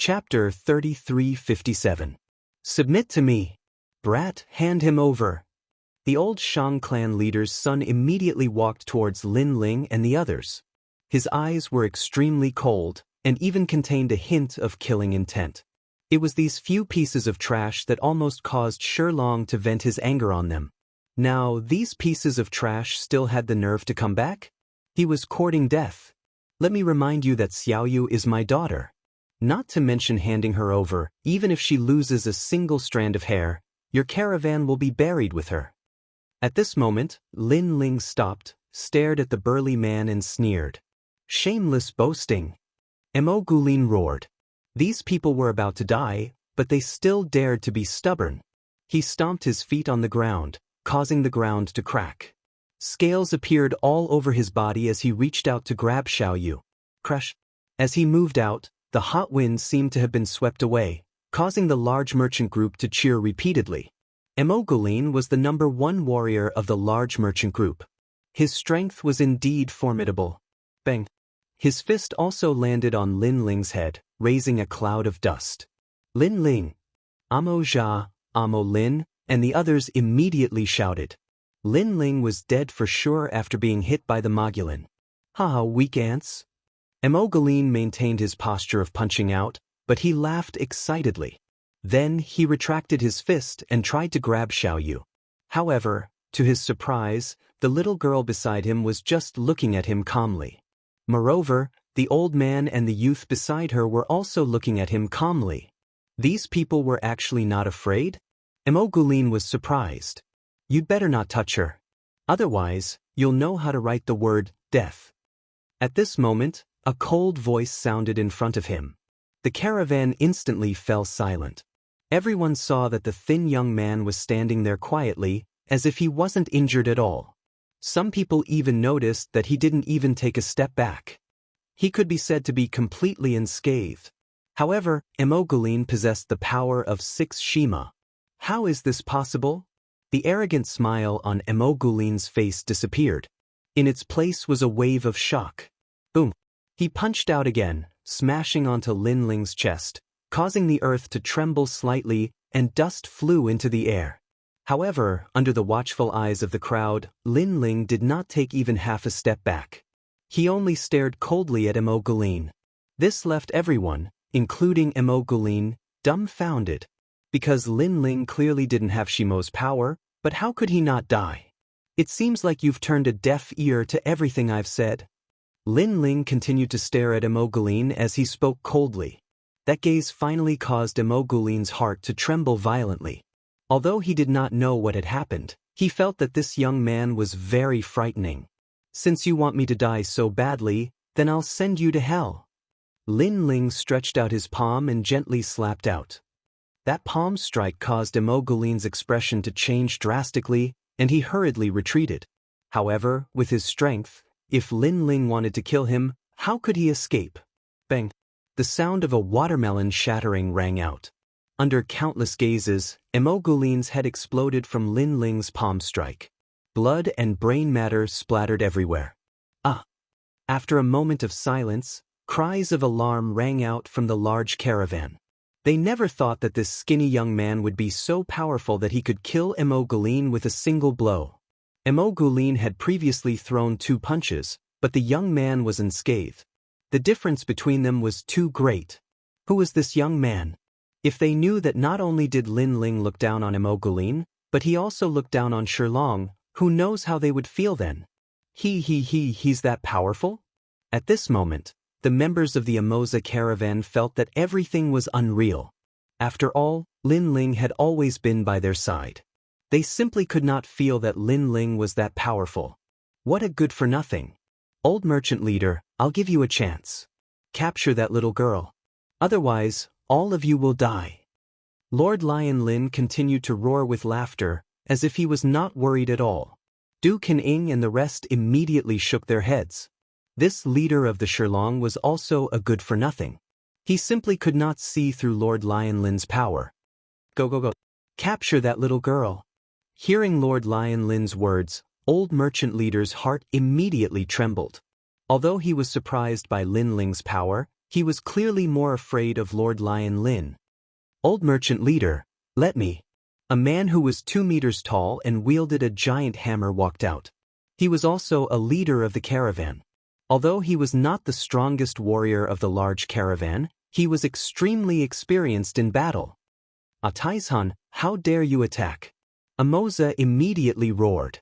Chapter 3357. Submit to me. Brat, hand him over. The old Shang clan leader's son immediately walked towards Lin Ling and the others. His eyes were extremely cold, and even contained a hint of killing intent. It was these few pieces of trash that almost caused Shilong to vent his anger on them. Now, these pieces of trash still had the nerve to come back? He was courting death. Let me remind you that Xiaoyu is my daughter. Not to mention handing her over, even if she loses a single strand of hair, your caravan will be buried with her. At this moment, Lin Ling stopped, stared at the burly man and sneered. Shameless boasting. Mo Gulin roared. These people were about to die, but they still dared to be stubborn. He stomped his feet on the ground, causing the ground to crack. Scales appeared all over his body as he reached out to grab Xiaoyu. Crush. As he moved out, the hot wind seemed to have been swept away, causing the large merchant group to cheer repeatedly. Mo Gulin was the #1 warrior of the large merchant group. His strength was indeed formidable. Bang. His fist also landed on Lin Ling's head, raising a cloud of dust. Lin Ling, Amo Jia, Amo Lin, and the others immediately shouted. Lin Ling was dead for sure after being hit by the Mogulin. Haha, weak ants. Mo Gulin maintained his posture of punching out, but he laughed excitedly. Then he retracted his fist and tried to grab Xiaoyu. However, to his surprise, the little girl beside him was just looking at him calmly. Moreover, the old man and the youth beside her were also looking at him calmly. These people were actually not afraid? Mo Gulin was surprised. You'd better not touch her. Otherwise, you'll know how to write the word death. At this moment, a cold voice sounded in front of him. The caravan instantly fell silent. Everyone saw that the thin young man was standing there quietly, as if he wasn't injured at all. Some people even noticed that he didn't even take a step back. He could be said to be completely unscathed. However, Mo Gulin possessed the power of 6 Shima. How is this possible? The arrogant smile on Mo Gulin's face disappeared. In its place was a wave of shock. Boom. He punched out again, smashing onto Lin Ling's chest, causing the earth to tremble slightly, and dust flew into the air. However, under the watchful eyes of the crowd, Lin Ling did not take even half a step back. He only stared coldly at Mo Gulin. This left everyone, including Mo Gulin, dumbfounded. Because Lin Ling clearly didn't have Shimo's power, but how could he not die? It seems like you've turned a deaf ear to everything I've said. Lin Ling continued to stare at Mo Gulin as he spoke coldly. That gaze finally caused Mo Gulin's heart to tremble violently. Although he did not know what had happened, he felt that this young man was very frightening. Since you want me to die so badly, then I'll send you to hell. Lin Ling stretched out his palm and gently slapped out. That palm strike caused Mo Gulin's expression to change drastically, and he hurriedly retreated. However, with his strength, if Lin Ling wanted to kill him, how could he escape? Bang! The sound of a watermelon shattering rang out. Under countless gazes, Mo Gulin's head exploded from Lin Ling's palm strike. Blood and brain matter splattered everywhere. Ah! After a moment of silence, cries of alarm rang out from the large caravan. They never thought that this skinny young man would be so powerful that he could kill Mo Gulin with a single blow. Mo Gulin had previously thrown 2 punches, but the young man was unscathed. The difference between them was too great. Who was this young man? If they knew that not only did Lin Ling look down on Mo Gulin, but he also looked down on Shilong, who knows how they would feel then? He's that powerful? At this moment, the members of the Amoza caravan felt that everything was unreal. After all, Lin Ling had always been by their side. They simply could not feel that Lin Ling was that powerful. What a good-for-nothing. Old merchant leader, I'll give you a chance. Capture that little girl. Otherwise, all of you will die. Lord Lion Lin continued to roar with laughter, as if he was not worried at all. Du Kening and the rest immediately shook their heads. This leader of the Shilong was also a good-for-nothing. He simply could not see through Lord Lion Lin's power. Go. Capture that little girl. Hearing Lord Lion Lin's words, old merchant leader's heart immediately trembled. Although he was surprised by Lin Ling's power, He was clearly more afraid of Lord Lion Lin. Old merchant leader, let me. A man who was 2 meters tall and wielded a giant hammer walked out. He was also a leader of the caravan. Although he was not the strongest warrior of the large caravan, he was extremely experienced in battle. Ataizhan, how dare you attack? Amoza immediately roared.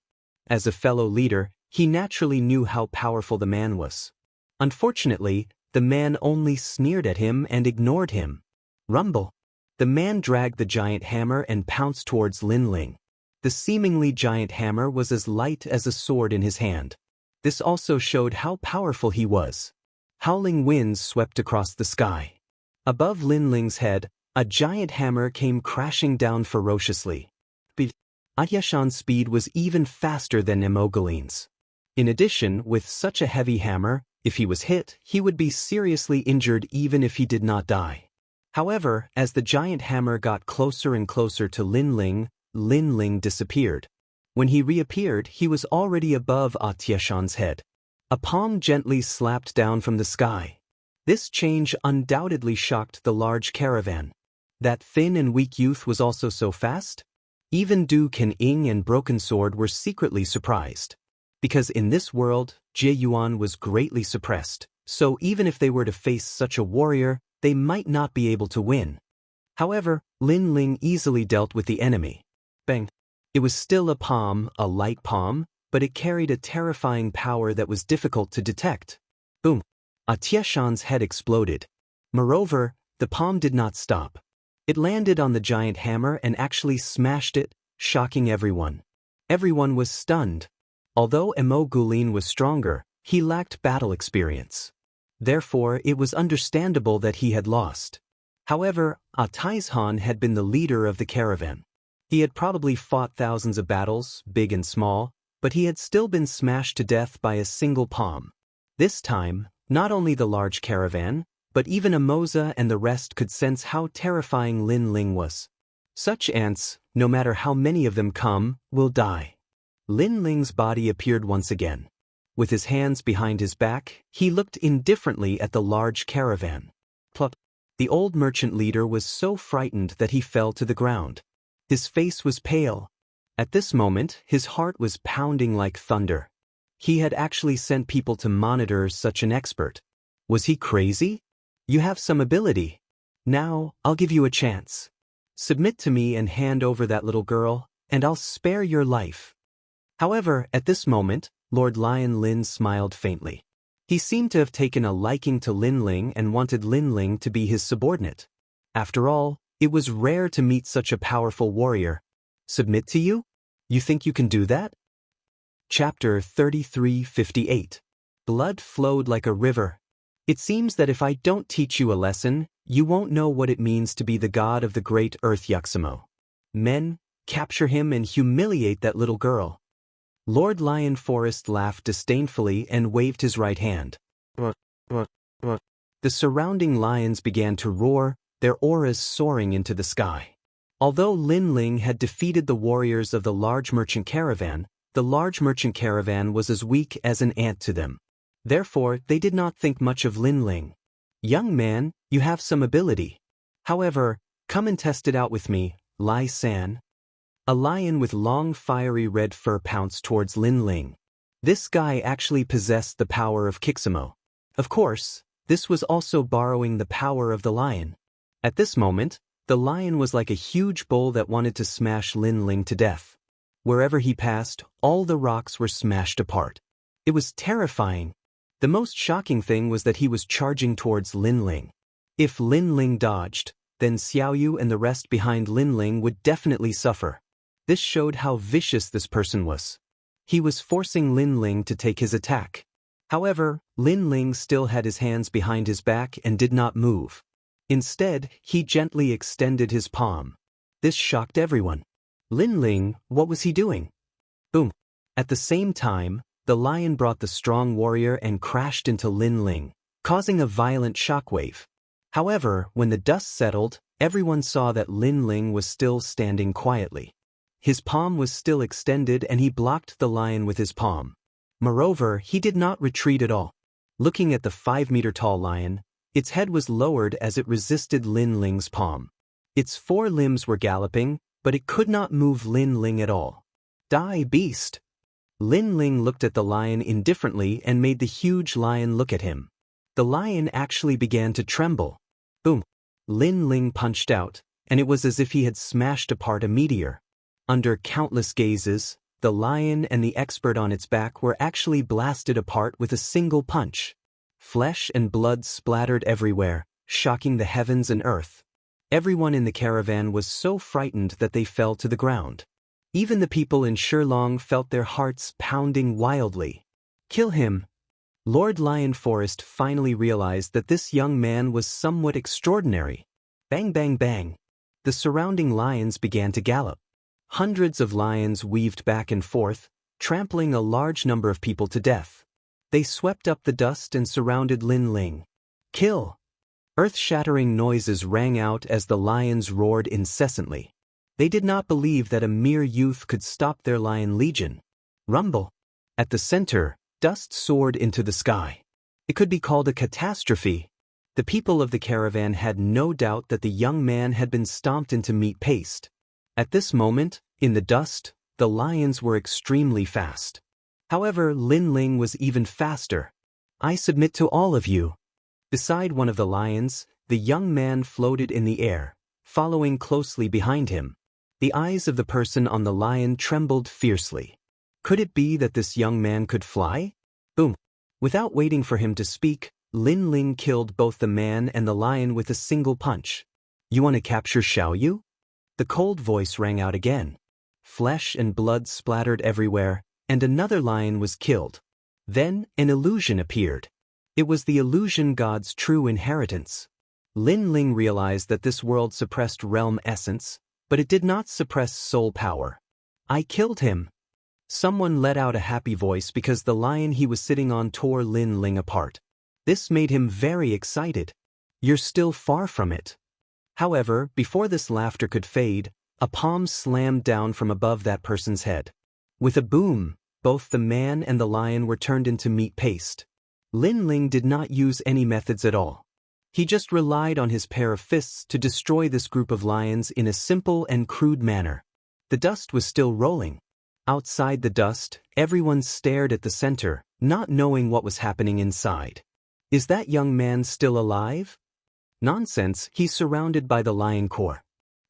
As a fellow leader, he naturally knew how powerful the man was. Unfortunately, the man only sneered at him and ignored him. Rumble. The man dragged the giant hammer and pounced towards Lin Ling. The seemingly giant hammer was as light as a sword in his hand. This also showed how powerful he was. Howling winds swept across the sky. Above Lin Ling's head, a giant hammer came crashing down ferociously. Atyashan's speed was even faster than Imogelin's. In addition, with such a heavy hammer, if he was hit, he would be seriously injured even if he did not die. However, as the giant hammer got closer and closer to Lin Ling disappeared. When he reappeared, he was already above Atyashan's head. A palm gently slapped down from the sky. This change undoubtedly shocked the large caravan. That thin and weak youth was also so fast? Even Du King and Broken Sword were secretly surprised. Because in this world, Jie Yuan was greatly suppressed, so even if they were to face such a warrior, they might not be able to win. However, Lin Ling easily dealt with the enemy. Bang! It was still a palm, a light palm, but it carried a terrifying power that was difficult to detect. Boom! Atyashan's head exploded. Moreover, the palm did not stop. It landed on the giant hammer and actually smashed it, shocking everyone. Everyone was stunned. Although Emogulin was stronger, he lacked battle experience. Therefore, it was understandable that he had lost. However, Ataizhan had been the leader of the caravan. He had probably fought thousands of battles, big and small, but he had still been smashed to death by a single palm. This time, not only the large caravan, but even Amoza and the rest could sense how terrifying Lin Ling was. Such ants, no matter how many of them come, will die. Lin Ling's body appeared once again. With his hands behind his back, he looked indifferently at the large caravan. Plop. The old merchant leader was so frightened that he fell to the ground. His face was pale. At this moment, his heart was pounding like thunder. He had actually sent people to monitor such an expert. Was he crazy? You have some ability. Now, I'll give you a chance. Submit to me and hand over that little girl, and I'll spare your life. However, at this moment, Lord Lion Lin smiled faintly. He seemed to have taken a liking to Lin Ling and wanted Lin Ling to be his subordinate. After all, it was rare to meet such a powerful warrior. Submit to you? You think you can do that? Chapter 3358. Blood flowed like a river. It seems that if I don't teach you a lesson, you won't know what it means to be the god of the great earth Yakumo. Men, capture him and humiliate that little girl. Lord Lion Forest laughed disdainfully and waved his right hand. The surrounding lions began to roar, their auras soaring into the sky. Although Lin Ling had defeated the warriors of the large merchant caravan, the large merchant caravan was as weak as an ant to them. Therefore, they did not think much of Lin Ling. Young man, you have some ability. However, come and test it out with me, Lai San. A lion with long fiery red fur pounced towards Lin Ling. This guy actually possessed the power of Kixamo. Of course, this was also borrowing the power of the lion. At this moment, the lion was like a huge bull that wanted to smash Lin Ling to death. Wherever he passed, all the rocks were smashed apart. It was terrifying. The most shocking thing was that he was charging towards Lin Ling. If Lin Ling dodged, then Xiaoyu and the rest behind Lin Ling would definitely suffer. This showed how vicious this person was. He was forcing Lin Ling to take his attack. However, Lin Ling still had his hands behind his back and did not move. Instead, he gently extended his palm. This shocked everyone. Lin Ling, what was he doing? Boom. At the same time, the lion brought the strong warrior and crashed into Lin Ling, causing a violent shockwave. However, when the dust settled, everyone saw that Lin Ling was still standing quietly. His palm was still extended and he blocked the lion with his palm. Moreover, he did not retreat at all. Looking at the 5-meter-tall lion, Its head was lowered as it resisted Lin Ling's palm. Its four limbs were galloping, but it could not move Lin Ling at all. Die, beast! Lin Ling looked at the lion indifferently and made the huge lion look at him. The lion actually began to tremble. Boom! Lin Ling punched out, and it was as if he had smashed apart a meteor. Under countless gazes, the lion and the expert on its back were actually blasted apart with a single punch. Flesh and blood splattered everywhere, shocking the heavens and earth. Everyone in the caravan was so frightened that they fell to the ground. Even the people in Shilong felt their hearts pounding wildly. Kill him! Lord Lion Forest finally realized that this young man was somewhat extraordinary. Bang bang bang! The surrounding lions began to gallop. Hundreds of lions weaved back and forth, trampling a large number of people to death. They swept up the dust and surrounded Lin Ling. Kill! Earth-shattering noises rang out as the lions roared incessantly. They did not believe that a mere youth could stop their lion legion. Rumble! At the center, dust soared into the sky. It could be called a catastrophe. The people of the caravan had no doubt that the young man had been stomped into meat paste. At this moment, in the dust, the lions were extremely fast. However, Lin Ling was even faster. I submit to all of you. Beside one of the lions, the young man floated in the air, following closely behind him. The eyes of the person on the lion trembled fiercely. Could it be that this young man could fly? Boom! Without waiting for him to speak, Lin Ling killed both the man and the lion with a single punch. You want to capture Xiaoyu? The cold voice rang out again. Flesh and blood splattered everywhere, and another lion was killed. Then, an illusion appeared. It was the illusion god's true inheritance. Lin Ling realized that this world suppressed realm essence, but it did not suppress soul power. I killed him. Someone let out a happy voice because the lion he was sitting on tore Lin Ling apart. This made him very excited. You're still far from it. However, before this laughter could fade, a palm slammed down from above that person's head. With a boom, both the man and the lion were turned into meat paste. Lin Ling did not use any methods at all. He just relied on his pair of fists to destroy this group of lions in a simple and crude manner. The dust was still rolling. Outside the dust, everyone stared at the center, not knowing what was happening inside. Is that young man still alive? Nonsense, he's surrounded by the lion corps.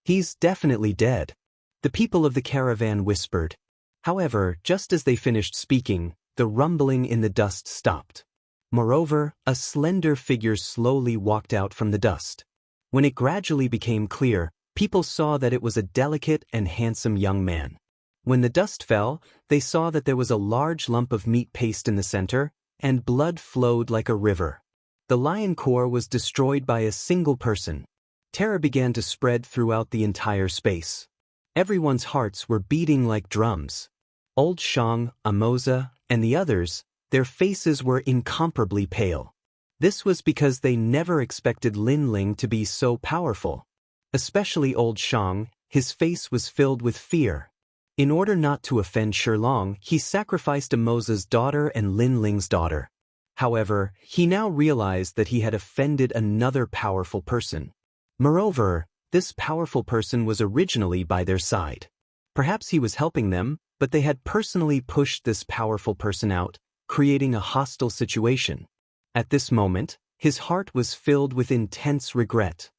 He's definitely dead. The people of the caravan whispered. However, just as they finished speaking, the rumbling in the dust stopped. Moreover, a slender figure slowly walked out from the dust. When it gradually became clear, people saw that it was a delicate and handsome young man. When the dust fell, they saw that there was a large lump of meat paste in the center, and blood flowed like a river. The lion corps was destroyed by a single person. Terror began to spread throughout the entire space. Everyone's hearts were beating like drums. Old Shang, Amoza, and the others, their faces were incomparably pale. This was because they never expected Lin Ling to be so powerful. Especially Old Shang, his face was filled with fear. In order not to offend Shilong, he sacrificed Amoza's daughter and Lin Ling's daughter. However, he now realized that he had offended another powerful person. Moreover, this powerful person was originally by their side. Perhaps he was helping them, but they had personally pushed this powerful person out, creating a hostile situation. At this moment, his heart was filled with intense regret.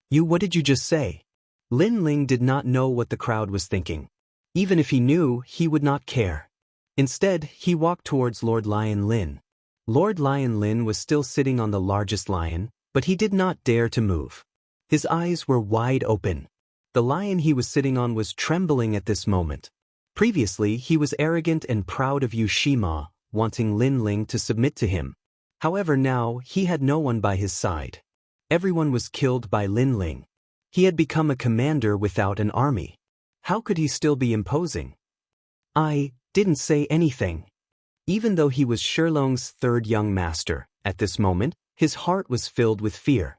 What did you just say? Lin Ling did not know what the crowd was thinking. Even if he knew, he would not care. Instead, he walked towards Lord Lion Lin. Lord Lion Lin was still sitting on the largest lion, but he did not dare to move. His eyes were wide open. The lion he was sitting on was trembling at this moment. Previously, he was arrogant and proud of Yushima, wanting Lin Ling to submit to him. However, now, he had no one by his side. Everyone was killed by Lin Ling. He had become a commander without an army. How could he still be imposing? I didn't say anything. Even though he was Shilong's third young master, at this moment, his heart was filled with fear.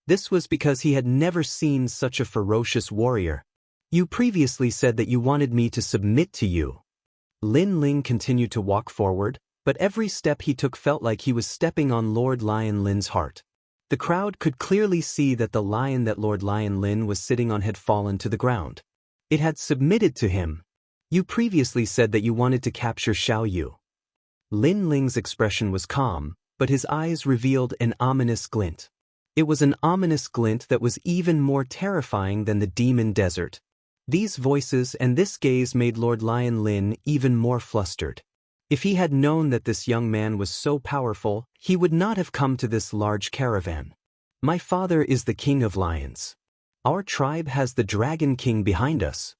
This was because he had never seen such a ferocious warrior. You previously said that you wanted me to submit to you. Lin Ling continued to walk forward, but every step he took felt like he was stepping on Lord Lion Lin's heart. The crowd could clearly see that the lion that Lord Lion Lin was sitting on had fallen to the ground. It had submitted to him. You previously said that you wanted to capture Xiao Yu. Lin Ling's expression was calm, but his eyes revealed an ominous glint. It was an ominous glint that was even more terrifying than the demon desert. These voices and this gaze made Lord Lion Lin even more flustered. If he had known that this young man was so powerful, he would not have come to this large caravan. My father is the king of lions. Our tribe has the Dragon King behind us.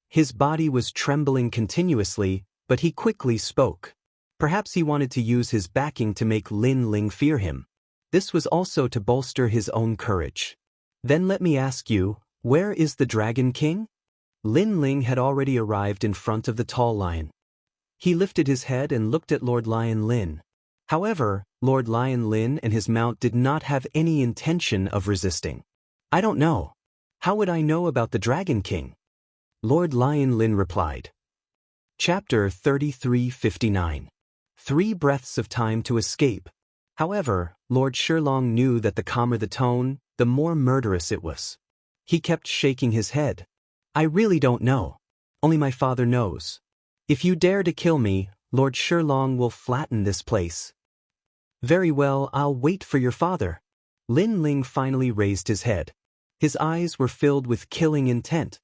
His body was trembling continuously, but he quickly spoke. Perhaps he wanted to use his backing to make Lin Ling fear him. This was also to bolster his own courage. Then let me ask you, where is the Dragon King? Lin Ling had already arrived in front of the tall lion. He lifted his head and looked at Lord Lion Lin. However, Lord Lion Lin and his mount did not have any intention of resisting. I don't know. How would I know about the Dragon King? Lord Lion Lin replied. Chapter 33:59. 3 breaths of time to escape. However, Lord Shilong knew that the calmer the tone, the more murderous it was. He kept shaking his head. I really don't know. Only my father knows. If you dare to kill me, Lord Shilong will flatten this place. Very well, I'll wait for your father. Lin Ling finally raised his head. His eyes were filled with killing intent.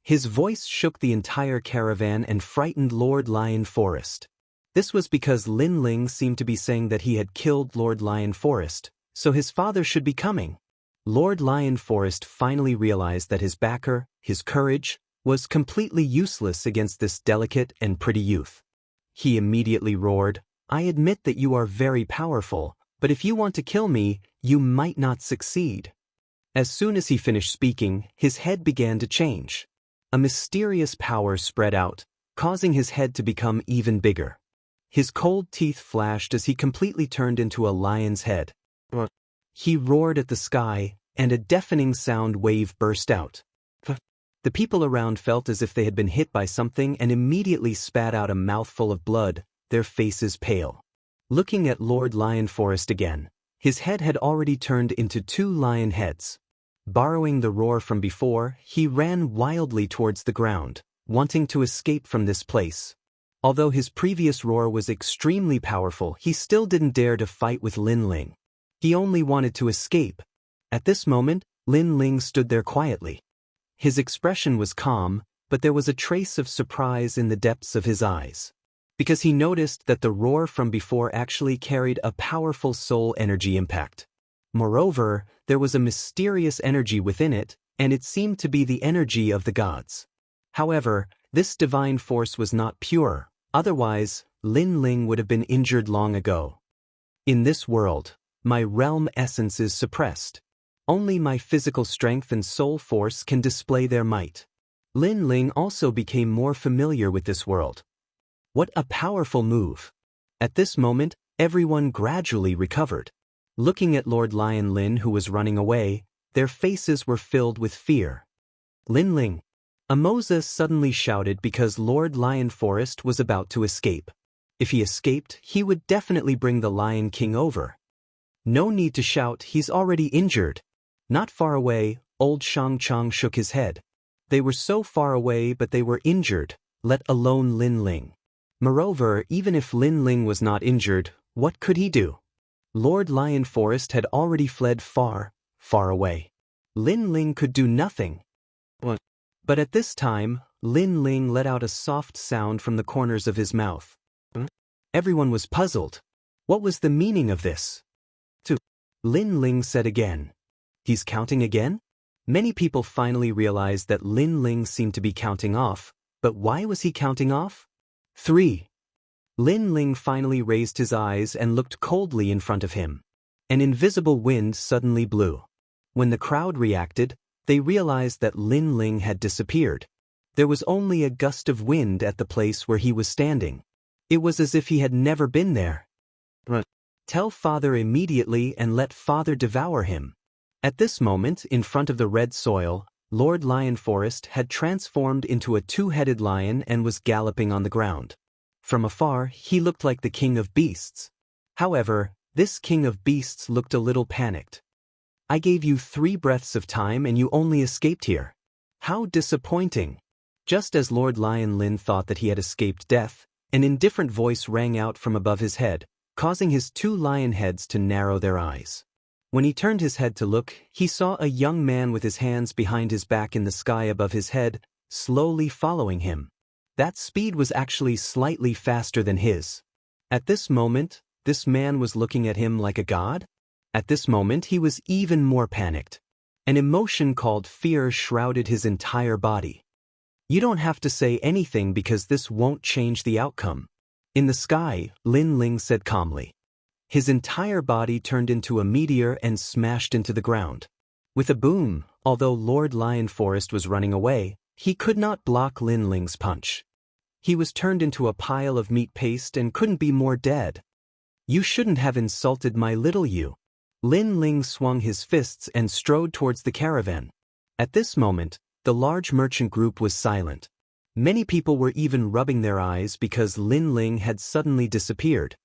His voice shook the entire caravan and frightened Lord Lion Forest. This was because Lin Ling seemed to be saying that he had killed Lord Lion Forest, so his father should be coming. Lord Lion Forest finally realized that his backer, his courage, was completely useless against this delicate and pretty youth. He immediately roared, I admit that you are very powerful, but if you want to kill me, you might not succeed. As soon as he finished speaking, his head began to change. A mysterious power spread out, causing his head to become even bigger. His cold teeth flashed as he completely turned into a lion's head. He roared at the sky, and a deafening sound wave burst out. The people around felt as if they had been hit by something and immediately spat out a mouthful of blood, their faces pale. Looking at Lord Lion Forest again, his head had already turned into 2 lion heads. Borrowing the roar from before, he ran wildly towards the ground, wanting to escape from this place. Although his previous roar was extremely powerful, he still didn't dare to fight with Lin Ling. He only wanted to escape. At this moment, Lin Ling stood there quietly. His expression was calm, but there was a trace of surprise in the depths of his eyes. Because he noticed that the roar from before actually carried a powerful soul energy impact. Moreover, there was a mysterious energy within it, and it seemed to be the energy of the gods. However, this divine force was not pure, otherwise, Lin Ling would have been injured long ago. In this world, my realm essence is suppressed. Only my physical strength and soul force can display their might. Lin Ling also became more familiar with this world. What a powerful move! At this moment, everyone gradually recovered. Looking at Lord Lion Lin who was running away, their faces were filled with fear. Lin Ling. Amoza suddenly shouted because Lord Lion Forest was about to escape. If he escaped, he would definitely bring the Lion King over. No need to shout, he's already injured. Not far away, old Shang Chang shook his head. They were so far away but they were injured, let alone Lin Ling. Moreover, even if Lin Ling was not injured, what could he do? Lord Lion Forest had already fled far, far away. Lin Ling could do nothing. But at this time, Lin Ling let out a soft sound from the corners of his mouth. Everyone was puzzled. What was the meaning of this? Lin Ling said again. He's counting again? Many people finally realized that Lin Ling seemed to be counting off, but why was he counting off? 3. Lin Ling finally raised his eyes and looked coldly in front of him. An invisible wind suddenly blew. When the crowd reacted, they realized that Lin Ling had disappeared. There was only a gust of wind at the place where he was standing. It was as if he had never been there. Tell father immediately and let father devour him. At this moment, in front of the red soil, Lord Lion Forest had transformed into a 2-headed lion and was galloping on the ground. From afar, he looked like the king of beasts. However, this king of beasts looked a little panicked. I gave you 3 breaths of time and you only escaped here. How disappointing. Just as Lord Lion Lin thought that he had escaped death, an indifferent voice rang out from above his head, causing his 2 lion heads to narrow their eyes. When he turned his head to look, he saw a young man with his hands behind his back in the sky above his head, slowly following him. That speed was actually slightly faster than his. At this moment, this man was looking at him like a god? At this moment he was even more panicked. An emotion called fear shrouded his entire body. You don't have to say anything because this won't change the outcome. In the sky, Lin Ling said calmly. His entire body turned into a meteor and smashed into the ground. With a boom, although Lord Lion Forest was running away, he could not block Lin Ling's punch. He was turned into a pile of meat paste and couldn't be more dead. You shouldn't have insulted my little you. Lin Ling swung his fists and strode towards the caravan. At this moment, the large merchant group was silent. Many people were even rubbing their eyes because Lin Ling had suddenly disappeared.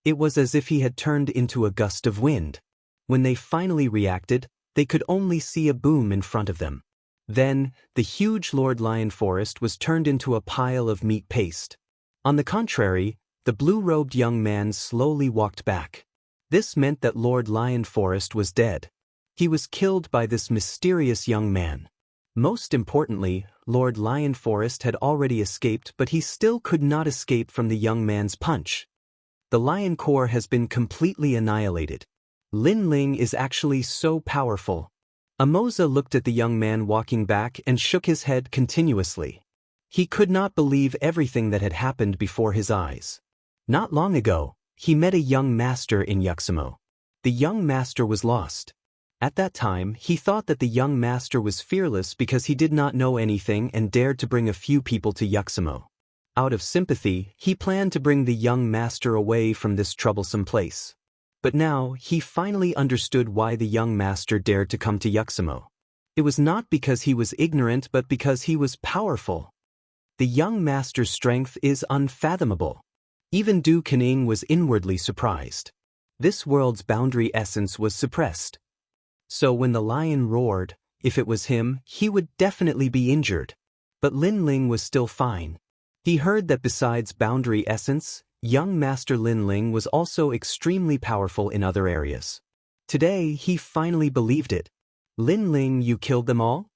It was as if he had turned into a gust of wind. When they finally reacted, they could only see a boom in front of them. Then, the huge Lord Lion Forest was turned into a pile of meat paste. On the contrary, the blue-robed young man slowly walked back. This meant that Lord Lion Forest was dead. He was killed by this mysterious young man. Most importantly, Lord Lion Forest had already escaped, but he still could not escape from the young man's punch. The Lion Core has been completely annihilated. Lin Ling is actually so powerful. Amoza looked at the young man walking back and shook his head continuously. He could not believe everything that had happened before his eyes. Not long ago, he met a young master in Yuxamo. The young master was lost. At that time, he thought that the young master was fearless because he did not know anything and dared to bring a few people to Yuxamo. Out of sympathy, he planned to bring the young master away from this troublesome place. But now, he finally understood why the young master dared to come to Yuxamo. It was not because he was ignorant but because he was powerful. The young master's strength is unfathomable. Even Du Kening was inwardly surprised. This world's boundary essence was suppressed. So when the lion roared, if it was him, he would definitely be injured. But Lin Ling was still fine. He heard that besides boundary essence, young Master Lin Ling was also extremely powerful in other areas. Today, he finally believed it. Lin Ling, you killed them all?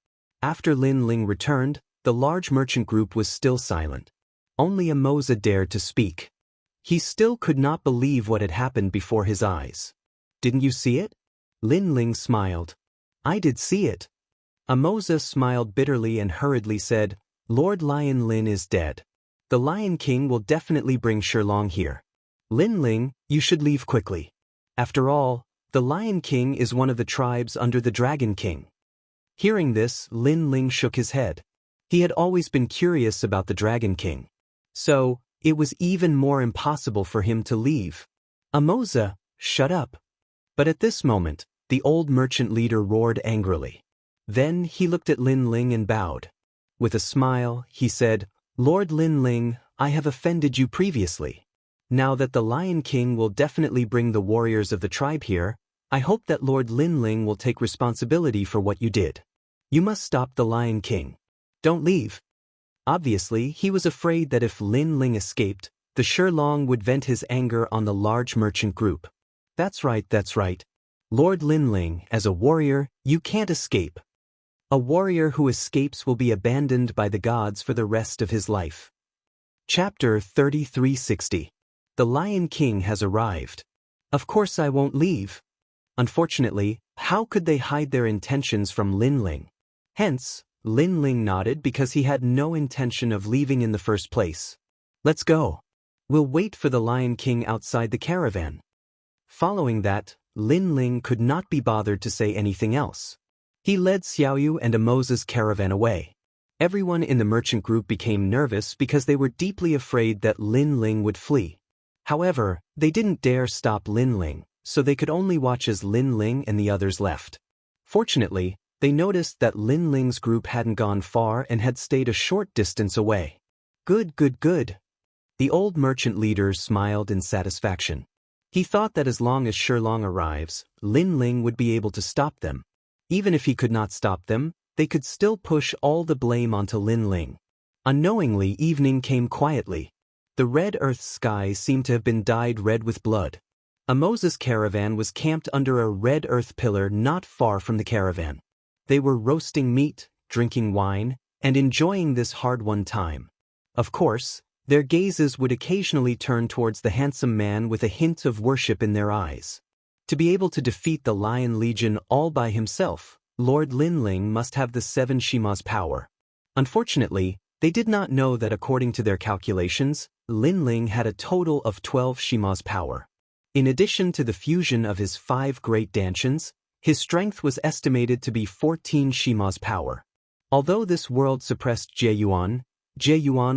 After Lin Ling returned, the large merchant group was still silent. Only Amoza dared to speak. He still could not believe what had happened before his eyes. Didn't you see it? Lin Ling smiled. I did see it. Amoza smiled bitterly and hurriedly said, Lord Lion Lin is dead. The Lion King will definitely bring Shilong here. Lin Ling, you should leave quickly. After all, the Lion King is one of the tribes under the Dragon King. Hearing this, Lin Ling shook his head. He had always been curious about the Dragon King. So, it was even more impossible for him to leave. Amoza, shut up. But at this moment, the old merchant leader roared angrily. Then he looked at Lin Ling and bowed. With a smile, he said, Lord Lin Ling, I have offended you previously. Now that the Lion King will definitely bring the warriors of the tribe here, I hope that Lord Lin Ling will take responsibility for what you did. You must stop the Lion King. Don't leave. Obviously, he was afraid that if Lin Ling escaped, the Shilong would vent his anger on the large merchant group. That's right, that's right. Lord Lin Ling, as a warrior, you can't escape. A warrior who escapes will be abandoned by the gods for the rest of his life. Chapter 3360. The Lion King has arrived. Of course I won't leave. Unfortunately, how could they hide their intentions from Lin Ling? Hence, Lin Ling nodded because he had no intention of leaving in the first place. Let's go. We'll wait for the Lion King outside the caravan. Following that, Lin Ling could not be bothered to say anything else. He led Xiaoyu and Amoza's caravan away. Everyone in the merchant group became nervous because they were deeply afraid that Lin Ling would flee. However, they didn't dare stop Lin Ling, so they could only watch as Lin Ling and the others left. Fortunately, they noticed that Lin Ling's group hadn't gone far and had stayed a short distance away. Good, good, good. The old merchant leader smiled in satisfaction. He thought that as long as Shilong arrives, Lin Ling would be able to stop them. Even if he could not stop them, they could still push all the blame onto Lin Ling. Unknowingly, evening came quietly. The red earth's sky seemed to have been dyed red with blood. A Moses caravan was camped under a red earth pillar not far from the caravan. They were roasting meat, drinking wine, and enjoying this hard-won time. Of course, their gazes would occasionally turn towards the handsome man with a hint of worship in their eyes. To be able to defeat the Lion Legion all by himself, Lord Lin Ling must have the 7 Shima's power. Unfortunately, they did not know that according to their calculations, Lin Ling had a total of 12 Shima's power. In addition to the fusion of his 5 great dantians, his strength was estimated to be 14 Shima's power. Although this world suppressed Jeyuan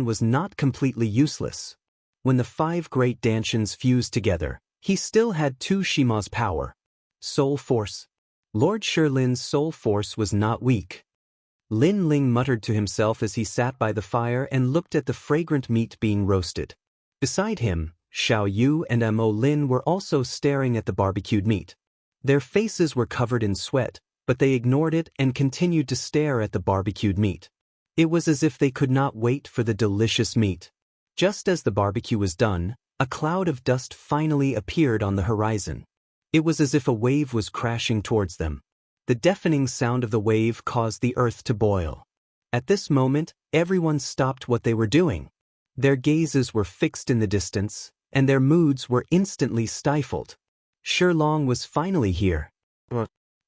was not completely useless. When the 5 great dantians fused together, he still had 2 Shima's power. Soul force. Lord Shilin's soul force was not weak. Lin Ling muttered to himself as he sat by the fire and looked at the fragrant meat being roasted. Beside him, Xiao Yu and Mo Lin were also staring at the barbecued meat. Their faces were covered in sweat, but they ignored it and continued to stare at the barbecued meat. It was as if they could not wait for the delicious meat. Just as the barbecue was done, a cloud of dust finally appeared on the horizon. It was as if a wave was crashing towards them. The deafening sound of the wave caused the earth to boil. At this moment, everyone stopped what they were doing. Their gazes were fixed in the distance, and their moods were instantly stifled. Shilong was finally here.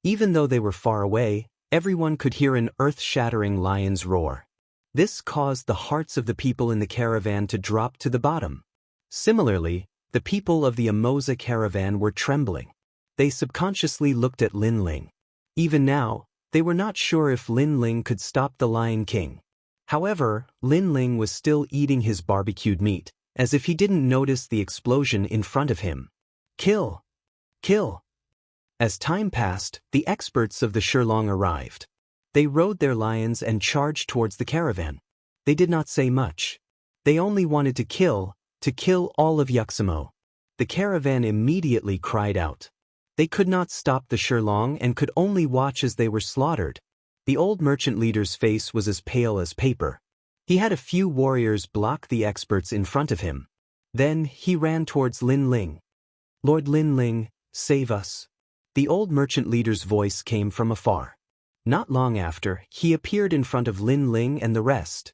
Even though they were far away, everyone could hear an earth-shattering lion's roar. This caused the hearts of the people in the caravan to drop to the bottom. Similarly, the people of the Amoza caravan were trembling. They subconsciously looked at Lin Ling. Even now, they were not sure if Lin Ling could stop the Lion King. However, Lin Ling was still eating his barbecued meat, as if he didn't notice the explosion in front of him. Kill! Kill! As time passed, the experts of the Shilong arrived. They rode their lions and charged towards the caravan. They did not say much. They only wanted to kill all of Yuxamo. The caravan immediately cried out. They could not stop the Shilong and could only watch as they were slaughtered. The old merchant leader's face was as pale as paper. He had a few warriors block the experts in front of him. Then he ran towards Lin Ling. Lord Lin Ling, save us. The old merchant leader's voice came from afar. Not long after, he appeared in front of Lin Ling and the rest.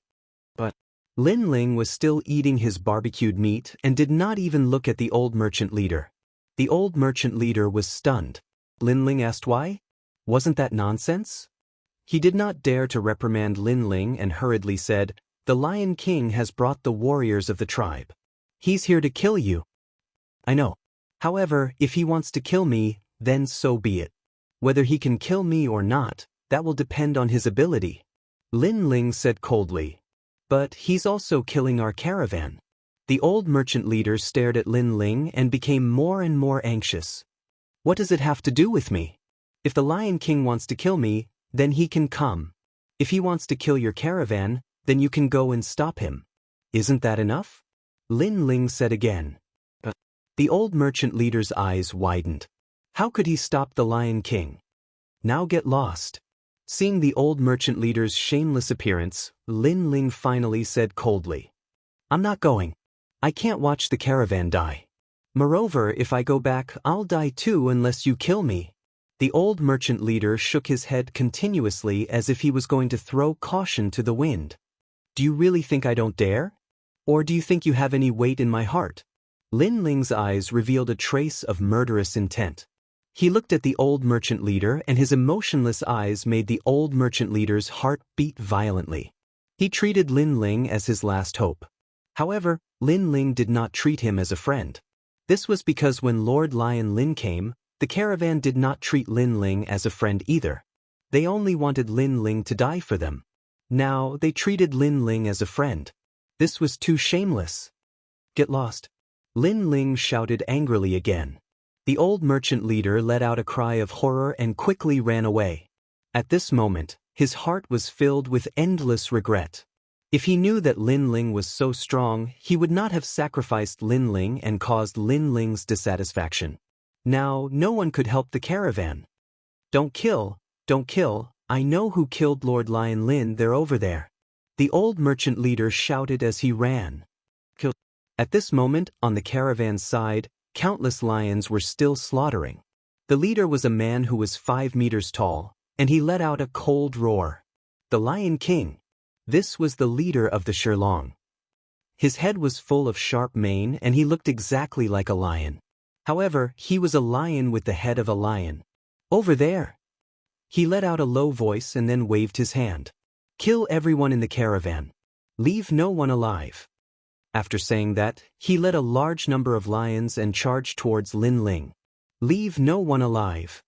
But Lin Ling was still eating his barbecued meat and did not even look at the old merchant leader. The old merchant leader was stunned. Lin Ling asked why? Wasn't that nonsense? He did not dare to reprimand Lin Ling and hurriedly said, "The Lion King has brought the warriors of the tribe. He's here to kill you." "I know. However, if he wants to kill me, then so be it. Whether he can kill me or not, that will depend on his ability," Lin Ling said coldly. "But he's also killing our caravan." The old merchant leader stared at Lin Ling and became more and more anxious. "What does it have to do with me? If the Lion King wants to kill me, then he can come. If he wants to kill your caravan, then you can go and stop him. Isn't that enough?" Lin Ling said again. The old merchant leader's eyes widened. How could he stop the Lion King? Now get lost. Seeing the old merchant leader's shameless appearance, Lin Ling finally said coldly, "I'm not going. I can't watch the caravan die. Moreover, if I go back, I'll die too unless you kill me." The old merchant leader shook his head continuously as if he was going to throw caution to the wind. "Do you really think I don't dare? Or do you think you have any weight in my heart?" Lin Ling's eyes revealed a trace of murderous intent. He looked at the old merchant leader and his emotionless eyes made the old merchant leader's heart beat violently. He treated Lin Ling as his last hope. However, Lin Ling did not treat him as a friend. This was because when Lord Lion Lin came, the caravan did not treat Lin Ling as a friend either. They only wanted Lin Ling to die for them. Now they treated Lin Ling as a friend. This was too shameless. "Get lost!" Lin Ling shouted angrily again. The old merchant leader let out a cry of horror and quickly ran away. At this moment, his heart was filled with endless regret. If he knew that Lin Ling was so strong, he would not have sacrificed Lin Ling and caused Lin Ling's dissatisfaction. Now, no one could help the caravan. Don't kill, I know who killed Lord Lion Lin, they're over there. The old merchant leader shouted as he ran. Kill. At this moment, on the caravan's side, countless lions were still slaughtering. The leader was a man who was 5 meters tall, and he let out a cold roar. The Lion King. This was the leader of the Shirlong. His head was full of sharp mane and he looked exactly like a lion. However, he was a lion with the head of a lion. Over there. He let out a low voice and then waved his hand. Kill everyone in the caravan. Leave no one alive. After saying that, he led a large number of lions and charged towards Lin Ling. Leave no one alive.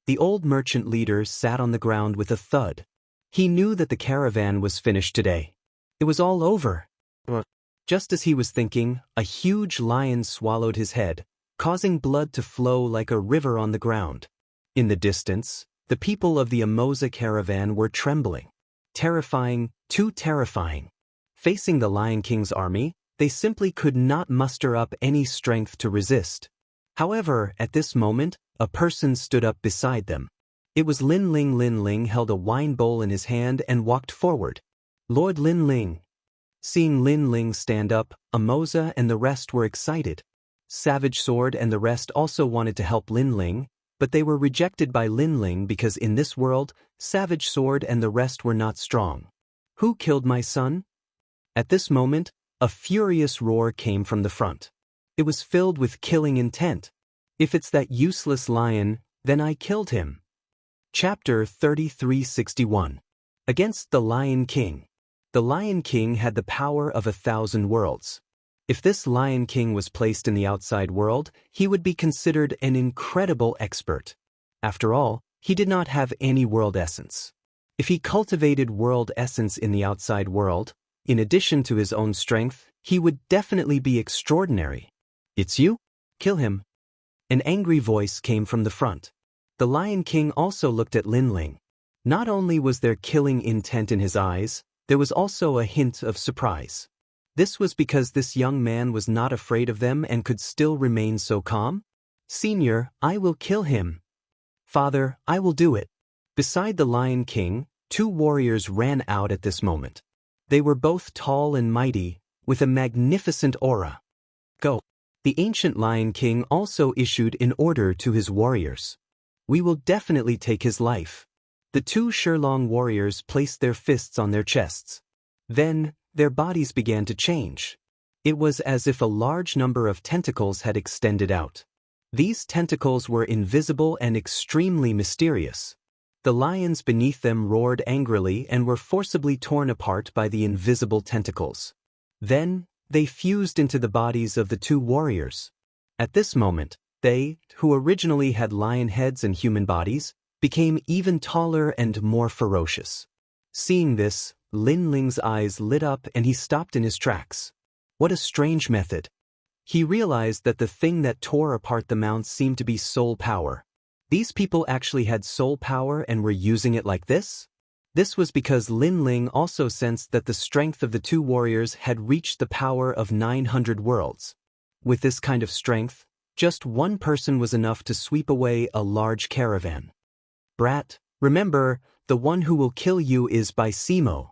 The old merchant leader sat on the ground with a thud. He knew that the caravan was finished today. It was all over. Just as he was thinking, a huge lion swallowed his head, causing blood to flow like a river on the ground. In the distance, the people of the Amosa caravan were trembling. Terrifying, too terrifying. Facing the Lion King's army, they simply could not muster up any strength to resist. However, at this moment, a person stood up beside them. It was Lin Ling. Lin Ling held a wine bowl in his hand and walked forward. Lord Lin Ling. Seeing Lin Ling stand up, Amosa and the rest were excited. Savage Sword and the rest also wanted to help Lin Ling, but they were rejected by Lin Ling because in this world, Savage Sword and the rest were not strong. Who killed my son? At this moment, a furious roar came from the front. It was filled with killing intent. If it's that useless lion, then I killed him. Chapter 3361. Against the Lion King. The Lion King had the power of 1,000 worlds. If this Lion King was placed in the outside world, he would be considered an incredible expert. After all, he did not have any world essence. If he cultivated world essence in the outside world, in addition to his own strength, he would definitely be extraordinary. It's you? Kill him. An angry voice came from the front. The Lion King also looked at Lin Ling. Not only was there killing intent in his eyes, there was also a hint of surprise. This was because this young man was not afraid of them and could still remain so calm. Senior, I will kill him. Father, I will do it. Beside the Lion King, 2 warriors ran out at this moment. They were both tall and mighty, with a magnificent aura. Go. The ancient Lion King also issued an order to his warriors. We will definitely take his life. The 2 Shirlong warriors placed their fists on their chests. Then, their bodies began to change. It was as if a large number of tentacles had extended out. These tentacles were invisible and extremely mysterious. The lions beneath them roared angrily and were forcibly torn apart by the invisible tentacles. Then, they fused into the bodies of the 2 warriors. At this moment, they, who originally had lion heads and human bodies, became even taller and more ferocious. Seeing this, Lin Ling's eyes lit up and he stopped in his tracks. What a strange method. He realized that the thing that tore apart the mounts seemed to be soul power. These people actually had soul power and were using it like this? This was because Lin Ling also sensed that the strength of the 2 warriors had reached the power of 900 worlds. With this kind of strength, just one person was enough to sweep away a large caravan. Brat, remember, the one who will kill you is by Simo.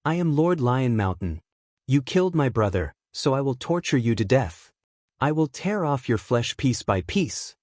I am Lord Lion Mountain. You killed my brother, so I will torture you to death. I will tear off your flesh piece by piece.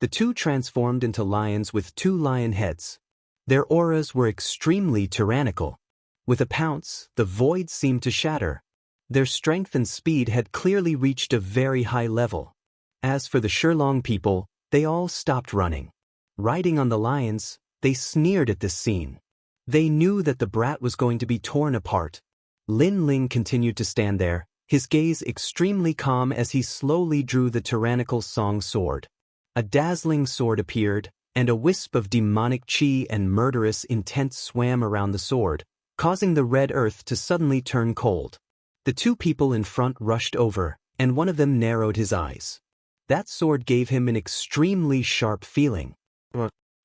The 2 transformed into lions with 2 lion heads. Their auras were extremely tyrannical. With a pounce, the void seemed to shatter. Their strength and speed had clearly reached a very high level. As for the Shirlong people, they all stopped running. Riding on the lions, they sneered at this scene. They knew that the brat was going to be torn apart. Lin Ling continued to stand there, his gaze extremely calm as he slowly drew the tyrannical song sword. A dazzling sword appeared, and a wisp of demonic chi and murderous intent swam around the sword, causing the red earth to suddenly turn cold. The 2 people in front rushed over, and one of them narrowed his eyes. That sword gave him an extremely sharp feeling.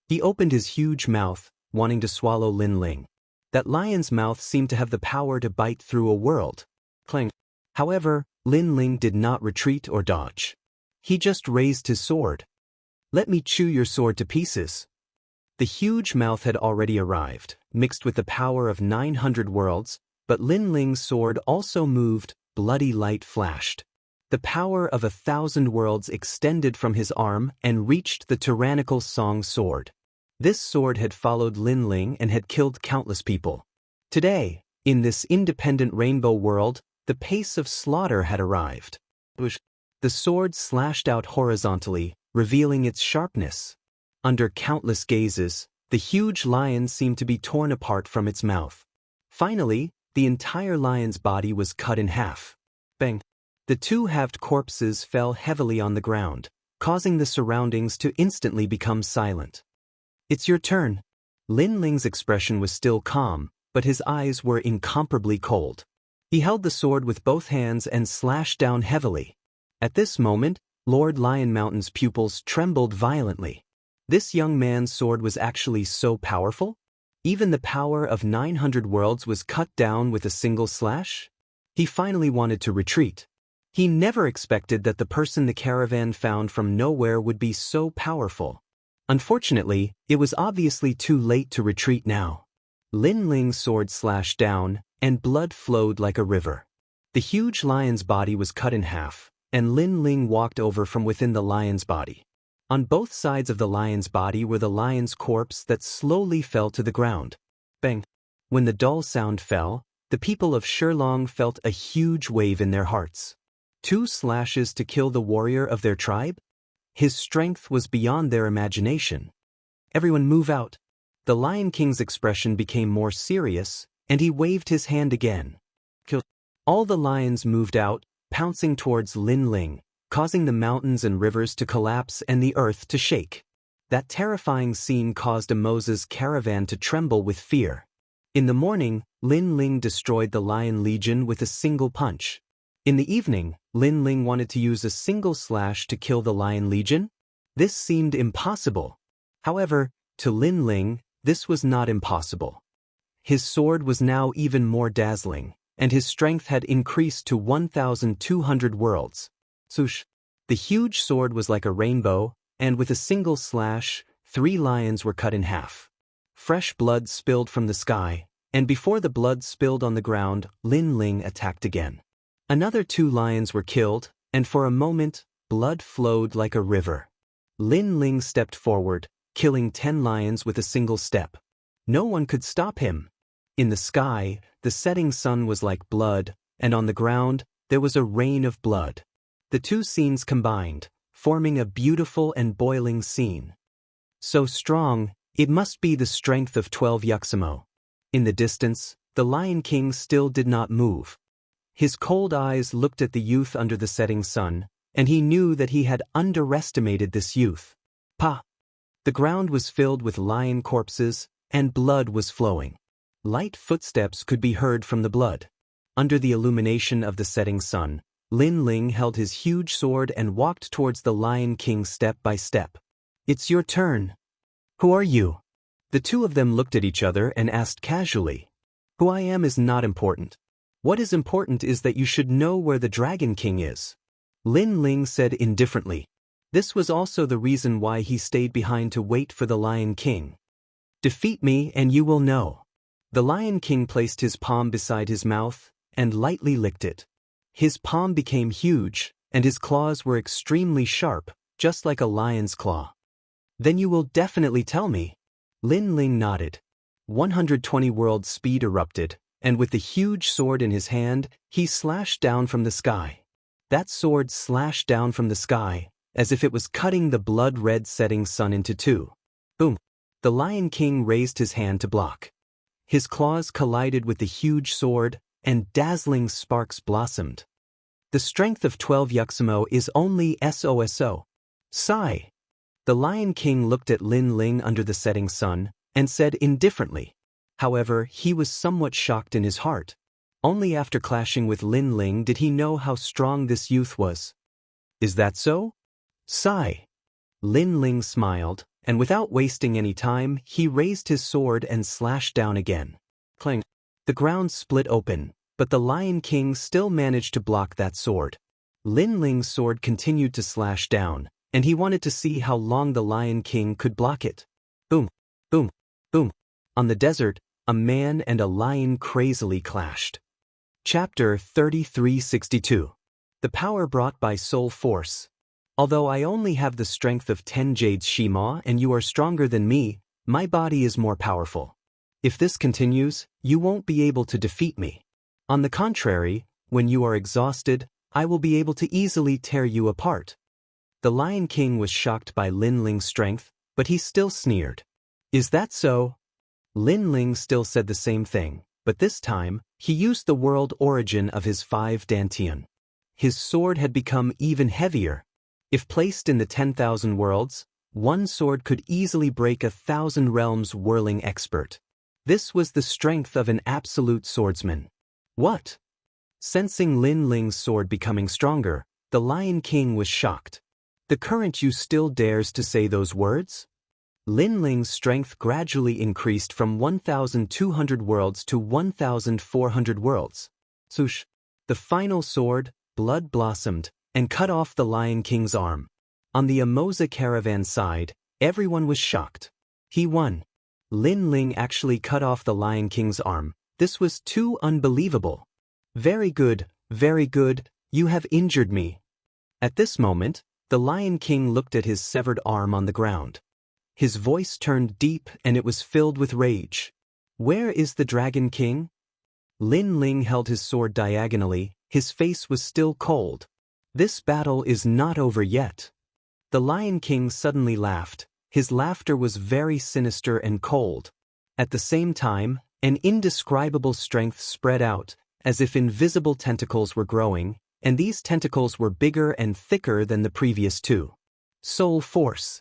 He opened his huge mouth, wanting to swallow Lin Ling. That lion's mouth seemed to have the power to bite through a world. Clang. However, Lin Ling did not retreat or dodge. He just raised his sword. "Let me chew your sword to pieces." The huge mouth had already arrived, mixed with the power of 900 worlds, but Lin Ling's sword also moved, bloody light flashed. The power of 1,000 worlds extended from his arm and reached the tyrannical Song sword. This sword had followed Lin Ling and had killed countless people. Today, in this independent rainbow world, the pace of slaughter had arrived. The sword slashed out horizontally, revealing its sharpness. Under countless gazes, the huge lion seemed to be torn apart from its mouth. Finally, the entire lion's body was cut in half. Bang! The two halved corpses fell heavily on the ground, causing the surroundings to instantly become silent. "It's your turn." Lin Ling's expression was still calm, but his eyes were incomparably cold. He held the sword with both hands and slashed down heavily. At this moment, Lord Lion Mountain's pupils trembled violently. This young man's sword was actually so powerful? Even the power of 900 worlds was cut down with a single slash? He finally wanted to retreat. He never expected that the person the caravan found from nowhere would be so powerful. Unfortunately, it was obviously too late to retreat now. Lin Ling's sword slashed down, and blood flowed like a river. The huge lion's body was cut in half, and Lin Ling walked over from within the lion's body. On both sides of the lion's body were the lion's corpse that slowly fell to the ground. Bang! When the dull sound fell, the people of Shilong felt a huge wave in their hearts. 2 slashes to kill the warrior of their tribe? His strength was beyond their imagination. "Everyone move out." The Lion King's expression became more serious, and he waved his hand again. "Kill." All the lions moved out, pouncing towards Lin Ling, causing the mountains and rivers to collapse and the earth to shake. That terrifying scene caused a Moses caravan to tremble with fear. In the morning, Lin Ling destroyed the Lion Legion with a single punch. In the evening, Lin Ling wanted to use a single slash to kill the Lion Legion. This seemed impossible. However, to Lin Ling, this was not impossible. His sword was now even more dazzling, and his strength had increased to 1,200 worlds. Swoosh! The huge sword was like a rainbow, and with a single slash, 3 lions were cut in half. Fresh blood spilled from the sky, and before the blood spilled on the ground, Lin Ling attacked again. Another 2 lions were killed, and for a moment, blood flowed like a river. Lin Ling stepped forward, killing 10 lions with a single step. No one could stop him. In the sky, the setting sun was like blood, and on the ground, there was a rain of blood. The 2 scenes combined, forming a beautiful and boiling scene. So strong, it must be the strength of 12 Yuxamo. In the distance, the Lion King still did not move. His cold eyes looked at the youth under the setting sun, and he knew that he had underestimated this youth. Pa! The ground was filled with lion corpses, and blood was flowing. Light footsteps could be heard from the blood. Under the illumination of the setting sun, Lin Ling held his huge sword and walked towards the Lion King step by step. "It's your turn." "Who are you?" The 2 of them looked at each other and asked casually. "Who I am is not important. What is important is that you should know where the Dragon King is," Lin Ling said indifferently. This was also the reason why he stayed behind to wait for the Lion King. "Defeat me and you will know." The Lion King placed his palm beside his mouth and lightly licked it. His palm became huge, and his claws were extremely sharp, just like a lion's claw. "Then you will definitely tell me." Lin Ling nodded. 120 world speed erupted, and with the huge sword in his hand, he slashed down from the sky. That sword slashed down from the sky, as if it was cutting the blood-red setting sun into 2. Boom! The Lion King raised his hand to block. His claws collided with the huge sword, and dazzling sparks blossomed. "The strength of 12 Yuxamo is only SOSO. Sigh." The Lion King looked at Lin Ling under the setting sun, and said indifferently. However, he was somewhat shocked in his heart. Only after clashing with Lin Ling did he know how strong this youth was. "Is that so?" "Sigh." Lin Ling smiled, and without wasting any time, he raised his sword and slashed down again. Clang. The ground split open, but the Lion King still managed to block that sword. Lin Ling's sword continued to slash down, and he wanted to see how long the Lion King could block it. Boom, boom, boom. On the desert, a man and a lion crazily clashed. Chapter 3362. The power brought by soul force. Although I only have the strength of 10 Jades Shima and you are stronger than me, my body is more powerful. If this continues, you won't be able to defeat me. On the contrary, when you are exhausted, I will be able to easily tear you apart. The Lion King was shocked by Lin Ling's strength, but he still sneered. Is that so? Lin Ling still said the same thing, but this time, he used the world origin of his 5 dantian. His sword had become even heavier. If placed in the 10,000 worlds, one sword could easily break 1,000 realms whirling expert. This was the strength of an absolute swordsman. What? Sensing Lin Ling's sword becoming stronger, the Lion King was shocked. The current you still dares to say those words? Lin Ling's strength gradually increased from 1,200 worlds to 1,400 worlds. Swoosh! The final sword, blood blossomed, and cut off the Lion King's arm. On the Amoza caravan side, everyone was shocked. He won. Lin Ling actually cut off the Lion King's arm. This was too unbelievable. Very good, you have injured me. At this moment, the Lion King looked at his severed arm on the ground. His voice turned deep and it was filled with rage. Where is the Dragon King? Lin Ling held his sword diagonally, his face was still cold. This battle is not over yet. The Lion King suddenly laughed. His laughter was very sinister and cold. At the same time, an indescribable strength spread out, as if invisible tentacles were growing, and these tentacles were bigger and thicker than the previous two. Soul force.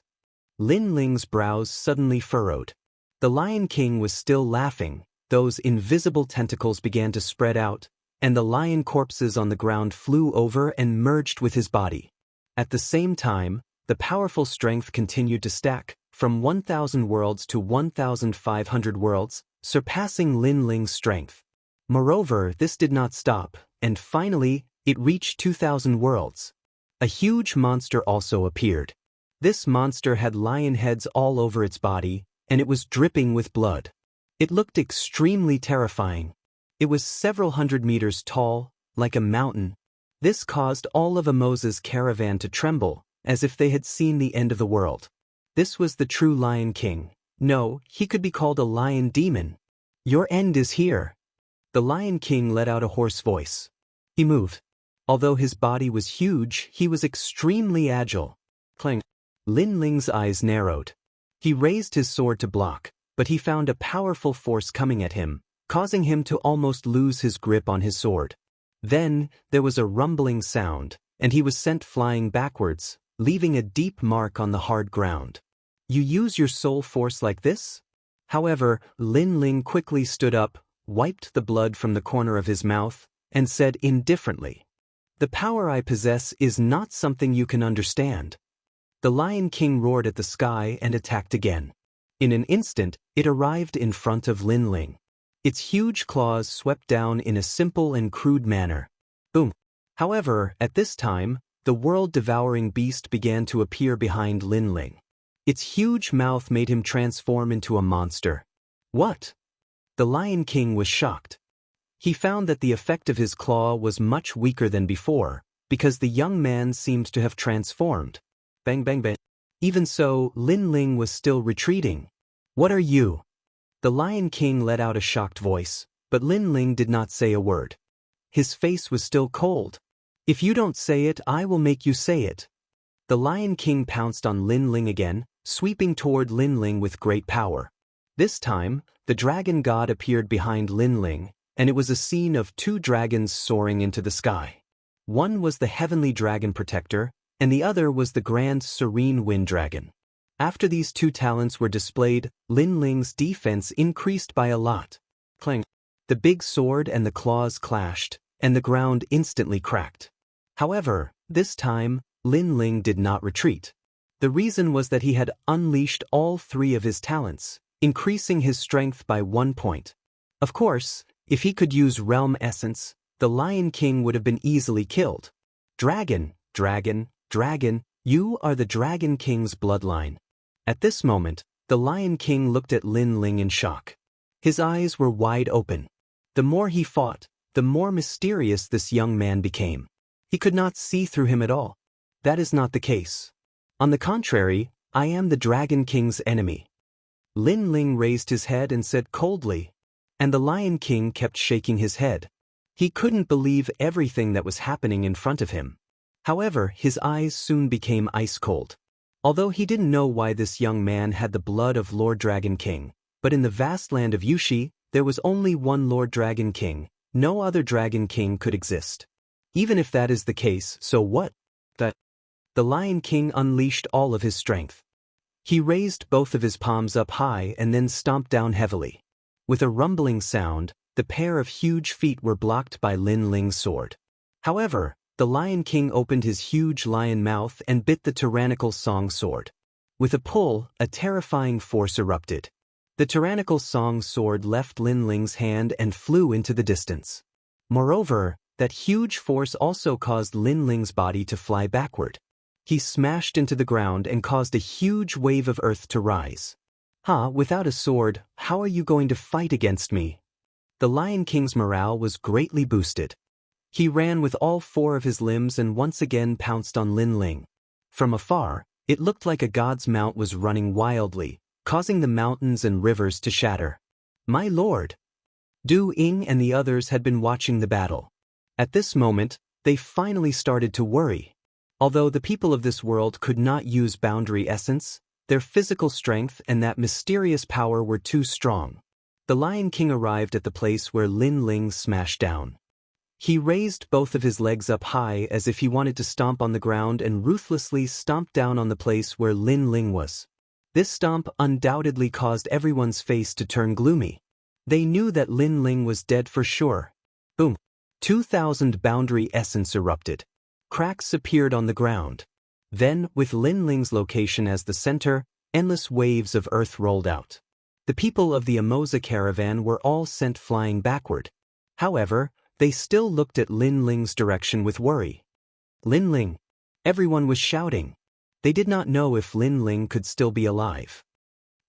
Lin Ling's brows suddenly furrowed. The Lion King was still laughing. Those invisible tentacles began to spread out, and the lion corpses on the ground flew over and merged with his body. At the same time, the powerful strength continued to stack, from 1,000 worlds to 1,500 worlds, surpassing Lin Ling's strength. Moreover, this did not stop, and finally, it reached 2,000 worlds. A huge monster also appeared. This monster had lion heads all over its body, and it was dripping with blood. It looked extremely terrifying. It was several hundred meters tall, like a mountain. This caused all of Amoza's caravan to tremble, as if they had seen the end of the world. This was the true Lion King. No, he could be called a lion demon. Your end is here. The Lion King let out a hoarse voice. He moved. Although his body was huge, he was extremely agile. Clang. Lin Ling's eyes narrowed. He raised his sword to block, but he found a powerful force coming at him, causing him to almost lose his grip on his sword. Then, there was a rumbling sound, and he was sent flying backwards, leaving a deep mark on the hard ground. You use your soul force like this? However, Lin Ling quickly stood up, wiped the blood from the corner of his mouth, and said indifferently, "The power I possess is not something you can understand." The Lion King roared at the sky and attacked again. In an instant, it arrived in front of Lin Ling. Its huge claws swept down in a simple and crude manner. Boom. However, at this time, the world-devouring beast began to appear behind Lin Ling. Its huge mouth made him transform into a monster. What? The Lion King was shocked. He found that the effect of his claw was much weaker than before, because the young man seemed to have transformed. Bang bang bang. Even so, Lin Ling was still retreating. What are you? The Lion King let out a shocked voice, but Lin Ling did not say a word. His face was still cold. If you don't say it, I will make you say it. The Lion King pounced on Lin Ling again, sweeping toward Lin Ling with great power. This time, the dragon god appeared behind Lin Ling, and it was a scene of 2 dragons soaring into the sky. One was the heavenly dragon protector, and the other was the grand serene wind dragon. After these 2 talents were displayed, Lin Ling's defense increased by a lot. Clang. The big sword and the claws clashed, and the ground instantly cracked. However, this time, Lin Ling did not retreat. The reason was that he had unleashed all 3 of his talents, increasing his strength by 1 point. Of course, if he could use realm essence, the Lion King would have been easily killed. Dragon, dragon, dragon, you are the Dragon King's bloodline. At this moment, the Lion King looked at Lin Ling in shock. His eyes were wide open. The more he fought, the more mysterious this young man became. He could not see through him at all. That is not the case. On the contrary, I am the Dragon King's enemy. Lin Ling raised his head and said coldly, and the Lion King kept shaking his head. He couldn't believe everything that was happening in front of him. However, his eyes soon became ice cold. Although he didn't know why this young man had the blood of Lord Dragon King, but in the vast land of Yushi, there was only one Lord Dragon King. No other Dragon King could exist. Even if that is the case, so what? The Lion King unleashed all of his strength. He raised both of his palms up high and then stomped down heavily. With a rumbling sound, the pair of huge feet were blocked by Lin Ling's sword. However, the Lion King opened his huge lion mouth and bit the tyrannical Song sword. With a pull, a terrifying force erupted. The tyrannical Song sword left Lin Ling's hand and flew into the distance. Moreover, that huge force also caused Lin Ling's body to fly backward. He smashed into the ground and caused a huge wave of earth to rise. Without a sword, how are you going to fight against me? The Lion King's morale was greatly boosted. He ran with all four of his limbs and once again pounced on Lin Ling. From afar, it looked like a god's mount was running wildly, causing the mountains and rivers to shatter. My lord! Du Ying and the others had been watching the battle. At this moment, they finally started to worry. Although the people of this world could not use boundary essence, their physical strength and that mysterious power were too strong. The Lion King arrived at the place where Lin Ling smashed down. He raised both of his legs up high as if he wanted to stomp on the ground and ruthlessly stomped down on the place where Lin Ling was. This stomp undoubtedly caused everyone's face to turn gloomy. They knew that Lin Ling was dead for sure. Boom! 2,000 boundary essence erupted. Cracks appeared on the ground. Then, with Lin Ling's location as the center, endless waves of earth rolled out. The people of the Amoza caravan were all sent flying backward. However, they still looked at Lin Ling's direction with worry. Lin Ling! Everyone was shouting. They did not know if Lin Ling could still be alive.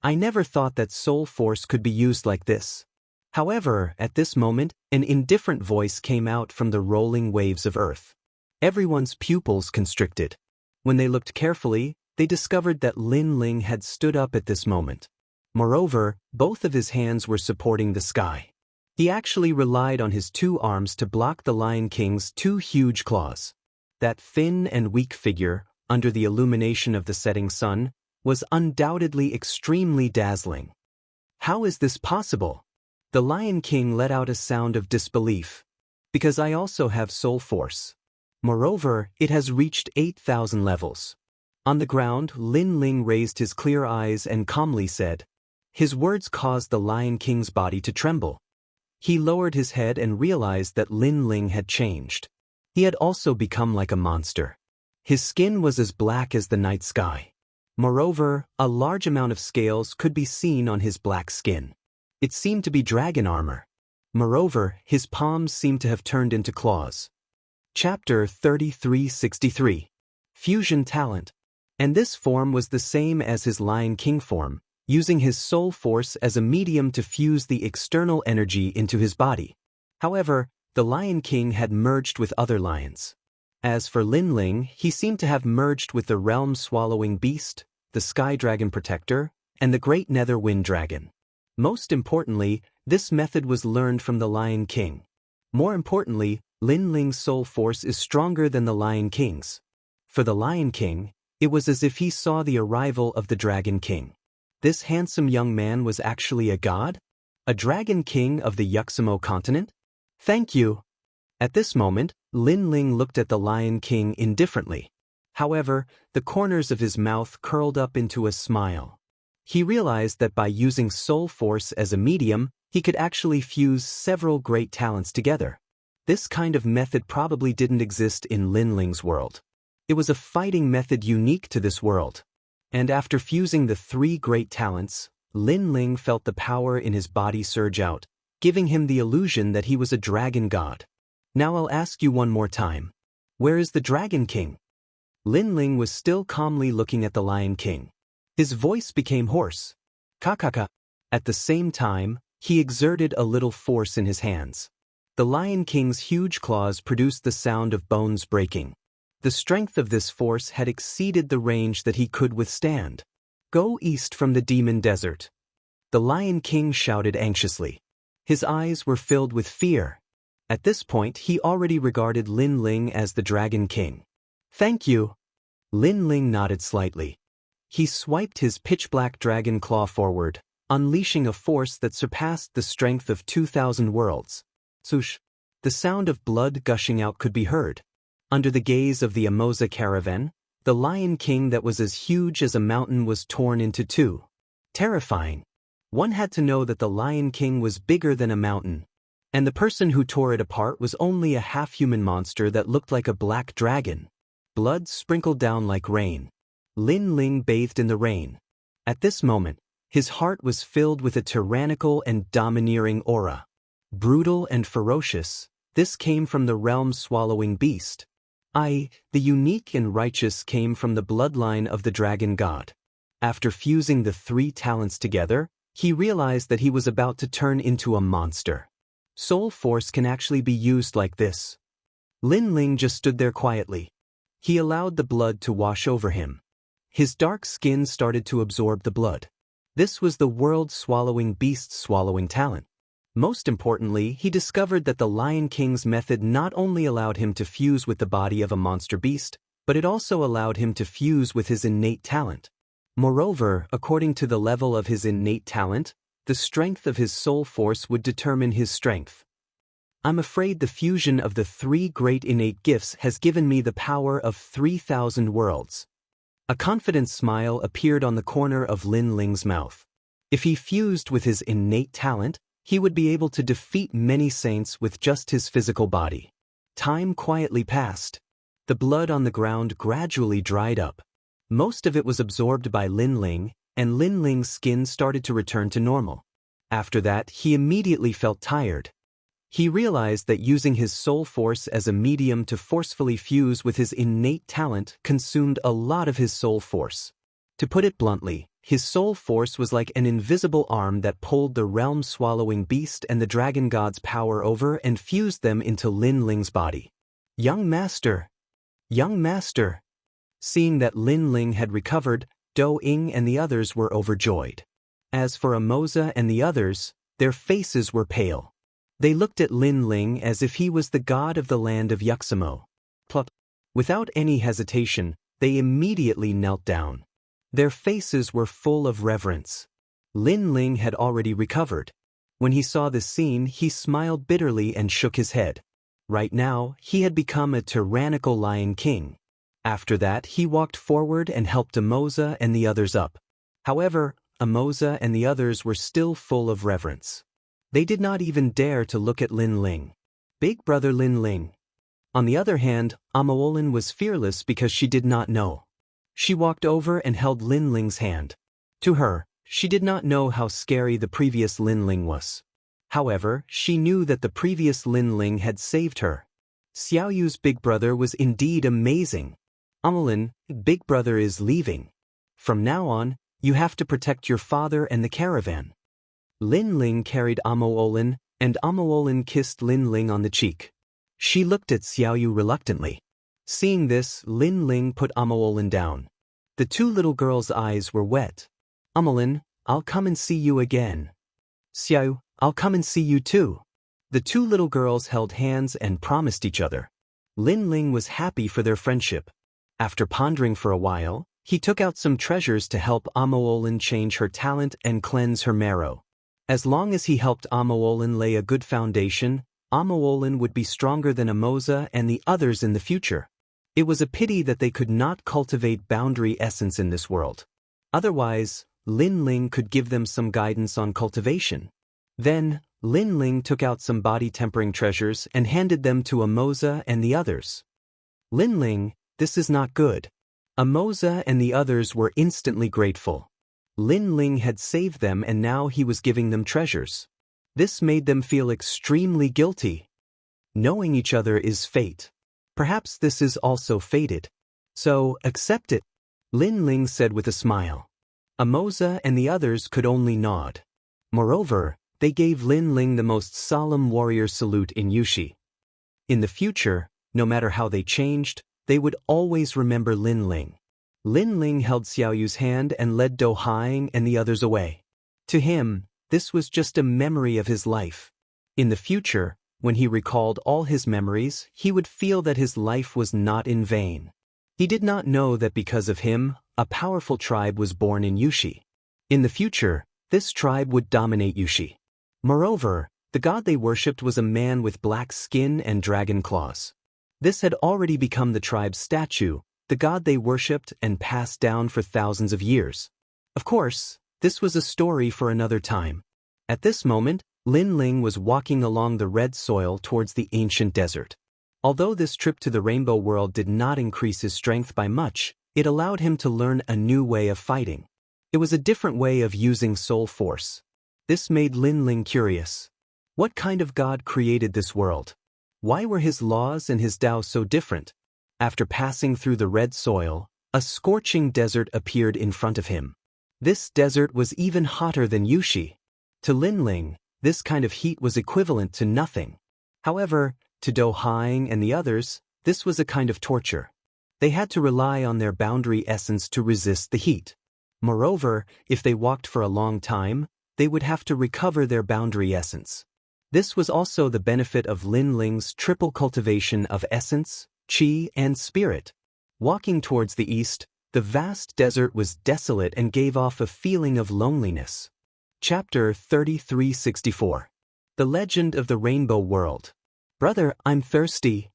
I never thought that soul force could be used like this. However, at this moment, an indifferent voice came out from the rolling waves of earth. Everyone's pupils constricted. When they looked carefully, they discovered that Lin Ling had stood up at this moment. Moreover, both of his hands were supporting the sky. He actually relied on his two arms to block the Lion King's two huge claws. That thin and weak figure, under the illumination of the setting sun, was undoubtedly extremely dazzling. How is this possible? The Lion King let out a sound of disbelief. Because I also have soul force. Moreover, it has reached 8,000 levels. On the ground, Lin Ling raised his clear eyes and calmly said. His words caused the Lion King's body to tremble. He lowered his head and realized that Lin Ling had changed. He had also become like a monster. His skin was as black as the night sky. Moreover, a large amount of scales could be seen on his black skin. It seemed to be dragon armor. Moreover, his palms seemed to have turned into claws. Chapter 3363. Fusion Talent. And this form was the same as his Lion King form, using his soul force as a medium to fuse the external energy into his body. However, the Lion King had merged with other lions. As for Lin Ling, he seemed to have merged with the realm-swallowing beast, the Sky Dragon Protector, and the Great Nether Wind Dragon. Most importantly, this method was learned from the Lion King. More importantly, Lin Ling's soul force is stronger than the Lion King's. For the Lion King, it was as if he saw the arrival of the Dragon King. This handsome young man was actually a god? A Dragon King of the Yuxamo continent? Thank you. At this moment, Lin Ling looked at the Lion King indifferently. However, the corners of his mouth curled up into a smile. He realized that by using soul force as a medium, he could actually fuse several great talents together. This kind of method probably didn't exist in Lin Ling's world. It was a fighting method unique to this world. And after fusing the three great talents, Lin Ling felt the power in his body surge out, giving him the illusion that he was a dragon god. Now I'll ask you one more time. Where is the Dragon King? Lin Ling was still calmly looking at the Lion King. His voice became hoarse. Kakaka. At the same time, he exerted a little force in his hands. The Lion King's huge claws produced the sound of bones breaking. The strength of this force had exceeded the range that he could withstand. Go east from the demon desert. The Lion King shouted anxiously. His eyes were filled with fear. At this point, he already regarded Lin Ling as the Dragon King. Thank you. Lin Ling nodded slightly. He swiped his pitch-black dragon claw forward, unleashing a force that surpassed the strength of 2,000 worlds. Swoosh! The sound of blood gushing out could be heard. Under the gaze of the Amoza caravan, the Lion King that was as huge as a mountain was torn into two. Terrifying. One had to know that the Lion King was bigger than a mountain, and the person who tore it apart was only a half-human monster that looked like a black dragon. Blood sprinkled down like rain. Lin Ling bathed in the rain. At this moment, his heart was filled with a tyrannical and domineering aura. Brutal and ferocious, this came from the realm-swallowing beast. The unique and righteous came from the bloodline of the dragon god. After fusing the three talents together, he realized that he was about to turn into a monster. Soul force can actually be used like this. Lin Ling just stood there quietly. He allowed the blood to wash over him. His dark skin started to absorb the blood. This was the world-swallowing beast's swallowing talent. Most importantly, he discovered that the Lion King's method not only allowed him to fuse with the body of a monster beast, but it also allowed him to fuse with his innate talent. Moreover, according to the level of his innate talent, the strength of his soul force would determine his strength. I'm afraid the fusion of the three great innate gifts has given me the power of 3,000 worlds. A confident smile appeared on the corner of Lin Ling's mouth. If he fused with his innate talent, he would be able to defeat many saints with just his physical body. Time quietly passed. The blood on the ground gradually dried up. Most of it was absorbed by Lin Ling, and Lin Ling's skin started to return to normal. After that, he immediately felt tired. He realized that using his soul force as a medium to forcefully fuse with his innate talent consumed a lot of his soul force. To put it bluntly, his soul force was like an invisible arm that pulled the realm-swallowing beast and the dragon god's power over and fused them into Lin Ling's body. Young master! Young master! Seeing that Lin Ling had recovered, Do Ying and the others were overjoyed. As for Amoza and the others, their faces were pale. They looked at Lin Ling as if he was the god of the land of Yuxamo. Plop. Without any hesitation, they immediately knelt down. Their faces were full of reverence. Lin Ling had already recovered. When he saw this scene, he smiled bitterly and shook his head. Right now, he had become a tyrannical Lion King. After that, he walked forward and helped Amoza and the others up. However, Amoza and the others were still full of reverence. They did not even dare to look at Lin Ling. Big brother Lin Ling. On the other hand, Amoolin was fearless because she did not know. She walked over and held Lin Ling's hand. To her, she did not know how scary the previous Lin Ling was. However, she knew that the previous Lin Ling had saved her. Xiaoyu's big brother was indeed amazing. Amoolin, big brother is leaving. From now on, you have to protect your father and the caravan. Lin Ling carried Amoolin, and Amoolin kissed Lin Ling on the cheek. She looked at Xiaoyu reluctantly. Seeing this, Lin Ling put Amoolin down. The two little girls' eyes were wet. Amoolin, I'll come and see you again. Xiaoyu, I'll come and see you too. The two little girls held hands and promised each other. Lin Ling was happy for their friendship. After pondering for a while, he took out some treasures to help Amoolin change her talent and cleanse her marrow. As long as he helped Amoolin lay a good foundation, Amoolin would be stronger than Amoza and the others in the future. It was a pity that they could not cultivate boundary essence in this world. Otherwise, Lin Ling could give them some guidance on cultivation. Then, Lin Ling took out some body-tempering treasures and handed them to Amoza and the others. Lin Ling, this is not good. Amoza and the others were instantly grateful. Lin Ling had saved them and now he was giving them treasures. This made them feel extremely guilty. Knowing each other is fate. Perhaps this is also fated. So, accept it, Lin Ling said with a smile. Amoza and the others could only nod. Moreover, they gave Lin Ling the most solemn warrior salute in Yushi. In the future, no matter how they changed, they would always remember Lin Ling. Lin Ling held Xiaoyu's hand and led Do Haiying and the others away. To him, this was just a memory of his life. In the future, when he recalled all his memories, he would feel that his life was not in vain. He did not know that because of him, a powerful tribe was born in Yushi. In the future, this tribe would dominate Yushi. Moreover, the god they worshipped was a man with black skin and dragon claws. This had already become the tribe's statue, the god they worshipped and passed down for thousands of years. Of course, this was a story for another time. At this moment, Lin Ling was walking along the red soil towards the ancient desert. Although this trip to the Rainbow World did not increase his strength by much, it allowed him to learn a new way of fighting. It was a different way of using soul force. This made Lin Ling curious. What kind of god created this world? Why were his laws and his Tao so different? After passing through the red soil, a scorching desert appeared in front of him. This desert was even hotter than Yushi. To Lin Ling, this kind of heat was equivalent to nothing. However, to Do Haiying and the others, this was a kind of torture. They had to rely on their boundary essence to resist the heat. Moreover, if they walked for a long time, they would have to recover their boundary essence. This was also the benefit of Lin Ling's triple cultivation of essence, qi, and spirit. Walking towards the east, the vast desert was desolate and gave off a feeling of loneliness. Chapter 3364. The Legend of the Rainbow World. Brother, I'm thirsty.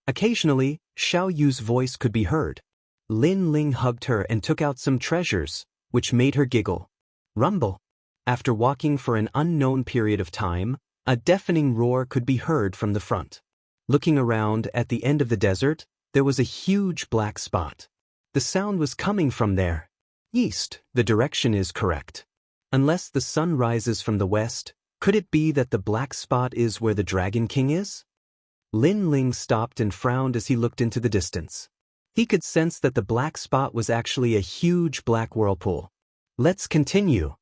Occasionally, Xiao Yu's voice could be heard. Lin Ling hugged her and took out some treasures, which made her giggle. Rumble. After walking for an unknown period of time, a deafening roar could be heard from the front. Looking around at the end of the desert, there was a huge black spot. The sound was coming from there. East, the direction is correct. Unless the sun rises from the west, could it be that the black spot is where the Dragon King is? Lin Ling stopped and frowned as he looked into the distance. He could sense that the black spot was actually a huge black whirlpool. Let's continue.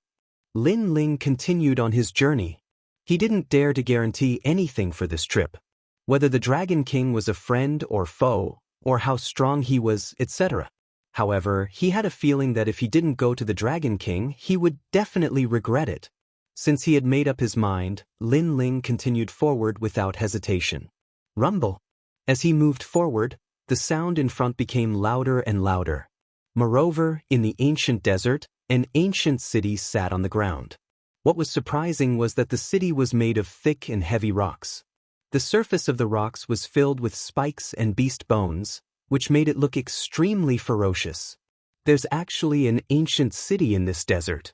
Lin Ling continued on his journey. He didn't dare to guarantee anything for this trip. Whether the Dragon King was a friend or foe, or how strong he was, etc. However, he had a feeling that if he didn't go to the Dragon King, he would definitely regret it. Since he had made up his mind, Lin Ling continued forward without hesitation. Rumble. As he moved forward, the sound in front became louder and louder. Moreover, in the ancient desert, an ancient city sat on the ground. What was surprising was that the city was made of thick and heavy rocks. The surface of the rocks was filled with spikes and beast bones, which made it look extremely ferocious. There's actually an ancient city in this desert.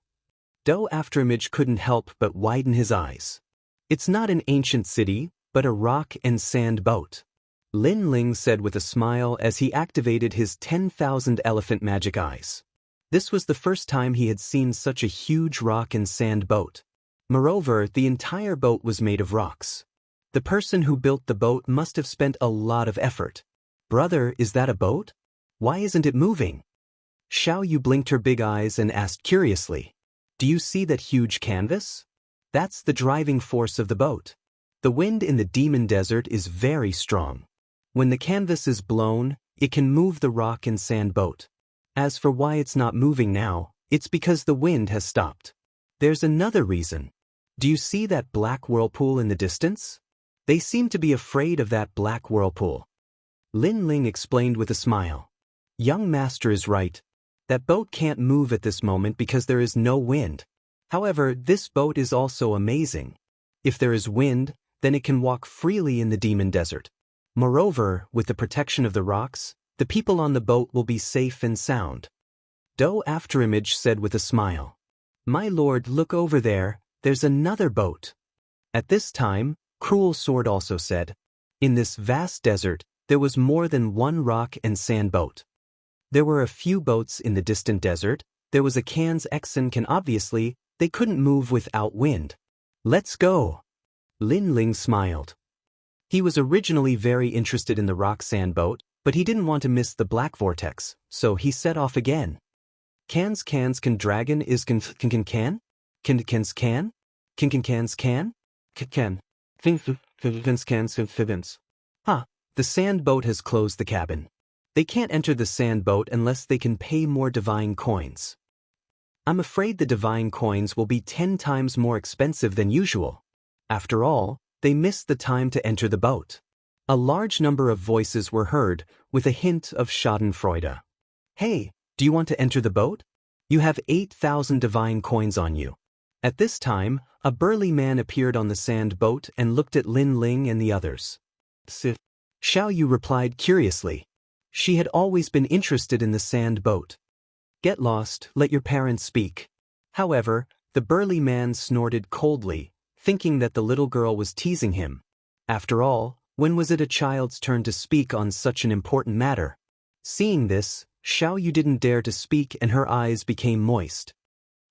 Do Afterimage couldn't help but widen his eyes. It's not an ancient city, but a rock and sand boat. Lin Ling said with a smile as he activated his 10,000 elephant magic eyes. This was the first time he had seen such a huge rock and sand boat. Moreover, the entire boat was made of rocks. The person who built the boat must have spent a lot of effort. Brother, is that a boat? Why isn't it moving? Xiao Yu blinked her big eyes and asked curiously. Do you see that huge canvas? That's the driving force of the boat. The wind in the Demon Desert is very strong. When the canvas is blown, it can move the rock and sand boat. As for why it's not moving now, it's because the wind has stopped. There's another reason. Do you see that black whirlpool in the distance? They seem to be afraid of that black whirlpool. Lin Ling explained with a smile. Young master is right. That boat can't move at this moment because there is no wind. However, this boat is also amazing. If there is wind, then it can walk freely in the Demon Desert. Moreover, with the protection of the rocks, the people on the boat will be safe and sound. Do Afterimage said with a smile. My lord, look over there, there's another boat. At this time, Cruel Sword also said. In this vast desert, there was more than one rock and sand boat. There were a few boats in the distant desert. There was a Can's Exon can obviously, they couldn't move without wind. Let's go. Lin Ling smiled. He was originally very interested in the rock sand boat, but he didn't want to miss the black vortex, so he set off again. Cans can dragon is can can cans can cans. Ah, the sand boat has closed the cabin. They can't enter the sand boat unless they can pay more divine coins. I'm afraid the divine coins will be 10 times more expensive than usual. After all, they missed the time to enter the boat. A large number of voices were heard, with a hint of schadenfreude. Hey, do you want to enter the boat? You have 8,000 divine coins on you. At this time, a burly man appeared on the sand boat and looked at Lin Ling and the others. Xiao Yu replied curiously. She had always been interested in the sand boat. Get lost, let your parents speak. However, the burly man snorted coldly, thinking that the little girl was teasing him. After all, when was it a child's turn to speak on such an important matter? Seeing this, Xiao Yu didn't dare to speak and her eyes became moist.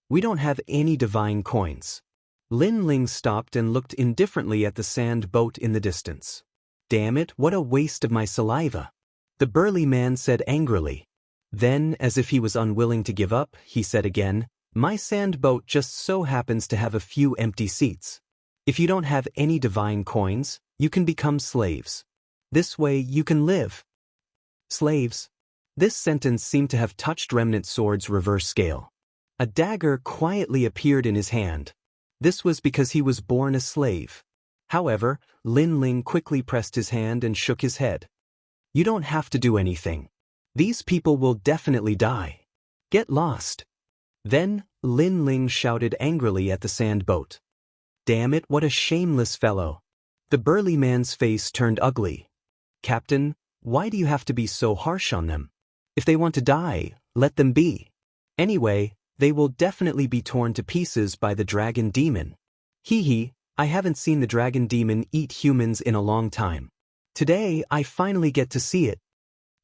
We don't have any divine coins. Lin Ling stopped and looked indifferently at the sand boat in the distance. Damn it, what a waste of my saliva. The burly man said angrily. Then, as if he was unwilling to give up, he said again, my sand boat just so happens to have a few empty seats. If you don't have any divine coins, you can become slaves. This way you can live. Slaves. This sentence seemed to have touched Remnant Sword's reverse scale. A dagger quietly appeared in his hand. This was because he was born a slave. However, Lin Ling quickly pressed his hand and shook his head. You don't have to do anything. These people will definitely die. Get lost. Then, Lin Ling shouted angrily at the sand boat. Damn it, what a shameless fellow. The burly man's face turned ugly. Captain, why do you have to be so harsh on them? If they want to die, let them be. Anyway, they will definitely be torn to pieces by the dragon demon. Hee, I haven't seen the dragon demon eat humans in a long time. Today, I finally get to see it.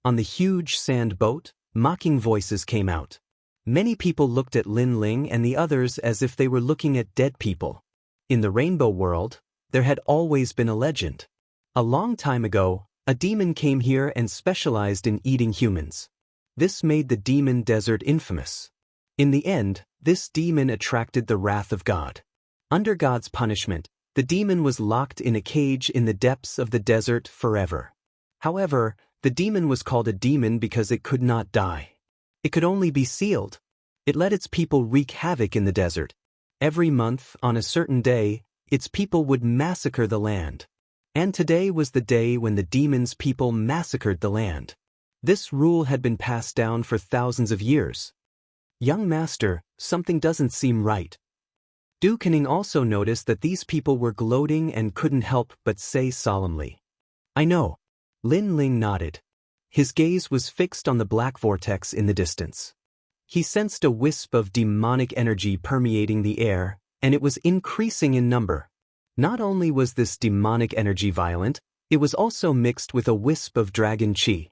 On the huge sand boat, mocking voices came out. Many people looked at Lin Ling and the others as if they were looking at dead people. In the Rainbow World, there had always been a legend. A long time ago, a demon came here and specialized in eating humans. This made the demon desert infamous. In the end, this demon attracted the wrath of God. Under God's punishment, the demon was locked in a cage in the depths of the desert forever. However, the demon was called a demon because it could not die. It could only be sealed. It let its people wreak havoc in the desert. Every month, on a certain day, its people would massacre the land. And today was the day when the demon's people massacred the land. This rule had been passed down for thousands of years. Young master, something doesn't seem right. Du Kening also noticed that these people were gloating and couldn't help but say solemnly. I know. Lin Ling nodded. His gaze was fixed on the black vortex in the distance. He sensed a wisp of demonic energy permeating the air, and it was increasing in number. Not only was this demonic energy violent, it was also mixed with a wisp of dragon chi.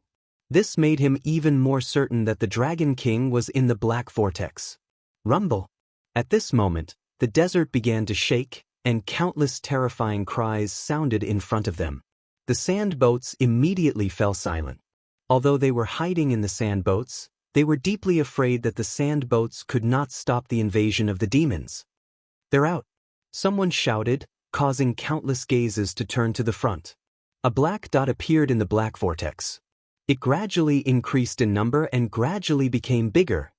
This made him even more certain that the Dragon King was in the black vortex. Rumble. At this moment, the desert began to shake, and countless terrifying cries sounded in front of them. The sand boats immediately fell silent. Although they were hiding in the sand boats, they were deeply afraid that the sand boats could not stop the invasion of the demons. They're out. Someone shouted, causing countless gazes to turn to the front. A black dot appeared in the black vortex. It gradually increased in number and gradually became bigger.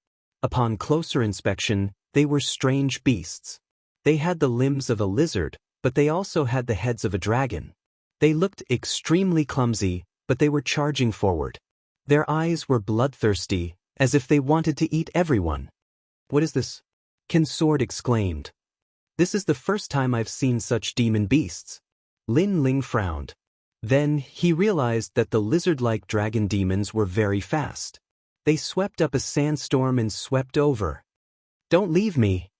Upon closer inspection, they were strange beasts. They had the limbs of a lizard, but they also had the heads of a dragon. They looked extremely clumsy, but they were charging forward. Their eyes were bloodthirsty, as if they wanted to eat everyone. What is this? Consort exclaimed. This is the first time I've seen such demon beasts. Lin Ling frowned. Then he realized that the lizard-like dragon demons were very fast. They swept up a sandstorm and swept over. Don't leave me.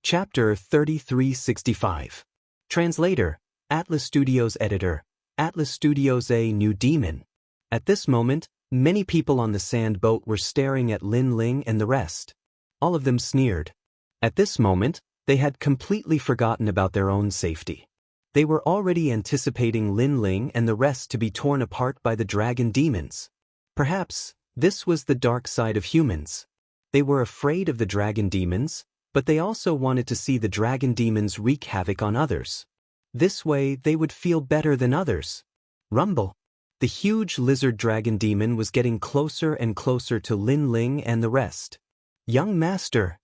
Chapter 3365. Translator, Atlas Studios Editor, Atlas Studios A New Demon. At this moment, many people on the sand boat were staring at Lin Ling and the rest. All of them sneered. At this moment, They had completely forgotten about their own safety. They were already anticipating Lin Ling and the rest to be torn apart by the dragon demons. Perhaps this was the dark side of humans. They were afraid of the dragon demons, but they also wanted to see the dragon demons wreak havoc on others. This way they would feel better than others. Rumble. The huge lizard dragon demon was getting closer and closer to Lin Ling and the rest. Young master.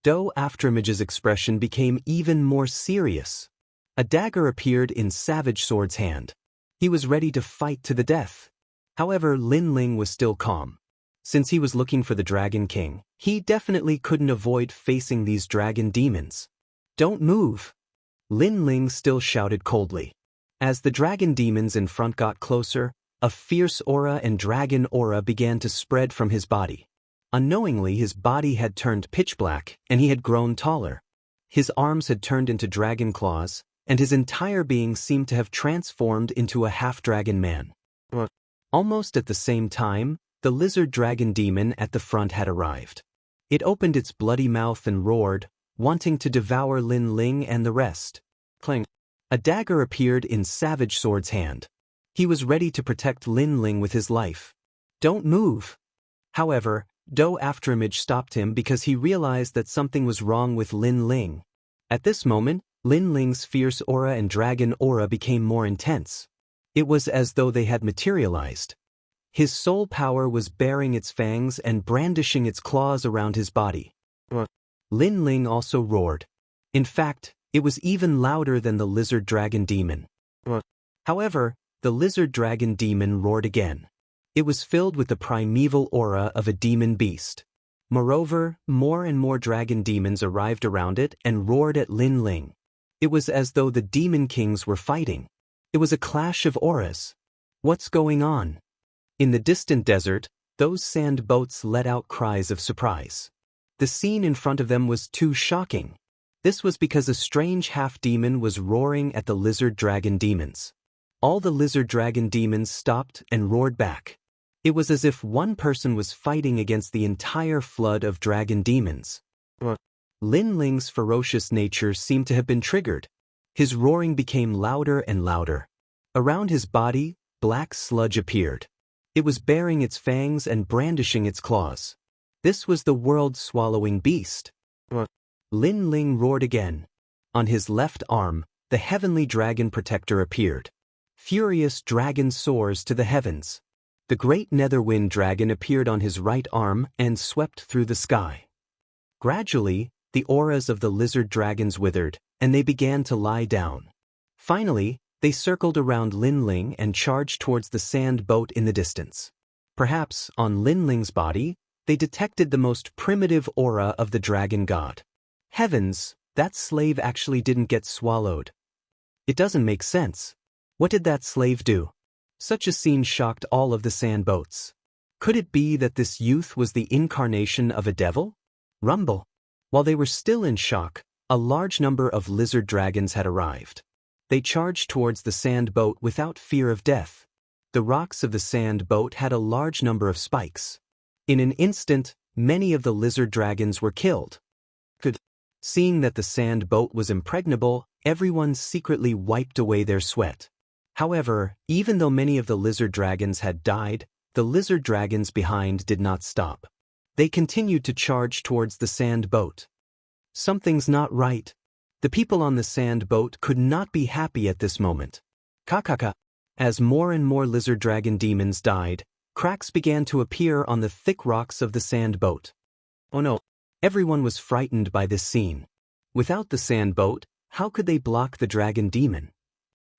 Do Afterimage's expression became even more serious. A dagger appeared in Savage Sword's hand. He was ready to fight to the death. However, Lin Ling was still calm. Since he was looking for the Dragon King, he definitely couldn't avoid facing these dragon demons. Don't move! Lin Ling still shouted coldly. As the dragon demons in front got closer, a fierce aura and dragon aura began to spread from his body. Unknowingly, his body had turned pitch black, and he had grown taller. His arms had turned into dragon claws, and his entire being seemed to have transformed into a half-dragon man. Almost at the same time, the lizard dragon demon at the front had arrived. It opened its bloody mouth and roared, wanting to devour Lin Ling and the rest. Clang. A dagger appeared in Savage Sword's hand. He was ready to protect Lin Ling with his life. Don't move! However, Do Afterimage stopped him because he realized that something was wrong with Lin Ling. At this moment, Lin Ling's fierce aura and dragon aura became more intense. It was as though they had materialized. His soul power was baring its fangs and brandishing its claws around his body. Lin Ling also roared. In fact, it was even louder than the lizard dragon demon. However, the lizard dragon demon roared again. It was filled with the primeval aura of a demon beast. Moreover, more and more dragon demons arrived around it and roared at Lin Ling. It was as though the demon kings were fighting. It was a clash of auras. What's going on? In the distant desert, those sand boats let out cries of surprise. The scene in front of them was too shocking. This was because a strange half-demon was roaring at the lizard dragon demons. All the lizard dragon demons stopped and roared back. It was as if one person was fighting against the entire flood of dragon demons. Lin Ling's ferocious nature seemed to have been triggered. His roaring became louder and louder. Around his body, black sludge appeared. It was baring its fangs and brandishing its claws. This was the world-swallowing beast. Lin Ling roared again. On his left arm, the heavenly dragon protector appeared. Furious dragon soars to the heavens. The great netherwind dragon appeared on his right arm and swept through the sky. Gradually, the auras of the lizard dragons withered, and they began to lie down. Finally, they circled around Lin Ling and charged towards the sand boat in the distance. Perhaps, on Lin Ling's body, they detected the most primitive aura of the dragon god. Heavens, that slave actually didn't get swallowed. It doesn't make sense. What did that slave do? Such a scene shocked all of the sand boats. Could it be that this youth was the incarnation of a devil? Rumble. While they were still in shock, a large number of lizard dragons had arrived. They charged towards the sand boat without fear of death. The rocks of the sand boat had a large number of spikes. In an instant, many of the lizard dragons were killed. Seeing that the sand boat was impregnable, everyone secretly wiped away their sweat. However, even though many of the lizard dragons had died, the lizard dragons behind did not stop. They continued to charge towards the sand boat. Something's not right. The people on the sand boat could not be happy at this moment. Kakaka. As more and more lizard dragon demons died, cracks began to appear on the thick rocks of the sand boat. Oh no. Everyone was frightened by this scene. Without the sand boat, how could they block the dragon demon?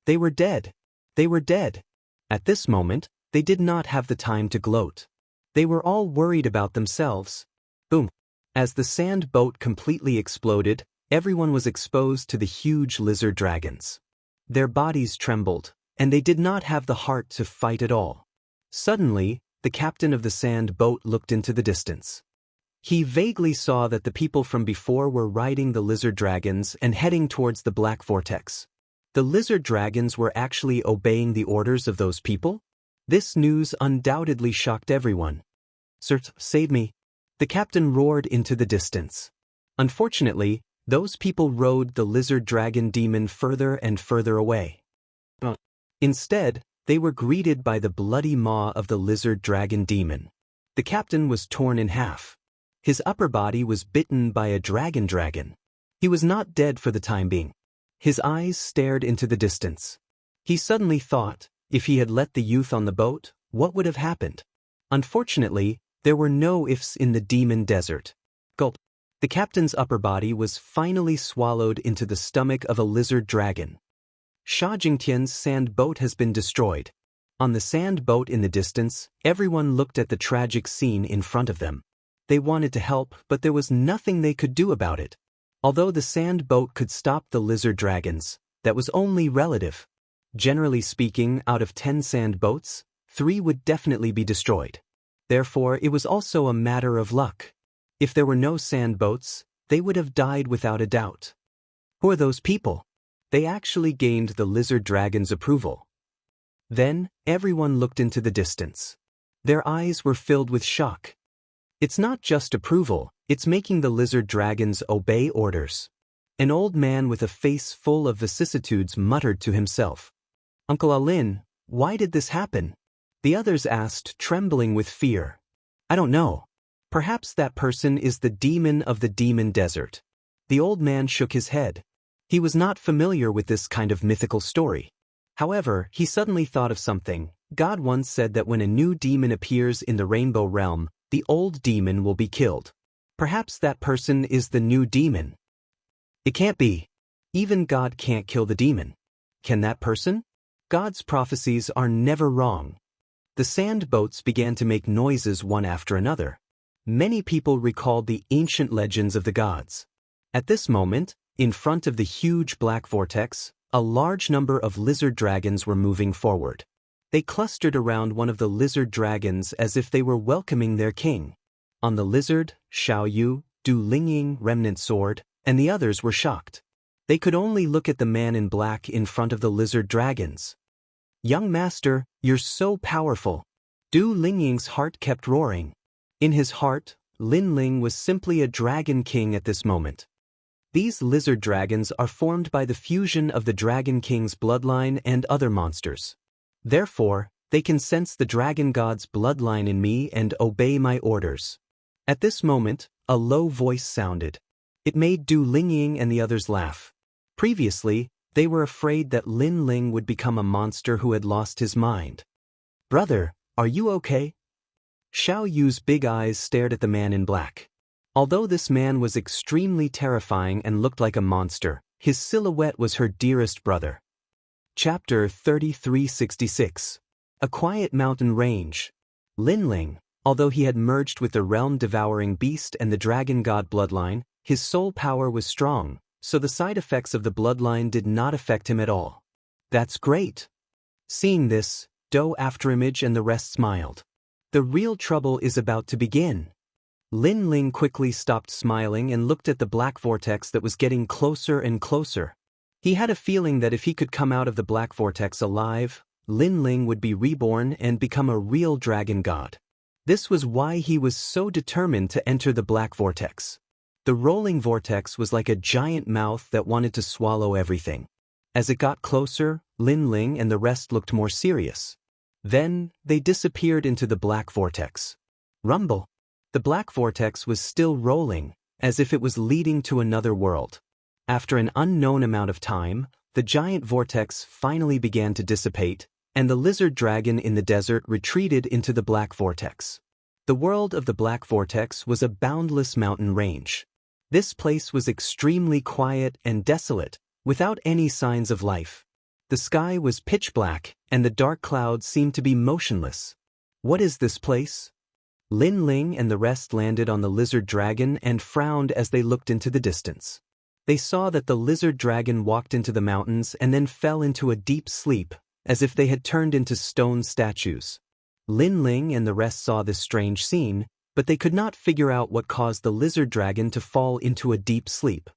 They were dead. They were dead. At this moment, they did not have the time to gloat. They were all worried about themselves. Boom. As the sand boat completely exploded, everyone was exposed to the huge lizard dragons. Their bodies trembled, and they did not have the heart to fight at all. Suddenly, the captain of the sand boat looked into the distance. He vaguely saw that the people from before were riding the lizard dragons and heading towards the black vortex. The lizard dragons were actually obeying the orders of those people? This news undoubtedly shocked everyone. "Sir, save me!" The captain roared into the distance. Unfortunately, Those people rode the lizard dragon demon further and further away. Instead, they were greeted by the bloody maw of the lizard dragon demon. The captain was torn in half. His upper body was bitten by a dragon. He was not dead for the time being. His eyes stared into the distance. He suddenly thought, if he had let the youth on the boat, what would have happened? Unfortunately, there were no ifs in the demon desert. Gulp. The captain's upper body was finally swallowed into the stomach of a lizard dragon. Sha Jingtian's sand boat has been destroyed. On the sand boat in the distance, everyone looked at the tragic scene in front of them. They wanted to help, but there was nothing they could do about it. Although the sand boat could stop the lizard dragons, that was only relative. Generally speaking, out of 10 sand boats, 3 would definitely be destroyed. Therefore, it was also a matter of luck. If there were no sand boats, they would have died without a doubt. Who are those people? They actually gained the lizard dragon's approval. Then, everyone looked into the distance. Their eyes were filled with shock. It's not just approval, it's making the lizard dragons obey orders. An old man with a face full of vicissitudes muttered to himself. Uncle Alin, why did this happen? The others asked, trembling with fear. I don't know. Perhaps that person is the demon of the demon desert. The old man shook his head. He was not familiar with this kind of mythical story. However, he suddenly thought of something. God once said that when a new demon appears in the rainbow realm, the old demon will be killed. Perhaps that person is the new demon. It can't be. Even God can't kill the demon. Can that person? God's prophecies are never wrong. The sand boats began to make noises one after another. Many people recalled the ancient legends of the gods. At this moment, in front of the huge black vortex, a large number of lizard dragons were moving forward. They clustered around one of the lizard dragons as if they were welcoming their king. On the lizard, Xiao Yu, Du Lingying, Remnant Sword, and the others were shocked. They could only look at the man in black in front of the lizard dragons. Young master, you're so powerful. Du Lingying's heart kept roaring. In his heart, Lin Ling was simply a dragon king at this moment. These lizard dragons are formed by the fusion of the Dragon King's bloodline and other monsters. Therefore, they can sense the dragon god's bloodline in me and obey my orders. At this moment, a low voice sounded. It made Du Lingying and the others laugh. Previously, they were afraid that Lin Ling would become a monster who had lost his mind. Brother, are you okay? Xiao Yu's big eyes stared at the man in black. Although this man was extremely terrifying and looked like a monster, his silhouette was her dearest brother. Chapter 3366. A quiet mountain range. Lin Ling, although he had merged with the realm-devouring beast and the dragon god bloodline, his soul power was strong, so the side effects of the bloodline did not affect him at all. That's great. Seeing this, Do Afterimage and the rest smiled. The real trouble is about to begin. Lin Ling quickly stopped smiling and looked at the black vortex that was getting closer and closer. He had a feeling that if he could come out of the black vortex alive, Lin Ling would be reborn and become a real dragon god. This was why he was so determined to enter the black vortex. The rolling vortex was like a giant mouth that wanted to swallow everything. As it got closer, Lin Ling and the rest looked more serious. Then, they disappeared into the black vortex. Rumble. The black vortex was still rolling, as if it was leading to another world. After an unknown amount of time, the giant vortex finally began to dissipate, and the lizard dragon in the desert retreated into the black vortex. The world of the black vortex was a boundless mountain range. This place was extremely quiet and desolate, without any signs of life. The sky was pitch black, and the dark clouds seemed to be motionless. What is this place? Lin Ling and the rest landed on the lizard dragon and frowned as they looked into the distance. They saw that the lizard dragon walked into the mountains and then fell into a deep sleep, as if they had turned into stone statues. Lin Ling and the rest saw this strange scene, but they could not figure out what caused the lizard dragon to fall into a deep sleep.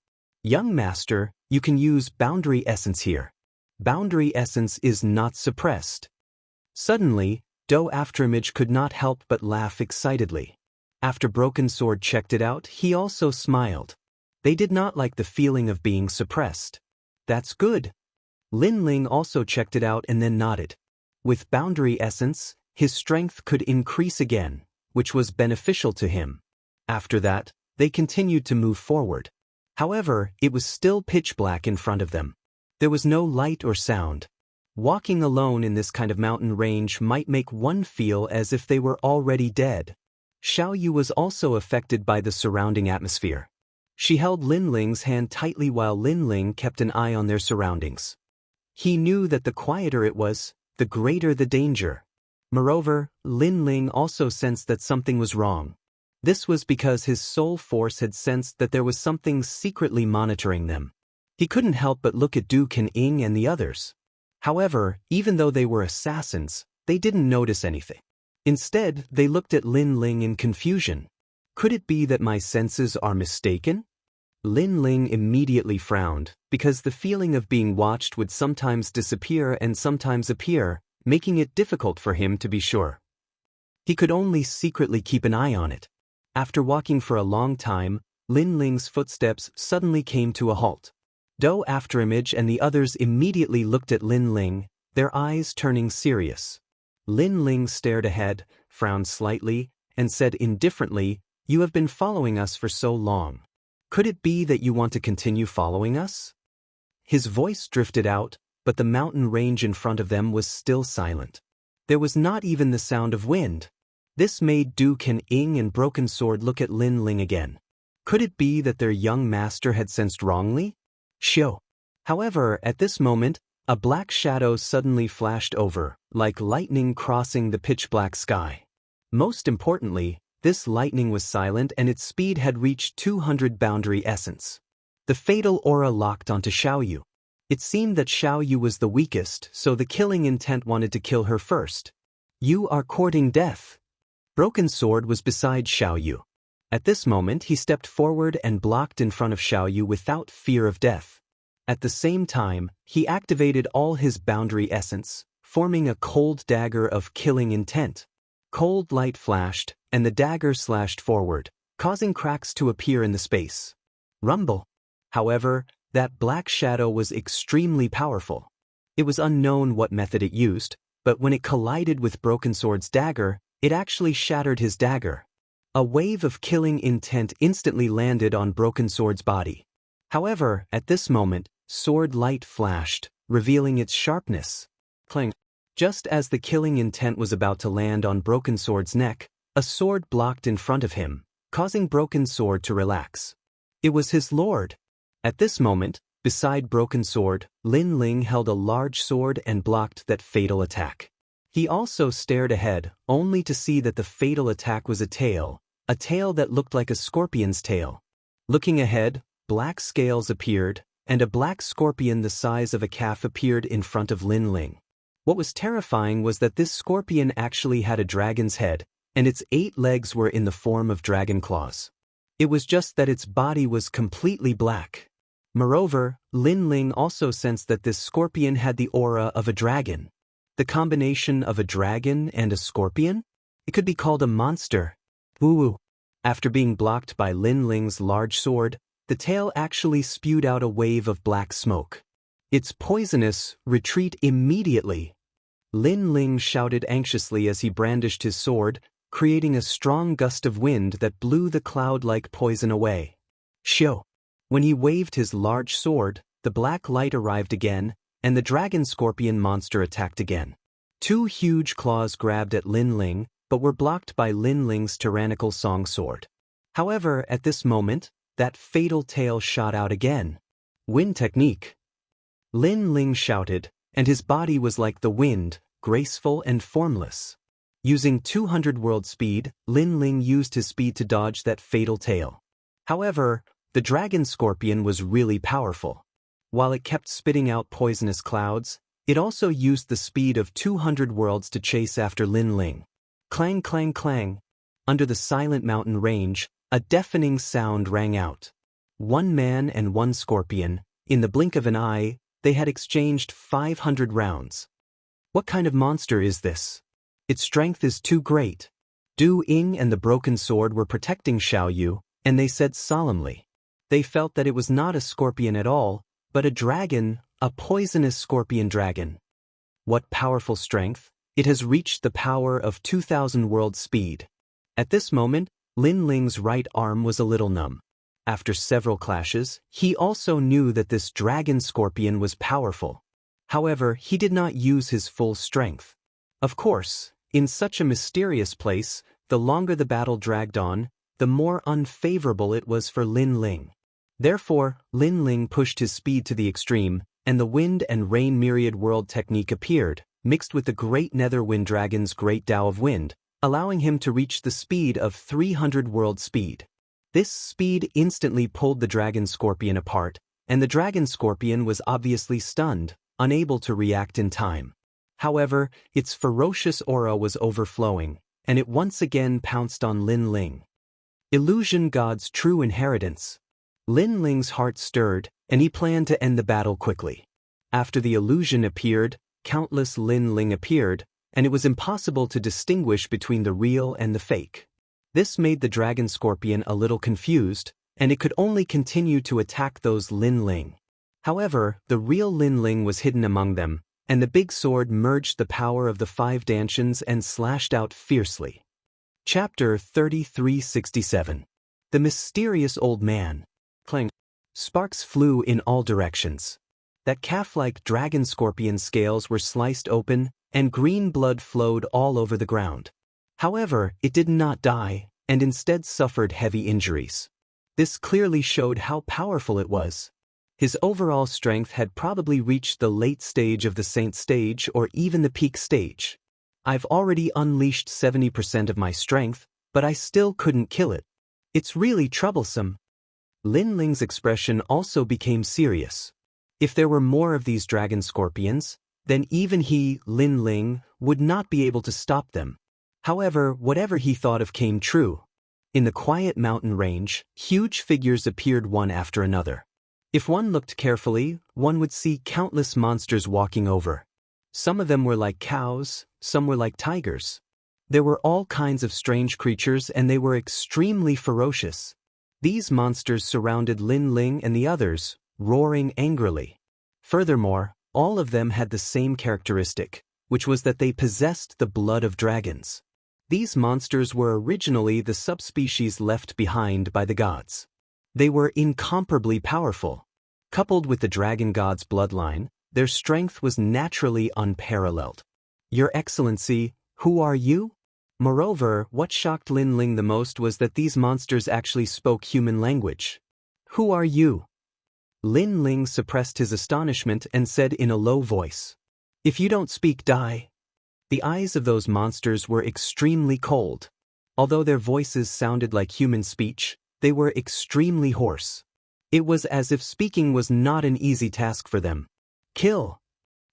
Young master, you can use boundary essence here. Boundary essence is not suppressed. Suddenly, Do Afterimage could not help but laugh excitedly. After Broken Sword checked it out, he also smiled. They did not like the feeling of being suppressed. That's good. Lin Ling also checked it out and then nodded. With boundary essence, his strength could increase again, which was beneficial to him. After that, they continued to move forward. However, it was still pitch black in front of them. There was no light or sound. Walking alone in this kind of mountain range might make one feel as if they were already dead. Xiao Yu was also affected by the surrounding atmosphere. She held Lin Ling's hand tightly while Lin Ling kept an eye on their surroundings. He knew that the quieter it was, the greater the danger. Moreover, Lin Ling also sensed that something was wrong. This was because his soul force had sensed that there was something secretly monitoring them. He couldn't help but look at Du Kan-ing and the others. However, even though they were assassins, they didn't notice anything. Instead, they looked at Lin Ling in confusion. Could it be that my senses are mistaken? Lin Ling immediately frowned, because the feeling of being watched would sometimes disappear and sometimes appear, making it difficult for him to be sure. He could only secretly keep an eye on it. After walking for a long time, Lin Ling's footsteps suddenly came to a halt. Do Afterimage and the others immediately looked at Lin Ling, their eyes turning serious. Lin Ling stared ahead, frowned slightly, and said indifferently, "You have been following us for so long. Could it be that you want to continue following us?" His voice drifted out, but the mountain range in front of them was still silent. There was not even the sound of wind. This made Du Kan-ing and Broken Sword look at Lin Ling again. Could it be that their young master had sensed wrongly? Shio. However, at this moment, a black shadow suddenly flashed over, like lightning crossing the pitch-black sky. Most importantly, this lightning was silent and its speed had reached 200 boundary essence. The fatal aura locked onto Xiao Yu. It seemed that Xiao Yu was the weakest, so the killing intent wanted to kill her first. "You are courting death." Broken Sword was beside Xiao Yu. At this moment he stepped forward and blocked in front of Xiao Yu without fear of death. At the same time, he activated all his boundary essence, forming a cold dagger of killing intent. Cold light flashed, and the dagger slashed forward, causing cracks to appear in the space. Rumble. However, that black shadow was extremely powerful. It was unknown what method it used, but when it collided with Broken Sword's dagger, it actually shattered his dagger. A wave of killing intent instantly landed on Broken Sword's body. However, at this moment, sword light flashed, revealing its sharpness. Clang. Just as the killing intent was about to land on Broken Sword's neck, a sword blocked in front of him, causing Broken Sword to relax. It was his lord. At this moment, beside Broken Sword, Lin Ling held a large sword and blocked that fatal attack. He also stared ahead, only to see that the fatal attack was a tail that looked like a scorpion's tail. Looking ahead, black scales appeared, and a black scorpion the size of a calf appeared in front of Lin Ling. What was terrifying was that this scorpion actually had a dragon's head, and its 8 legs were in the form of dragon claws. It was just that its body was completely black. Moreover, Lin Ling also sensed that this scorpion had the aura of a dragon. The combination of a dragon and a scorpion? It could be called a monster. Woo-woo. After being blocked by Lin Ling's large sword, the tail actually spewed out a wave of black smoke. "It's poisonous, retreat immediately." Lin Ling shouted anxiously as he brandished his sword, creating a strong gust of wind that blew the cloud-like poison away. Shio. When he waved his large sword, the black light arrived again, and the dragon scorpion monster attacked again. 2 huge claws grabbed at Lin Ling, but were blocked by Lin Ling's tyrannical song sword. However, at this moment, that fatal tail shot out again. Wind technique. Lin Ling shouted, and his body was like the wind, graceful and formless. Using 200 world speed, Lin Ling used his speed to dodge that fatal tail. However, the dragon scorpion was really powerful. While it kept spitting out poisonous clouds, it also used the speed of 200 worlds to chase after Lin Ling. Clang, clang, clang. Under the silent mountain range, a deafening sound rang out. 1 man and 1 scorpion, in the blink of an eye, they had exchanged 500 rounds. What kind of monster is this? Its strength is too great. Du Ying and the Broken Sword were protecting Xiao Yu, and they said solemnly. They felt that it was not a scorpion at all, but a dragon, a poisonous scorpion dragon. What powerful strength! It has reached the power of 2,000 world speed. At this moment, Lin Ling's right arm was a little numb. After several clashes, he also knew that this dragon scorpion was powerful. However, he did not use his full strength. Of course, in such a mysterious place, the longer the battle dragged on, the more unfavorable it was for Lin Ling. Therefore, Lin Ling pushed his speed to the extreme, and the wind and rain myriad world technique appeared, mixed with the great nether wind dragon's great Tao of wind, allowing him to reach the speed of 300 world speed. This speed instantly pulled the dragon scorpion apart, and the dragon scorpion was obviously stunned, unable to react in time. However, its ferocious aura was overflowing, and it once again pounced on Lin Ling. Illusion God's true inheritance. Lin Ling's heart stirred, and he planned to end the battle quickly. After the illusion appeared, countless Lin Ling appeared, and it was impossible to distinguish between the real and the fake. This made the dragon scorpion a little confused, and it could only continue to attack those Lin Ling. However, the real Lin Ling was hidden among them, and the big sword merged the power of the 5 dantians and slashed out fiercely. Chapter 3367. The Mysterious Old Man. Clang. Sparks flew in all directions. That calf-like dragon scorpion scales were sliced open, and green blood flowed all over the ground. However, it did not die, and instead suffered heavy injuries. This clearly showed how powerful it was. His overall strength had probably reached the late stage of the saint stage or even the peak stage. I've already unleashed 70% of my strength, but I still couldn't kill it. It's really troublesome. Lin Ling's expression also became serious. If there were more of these dragon scorpions, then even he, Lin Ling, would not be able to stop them. However, whatever he thought of came true. In the quiet mountain range, huge figures appeared one after another. If one looked carefully, one would see countless monsters walking over. Some of them were like cows, some were like tigers. There were all kinds of strange creatures, and they were extremely ferocious. These monsters surrounded Lin Ling and the others, roaring angrily. Furthermore, all of them had the same characteristic, which was that they possessed the blood of dragons. These monsters were originally the subspecies left behind by the gods. They were incomparably powerful. Coupled with the dragon god's bloodline, their strength was naturally unparalleled. Your Excellency, who are you? Moreover, what shocked Lin Ling the most was that these monsters actually spoke human language. Who are you? Lin Ling suppressed his astonishment and said in a low voice, "If you don't speak, die." The eyes of those monsters were extremely cold. Although their voices sounded like human speech, they were extremely hoarse. It was as if speaking was not an easy task for them. Kill!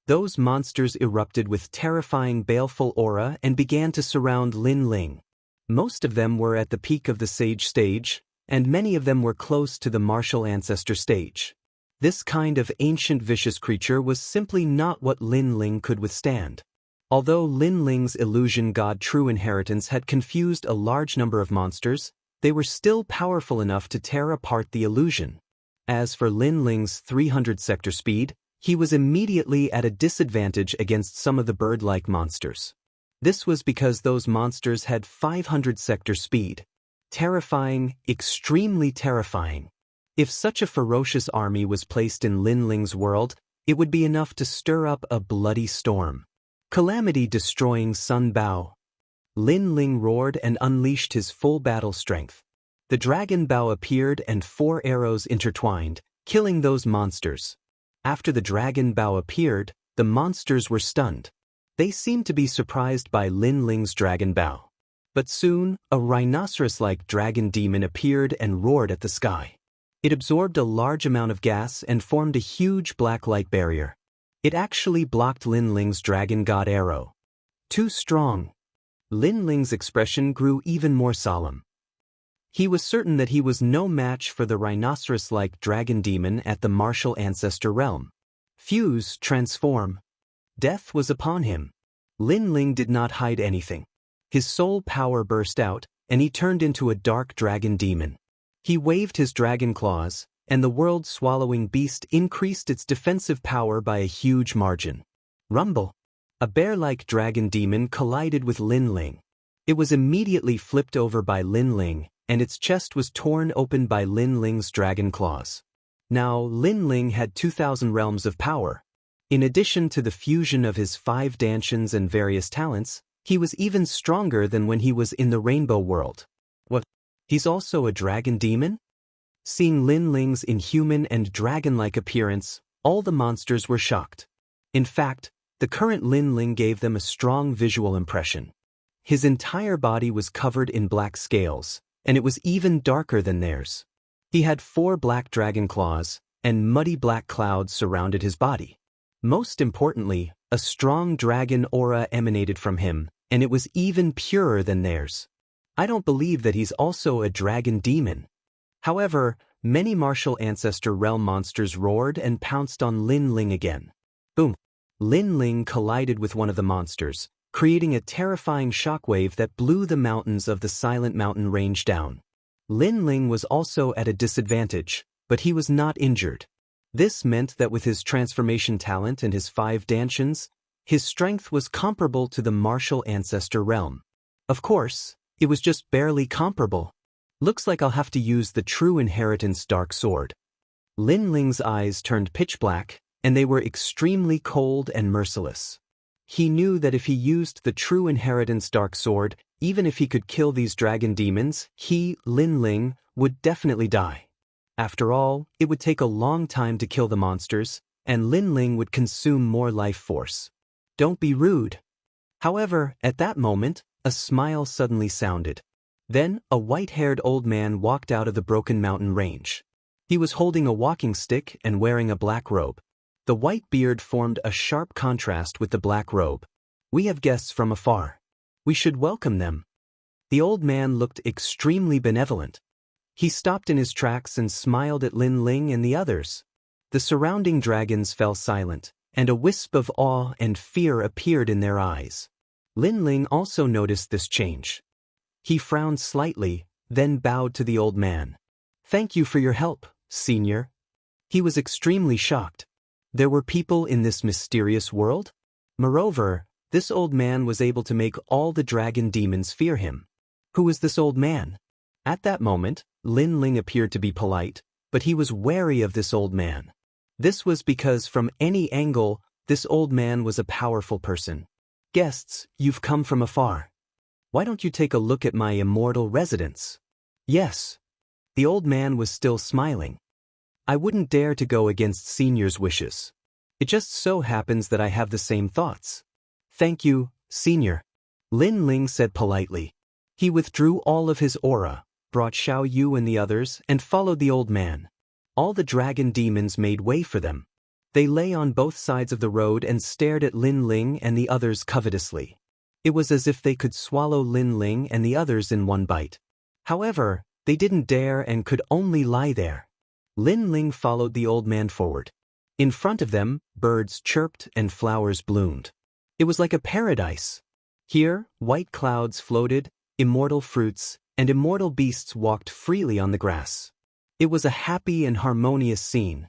Those monsters erupted with terrifying baleful aura and began to surround Lin Ling. Most of them were at the peak of the sage stage, and many of them were close to the martial ancestor stage. This kind of ancient vicious creature was simply not what Lin Ling could withstand. Although Lin Ling's illusion god true inheritance had confused a large number of monsters, they were still powerful enough to tear apart the illusion. As for Lin Ling's 300 sector speed, he was immediately at a disadvantage against some of the bird-like monsters. This was because those monsters had 500 sector speed. Terrifying, extremely terrifying. If such a ferocious army was placed in Lin Ling's world, it would be enough to stir up a bloody storm. Calamity-destroying Sun Bao. Lin Ling roared and unleashed his full battle strength. The dragon bow appeared and 4 arrows intertwined, killing those monsters. After the dragon bow appeared, the monsters were stunned. They seemed to be surprised by Lin Ling's dragon bow. But soon, a rhinoceros-like dragon demon appeared and roared at the sky. It absorbed a large amount of gas and formed a huge black light barrier. It actually blocked Lin Ling's dragon god arrow. Too strong. Lin Ling's expression grew even more solemn. He was certain that he was no match for the rhinoceros-like dragon demon at the martial ancestor realm. Fuse, transform. Death was upon him. Lin Ling did not hide anything. His soul power burst out, and he turned into a dark dragon demon. He waved his dragon claws, and the world-swallowing beast increased its defensive power by a huge margin. Rumble! A bear-like dragon demon collided with Lin Ling. It was immediately flipped over by Lin Ling, and its chest was torn open by Lin Ling's dragon claws. Now, Lin Ling had 2,000 realms of power. In addition to the fusion of his 5 dantians and various talents, he was even stronger than when he was in the Rainbow World. What? He's also a dragon demon? Seeing Lin Ling's inhuman and dragon-like appearance, all the monsters were shocked. In fact, the current Lin Ling gave them a strong visual impression. His entire body was covered in black scales, and it was even darker than theirs. He had 4 black dragon claws, and muddy black clouds surrounded his body. Most importantly, a strong dragon aura emanated from him, and it was even purer than theirs. I don't believe that he's also a dragon demon. However, many martial ancestor realm monsters roared and pounced on Lin Ling again. Boom! Lin Ling collided with one of the monsters, creating a terrifying shockwave that blew the mountains of the Silent Mountain range down. Lin Ling was also at a disadvantage, but he was not injured. This meant that with his transformation talent and his 5 dantians, his strength was comparable to the martial ancestor realm. Of course, it was just barely comparable. Looks like I'll have to use the True Inheritance Dark Sword. Lin Ling's eyes turned pitch black, and they were extremely cold and merciless. He knew that if he used the True Inheritance Dark Sword, even if he could kill these dragon demons, he, Lin Ling, would definitely die. After all, it would take a long time to kill the monsters, and Lin Ling would consume more life force. Don't be rude. However, at that moment, a smile suddenly sounded. Then, a white-haired old man walked out of the Broken Mountain range. He was holding a walking stick and wearing a black robe. The white beard formed a sharp contrast with the black robe. We have guests from afar. We should welcome them. The old man looked extremely benevolent. He stopped in his tracks and smiled at Lin Ling and the others. The surrounding dragons fell silent, and a wisp of awe and fear appeared in their eyes. Lin Ling also noticed this change. He frowned slightly, then bowed to the old man. "Thank you for your help, Senior." He was extremely shocked. There were people in this mysterious world? Moreover, this old man was able to make all the dragon demons fear him. Who was this old man? At that moment, Lin Ling appeared to be polite, but he was wary of this old man. This was because from any angle, this old man was a powerful person. "Guests, you've come from afar. Why don't you take a look at my immortal residence?" "Yes." The old man was still smiling. "I wouldn't dare to go against Senior's wishes. It just so happens that I have the same thoughts." "Thank you, Senior," Lin Ling said politely. He withdrew all of his aura, brought Xiao Yu and the others, and followed the old man. All the dragon demons made way for them. They lay on both sides of the road and stared at Lin Ling and the others covetously. It was as if they could swallow Lin Ling and the others in one bite. However, they didn't dare and could only lie there. Lin Ling followed the old man forward. In front of them, birds chirped and flowers bloomed. It was like a paradise. Here, white clouds floated, immortal fruits, and immortal beasts walked freely on the grass. It was a happy and harmonious scene.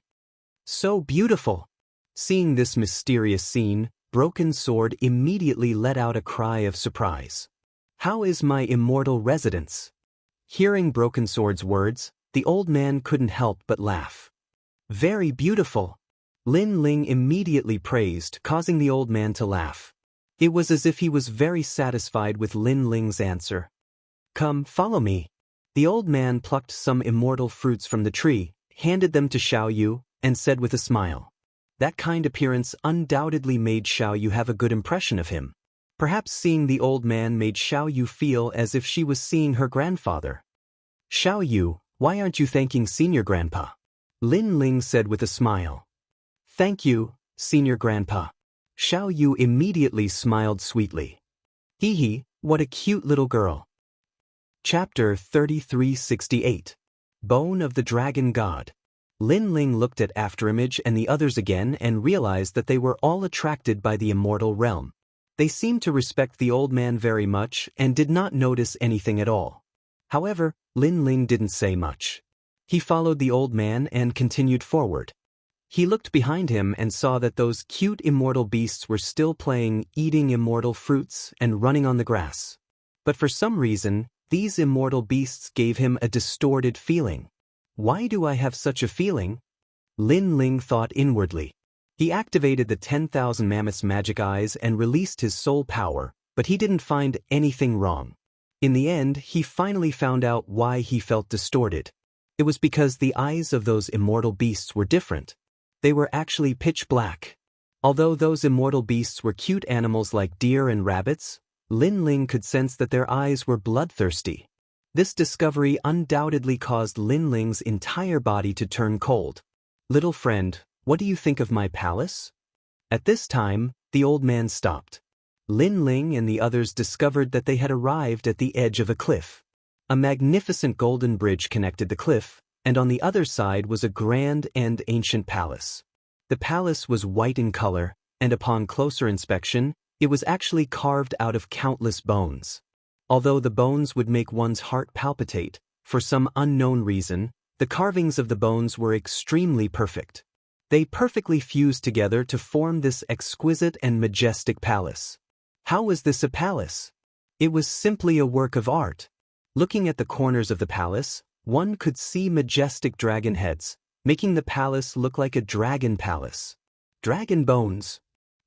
So beautiful! Seeing this mysterious scene, Broken Sword immediately let out a cry of surprise. "How is my immortal residence?" Hearing Broken Sword's words, the old man couldn't help but laugh. "Very beautiful!" Lin Ling immediately praised, causing the old man to laugh. It was as if he was very satisfied with Lin Ling's answer. "Come, follow me." The old man plucked some immortal fruits from the tree, handed them to Xiao Yu, and said with a smile. That kind appearance undoubtedly made Xiao Yu have a good impression of him. Perhaps seeing the old man made Xiao Yu feel as if she was seeing her grandfather. "Xiao Yu, why aren't you thanking Senior Grandpa?" Lin Ling said with a smile. "Thank you, Senior Grandpa." Xiao Yu immediately smiled sweetly. Hee hee, what a cute little girl. Chapter 3368. Bone of the Dragon God. Lin Ling looked at Afterimage and the others again and realized that they were all attracted by the immortal realm. They seemed to respect the old man very much and did not notice anything at all. However, Lin Ling didn't say much. He followed the old man and continued forward. He looked behind him and saw that those cute immortal beasts were still playing, eating immortal fruits and running on the grass. But for some reason, these immortal beasts gave him a distorted feeling. Why do I have such a feeling? Lin Ling thought inwardly. He activated the 10,000 Mammoth's magic eyes and released his soul power, but he didn't find anything wrong. In the end, he finally found out why he felt distorted. It was because the eyes of those immortal beasts were different. They were actually pitch black. Although those immortal beasts were cute animals like deer and rabbits, Lin Ling could sense that their eyes were bloodthirsty. This discovery undoubtedly caused Lin Ling's entire body to turn cold. "Little friend, what do you think of my palace?" At this time, the old man stopped. Lin Ling and the others discovered that they had arrived at the edge of a cliff. A magnificent golden bridge connected the cliff, and on the other side was a grand and ancient palace. The palace was white in color, and upon closer inspection, it was actually carved out of countless bones. Although the bones would make one's heart palpitate, for some unknown reason, the carvings of the bones were extremely perfect. They perfectly fused together to form this exquisite and majestic palace. How was this a palace? It was simply a work of art. Looking at the corners of the palace, one could see majestic dragon heads, making the palace look like a dragon palace. Dragon bones!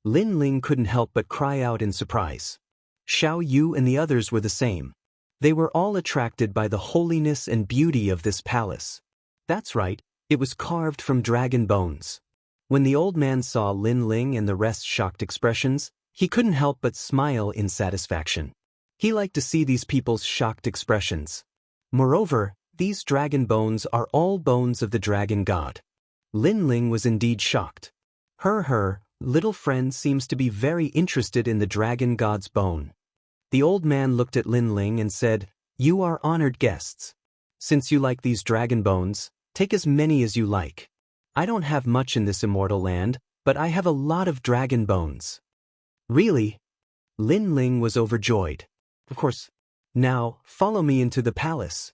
Lin Ling couldn't help but cry out in surprise. Xiao Yu and the others were the same. They were all attracted by the holiness and beauty of this palace. That's right, it was carved from dragon bones. When the old man saw Lin Ling and the rest's shocked expressions, he couldn't help but smile in satisfaction. He liked to see these people's shocked expressions. Moreover, these dragon bones are all bones of the dragon god. Lin Ling was indeed shocked. Her little friend seems to be very interested in the dragon god's bone. The old man looked at Lin Ling and said, "You are honored guests. Since you like these dragon bones, take as many as you like. I don't have much in this immortal land, but I have a lot of dragon bones." Really? Lin Ling was overjoyed. Of course. "Now, follow me into the palace."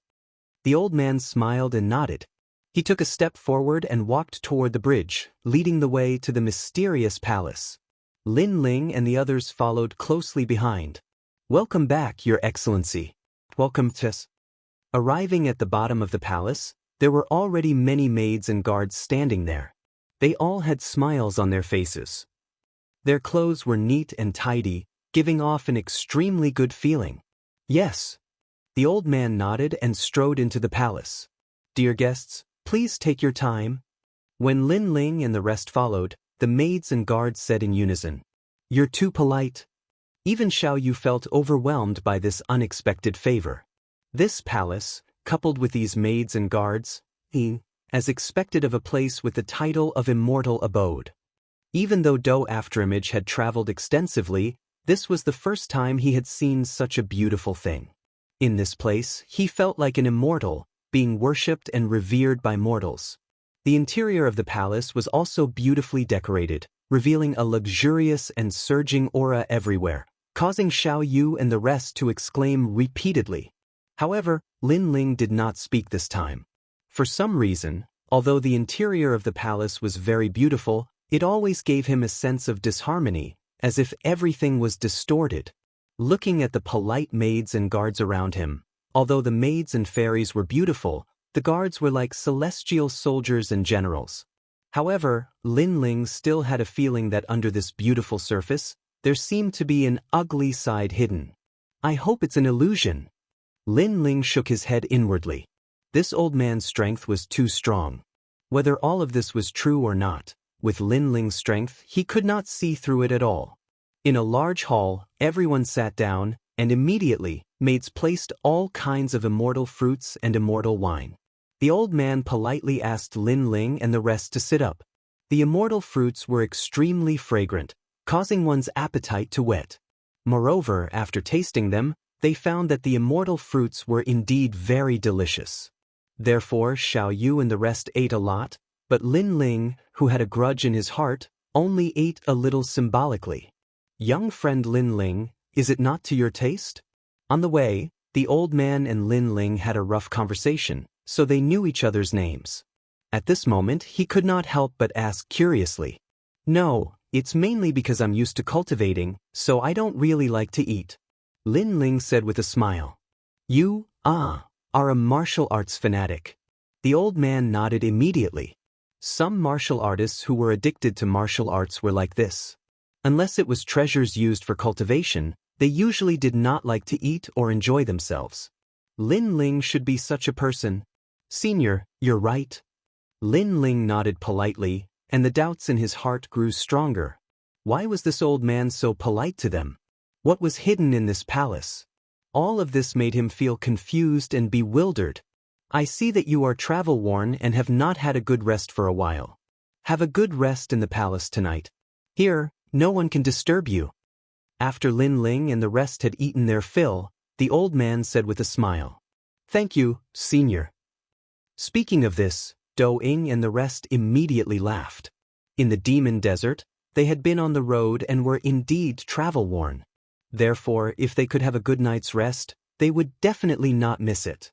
The old man smiled and nodded. He took a step forward and walked toward the bridge, leading the way to the mysterious palace. Lin Ling and the others followed closely behind. "Welcome back, Your Excellency." "Welcome, Tis." Arriving at the bottom of the palace, there were already many maids and guards standing there. They all had smiles on their faces. Their clothes were neat and tidy, giving off an extremely good feeling. "Yes." The old man nodded and strode into the palace. "Dear guests, please take your time." When Lin Ling and the rest followed, the maids and guards said in unison, "You're too polite." Even Xiao Yu felt overwhelmed by this unexpected favor. This palace, coupled with these maids and guards, as expected of a place with the title of immortal abode. Even though Do Afterimage had traveled extensively, this was the first time he had seen such a beautiful thing. In this place, he felt like an immortal, being worshipped and revered by mortals. The interior of the palace was also beautifully decorated, revealing a luxurious and surging aura everywhere, causing Xiao Yu and the rest to exclaim repeatedly. However, Lin Ling did not speak this time. For some reason, although the interior of the palace was very beautiful, it always gave him a sense of disharmony, as if everything was distorted. Looking at the polite maids and guards around him, although the maids and fairies were beautiful, the guards were like celestial soldiers and generals. However, Lin Ling still had a feeling that under this beautiful surface, there seemed to be an ugly side hidden. "I hope it's an illusion." Lin Ling shook his head inwardly. This old man's strength was too strong. Whether all of this was true or not, with Lin Ling's strength, he could not see through it at all. In a large hall, everyone sat down, and immediately, maids placed all kinds of immortal fruits and immortal wine. The old man politely asked Lin Ling and the rest to sit up. The immortal fruits were extremely fragrant, causing one's appetite to whet. Moreover, after tasting them, they found that the immortal fruits were indeed very delicious. Therefore, Xiao Yu and the rest ate a lot, but Lin Ling, who had a grudge in his heart, only ate a little symbolically. "Young friend Lin Ling, is it not to your taste?" On the way, The old man and Lin Ling had a rough conversation, so they knew each other's names. At this moment, he could not help but ask curiously, "No, it's mainly because I'm used to cultivating, so I don't really like to eat." Lin Ling said with a smile, "You, are a martial arts fanatic." The old man nodded immediately. Some martial artists who were addicted to martial arts were like this. Unless it was treasures used for cultivation, they usually did not like to eat or enjoy themselves. Lin Ling should be such a person. "Senior, you're right." Lin Ling nodded politely, and the doubts in his heart grew stronger. Why was this old man so polite to them? What was hidden in this palace? All of this made him feel confused and bewildered. "I see that you are travel-worn and have not had a good rest for a while. Have a good rest in the palace tonight. Here, no one can disturb you." After Lin Ling and the rest had eaten their fill, the old man said with a smile, "Thank you, senior." Speaking of this, Do-ing and the rest immediately laughed. In the demon desert, they had been on the road and were indeed travel-worn. Therefore, if they could have a good night's rest, they would definitely not miss it.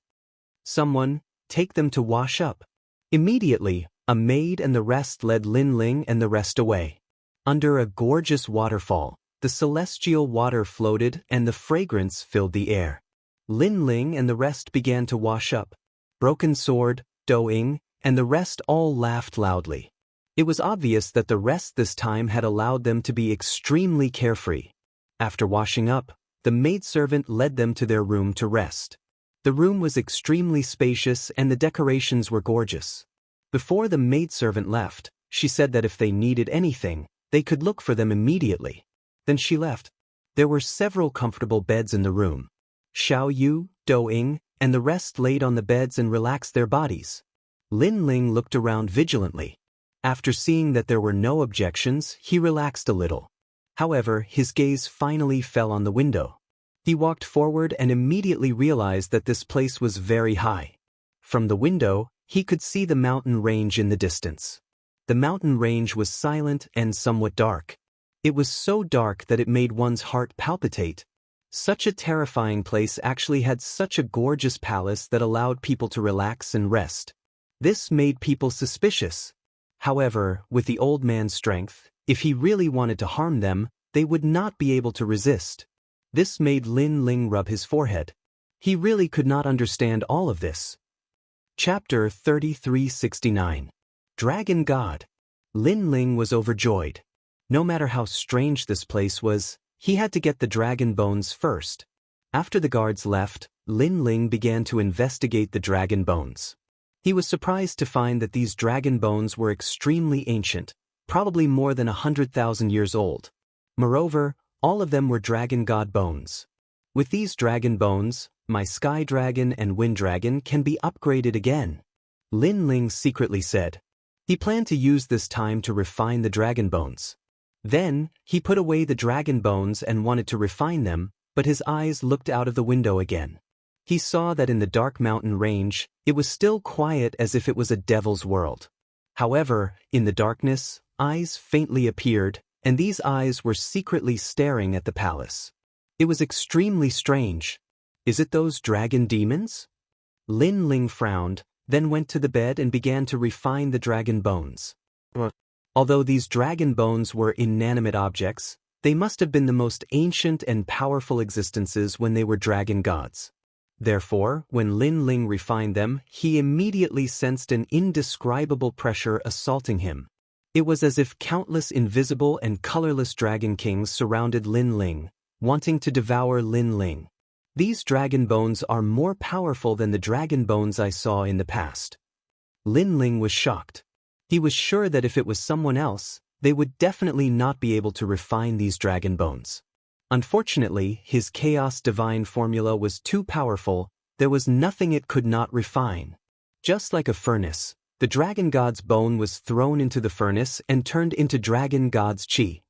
"Someone, take them to wash up." Immediately, a maid and the rest led Lin Ling and the rest away. Under a gorgeous waterfall, the celestial water floated and the fragrance filled the air. Lin Ling and the rest began to wash up. Broken Sword, Do-ing, and the rest all laughed loudly. It was obvious that the rest this time had allowed them to be extremely carefree. After washing up, the maidservant led them to their room to rest. The room was extremely spacious and the decorations were gorgeous. Before the maidservant left, she said that if they needed anything, they could look for them immediately. Then she left. There were several comfortable beds in the room. Xiao Yu, Do-ing, and the rest laid on the beds and relaxed their bodies. Lin Ling looked around vigilantly. After seeing that there were no objections, he relaxed a little. However, his gaze finally fell on the window. He walked forward and immediately realized that this place was very high. From the window, he could see the mountain range in the distance. The mountain range was silent and somewhat dark. It was so dark that it made one's heart palpitate. Such a terrifying place actually had such a gorgeous palace that allowed people to relax and rest. This made people suspicious. However, with the old man's strength, if he really wanted to harm them, they would not be able to resist. This made Lin Ling rub his forehead. He really could not understand all of this. Chapter 3369. Dragon God. Lin Ling was overjoyed. No matter how strange this place was, he had to get the dragon bones first. After the guards left, Lin Ling began to investigate the dragon bones. He was surprised to find that these dragon bones were extremely ancient, probably more than 100,000 years old. Moreover, all of them were dragon god bones. With these dragon bones, my sky dragon and wind dragon can be upgraded again. Lin Ling secretly said. He planned to use this time to refine the dragon bones. Then, he put away the dragon bones and wanted to refine them, but his eyes looked out of the window again. He saw that in the dark mountain range, it was still quiet as if it was a devil's world. However, in the darkness, eyes faintly appeared, and these eyes were secretly staring at the palace. It was extremely strange. Is it those dragon demons? Lin Ling frowned, then went to the bed and began to refine the dragon bones. Although these dragon bones were inanimate objects, they must have been the most ancient and powerful existences when they were dragon gods. Therefore, when Lin Ling refined them, he immediately sensed an indescribable pressure assaulting him. It was as if countless invisible and colorless dragon kings surrounded Lin Ling, wanting to devour Lin Ling. These dragon bones are more powerful than the dragon bones I saw in the past. Lin Ling was shocked. He was sure that if it was someone else, they would definitely not be able to refine these dragon bones. Unfortunately, his Chaos Divine formula was too powerful, there was nothing it could not refine. Just like a furnace, the dragon god's bone was thrown into the furnace and turned into dragon god's chi.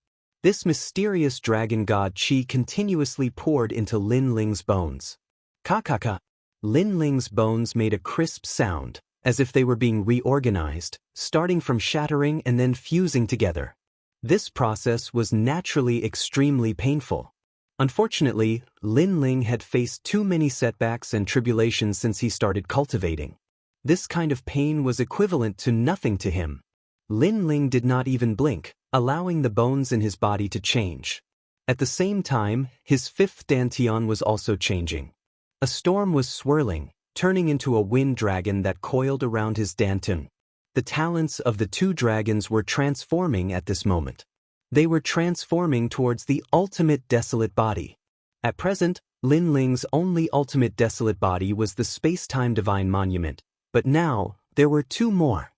This mysterious dragon god chi continuously poured into Lin Ling's bones. Ka-ka-ka. Lin Ling's bones made a crisp sound, as if they were being reorganized, starting from shattering and then fusing together. This process was naturally extremely painful. Unfortunately, Lin Ling had faced too many setbacks and tribulations since he started cultivating. This kind of pain was equivalent to nothing to him. Lin Ling did not even blink, allowing the bones in his body to change. At the same time, his fifth dantian was also changing. A storm was swirling, turning into a wind dragon that coiled around his dantian. The talents of the two dragons were transforming at this moment. They were transforming towards the ultimate desolate body. At present, Lin Ling's only ultimate desolate body was the space-time divine monument, but now, there were two more.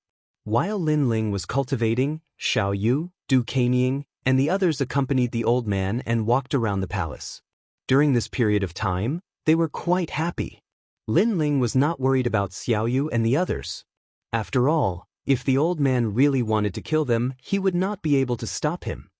While Lin Ling was cultivating, Xiao Yu, Du Kanying, and the others accompanied the old man and walked around the palace. During this period of time, they were quite happy. Lin Ling was not worried about Xiao Yu and the others. After all, if the old man really wanted to kill them, he would not be able to stop him.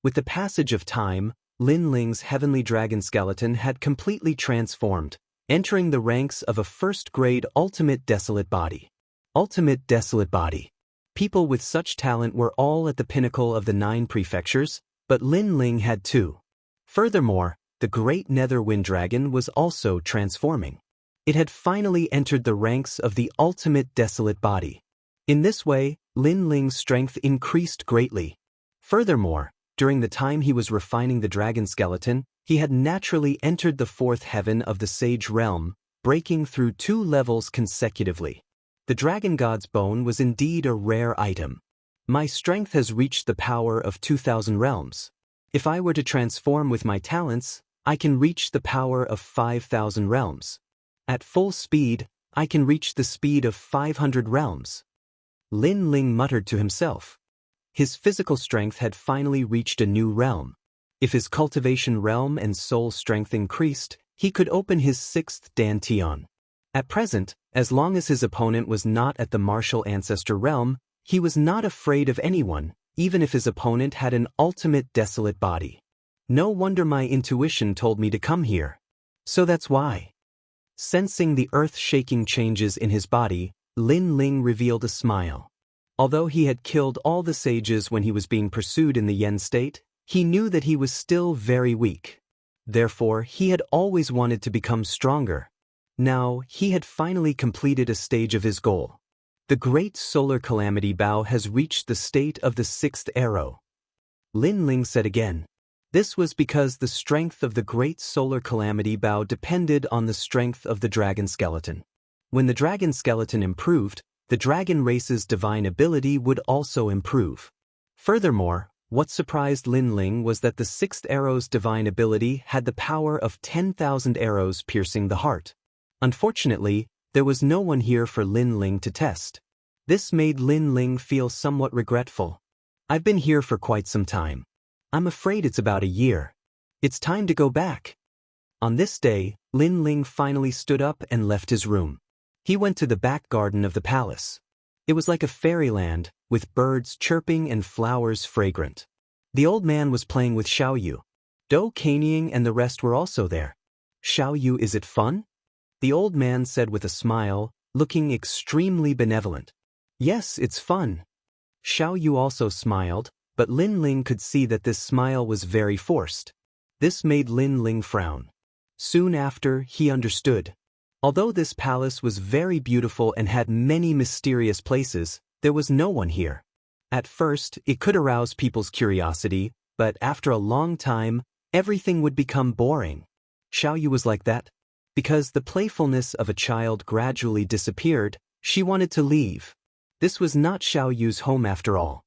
With the passage of time, Lin Ling's heavenly dragon skeleton had completely transformed, entering the ranks of a first-grade ultimate desolate body. Ultimate desolate body. People with such talent were all at the pinnacle of the 9 prefectures, but Lin Ling had 2. Furthermore, the great nether wind dragon was also transforming. It had finally entered the ranks of the ultimate desolate body. In this way, Lin Ling's strength increased greatly. Furthermore, during the time he was refining the dragon skeleton, he had naturally entered the 4th heaven of the sage realm, breaking through 2 levels consecutively. The dragon god's bone was indeed a rare item. My strength has reached the power of 2,000 realms. If I were to transform with my talents, I can reach the power of 5,000 realms. At full speed, I can reach the speed of 500 realms. Lin Ling muttered to himself. His physical strength had finally reached a new realm. If his cultivation realm and soul strength increased, he could open his 6th dantian. At present, as long as his opponent was not at the martial ancestor realm, he was not afraid of anyone, even if his opponent had an ultimate desolate body. No wonder my intuition told me to come here. So that's why. Sensing the earth-shaking changes in his body, Lin Ling revealed a smile. Although he had killed all the sages when he was being pursued in the Yen state, he knew that he was still very weak. Therefore, he had always wanted to become stronger. Now, he had finally completed a stage of his goal. The great solar calamity bow has reached the state of the 6th arrow. Lin Ling said again. This was because the strength of the great solar calamity bow depended on the strength of the dragon skeleton. When the dragon skeleton improved, the dragon race's divine ability would also improve. Furthermore, what surprised Lin Ling was that the 6th arrow's divine ability had the power of 10,000 arrows piercing the heart. Unfortunately, there was no one here for Lin Ling to test. This made Lin Ling feel somewhat regretful. I've been here for quite some time. I'm afraid it's about a year. It's time to go back. On this day, Lin Ling finally stood up and left his room. He went to the back garden of the palace. It was like a fairyland, with birds chirping and flowers fragrant. The old man was playing with Xiao Yu. Du Kanying and the rest were also there. Xiao Yu, is it fun? The old man said with a smile, looking extremely benevolent. Yes, it's fun. Xiao Yu also smiled, but Lin Ling could see that this smile was very forced. This made Lin Ling frown. Soon after, he understood. Although this palace was very beautiful and had many mysterious places, there was no one here. At first, it could arouse people's curiosity, but after a long time, everything would become boring. Xiao Yu was like that. Because the playfulness of a child gradually disappeared, she wanted to leave. This was not Xiao Yu's home after all.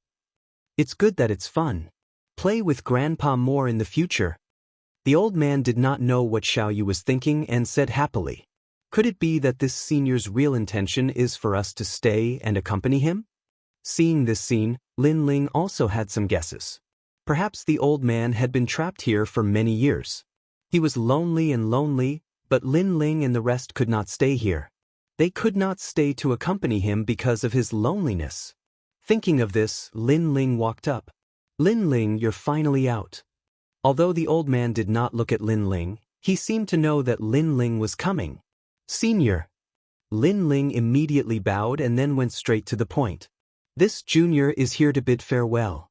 It's good that it's fun. Play with Grandpa more in the future. The old man did not know what Xiao Yu was thinking and said happily. Could it be that this senior's real intention is for us to stay and accompany him? Seeing this scene, Lin Ling also had some guesses. Perhaps the old man had been trapped here for many years. He was lonely, but Lin Ling and the rest could not stay here. They could not stay to accompany him because of his loneliness. Thinking of this, Lin Ling walked up. Lin Ling, you're finally out. Although the old man did not look at Lin Ling, he seemed to know that Lin Ling was coming. Senior. Lin Ling immediately bowed and then went straight to the point. This junior is here to bid farewell.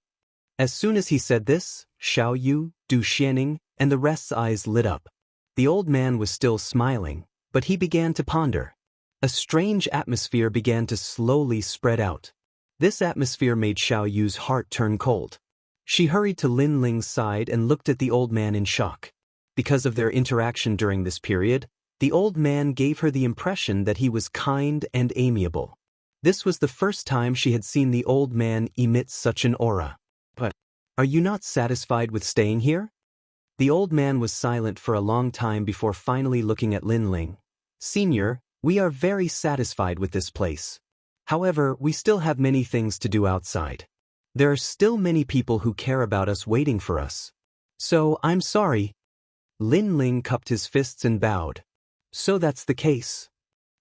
As soon as he said this, Xiao Yu, Du Xianing, and the rest's eyes lit up. The old man was still smiling, but he began to ponder. A strange atmosphere began to slowly spread out. This atmosphere made Xiao Yu's heart turn cold. She hurried to Lin Ling's side and looked at the old man in shock. Because of their interaction during this period, the old man gave her the impression that he was kind and amiable. This was the first time she had seen the old man emit such an aura. But, are you not satisfied with staying here? The old man was silent for a long time before finally looking at Lin Ling. Senior, we are very satisfied with this place. However, we still have many things to do outside. There are still many people who care about us waiting for us. So, I'm sorry. Lin Ling cupped his fists and bowed. So that's the case.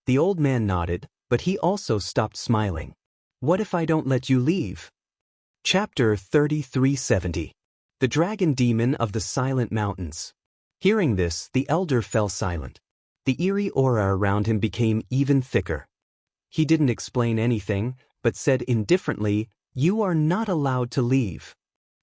The old man nodded, but he also stopped smiling. What if I don't let you leave? Chapter 3370. The Dragon Demon of the Silent Mountains. Hearing this, the elder fell silent. The eerie aura around him became even thicker. He didn't explain anything, but said indifferently, "You are not allowed to leave."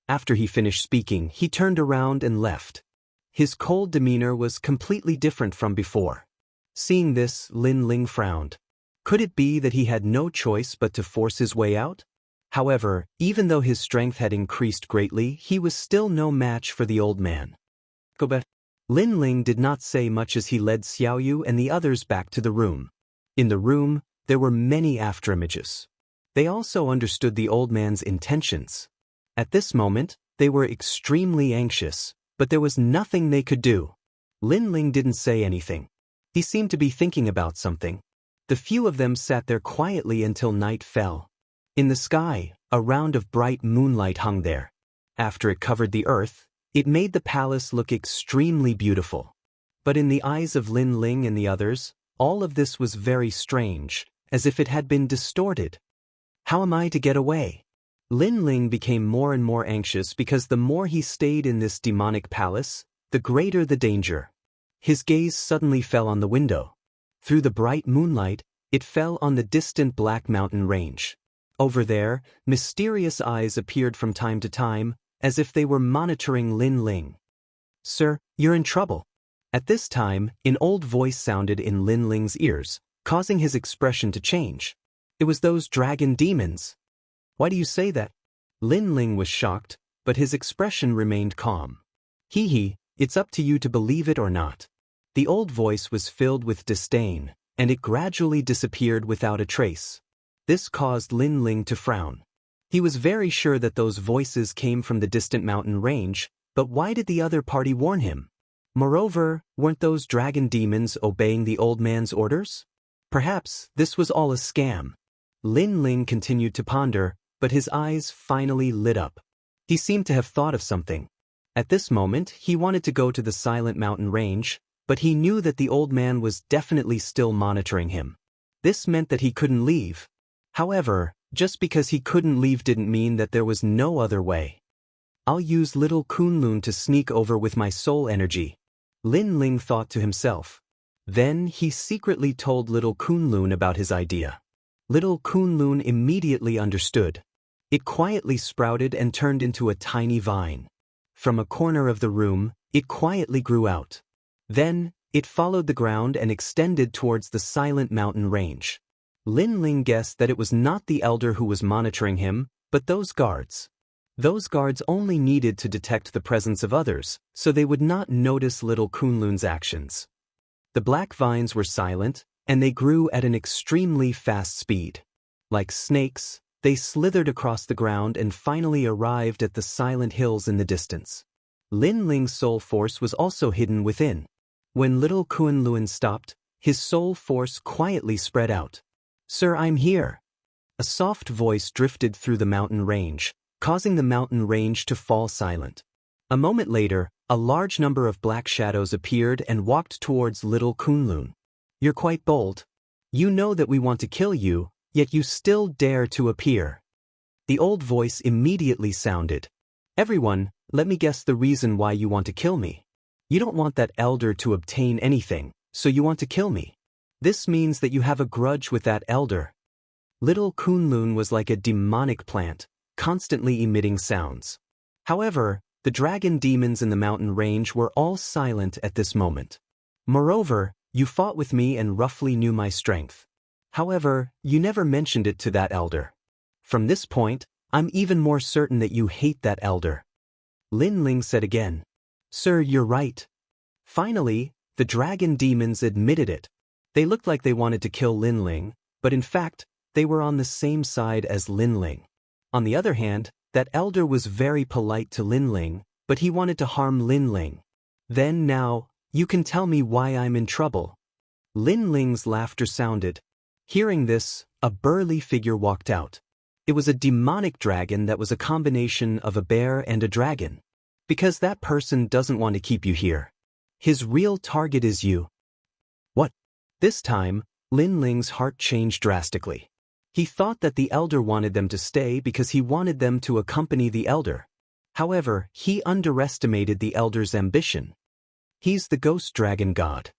After he finished speaking, he turned around and left. His cold demeanor was completely different from before. Seeing this, Lin Ling frowned. Could it be that he had no choice but to force his way out? However, even though his strength had increased greatly, he was still no match for the old man. Go back. Lin Ling did not say much as he led Xiao Yu and the others back to the room. In the room, there were many afterimages. They also understood the old man's intentions. At this moment, they were extremely anxious, but there was nothing they could do. Lin Ling didn't say anything. He seemed to be thinking about something. The few of them sat there quietly until night fell. In the sky, a round of bright moonlight hung there. After it covered the earth, it made the palace look extremely beautiful. But in the eyes of Lin Ling and the others, all of this was very strange, as if it had been distorted. How am I to get away? Lin Ling became more and more anxious because the more he stayed in this demonic palace, the greater the danger. His gaze suddenly fell on the window. Through the bright moonlight, it fell on the distant Black Mountain range. Over there, mysterious eyes appeared from time to time, as if they were monitoring Lin Ling. "Sir, you're in trouble." At this time, an old voice sounded in Lin Ling's ears, causing his expression to change. It was those dragon demons. "Why do you say that?" Lin Ling was shocked, but his expression remained calm. Hee, it's up to you to believe it or not." The old voice was filled with disdain, and it gradually disappeared without a trace. This caused Lin Ling to frown. He was very sure that those voices came from the distant mountain range, but why did the other party warn him? Moreover, weren't those dragon demons obeying the old man's orders? Perhaps this was all a scam. Lin Ling continued to ponder, but his eyes finally lit up. He seemed to have thought of something. At this moment, he wanted to go to the Silent Mountain range, but he knew that the old man was definitely still monitoring him. This meant that he couldn't leave. However, just because he couldn't leave didn't mean that there was no other way. "I'll use little Kunlun to sneak over with my soul energy," Lin Ling thought to himself. Then he secretly told little Kunlun about his idea. Little Kunlun immediately understood. It quietly sprouted and turned into a tiny vine. From a corner of the room, it quietly grew out. Then, it followed the ground and extended towards the Silent Mountain range. Lin Ling guessed that it was not the elder who was monitoring him, but those guards. Those guards only needed to detect the presence of others, so they would not notice little Kunlun's actions. The black vines were silent, and they grew at an extremely fast speed. Like snakes, they slithered across the ground and finally arrived at the silent hills in the distance. Lin Ling's soul force was also hidden within. When little Kunlun stopped, his soul force quietly spread out. "Sir, I'm here." A soft voice drifted through the mountain range, causing the mountain range to fall silent. A moment later, a large number of black shadows appeared and walked towards little Kunlun. "You're quite bold. You know that we want to kill you, yet you still dare to appear." The old voice immediately sounded. "Everyone, let me guess the reason why you want to kill me. You don't want that elder to obtain anything, so you want to kill me. This means that you have a grudge with that elder." Little Kunlun was like a demonic plant, constantly emitting sounds. However, The dragon demons in the mountain range were all silent at this moment. Moreover, you fought with me and roughly knew my strength. However, you never mentioned it to that elder. From this point, I'm even more certain that you hate that elder. Lin Ling said again. Sir, you're right. Finally, the dragon demons admitted it. They looked like they wanted to kill Lin Ling, but in fact, they were on the same side as Lin Ling. On the other hand, that elder was very polite to Lin Ling, but he wanted to harm Lin Ling. Then now, you can tell me why I'm in trouble. Lin Ling's laughter sounded. Hearing this, a burly figure walked out. It was a demonic dragon that was a combination of a bear and a dragon. Because that person doesn't want to keep you here. His real target is you. What? This time, Lin Ling's heart changed drastically. He thought that the elder wanted them to stay because he wanted them to accompany the elder. However, he underestimated the elder's ambition. He's the ghost dragon god.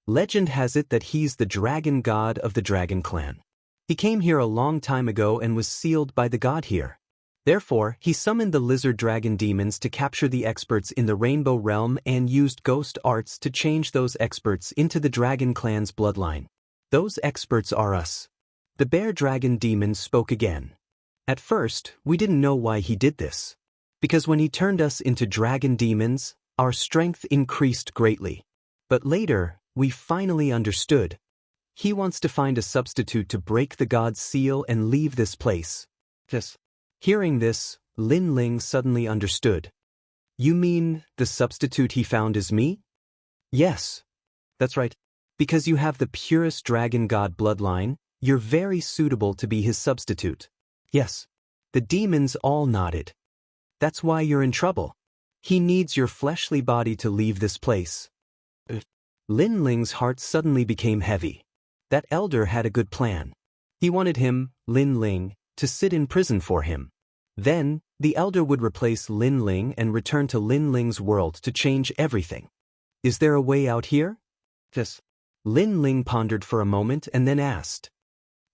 Legend has it that he's the dragon god of the dragon clan. He came here a long time ago and was sealed by the god here. Therefore, he summoned the lizard dragon demons to capture the experts in the Rainbow Realm and used ghost arts to change those experts into the dragon clan's bloodline. Those experts are us. The bear dragon demon spoke again. At first, we didn't know why he did this. Because when he turned us into dragon demons, our strength increased greatly. But later, we finally understood. He wants to find a substitute to break the god's seal and leave this place. Yes. Hearing this, Lin Ling suddenly understood. You mean the substitute he found is me? Yes. That's right. Because you have the purest dragon god bloodline, you're very suitable to be his substitute. Yes. The demons all nodded. That's why you're in trouble. He needs your fleshly body to leave this place. Lin Ling's heart suddenly became heavy. That elder had a good plan. He wanted him, Lin Ling, to sit in prison for him. Then, the elder would replace Lin Ling and return to Lin Ling's world to change everything. Is there a way out here? Yes. Lin Ling pondered for a moment and then asked.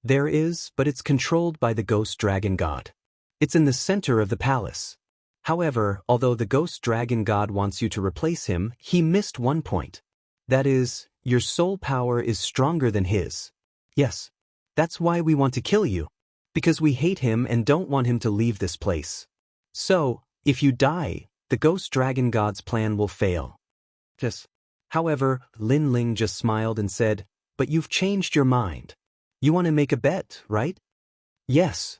There is, but it's controlled by the ghost dragon god. It's in the center of the palace. However, although the ghost dragon god wants you to replace him, he missed one point. That is, your soul power is stronger than his. Yes. That's why we want to kill you. Because we hate him and don't want him to leave this place. So, if you die, the ghost dragon god's plan will fail. Yes. However, Lin Ling just smiled and said, but you've changed your mind. You want to make a bet, right? Yes.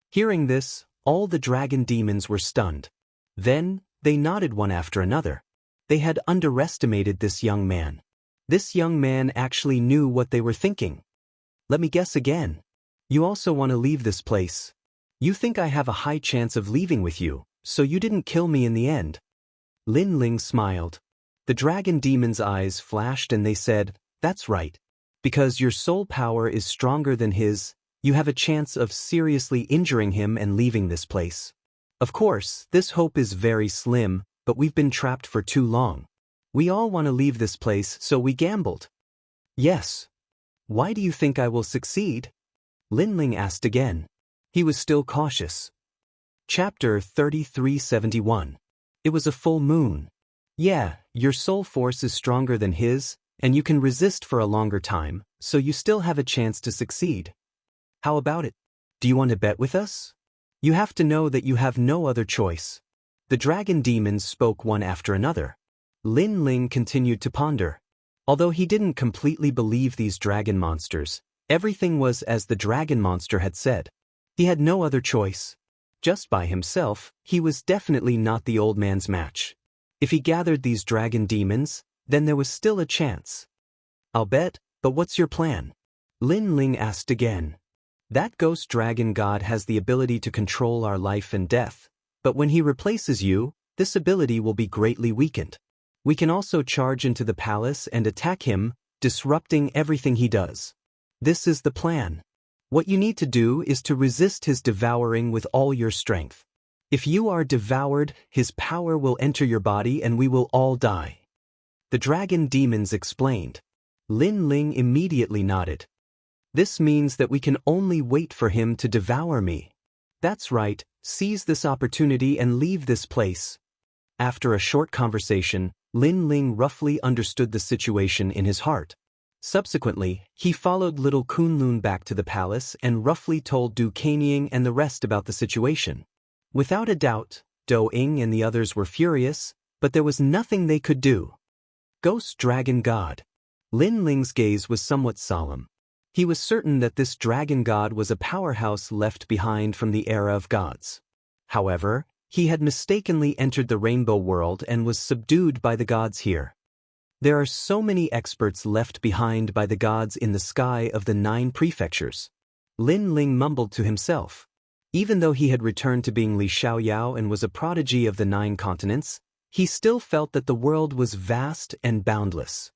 Hearing this, all the dragon demons were stunned. Then, they nodded one after another. They had underestimated this young man. This young man actually knew what they were thinking. Let me guess again. You also want to leave this place. You think I have a high chance of leaving with you, so you didn't kill me in the end. Lin Ling smiled. The dragon demon's eyes flashed and they said, that's right. Because your soul power is stronger than his, you have a chance of seriously injuring him and leaving this place. Of course, this hope is very slim, but we've been trapped for too long. We all want to leave this place, so we gambled. Yes. Why do you think I will succeed? Lin Ling asked again. He was still cautious. Chapter 3371. It was a full moon. Yeah, your soul force is stronger than his, and you can resist for a longer time, so you still have a chance to succeed. How about it? Do you want to bet with us? You have to know that you have no other choice. The dragon demons spoke one after another. Lin Ling continued to ponder. Although he didn't completely believe these dragon monsters, everything was as the dragon monster had said. He had no other choice. Just by himself, he was definitely not the old man's match. If he gathered these dragon demons, then there was still a chance. I'll bet, but what's your plan? Lin Ling asked again. That ghost dragon god has the ability to control our life and death, but when he replaces you, this ability will be greatly weakened. We can also charge into the palace and attack him, disrupting everything he does. This is the plan. What you need to do is to resist his devouring with all your strength. If you are devoured, his power will enter your body and we will all die. The dragon demons explained. Lin Ling immediately nodded. This means that we can only wait for him to devour me. That's right, seize this opportunity and leave this place. After a short conversation, Lin Ling roughly understood the situation in his heart. Subsequently, he followed little Kunlun back to the palace and roughly told Du Kanying and the rest about the situation. Without a doubt, Do Ing and the others were furious, but there was nothing they could do. Ghost Dragon God. Lin Ling's gaze was somewhat solemn. He was certain that this dragon god was a powerhouse left behind from the era of gods. However, he had mistakenly entered the rainbow world and was subdued by the gods here. There are so many experts left behind by the gods in the sky of the 9 prefectures. Lin Ling mumbled to himself. Even though he had returned to being Li Xiaoyao and was a prodigy of the 9 continents, he still felt that the world was vast and boundless.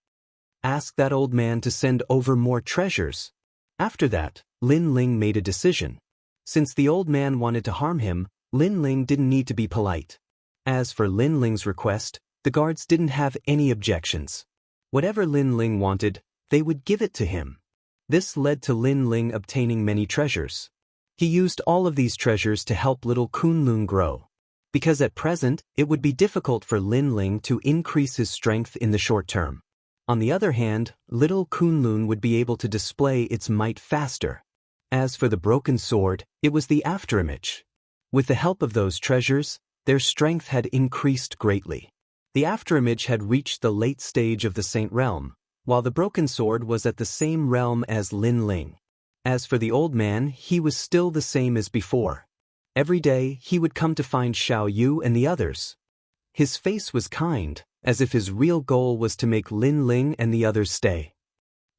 Ask that old man to send over more treasures. After that, Lin Ling made a decision. Since the old man wanted to harm him, Lin Ling didn't need to be polite. As for Lin Ling's request, the guards didn't have any objections. Whatever Lin Ling wanted, they would give it to him. This led to Lin Ling obtaining many treasures. He used all of these treasures to help little Kunlun grow. Because at present, it would be difficult for Lin Ling to increase his strength in the short term. On the other hand, little Kunlun would be able to display its might faster. As for the broken sword, it was the afterimage. With the help of those treasures, their strength had increased greatly. The afterimage had reached the late stage of the Saint Realm, while the broken sword was at the same realm as Lin Ling. As for the old man, he was still the same as before. Every day, he would come to find Xiao Yu and the others. His face was kind, as if his real goal was to make Lin Ling and the others stay.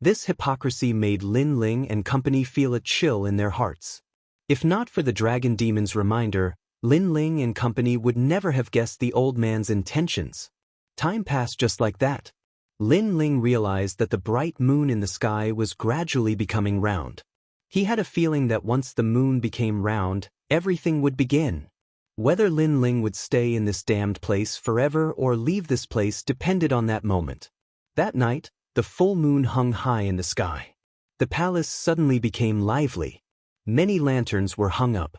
This hypocrisy made Lin Ling and company feel a chill in their hearts. If not for the dragon demon's reminder, Lin Ling and company would never have guessed the old man's intentions. Time passed just like that. Lin Ling realized that the bright moon in the sky was gradually becoming round. He had a feeling that once the moon became round, everything would begin. Whether Lin Ling would stay in this damned place forever or leave this place depended on that moment. That night, the full moon hung high in the sky. The palace suddenly became lively. Many lanterns were hung up.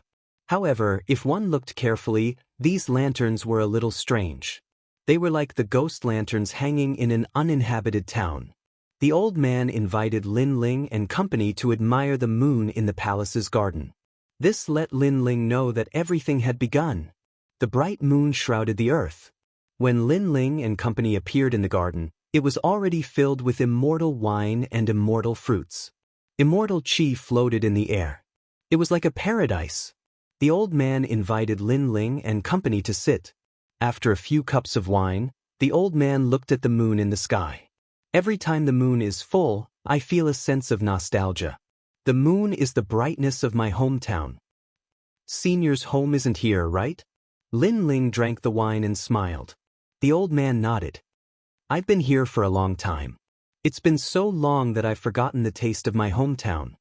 However, if one looked carefully, these lanterns were a little strange. They were like the ghost lanterns hanging in an uninhabited town. The old man invited Lin Ling and company to admire the moon in the palace's garden. This let Lin Ling know that everything had begun. The bright moon shrouded the earth. When Lin Ling and company appeared in the garden, it was already filled with immortal wine and immortal fruits. Immortal qi floated in the air. It was like a paradise. The old man invited Lin Ling and company to sit. After a few cups of wine, the old man looked at the moon in the sky. Every time the moon is full, I feel a sense of nostalgia. The moon is the brightness of my hometown. Senior's home isn't here, right? Lin Ling drank the wine and smiled. The old man nodded. I've been here for a long time. It's been so long that I've forgotten the taste of my hometown.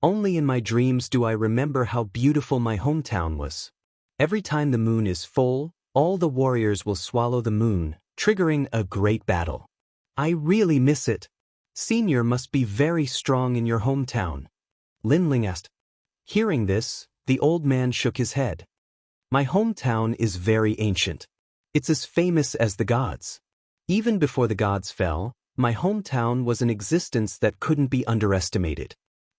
Only in my dreams do I remember how beautiful my hometown was. Every time the moon is full, all the warriors will swallow the moon, triggering a great battle. I really miss it. Senior must be very strong in your hometown. Lin Ling asked. Hearing this, the old man shook his head. My hometown is very ancient. It's as famous as the gods. Even before the gods fell, my hometown was an existence that couldn't be underestimated.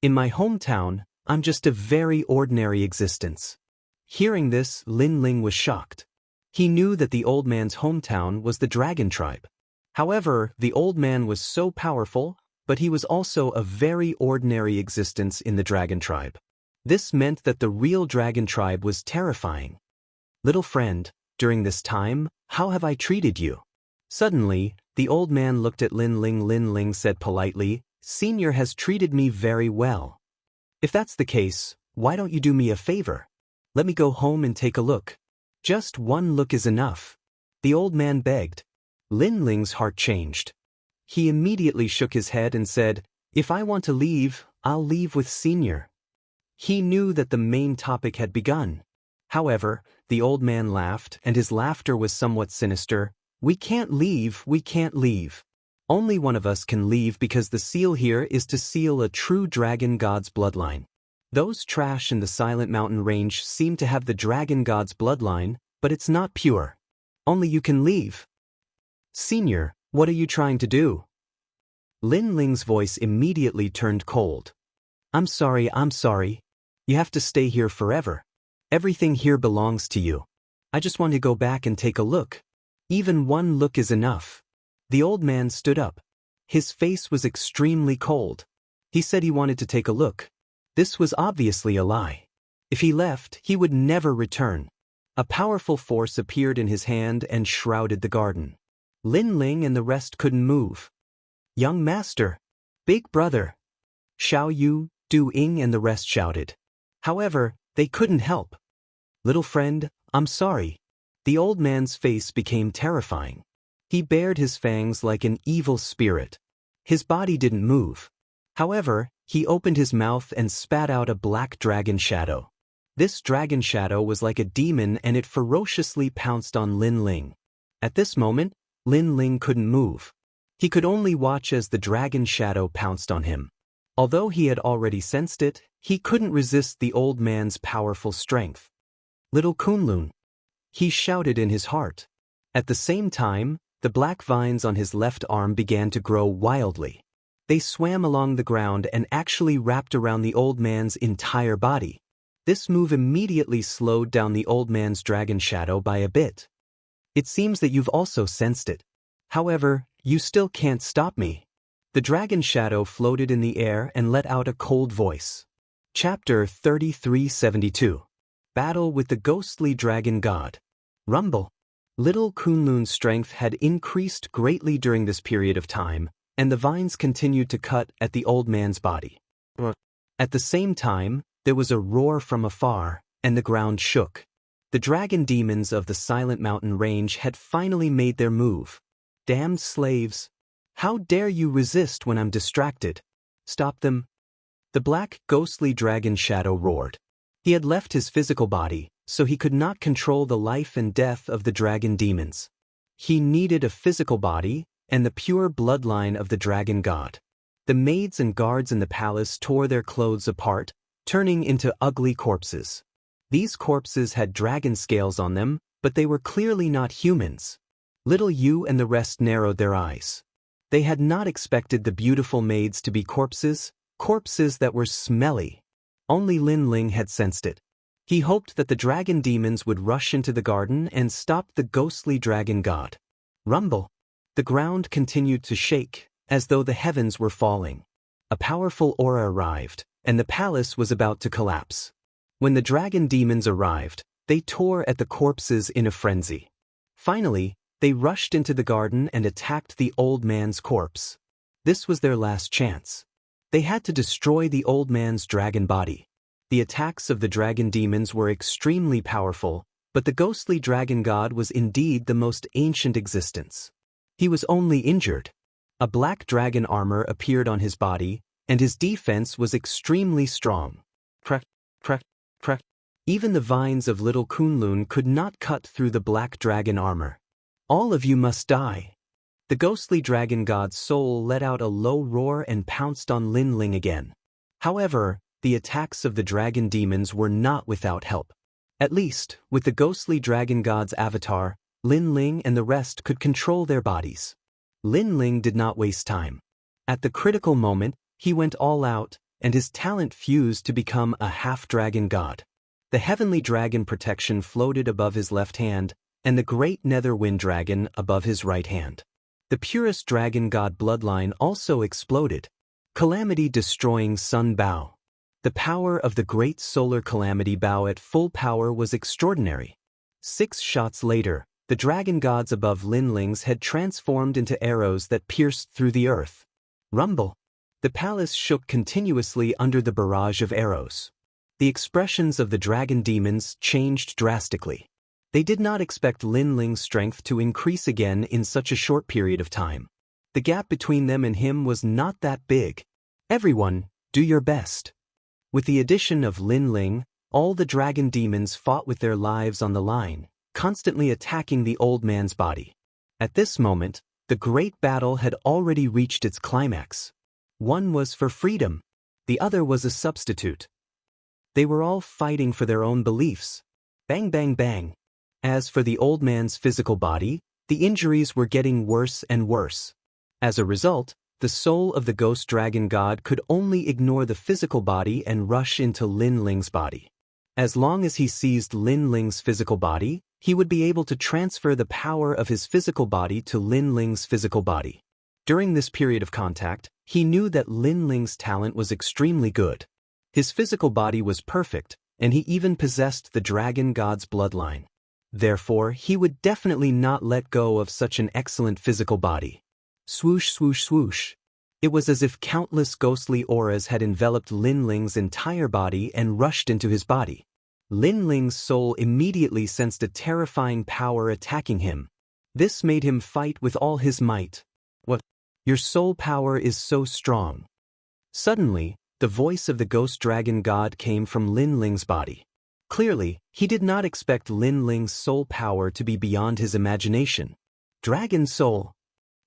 In my hometown, I'm just a very ordinary existence. Hearing this, Lin Ling was shocked. He knew that the old man's hometown was the dragon tribe. However, the old man was so powerful, but he was also a very ordinary existence in the dragon tribe. This meant that the real dragon tribe was terrifying. Little friend, during this time, how have I treated you? Suddenly, the old man looked at Lin Ling. Lin Ling said politely, Senior has treated me very well. If that's the case, why don't you do me a favor? Let me go home and take a look. Just one look is enough. The old man begged. Lin Ling's heart changed. He immediately shook his head and said, If I want to leave, I'll leave with Senior. He knew that the main topic had begun. However, the old man laughed, and his laughter was somewhat sinister. We can't leave, we can't leave. Only one of us can leave because the seal here is to seal a true dragon god's bloodline. Those trash in the Silent Mountain range seem to have the dragon god's bloodline, but it's not pure. Only you can leave. Senior, what are you trying to do? Lin Ling's voice immediately turned cold. I'm sorry. You have to stay here forever. Everything here belongs to you. I just want to go back and take a look. Even one look is enough. The old man stood up. His face was extremely cold. He said he wanted to take a look. This was obviously a lie. If he left, he would never return. A powerful force appeared in his hand and shrouded the garden. Lin Ling and the rest couldn't move. Young master, big brother, Xiao Yu, Du Ying and the rest shouted. However, they couldn't help. Little friend, I'm sorry. The old man's face became terrifying. He bared his fangs like an evil spirit. His body didn't move. However, he opened his mouth and spat out a black dragon shadow. This dragon shadow was like a demon and it ferociously pounced on Lin Ling. At this moment, Lin Ling couldn't move. He could only watch as the dragon shadow pounced on him. Although he had already sensed it, he couldn't resist the old man's powerful strength. Little Kunlun, he shouted in his heart. At the same time, the black vines on his left arm began to grow wildly. They swam along the ground and actually wrapped around the old man's entire body. This move immediately slowed down the old man's dragon shadow by a bit. It seems that you've also sensed it. However, you still can't stop me. The dragon shadow floated in the air and let out a cold voice. Chapter 3372. Battle with the Ghostly Dragon God. Rumble. Little Kunlun's strength had increased greatly during this period of time, and the vines continued to cut at the old man's body. At the same time, there was a roar from afar, and the ground shook. The dragon demons of the Silent Mountain Range had finally made their move. Damned slaves! How dare you resist when I'm distracted? Stop them! The black, ghostly dragon shadow roared. He had left his physical body, so he could not control the life and death of the dragon demons. He needed a physical body and the pure bloodline of the dragon god. The maids and guards in the palace tore their clothes apart, turning into ugly corpses. These corpses had dragon scales on them, but they were clearly not humans. Little Yu and the rest narrowed their eyes. They had not expected the beautiful maids to be corpses that were smelly. Only Lin Ling had sensed it. He hoped that the dragon demons would rush into the garden and stop the ghostly dragon god. Rumble. The ground continued to shake, as though the heavens were falling. A powerful aura arrived, and the palace was about to collapse. When the dragon demons arrived, they tore at the corpses in a frenzy. Finally, they rushed into the garden and attacked the old man's corpse. This was their last chance. They had to destroy the old man's dragon body. The attacks of the dragon demons were extremely powerful, but the ghostly dragon god was indeed the most ancient existence. He was only injured. A black dragon armor appeared on his body, and his defense was extremely strong. Crack, crack, crack. Even the vines of little Kunlun could not cut through the black dragon armor. All of you must die. The ghostly dragon god's soul let out a low roar and pounced on Lin Ling again. However, the attacks of the dragon demons were not without help. At least, with the ghostly dragon god's avatar, Lin Ling and the rest could control their bodies. Lin Ling did not waste time. At the critical moment, he went all out, and his talent fused to become a half-dragon god. The heavenly dragon protection floated above his left hand, and the great nether wind dragon above his right hand. The purest dragon god bloodline also exploded. Calamity destroying Sun Bao. The power of the great solar calamity Bao at full power was extraordinary. 6 shots later, the dragon gods above Lin Ling's had transformed into arrows that pierced through the earth. Rumble. The palace shook continuously under the barrage of arrows. The expressions of the dragon demons changed drastically. They did not expect Lin Ling's strength to increase again in such a short period of time. The gap between them and him was not that big. Everyone, do your best. With the addition of Lin Ling, all the dragon demons fought with their lives on the line, constantly attacking the old man's body. At this moment, the great battle had already reached its climax. One was for freedom, the other was a substitute. They were all fighting for their own beliefs. Bang bang bang. As for the old man's physical body, the injuries were getting worse and worse. As a result, the soul of the ghost dragon god could only ignore the physical body and rush into Lin Ling's body. As long as he seized Lin Ling's physical body, he would be able to transfer the power of his physical body to Lin Ling's physical body. During this period of contact, he knew that Lin Ling's talent was extremely good. His physical body was perfect, and he even possessed the dragon god's bloodline. Therefore, he would definitely not let go of such an excellent physical body. Swoosh, swoosh, swoosh. It was as if countless ghostly auras had enveloped Lin Ling's entire body and rushed into his body. Lin Ling's soul immediately sensed a terrifying power attacking him. This made him fight with all his might. What? Your soul power is so strong. Suddenly, the voice of the ghost dragon god came from Lin Ling's body. Clearly, he did not expect Lin Ling's soul power to be beyond his imagination. Dragon soul!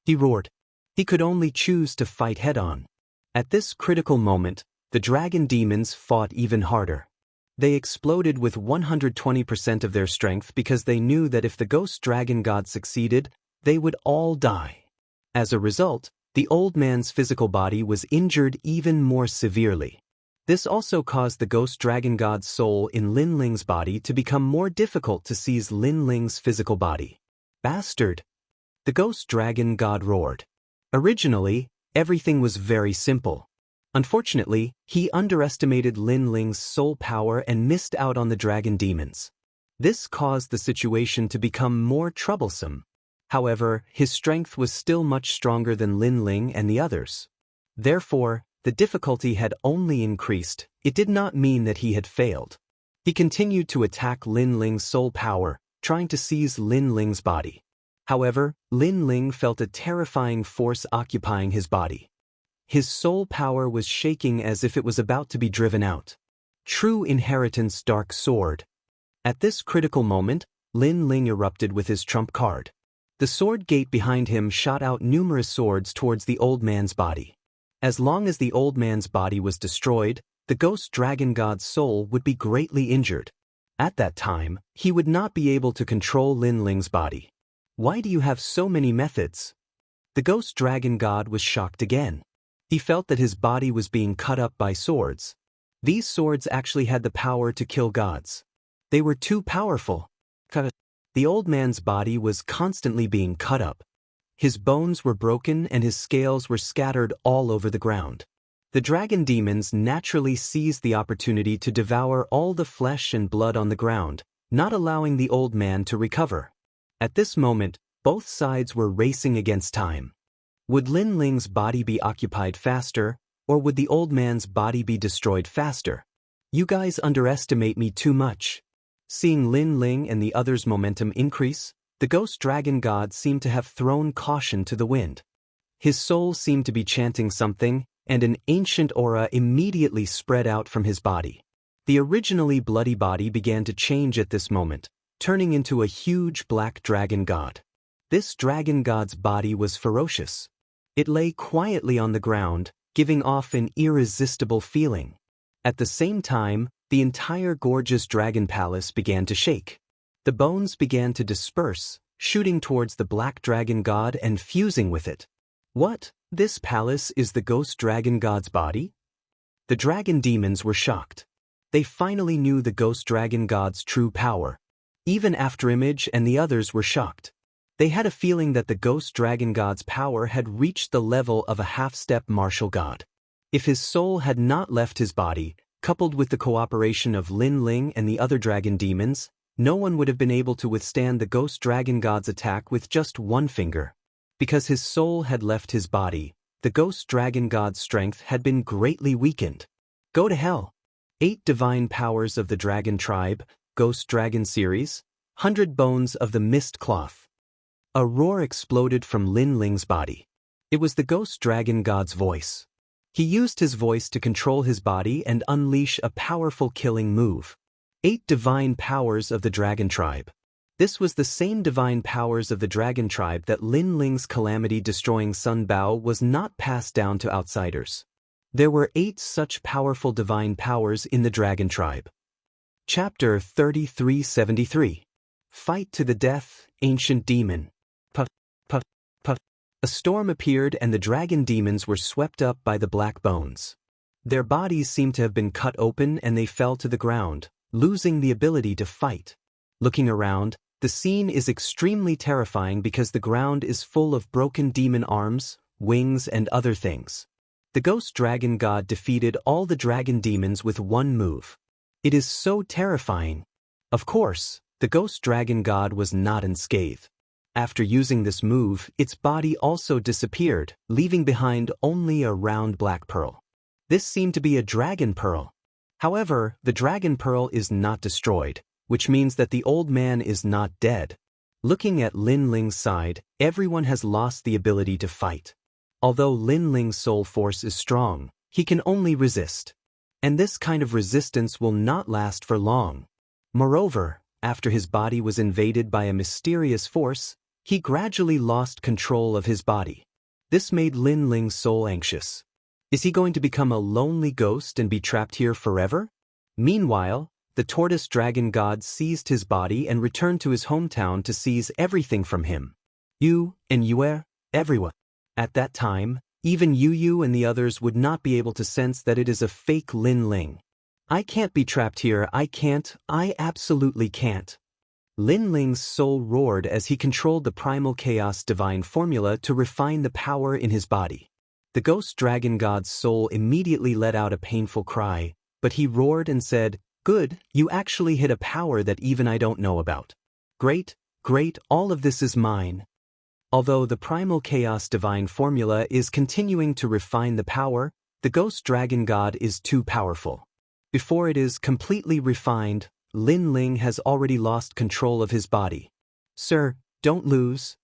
He roared. He could only choose to fight head-on. At this critical moment, the dragon demons fought even harder. They exploded with 120% of their strength because they knew that if the ghost dragon god succeeded, they would all die. As a result, the old man's physical body was injured even more severely. This also caused the ghost dragon god's soul in Lin Ling's body to become more difficult to seize Lin Ling's physical body. Bastard! The ghost dragon god roared. Originally, everything was very simple. Unfortunately, he underestimated Lin Ling's soul power and missed out on the dragon demons. This caused the situation to become more troublesome. However, his strength was still much stronger than Lin Ling and the others. Therefore, the difficulty had only increased. It did not mean that he had failed. He continued to attack Lin Ling's soul power, trying to seize Lin Ling's body. However, Lin Ling felt a terrifying force occupying his body. His soul power was shaking as if it was about to be driven out. True inheritance dark sword. At this critical moment, Lin Ling erupted with his trump card. The sword gate behind him shot out numerous swords towards the old man's body. As long as the old man's body was destroyed, the ghost dragon god's soul would be greatly injured. At that time, he would not be able to control Lin Ling's body. Why do you have so many methods? The ghost dragon god was shocked again. He felt that his body was being cut up by swords. These swords actually had the power to kill gods. They were too powerful. The old man's body was constantly being cut up. His bones were broken and his scales were scattered all over the ground. The dragon demons naturally seized the opportunity to devour all the flesh and blood on the ground, not allowing the old man to recover. At this moment, both sides were racing against time. Would Lin Ling's body be occupied faster, or would the old man's body be destroyed faster? You guys underestimate me too much. Seeing Lin Ling and the others' momentum increase, the ghost dragon god seemed to have thrown caution to the wind. His soul seemed to be chanting something, and an ancient aura immediately spread out from his body. The originally bloody body began to change at this moment, turning into a huge black dragon god. This dragon god's body was ferocious. It lay quietly on the ground, giving off an irresistible feeling. At the same time, the entire gorgeous dragon palace began to shake. The bones began to disperse, shooting towards the black dragon god and fusing with it. What? This palace is the ghost dragon god's body? The dragon demons were shocked. They finally knew the ghost dragon god's true power. Even Afterimage and the others were shocked. They had a feeling that the ghost dragon god's power had reached the level of a half-step martial god. If his soul had not left his body, coupled with the cooperation of Lin Ling and the other dragon demons, no one would have been able to withstand the ghost dragon god's attack with just one finger. Because his soul had left his body, the ghost dragon god's strength had been greatly weakened. Go to hell. 8 divine powers of the dragon tribe, Ghost Dragon Series, 100 bones of the mist cloth. A roar exploded from Lin Ling's body. It was the ghost dragon god's voice. He used his voice to control his body and unleash a powerful killing move. 8 divine powers of the dragon tribe. This was the same divine powers of the dragon tribe that Lin Ling's calamity-destroying Sun Bao was not passed down to outsiders. There were 8 such powerful divine powers in the dragon tribe. Chapter 3373. Fight to the death, ancient demon. Puff, puff, puff. A storm appeared and the dragon demons were swept up by the black bones. Their bodies seemed to have been cut open and they fell to the ground, losing the ability to fight. Looking around, the scene is extremely terrifying because the ground is full of broken demon arms, wings and other things. The ghost dragon god defeated all the dragon demons with one move. It is so terrifying. Of course, the ghost dragon god was not unscathed. After using this move, its body also disappeared, leaving behind only a round black pearl. This seemed to be a dragon pearl. However, the dragon pearl is not destroyed, which means that the old man is not dead. Looking at Lin Ling's side, everyone has lost the ability to fight. Although Lin Ling's soul force is strong, he can only resist. And this kind of resistance will not last for long. Moreover, after his body was invaded by a mysterious force, he gradually lost control of his body. This made Lin Ling's soul anxious. Is he going to become a lonely ghost and be trapped here forever? Meanwhile, the tortoise dragon god seized his body and returned to his hometown to seize everything from him. Yu and Yue, everyone. At that time, even Yu and the others would not be able to sense that it is a fake Lin Ling. I can't be trapped here, I absolutely can't. Lin Ling's soul roared as he controlled the primal chaos divine formula to refine the power in his body. The ghost dragon god's soul immediately let out a painful cry, but he roared and said, "Good, you actually hit a power that even I don't know about. Great, great, all of this is mine." Although the primal chaos divine formula is continuing to refine the power, the ghost dragon god is too powerful. Before it is completely refined, Lin Ling has already lost control of his body. "Sir, don't lose."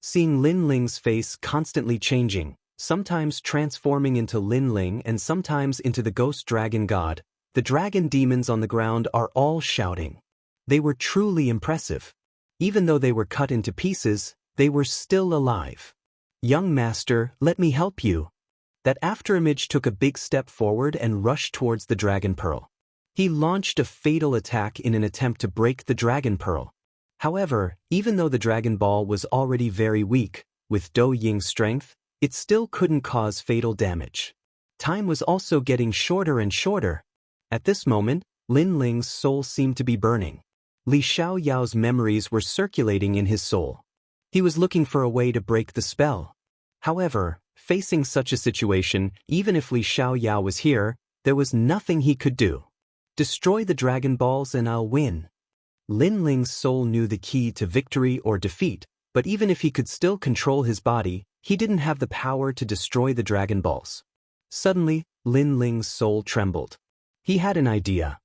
Seeing Lin Ling's face constantly changing, sometimes transforming into Lin Ling and sometimes into the ghost dragon god, the dragon demons on the ground are all shouting. They were truly impressive. Even though they were cut into pieces, they were still alive. "Young master, let me help you." That afterimage took a big step forward and rushed towards the dragon pearl. He launched a fatal attack in an attempt to break the dragon pearl. However, even though the dragon ball was already very weak, with Do Ying's strength, it still couldn't cause fatal damage. Time was also getting shorter and shorter. At this moment, Lin Ling's soul seemed to be burning. Li Xiaoyao's memories were circulating in his soul. He was looking for a way to break the spell. However, facing such a situation, even if Li Xiaoyao was here, there was nothing he could do. "Destroy the Dragon Balls and I'll win." Lin Ling's soul knew the key to victory or defeat, but even if he could still control his body, he didn't have the power to destroy the Dragon Balls. Suddenly, Lin Ling's soul trembled. He had an idea.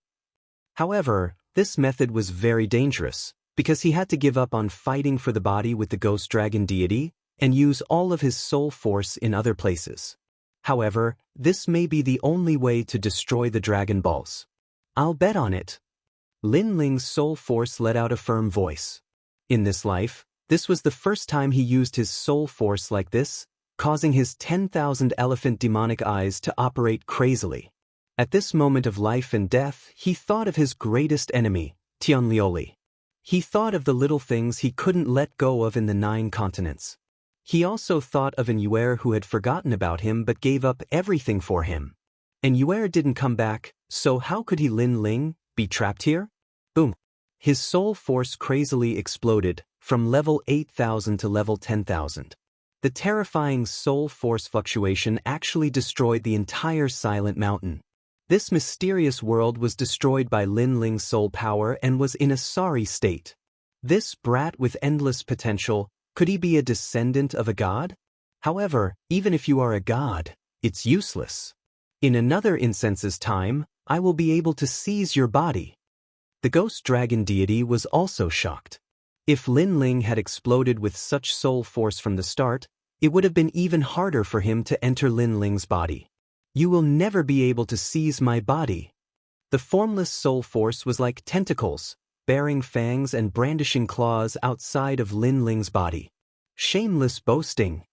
However, this method was very dangerous, because he had to give up on fighting for the body with the ghost dragon deity, and use all of his soul force in other places. However, this may be the only way to destroy the Dragon Balls. "I'll bet on it." Lin Ling's soul force let out a firm voice. In this life, this was the first time he used his soul force like this, causing his 10,000 elephant demonic eyes to operate crazily. At this moment of life and death, he thought of his greatest enemy, Tianlioli. He thought of the little things he couldn't let go of in the 9 continents. He also thought of an Yue who had forgotten about him but gave up everything for him. And Yue didn't come back, so how could he Lin Ling be trapped here? Boom. His soul force crazily exploded, from level 8,000 to level 10,000. The terrifying soul force fluctuation actually destroyed the entire Silent Mountain. This mysterious world was destroyed by Lin Ling's soul power and was in a sorry state. This brat with endless potential, could he be a descendant of a god? However, even if you are a god, it's useless. In another incense's time, I will be able to seize your body. The ghost dragon deity was also shocked. If Lin Ling had exploded with such soul force from the start, it would have been even harder for him to enter Lin Ling's body. "You will never be able to seize my body." The formless soul force was like tentacles, bearing fangs and brandishing claws outside of Lin Ling's body. Shameless boasting.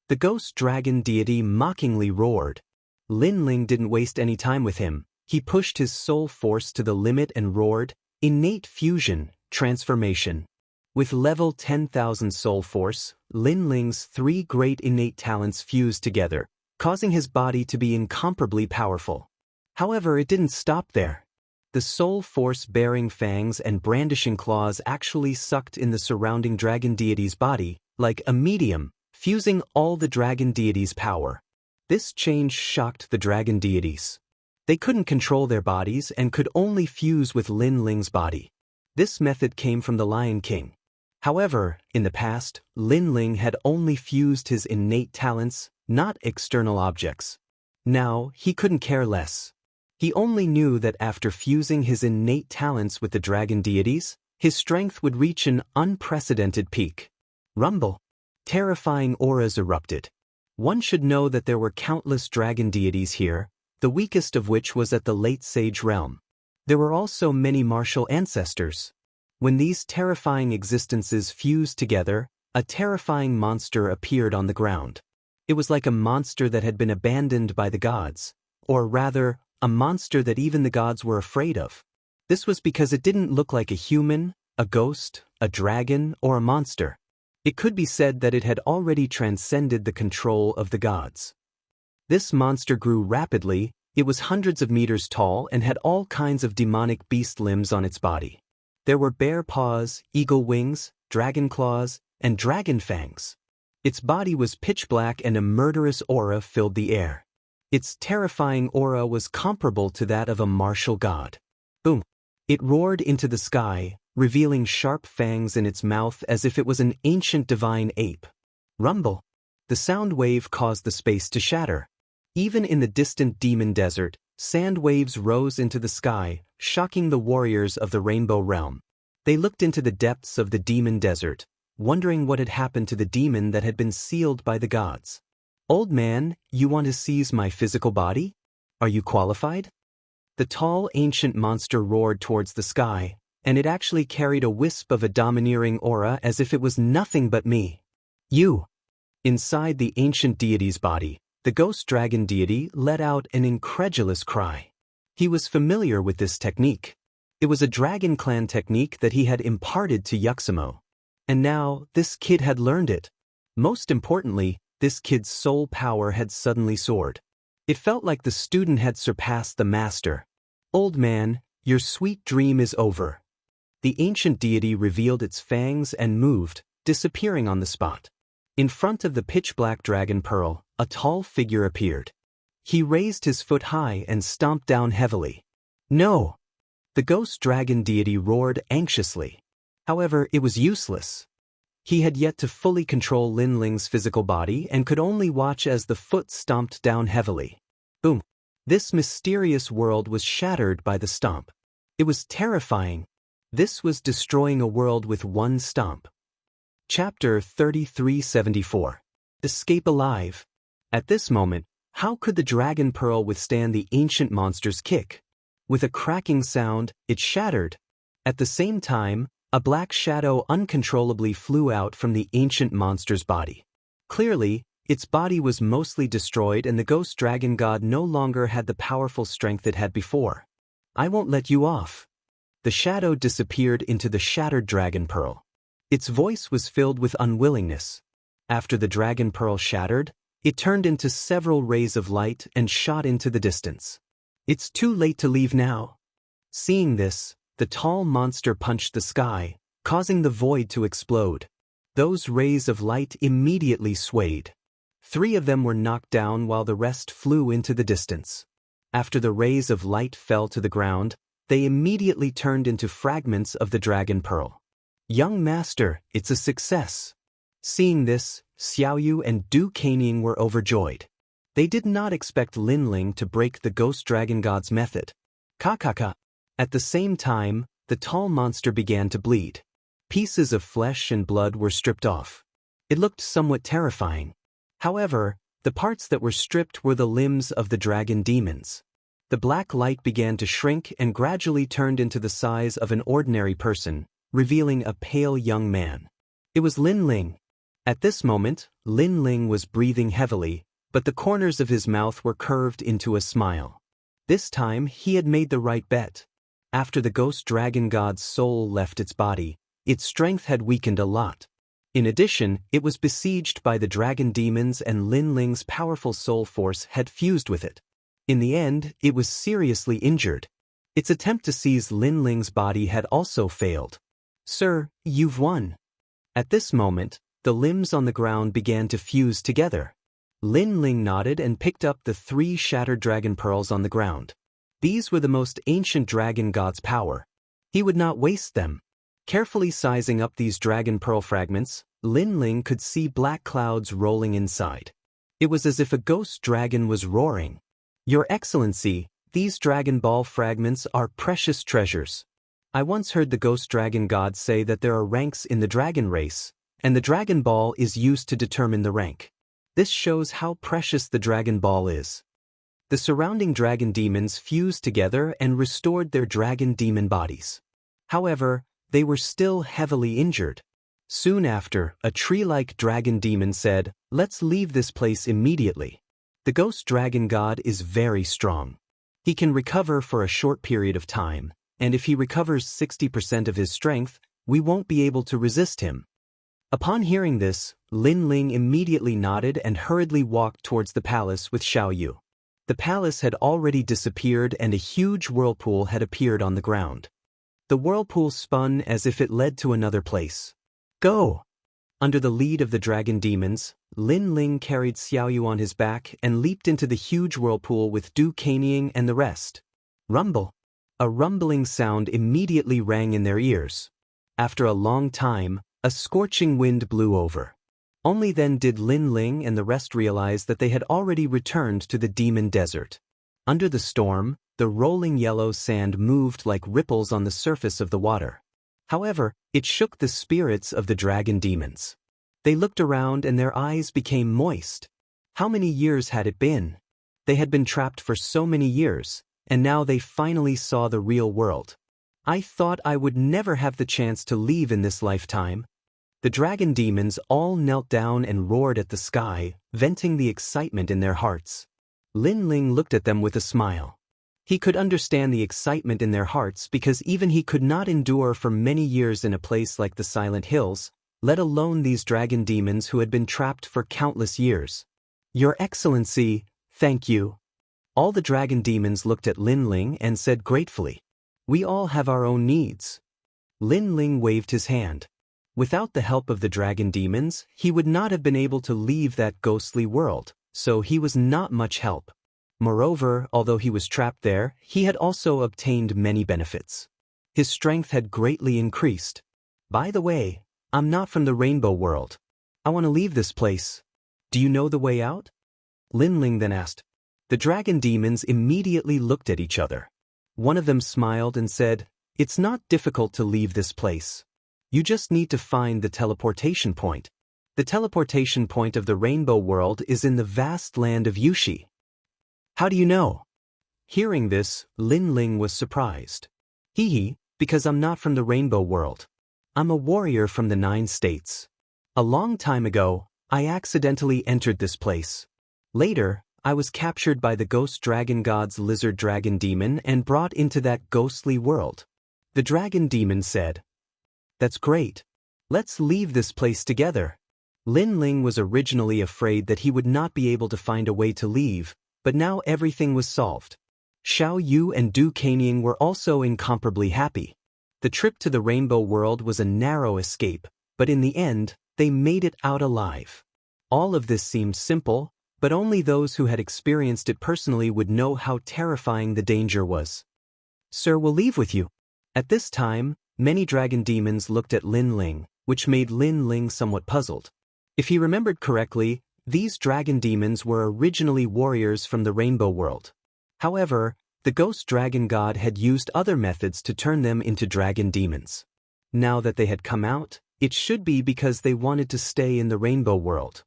The ghost dragon deity mockingly roared. Lin Ling didn't waste any time with him. He pushed his soul force to the limit and roared, "Innate fusion, Transformation. With level 10,000 soul force, Lin Ling's 3 great innate talents fused together, causing his body to be incomparably powerful. However, it didn't stop there. The soul force-bearing fangs and brandishing claws actually sucked in the surrounding dragon deity's body, like a medium, fusing all the dragon deity's power. This change shocked the dragon deities. They couldn't control their bodies and could only fuse with Lin Ling's body. This method came from the Lion King. However, in the past, Lin Ling had only fused his innate talents, not external objects. Now, he couldn't care less. He only knew that after fusing his innate talents with the dragon deities, his strength would reach an unprecedented peak. Rumble. Terrifying auras erupted. One should know that there were countless dragon deities here, the weakest of which was at the late sage realm. There were also many martial ancestors. When these terrifying existences fused together, a terrifying monster appeared on the ground. It was like a monster that had been abandoned by the gods, or rather, a monster that even the gods were afraid of. This was because it didn't look like a human, a ghost, a dragon, or a monster. It could be said that it had already transcended the control of the gods. This monster grew rapidly. It was hundreds of meters tall and had all kinds of demonic beast limbs on its body. There were bear paws, eagle wings, dragon claws, and dragon fangs. Its body was pitch black and a murderous aura filled the air. Its terrifying aura was comparable to that of a martial god. Boom! It roared into the sky, revealing sharp fangs in its mouth as if it was an ancient divine ape. Rumble! The sound wave caused the space to shatter. Even in the distant demon desert, sand waves rose into the sky, shocking the warriors of the Rainbow Realm. They looked into the depths of the demon desert, wondering what had happened to the demon that had been sealed by the gods. "Old man, you want to seize my physical body? Are you qualified?" The tall, ancient monster roared towards the sky, and it actually carried a wisp of a domineering aura as if it was nothing but me. "You!" Inside the ancient deity's body, the ghost dragon deity let out an incredulous cry. He was familiar with this technique. It was a dragon clan technique that he had imparted to Yuxamo. And now, this kid had learned it. Most importantly, this kid's soul power had suddenly soared. It felt like the student had surpassed the master. "Old man, your sweet dream is over." The ancient deity revealed its fangs and moved, disappearing on the spot. In front of the pitch-black dragon pearl, a tall figure appeared. He raised his foot high and stomped down heavily. "No!" The ghost dragon deity roared anxiously. However, it was useless. He had yet to fully control Lin Ling's physical body and could only watch as the foot stomped down heavily. Boom! This mysterious world was shattered by the stomp. It was terrifying. This was destroying a world with one stomp. Chapter 3374. Escape alive. At this moment, how could the dragon pearl withstand the ancient monster's kick? With a cracking sound, it shattered. At the same time, a black shadow uncontrollably flew out from the ancient monster's body. Clearly, its body was mostly destroyed and the ghost dragon god no longer had the powerful strength it had before. "I won't let you off." The shadow disappeared into the shattered dragon pearl. Its voice was filled with unwillingness. After the dragon pearl shattered, it turned into several rays of light and shot into the distance. "It's too late to leave now." Seeing this, the tall monster punched the sky, causing the void to explode. Those rays of light immediately swayed. 3 of them were knocked down while the rest flew into the distance. After the rays of light fell to the ground, they immediately turned into fragments of the dragon pearl. "Young master, it's a success." Seeing this, Xiaoyu and Du Kanying were overjoyed. They did not expect Lin Ling to break the ghost dragon god's method. Kakaka. At the same time, the tall monster began to bleed. Pieces of flesh and blood were stripped off. It looked somewhat terrifying. However, the parts that were stripped were the limbs of the dragon demons. The black light began to shrink and gradually turned into the size of an ordinary person, revealing a pale young man. It was Lin Ling. At this moment, Lin Ling was breathing heavily, but the corners of his mouth were curved into a smile. This time, he had made the right bet. After the ghost dragon god's soul left its body, its strength had weakened a lot. In addition, it was besieged by the dragon demons and Lin Ling's powerful soul force had fused with it. In the end, it was seriously injured. Its attempt to seize Lin Ling's body had also failed. "Sir, you've won." At this moment, the limbs on the ground began to fuse together. Lin Ling nodded and picked up the 3 shattered dragon pearls on the ground. These were the most ancient dragon god's power. He would not waste them. Carefully sizing up these dragon pearl fragments, Lin Ling could see black clouds rolling inside. It was as if a ghost dragon was roaring. "Your Excellency, these dragon ball fragments are precious treasures. I once heard the ghost dragon god say that there are ranks in the dragon race, and the dragon ball is used to determine the rank. This shows how precious the dragon ball is." The surrounding dragon demons fused together and restored their dragon demon bodies. However, they were still heavily injured. Soon after, a tree-like dragon demon said, "Let's leave this place immediately. The ghost dragon god is very strong. He can recover for a short period of time, and if he recovers 60% of his strength, we won't be able to resist him." Upon hearing this, Lin Ling immediately nodded and hurriedly walked towards the palace with Xiao Yu. The palace had already disappeared and a huge whirlpool had appeared on the ground. The whirlpool spun as if it led to another place. "Go!" Under the lead of the dragon demons, Lin Ling carried Xiao Yu on his back and leaped into the huge whirlpool with Du Kanying and the rest. Rumble! A rumbling sound immediately rang in their ears. After a long time, a scorching wind blew over. Only then did Lin Ling and the rest realize that they had already returned to the demon desert. Under the storm, the rolling yellow sand moved like ripples on the surface of the water. However, it shook the spirits of the dragon demons. They looked around and their eyes became moist. How many years had it been? They had been trapped for so many years, and now they finally saw the real world. "I thought I would never have the chance to leave in this lifetime." The dragon demons all knelt down and roared at the sky, venting the excitement in their hearts. Lin Ling looked at them with a smile. He could understand the excitement in their hearts because even he could not endure for many years in a place like the Silent Hills, let alone these dragon demons who had been trapped for countless years. "Your Excellency, thank you." All the dragon demons looked at Lin Ling and said gratefully, "We all have our own needs." Lin Ling waved his hand. Without the help of the dragon demons, he would not have been able to leave that ghostly world, so he was not much help. Moreover, although he was trapped there, he had also obtained many benefits. His strength had greatly increased. "By the way, I'm not from the Rainbow World. I want to leave this place. Do you know the way out?" Lin Ling then asked. The dragon demons immediately looked at each other. One of them smiled and said, "It's not difficult to leave this place. You just need to find the teleportation point. The teleportation point of the Rainbow World is in the vast land of Yushi." "How do you know?" Hearing this, Lin Ling was surprised. "Hee, because I'm not from the Rainbow World. I'm a warrior from the 9 states. A long time ago, I accidentally entered this place. Later, I was captured by the ghost dragon god's lizard dragon demon and brought into that ghostly world." The dragon demon said, "That's great. Let's leave this place together." Lin Ling was originally afraid that he would not be able to find a way to leave, but now everything was solved. Xiao Yu and Du Kanying were also incomparably happy. The trip to the Rainbow World was a narrow escape, but in the end, they made it out alive. All of this seemed simple, but only those who had experienced it personally would know how terrifying the danger was. "Sir, we'll leave with you." At this time, many dragon demons looked at Lin Ling, which made Lin Ling somewhat puzzled. If he remembered correctly, these dragon demons were originally warriors from the Rainbow World. However, the ghost dragon god had used other methods to turn them into dragon demons. Now that they had come out, it should be because they wanted to stay in the Rainbow World.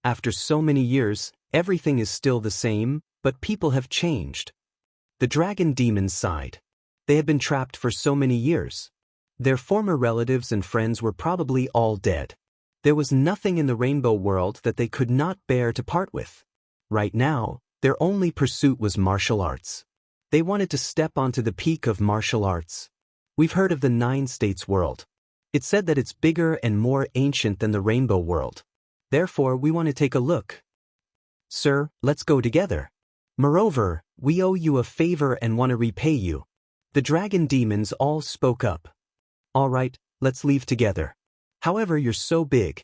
After so many years, everything is still the same, but people have changed. The dragon demons sighed. They had been trapped for so many years. Their former relatives and friends were probably all dead. There was nothing in the Rainbow World that they could not bear to part with. Right now, their only pursuit was martial arts. They wanted to step onto the peak of martial arts. We've heard of the 9 states world. It said that it's bigger and more ancient than the rainbow world. Therefore, we want to take a look. Sir, let's go together. Moreover, we owe you a favor and want to repay you. The dragon demons all spoke up. All right, let's leave together. However, you're so big.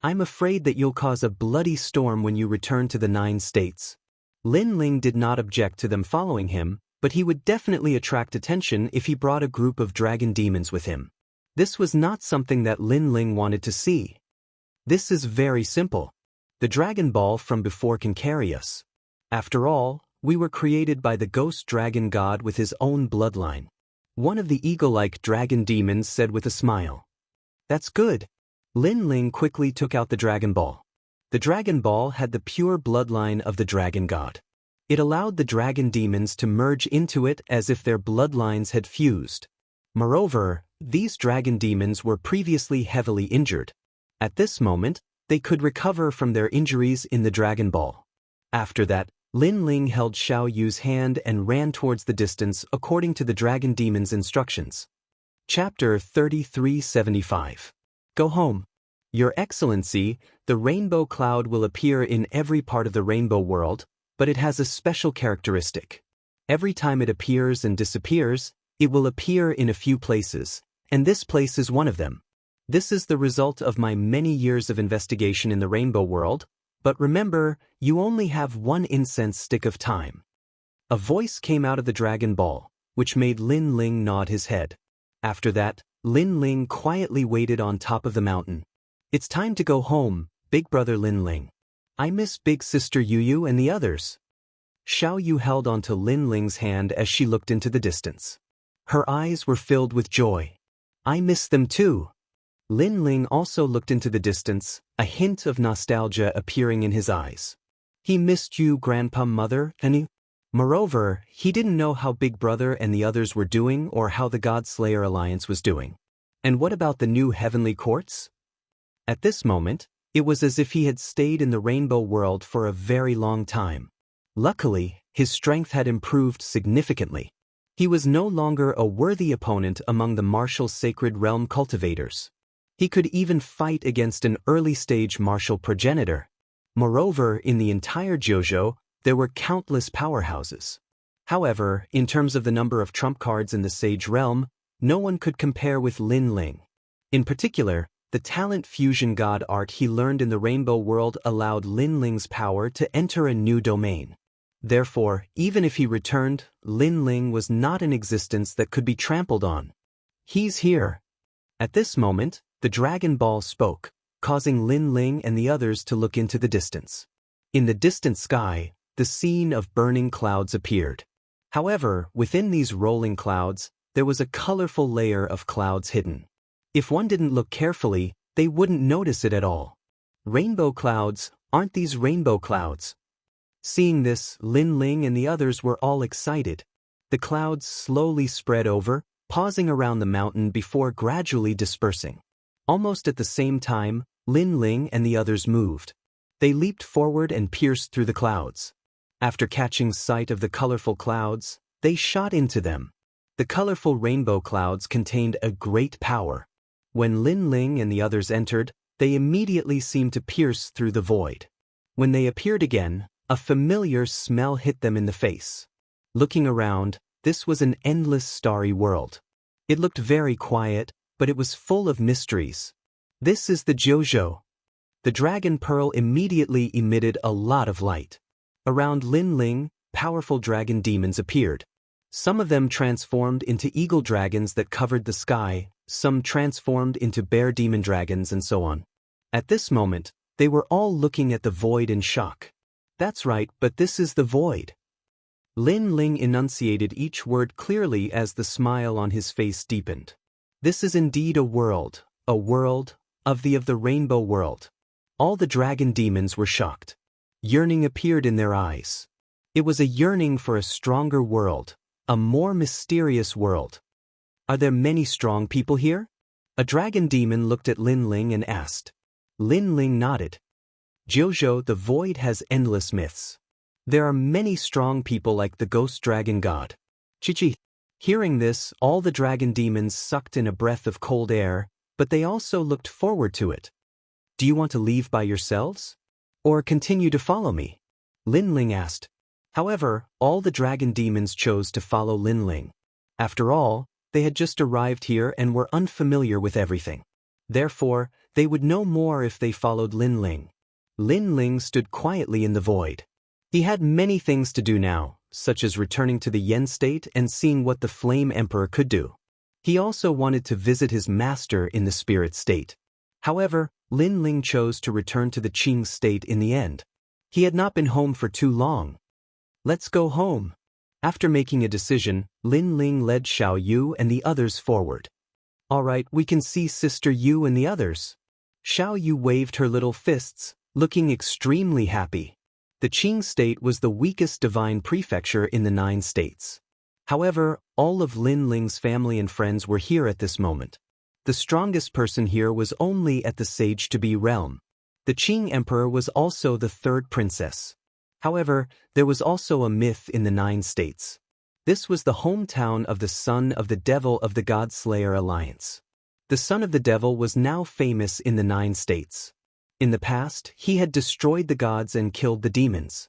I'm afraid that you'll cause a bloody storm when you return to the 9 states. Lin Ling did not object to them following him, but he would definitely attract attention if he brought a group of dragon demons with him. This was not something that Lin Ling wanted to see. This is very simple. The Dragon Ball from before can carry us. After all, we were created by the ghost dragon god with his own bloodline. One of the eagle-like dragon demons said with a smile. That's good. Lin Ling quickly took out the Dragon Ball. The Dragon Ball had the pure bloodline of the dragon god. It allowed the dragon demons to merge into it as if their bloodlines had fused. Moreover, these dragon demons were previously heavily injured. At this moment, they could recover from their injuries in the Dragon Ball. After that, Lin Ling held Xiao Yu's hand and ran towards the distance according to the dragon demon's instructions. Chapter 3375. Go home. Your Excellency, the rainbow cloud will appear in every part of the rainbow world, but it has a special characteristic. Every time it appears and disappears, it will appear in a few places, and this place is one of them. This is the result of my many years of investigation in the rainbow world, but remember, you only have one incense stick of time. A voice came out of the Dragon Ball, which made Lin Ling nod his head. After that, Lin Ling quietly waited on top of the mountain. It's time to go home, big brother Lin Ling. I miss big sister Yu and the others. Xiao Yu held onto Lin Ling's hand as she looked into the distance. Her eyes were filled with joy. I miss them too. Lin Ling also looked into the distance, a hint of nostalgia appearing in his eyes. He missed you, Grandpa Mother, and he... Moreover, he didn't know how Big Brother and the others were doing or how the God Slayer Alliance was doing. And what about the new heavenly courts? At this moment, it was as if he had stayed in the rainbow world for a very long time. Luckily, his strength had improved significantly. He was no longer a worthy opponent among the martial sacred realm cultivators. He could even fight against an early-stage martial progenitor. Moreover, in the entire JoJo, there were countless powerhouses. However, in terms of the number of trump cards in the Sage realm, no one could compare with Lin Ling. In particular, the talent fusion god art he learned in the rainbow world allowed Lin Ling's power to enter a new domain. Therefore, even if he returned, Lin Ling was not an existence that could be trampled on. He's here. At this moment, the Dragon Ball spoke, causing Lin Ling and the others to look into the distance. In the distant sky, the scene of burning clouds appeared. However, within these rolling clouds, there was a colorful layer of clouds hidden. If one didn't look carefully, they wouldn't notice it at all. Rainbow clouds, aren't these rainbow clouds? Seeing this, Lin Ling and the others were all excited. The clouds slowly spread over, pausing around the mountain before gradually dispersing. Almost at the same time, Lin Ling and the others moved. They leaped forward and pierced through the clouds. After catching sight of the colorful clouds, they shot into them. The colorful rainbow clouds contained a great power. When Lin Ling and the others entered, they immediately seemed to pierce through the void. When they appeared again, a familiar smell hit them in the face. Looking around, this was an endless starry world. It looked very quiet, but it was full of mysteries. This is the JoJo. The Dragon Pearl immediately emitted a lot of light. Around Lin Ling, powerful dragon demons appeared. Some of them transformed into eagle dragons that covered the sky, some transformed into bear demon dragons, and so on. At this moment, they were all looking at the void in shock. That's right, but this is the void. Lin Ling enunciated each word clearly as the smile on his face deepened. This is indeed a world of the rainbow world. All the dragon demons were shocked. Yearning appeared in their eyes. It was a yearning for a stronger world, a more mysterious world. Are there many strong people here? A dragon demon looked at Lin Ling and asked. Lin Ling nodded. JoJo, the void has endless myths. There are many strong people like the ghost dragon god. Chi-chi. Hearing this, all the dragon demons sucked in a breath of cold air, but they also looked forward to it. Do you want to leave by yourselves? Or continue to follow me? Lin Ling asked. However, all the dragon demons chose to follow Lin Ling. After all, they had just arrived here and were unfamiliar with everything. Therefore, they would know more if they followed Lin Ling. Lin Ling stood quietly in the void. He had many things to do now, such as returning to the Yen state and seeing what the Flame Emperor could do. He also wanted to visit his master in the spirit state. However, Lin Ling chose to return to the Qing state in the end. He had not been home for too long. Let's go home. After making a decision, Lin Ling led Xiao Yu and the others forward. All right, we can see Sister Yu and the others. Xiao Yu waved her little fists, looking extremely happy. The Qing state was the weakest divine prefecture in the 9 states. However, all of Lin Ling's family and friends were here at this moment. The strongest person here was only at the Sage-to-be realm. The Qing emperor was also the 3rd princess. However, there was also a myth in the 9 states. This was the hometown of the son of the devil of the God-Slayer alliance. The son of the devil was now famous in the 9 states. In the past, he had destroyed the gods and killed the demons.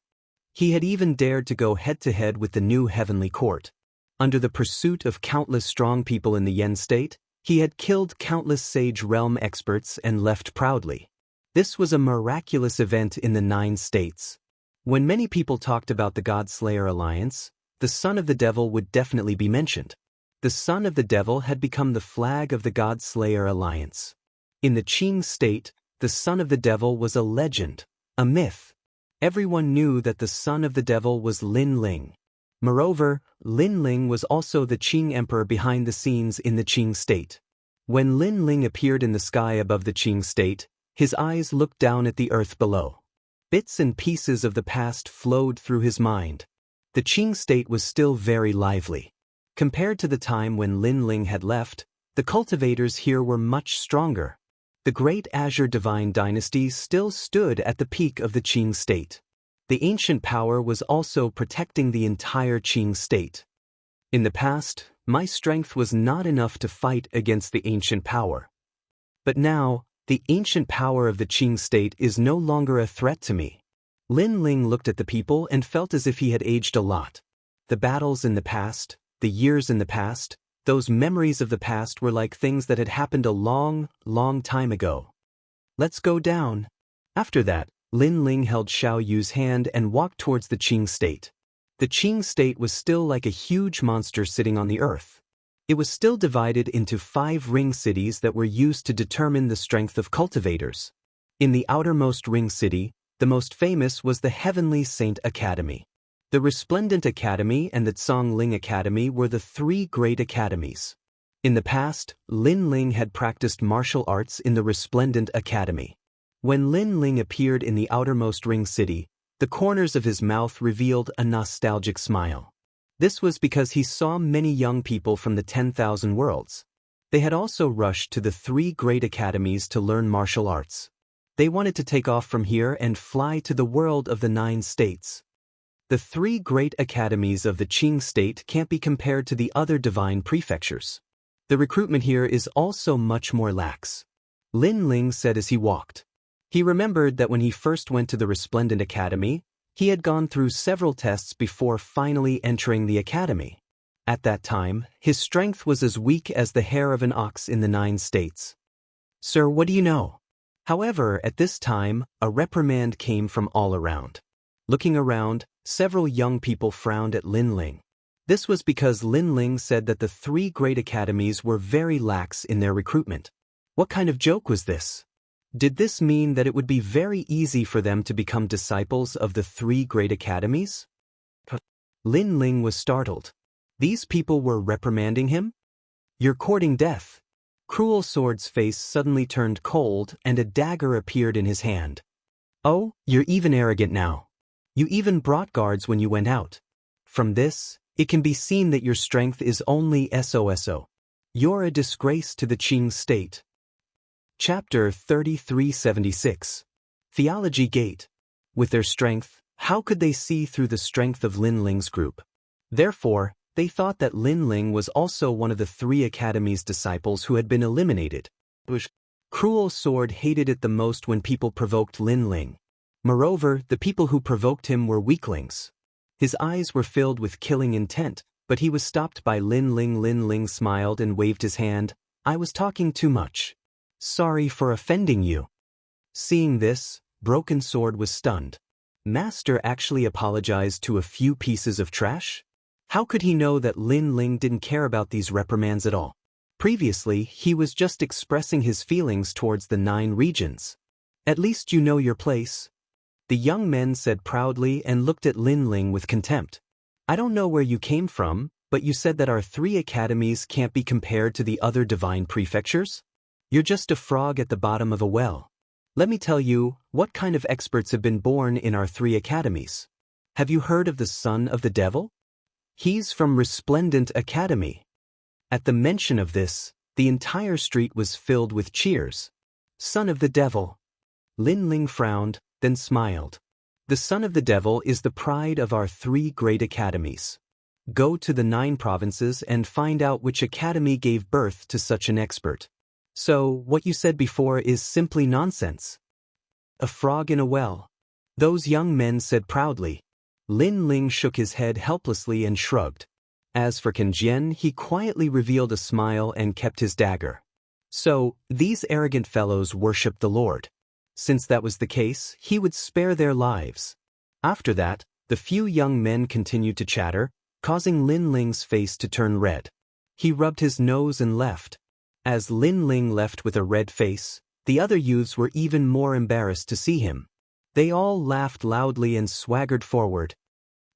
He had even dared to go head-to-head with the new heavenly court. Under the pursuit of countless strong people in the Yen state, he had killed countless sage realm experts and left proudly. This was a miraculous event in the 9 states. When many people talked about the God-Slayer alliance, the son of the devil would definitely be mentioned. The son of the devil had become the flag of the God-Slayer alliance. In the Qing state, the son of the devil was a legend, a myth. Everyone knew that the son of the devil was Lin Ling. Moreover, Lin Ling was also the Qing emperor behind the scenes in the Qing state. When Lin Ling appeared in the sky above the Qing state, his eyes looked down at the earth below. Bits and pieces of the past flowed through his mind. The Qing state was still very lively. Compared to the time when Lin Ling had left, the cultivators here were much stronger. The great Azure Divine dynasty still stood at the peak of the Qing state. The ancient power was also protecting the entire Qing state. In the past, my strength was not enough to fight against the ancient power. But now, the ancient power of the Qing state is no longer a threat to me. Lin Ling looked at the people and felt as if he had aged a lot. The battles in the past, the years in the past, those memories of the past were like things that had happened a long, long time ago. Let's go down. After that, Lin Ling held Xiao Yu's hand and walked towards the Qing state. The Qing state was still like a huge monster sitting on the earth. It was still divided into 5 ring cities that were used to determine the strength of cultivators. In the outermost ring city, the most famous was the Heavenly Saint Academy. The Resplendent Academy and the Tsongling Academy were the 3 great academies. In the past, Lin Ling had practiced martial arts in the Resplendent Academy. When Lin Ling appeared in the outermost ring city, the corners of his mouth revealed a nostalgic smile. This was because he saw many young people from the 10,000 worlds. They had also rushed to the 3 great academies to learn martial arts. They wanted to take off from here and fly to the world of the 9 states. The 3 great academies of the Qing state can't be compared to the other divine prefectures. The recruitment here is also much more lax. Lin Ling said as he walked. He remembered that when he first went to the Resplendent Academy, he had gone through several tests before finally entering the academy. At that time, his strength was as weak as the hair of an ox in the 9 states. Sir, what do you know? However, at this time, a reprimand came from all around. Looking around, several young people frowned at Lin Ling. This was because Lin Ling said that the 3 great academies were very lax in their recruitment. What kind of joke was this? Did this mean that it would be very easy for them to become disciples of the 3 great academies? Lin Ling was startled. These people were reprimanding him? You're courting death. Cruel Sword's face suddenly turned cold and a dagger appeared in his hand. Oh, you're even arrogant now. You even brought guards when you went out. From this, it can be seen that your strength is only SOSO. You're a disgrace to the Qing state. Chapter 3376. Theology Gate. With their strength, how could they see through the strength of Lin Ling's group? Therefore, They thought that Lin Ling was also one of the 3 Academy's disciples who had been eliminated. Cruel Sword hated it the most when people provoked Lin Ling. Moreover, the people who provoked him were weaklings. His eyes were filled with killing intent, but he was stopped by Lin Ling. Lin Ling smiled and waved his hand. I was talking too much. Sorry for offending you. Seeing this, Broken Sword was stunned. Master actually apologized to a few pieces of trash? How could he know that Lin Ling didn't care about these reprimands at all? Previously, he was just expressing his feelings towards the 9 regions. At least you know your place. The young men said proudly and looked at Lin Ling with contempt. I don't know where you came from, but you said that our 3 academies can't be compared to the other divine prefectures? You're just a frog at the bottom of a well. Let me tell you, what kind of experts have been born in our 3 academies? Have you heard of the son of the devil? He's from Resplendent Academy. At the mention of this, the entire street was filled with cheers. Son of the devil. Lin Ling frowned, then smiled. The son of the devil is the pride of our 3 great academies. Go to the 9 provinces and find out which academy gave birth to such an expert. So, what you said before is simply nonsense. A frog in a well. Those young men said proudly. Lin Ling shook his head helplessly and shrugged. As for Can Jian, he quietly revealed a smile and kept his dagger. So, these arrogant fellows worshipped the Lord. Since that was the case, he would spare their lives. After that, the few young men continued to chatter, causing Lin Ling's face to turn red. He rubbed his nose and left. As Lin Ling left with a red face, the other youths were even more embarrassed to see him. They all laughed loudly and swaggered forward.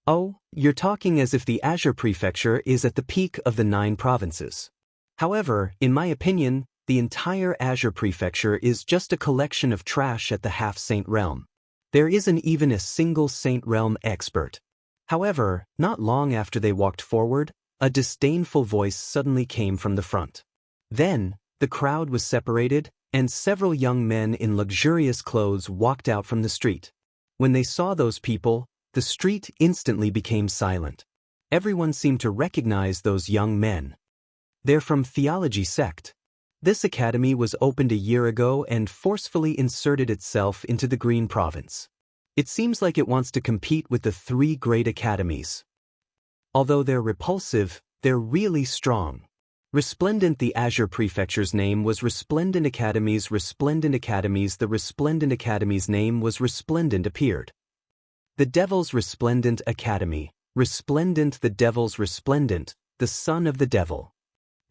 Oh, you're talking as if the Azure Prefecture is at the peak of the 9 provinces. However, in my opinion, the entire Azure Prefecture is just a collection of trash at the Half-Saint Realm. There isn't even a single Saint Realm expert. However, not long after they walked forward, a disdainful voice suddenly came from the front. Then, the crowd was separated, and several young men in luxurious clothes walked out from the street. When they saw those people, the street instantly became silent. Everyone seemed to recognize those young men. They're from Theology Sect. This academy was opened a year ago and forcefully inserted itself into the Green Province. It seems like it wants to compete with the 3 great academies. Although they're repulsive, they're really strong. Resplendent. The Azure Prefecture's name was Resplendent Academies. Resplendent Academies. The Resplendent Academy's name was Resplendent appeared. The Devil's Resplendent Academy. Resplendent. The Devil's Resplendent, the son of the devil.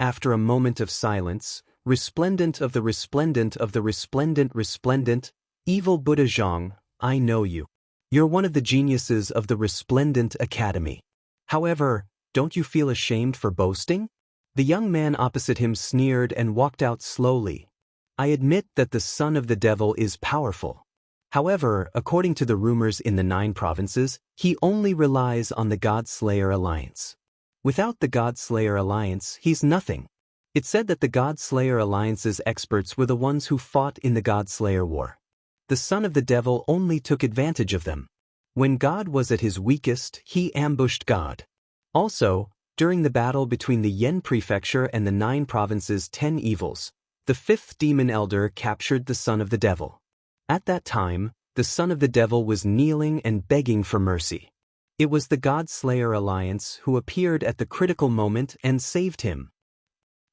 After a moment of silence, Resplendent of the Resplendent of the Resplendent. Resplendent, evil Buddha Zhang, I know you. You're one of the geniuses of the Resplendent Academy. However, don't you feel ashamed for boasting? The young man opposite him sneered and walked out slowly. I admit that the son of the devil is powerful. However, according to the rumors in the 9 provinces, he only relies on the God-Slayer Alliance. Without the God-Slayer Alliance, he's nothing. It's said that the God-Slayer Alliance's experts were the ones who fought in the God-Slayer War. The son of the devil only took advantage of them. When God was at his weakest, he ambushed God. Also, during the battle between the Yen Prefecture and the 9 provinces' 10 evils, the 5th demon elder captured the son of the devil. At that time, the son of the devil was kneeling and begging for mercy. It was the God-Slayer Alliance who appeared at the critical moment and saved him.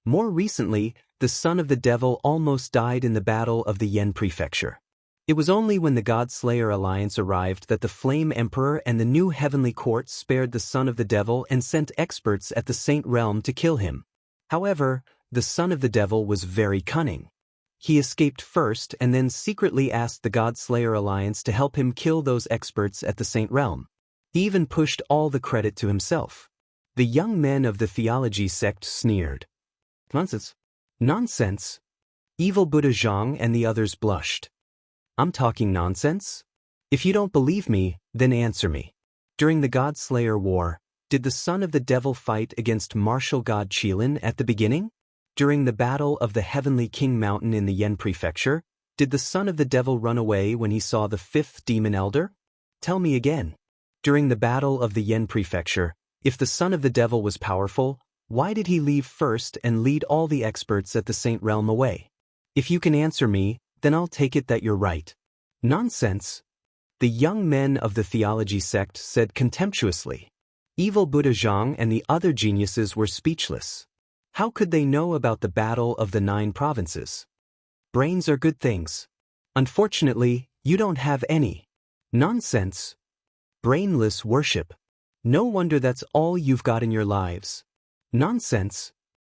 More recently, the son of the devil almost died in the battle of the Yen Prefecture. It was only when the God-Slayer Alliance arrived that the Flame Emperor and the new Heavenly Court spared the son of the devil and sent experts at the Saint Realm to kill him. However, the son of the devil was very cunning. He escaped first and then secretly asked the God-Slayer Alliance to help him kill those experts at the Saint Realm. He even pushed all the credit to himself. The young men of the Theology Sect sneered. Nonsense. Nonsense. Evil Buddha Zhang and the others blushed. I'm talking nonsense? If you don't believe me, then answer me. During the God-Slayer War, did the son of the devil fight against martial god Qilin at the beginning? During the battle of the Heavenly King Mountain in the Yen Prefecture, did the son of the devil run away when he saw the 5th demon elder? Tell me again. During the battle of the Yen Prefecture, If the son of the devil was powerful, why did he leave first and lead all the experts at the Saint Realm away? If you can answer me, then I'll take it that you're right. Nonsense. The young men of the theology sect said contemptuously. Evil Buddha Zhang and the other geniuses were speechless. How could they know about the battle of the 9 provinces? Brains are good things. Unfortunately, you don't have any. Nonsense. Brainless worship. No wonder that's all you've got in your lives. Nonsense.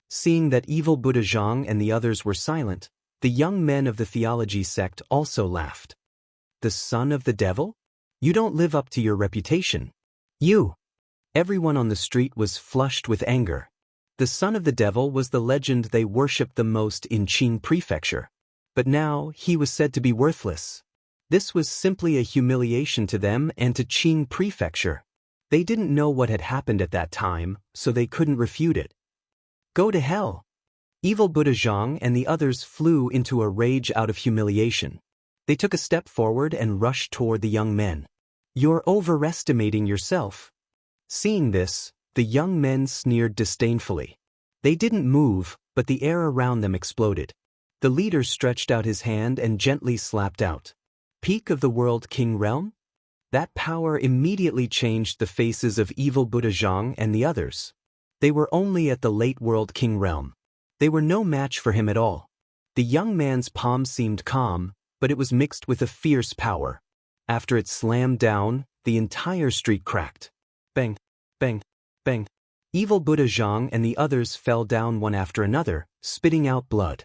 Seeing that evil Buddha Zhang and the others were silent, the young men of the theology sect also laughed. The son of the devil? You don't live up to your reputation. You. Everyone on the street was flushed with anger. The son of the devil was the legend they worshipped the most in Qing Prefecture. But now he was said to be worthless. This was simply a humiliation to them and to Qing Prefecture. They didn't know what had happened at that time, so they couldn't refute it. Go to hell. Evil Buddha Zhang and the others flew into a rage out of humiliation. They took a step forward and rushed toward the young men. You're overestimating yourself. Seeing this, the young men sneered disdainfully. They didn't move, but the air around them exploded. The leader stretched out his hand and gently slapped out. Peak of the World King Realm? That power immediately changed the faces of evil Buddha Zhang and the others. They were only at the late World King Realm. They were no match for him at all. The young man's palm seemed calm, but it was mixed with a fierce power. After it slammed down, the entire street cracked. Bang, bang, bang. Evil Buddha Zhang and the others fell down one after another, spitting out blood.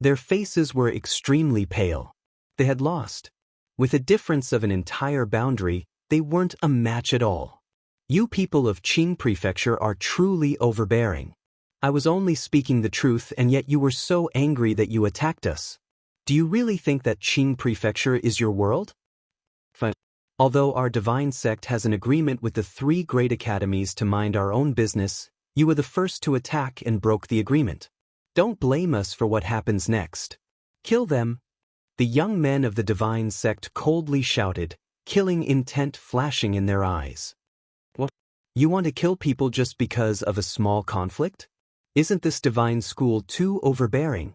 Their faces were extremely pale. They had lost. With a difference of an entire boundary, they weren't a match at all. You people of Qing Prefecture are truly overbearing. I was only speaking the truth and yet you were so angry that you attacked us. Do you really think that Qing Prefecture is your world? Fine. Although our divine sect has an agreement with the 3 great academies to mind our own business, you were the first to attack and broke the agreement. Don't blame us for what happens next. Kill them. The young men of the divine sect coldly shouted, killing intent flashing in their eyes. What? You want to kill people just because of a small conflict? Isn't this divine school too overbearing?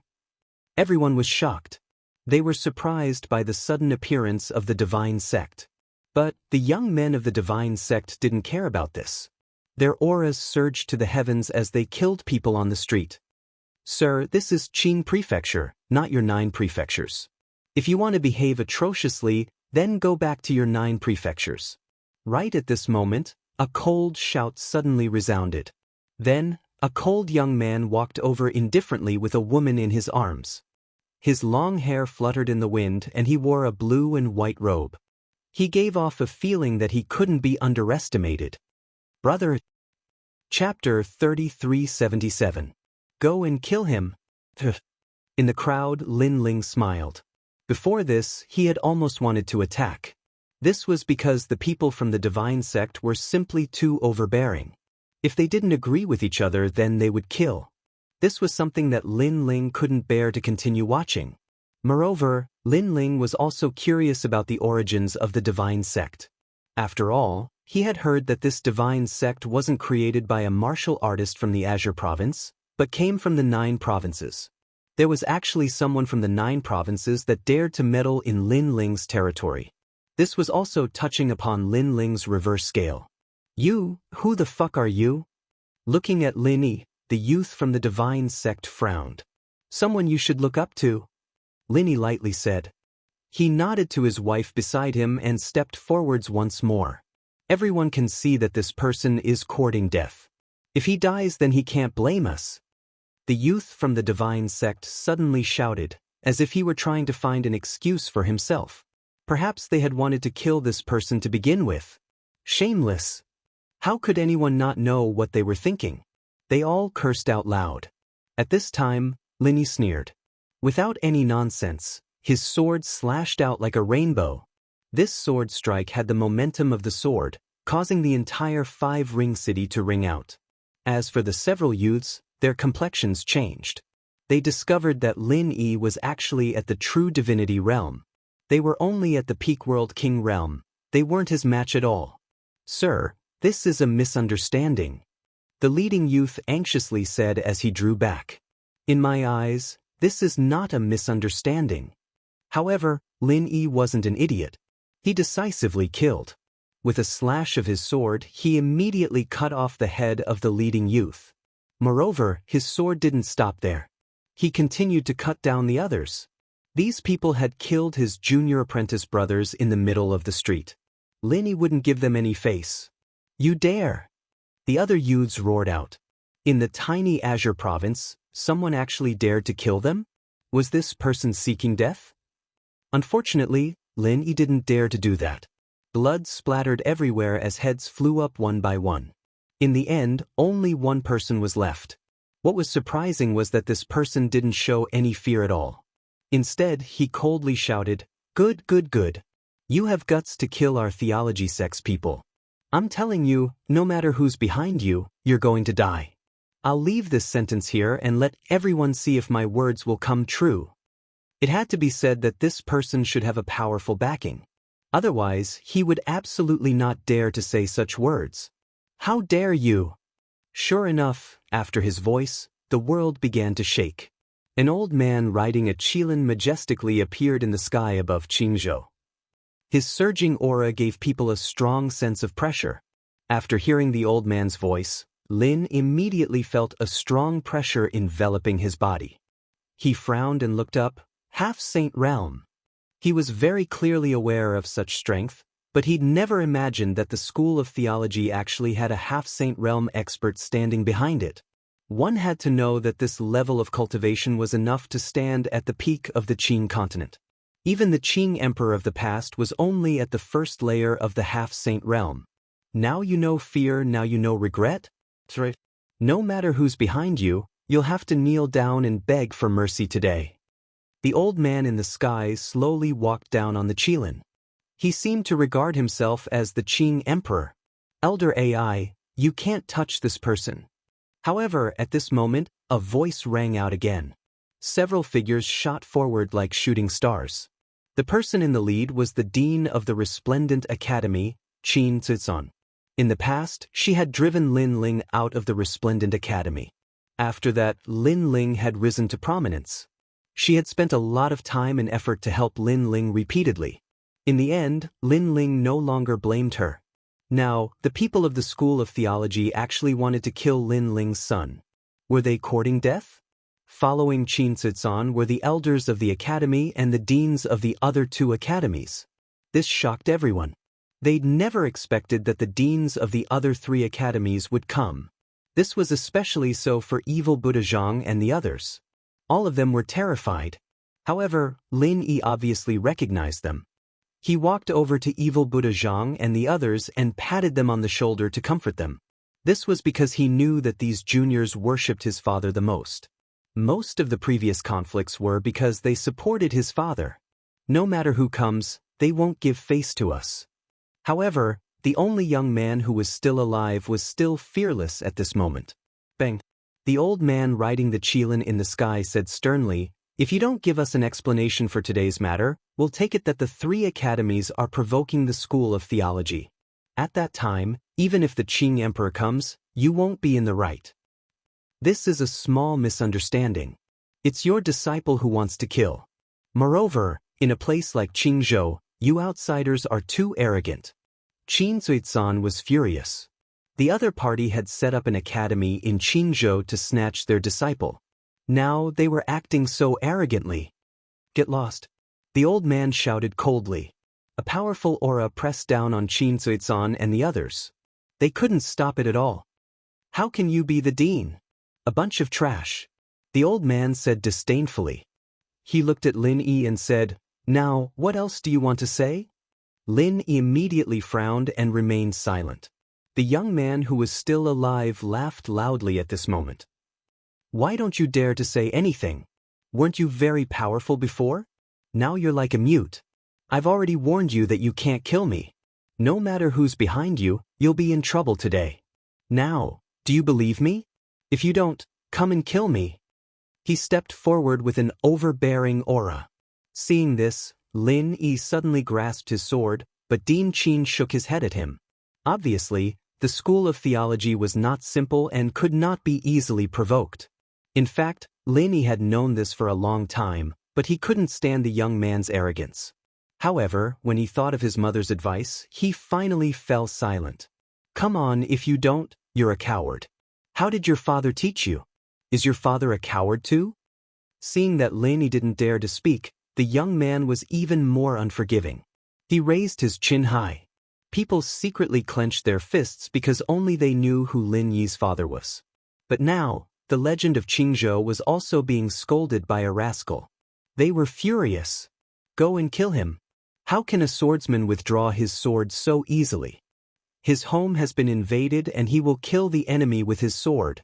Everyone was shocked. They were surprised by the sudden appearance of the divine sect. But the young men of the divine sect didn't care about this. Their auras surged to the heavens as they killed people on the street. Sir, this is Qing Prefecture, not your 9 prefectures. If you want to behave atrociously, then go back to your 9 prefectures. Right at this moment, a cold shout suddenly resounded. Then, a cold young man walked over indifferently with a woman in his arms. His long hair fluttered in the wind and he wore a blue and white robe. He gave off a feeling that he couldn't be underestimated. Brother. Chapter 3377. Go and kill him. In the crowd, Lin Ling smiled. Before this, he had almost wanted to attack. This was because the people from the divine sect were simply too overbearing. If they didn't agree with each other, then they would kill. This was something that Lin Ling couldn't bear to continue watching. Moreover, Lin Ling was also curious about the origins of the divine sect. After all, he had heard that this divine sect wasn't created by a martial artist from the Azure province, but came from the 9 provinces. There was actually someone from the 9 provinces that dared to meddle in Lin Ling's territory. This was also touching upon Lin Ling's reverse scale. You, who the fuck are you? Looking at Lin Yi, the youth from the divine sect frowned. Someone you should look up to. Lin Yi lightly said. He nodded to his wife beside him and stepped forwards once more. Everyone can see that this person is courting death. If he dies, then he can't blame us. The youth from the divine sect suddenly shouted, as if he were trying to find an excuse for himself. Perhaps they had wanted to kill this person to begin with. Shameless. How could anyone not know what they were thinking? They all cursed out loud. At this time, Lin Yi sneered. Without any nonsense, his sword slashed out like a rainbow. This sword strike had the momentum of the sword, causing the entire 5-ring city to ring out. As for the several youths, their complexions changed. They discovered that Lin Yi was actually at the true divinity realm. They were only at the peak World King realm. They weren't his match at all. Sir, This is a misunderstanding. The leading youth anxiously said as he drew back. In my eyes, this is not a misunderstanding. However, Lin Yi wasn't an idiot. He decisively killed. With a slash of his sword, he immediately cut off the head of the leading youth. Moreover, his sword didn't stop there. He continued to cut down the others. These people had killed his junior apprentice brothers in the middle of the street. Lin Yi wouldn't give them any face. You dare! The other youths roared out. In the tiny Azure province, someone actually dared to kill them? Was this person seeking death? Unfortunately, Lin Yi didn't dare to do that. Blood splattered everywhere as heads flew up one by one. In the end, only one person was left. What was surprising was that this person didn't show any fear at all. Instead, he coldly shouted, "Good, good, good. You have guts to kill our theology sex people. I'm telling you, no matter who's behind you, you're going to die. I'll leave this sentence here and let everyone see if my words will come true." It had to be said that this person should have a powerful backing. Otherwise, he would absolutely not dare to say such words. How dare you? Sure enough, after his voice, the world began to shake. An old man riding a qilin majestically appeared in the sky above Qingzhou. His surging aura gave people a strong sense of pressure. After hearing the old man's voice, Lin immediately felt a strong pressure enveloping his body. He frowned and looked up, half-saint realm. He was very clearly aware of such strength, but he'd never imagined that the School of Theology actually had a half-saint realm expert standing behind it. One had to know that this level of cultivation was enough to stand at the peak of the Qing continent. Even the Qing emperor of the past was only at the first layer of the half-saint realm. Now you know fear, now you know regret? No matter who's behind you, you'll have to kneel down and beg for mercy today. The old man in the sky slowly walked down on the qilin. He seemed to regard himself as the Qing emperor. Elder AI, you can't touch this person. However, at this moment, a voice rang out again. Several figures shot forward like shooting stars. The person in the lead was the dean of the Resplendent Academy, Qin Zizan. In the past, she had driven Lin Ling out of the Resplendent Academy. After that, Lin Ling had risen to prominence. She had spent a lot of time and effort to help Lin Ling repeatedly. In the end, Lin Ling no longer blamed her. Now, the people of the School of Theology actually wanted to kill Lin Ling's son. Were they courting death? Following Qin Zizan were the elders of the academy and the deans of the other two academies. This shocked everyone. They'd never expected that the deans of the other three academies would come. This was especially so for Evil Buddha Zhang and the others. All of them were terrified. However, Lin Yi obviously recognized them. He walked over to Evil Buddha Zhang and the others and patted them on the shoulder to comfort them. This was because he knew that these juniors worshipped his father the most. Most of the previous conflicts were because they supported his father. No matter who comes, they won't give face to us. However, the only young man who was still alive was still fearless at this moment. Bang! The old man riding the qilin in the sky said sternly, "If you don't give us an explanation for today's matter, we'll take it that the three academies are provoking the School of Theology. At that time, even if the Qing Emperor comes, you won't be in the right. This is a small misunderstanding. It's your disciple who wants to kill. Moreover, in a place like Qingzhou, you outsiders are too arrogant." Qin Zuizan was furious. The other party had set up an academy in Qingzhou to snatch their disciple. Now they were acting so arrogantly. Get lost. The old man shouted coldly. A powerful aura pressed down on Qin Zuizan and the others. They couldn't stop it at all. How can you be the dean? A bunch of trash. The old man said disdainfully. He looked at Lin Yi and said, "Now, what else do you want to say?" Lin Yi immediately frowned and remained silent. The young man who was still alive laughed loudly at this moment. "Why don't you dare to say anything? Weren't you very powerful before? Now you're like a mute. I've already warned you that you can't kill me. No matter who's behind you, you'll be in trouble today. Now, do you believe me? If you don't, come and kill me." He stepped forward with an overbearing aura. Seeing this, Lin Yi suddenly grasped his sword, but Dean Qin shook his head at him. Obviously, the The school of theology was not simple and could not be easily provoked. In fact, Lin Yi had known this for a long time, but he couldn't stand the young man's arrogance. However, when he thought of his mother's advice, he finally fell silent. Come on, if you don't, you're a coward. How did your father teach you? Is your father a coward too? Seeing that Lin Yi didn't dare to speak, the young man was even more unforgiving. He raised his chin high. People secretly clenched their fists because only they knew who Lin Yi's father was. But now, the legend of Qingzhou was also being scolded by a rascal. They were furious. Go and kill him. How can a swordsman withdraw his sword so easily? His home has been invaded and he will kill the enemy with his sword.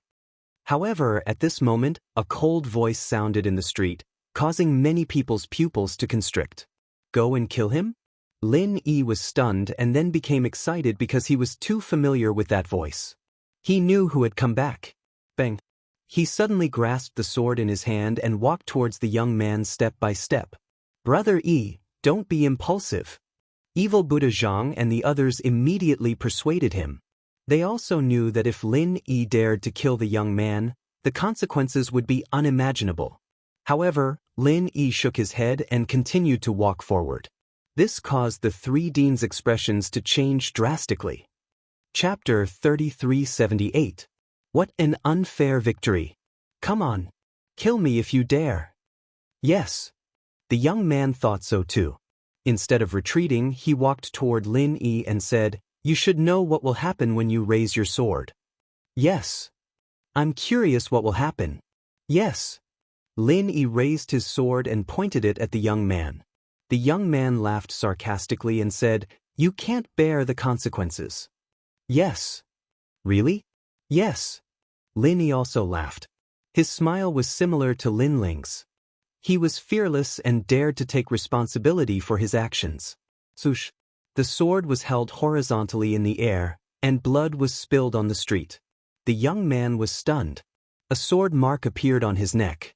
However, at this moment, a cold voice sounded in the street, causing many people's pupils to constrict. Go and kill him? Lin Yi was stunned and then became excited because he was too familiar with that voice. He knew who had come back. Bang! He suddenly grasped the sword in his hand and walked towards the young man step by step. Brother Yi, don't be impulsive. Evil Buddha Zhang and the others immediately persuaded him. They also knew that if Lin Yi dared to kill the young man, the consequences would be unimaginable. However, Lin Yi shook his head and continued to walk forward. This caused the three deans' expressions to change drastically. Chapter 3378. What an unfair victory. Come on. Kill me if you dare. Yes. The young man thought so too. Instead of retreating, he walked toward Lin Yi and said, You should know what will happen when you raise your sword. Yes. I'm curious what will happen. Yes. Lin Yi raised his sword and pointed it at the young man. The young man laughed sarcastically and said, You can't bear the consequences. Yes. Really? Yes. Lin Yi also laughed. His smile was similar to Lin Ling's. He was fearless and dared to take responsibility for his actions. Swoosh. The sword was held horizontally in the air, and blood was spilled on the street. The young man was stunned. A sword mark appeared on his neck.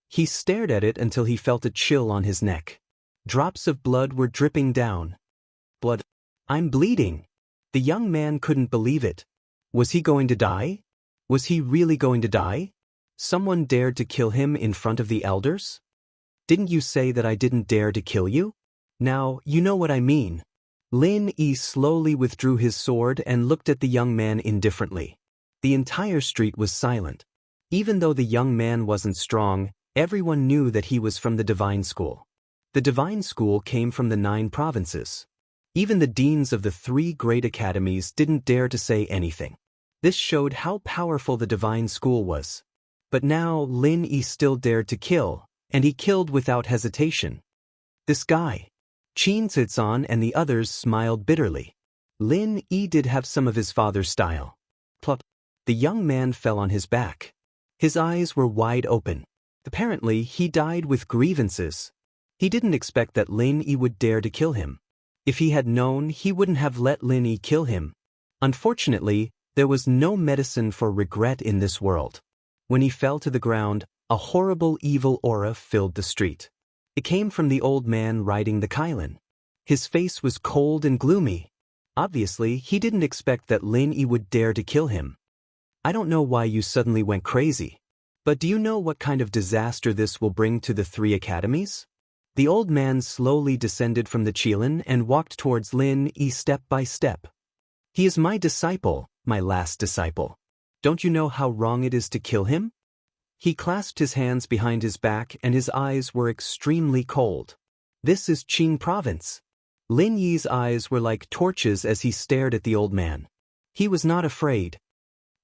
He stared at it until he felt a chill on his neck. Drops of blood were dripping down. Blood. I'm bleeding. The young man couldn't believe it. Was he going to die? Was he really going to die? Someone dared to kill him in front of the elders? Didn't you say that I didn't dare to kill you? Now, you know what I mean. Lin Yi slowly withdrew his sword and looked at the young man indifferently. The entire street was silent. Even though the young man wasn't strong, everyone knew that he was from the divine school. The divine school came from the 9 provinces. Even the deans of the 3 great academies didn't dare to say anything. This showed how powerful the divine school was. But now Lin Yi still dared to kill, and he killed without hesitation. This guy. Qin Zizan and the others smiled bitterly. Lin Yi did have some of his father's style. Plop. The young man fell on his back. His eyes were wide open. Apparently, he died with grievances. He didn't expect that Lin Yi would dare to kill him. If he had known, he wouldn't have let Lin Yi kill him. Unfortunately, there was no medicine for regret in this world. When he fell to the ground, a horrible evil aura filled the street. It came from the old man riding the Kailan. His face was cold and gloomy. Obviously, he didn't expect that Lin Yi would dare to kill him. I don't know why you suddenly went crazy. But do you know what kind of disaster this will bring to the 3 academies? The old man slowly descended from the Qilin and walked towards Lin Yi step by step. He is my disciple, my last disciple. Don't you know how wrong it is to kill him? He clasped his hands behind his back and his eyes were extremely cold. This is Qing province. Lin Yi's eyes were like torches as he stared at the old man. He was not afraid.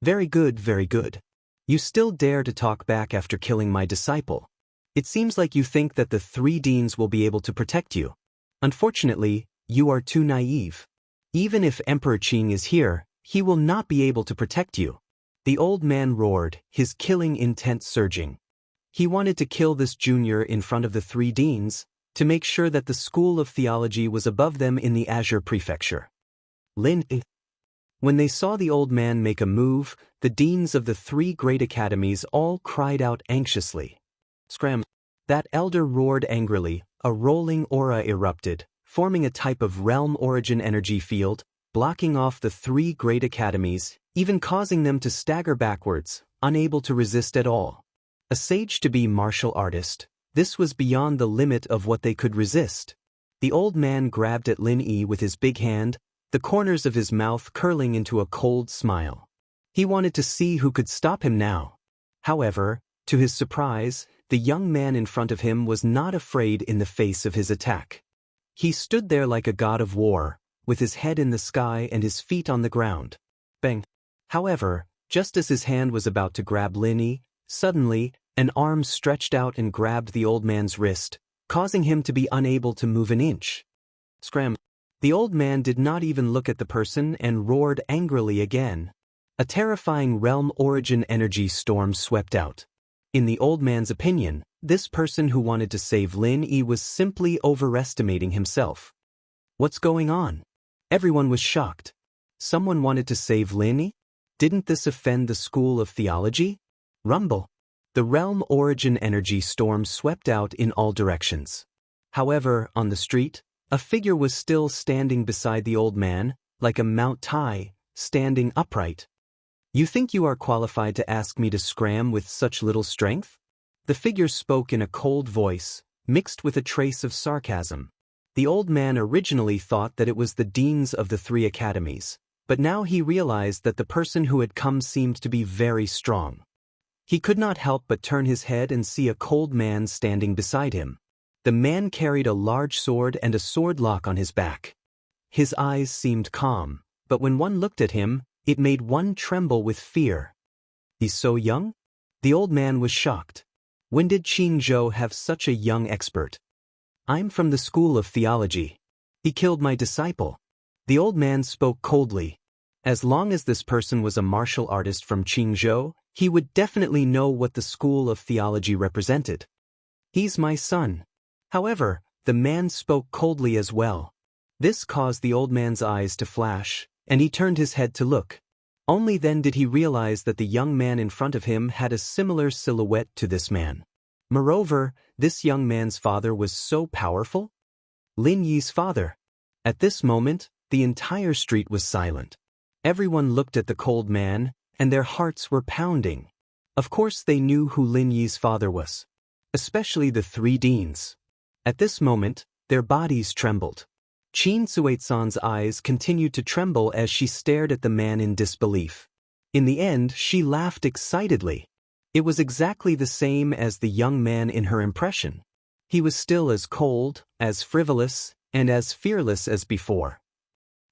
Very good, very good. You still dare to talk back after killing my disciple. It seems like you think that the 3 deans will be able to protect you. Unfortunately, you are too naive. Even if Emperor Qing is here, he will not be able to protect you. The old man roared, his killing intent surging. He wanted to kill this junior in front of the 3 deans, to make sure that the school of theology was above them in the Azure prefecture. Lin Yi. When they saw the old man make a move, the deans of the 3 great academies all cried out anxiously. Scram! That elder roared angrily, a rolling aura erupted, forming a type of realm origin energy field, blocking off the three great academies, even causing them to stagger backwards, unable to resist at all. A sage-to-be martial artist, this was beyond the limit of what they could resist. The old man grabbed at Lin Yi with his big hand, the corners of his mouth curling into a cold smile. He wanted to see who could stop him now. However, to his surprise, the young man in front of him was not afraid in the face of his attack. He stood there like a god of war, with his head in the sky and his feet on the ground. Bang! However, just as his hand was about to grab Lin Yi, suddenly, an arm stretched out and grabbed the old man's wrist, causing him to be unable to move an inch. Scram! The old man did not even look at the person and roared angrily again. A terrifying realm origin energy storm swept out. In the old man's opinion, this person who wanted to save Lin Yi was simply overestimating himself. What's going on? Everyone was shocked. Someone wanted to save Lin Yi? Didn't this offend the school of theology? Rumble. The realm origin energy storm swept out in all directions. However, on the street, a figure was still standing beside the old man, like a Mount Tai, standing upright. You think you are qualified to ask me to scram with such little strength? The figure spoke in a cold voice, mixed with a trace of sarcasm. The old man originally thought that it was the deans of the three academies, but now he realized that the person who had come seemed to be very strong. He could not help but turn his head and see a cold man standing beside him. The man carried a large sword and a sword lock on his back. His eyes seemed calm, but when one looked at him, it made one tremble with fear. He's so young? The old man was shocked. When did Qing Zhou have such a young expert? I'm from the school of theology. He killed my disciple. The old man spoke coldly. As long as this person was a martial artist from Qing Zhou, he would definitely know what the school of theology represented. He's my son. However, the man spoke coldly as well. This caused the old man's eyes to flash, and he turned his head to look. Only then did he realize that the young man in front of him had a similar silhouette to this man. Moreover, this young man's father was so powerful. Lin Yi's father. At this moment, the entire street was silent. Everyone looked at the cold man, and their hearts were pounding. Of course they knew who Lin Yi's father was. Especially the three deans. At this moment, their bodies trembled. Qin Suizan's eyes continued to tremble as she stared at the man in disbelief. In the end, she laughed excitedly. It was exactly the same as the young man in her impression. He was still as cold, as frivolous, and as fearless as before.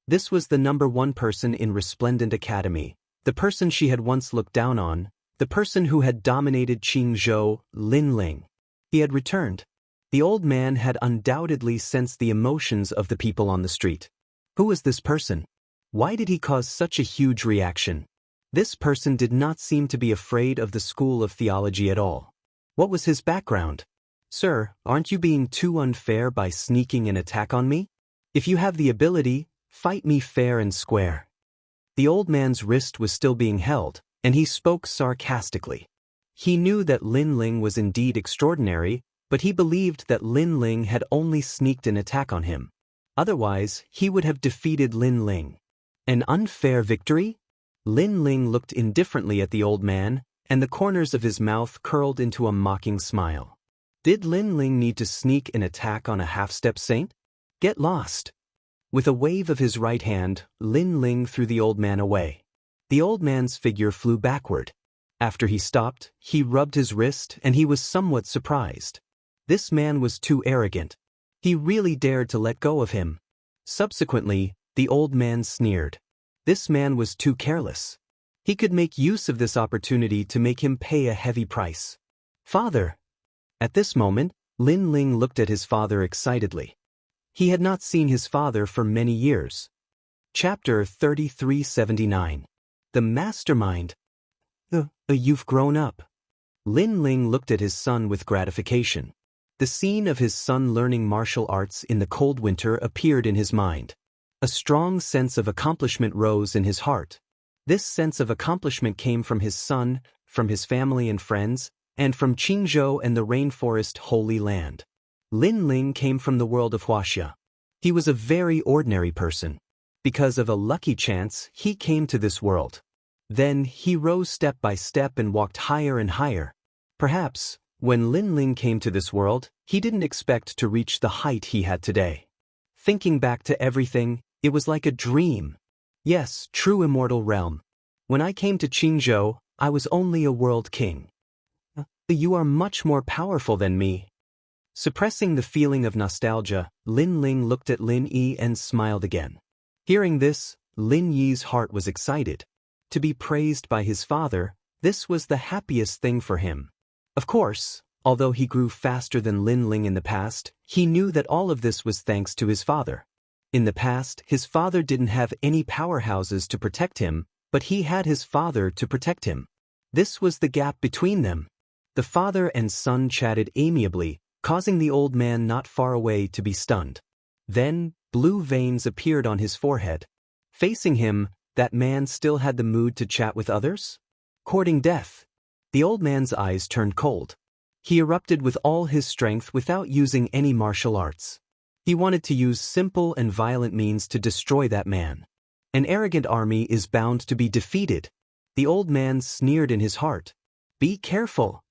This was the number one person in Resplendent Academy, the person she had once looked down on, the person who had dominated Qing Zhou, Lin Ling. He had returned. The old man had undoubtedly sensed the emotions of the people on the street. Who was this person? Why did he cause such a huge reaction? This person did not seem to be afraid of the school of theology at all. What was his background? Sir, aren't you being too unfair by sneaking an attack on me? If you have the ability, fight me fair and square. The old man's wrist was still being held, and he spoke sarcastically. He knew that Lin Ling was indeed extraordinary, but he believed that Lin Ling had only sneaked an attack on him. Otherwise, he would have defeated Lin Ling. An unfair victory? Lin Ling looked indifferently at the old man, and the corners of his mouth curled into a mocking smile. Did Lin Ling need to sneak an attack on a half-step saint? Get lost. With a wave of his right hand, Lin Ling threw the old man away. The old man's figure flew backward. After he stopped, he rubbed his wrist and he was somewhat surprised. This man was too arrogant. He really dared to let go of him. Subsequently, the old man sneered. This man was too careless. He could make use of this opportunity to make him pay a heavy price. Father! At this moment, Lin Ling looked at his father excitedly. He had not seen his father for many years. Chapter 3379. The Mastermind. You've grown up. Lin Ling looked at his son with gratification. The scene of his son learning martial arts in the cold winter appeared in his mind. A strong sense of accomplishment rose in his heart. This sense of accomplishment came from his son, from his family and friends, and from Qingzhou and the rainforest Holy Land. Lin Ling came from the world of Huaxia. He was a very ordinary person. Because of a lucky chance, he came to this world. Then he rose step by step and walked higher and higher. Perhaps, when Lin Ling came to this world, he didn't expect to reach the height he had today. Thinking back to everything, it was like a dream. Yes, true immortal realm. When I came to Qingzhou, I was only a world king. You are much more powerful than me. Suppressing the feeling of nostalgia, Lin Ling looked at Lin Yi and smiled again. Hearing this, Lin Yi's heart was excited. To be praised by his father, this was the happiest thing for him. Of course, although he grew faster than Lin Ling in the past, he knew that all of this was thanks to his father. In the past, his father didn't have any powerhouses to protect him, but he had his father to protect him. This was the gap between them. The father and son chatted amiably, causing the old man not far away to be stunned. Then, blue veins appeared on his forehead. Facing him, that man still had the mood to chat with others? Courting death. The old man's eyes turned cold. He erupted with all his strength without using any martial arts. He wanted to use simple and violent means to destroy that man. An arrogant army is bound to be defeated. The old man sneered in his heart. Be careful.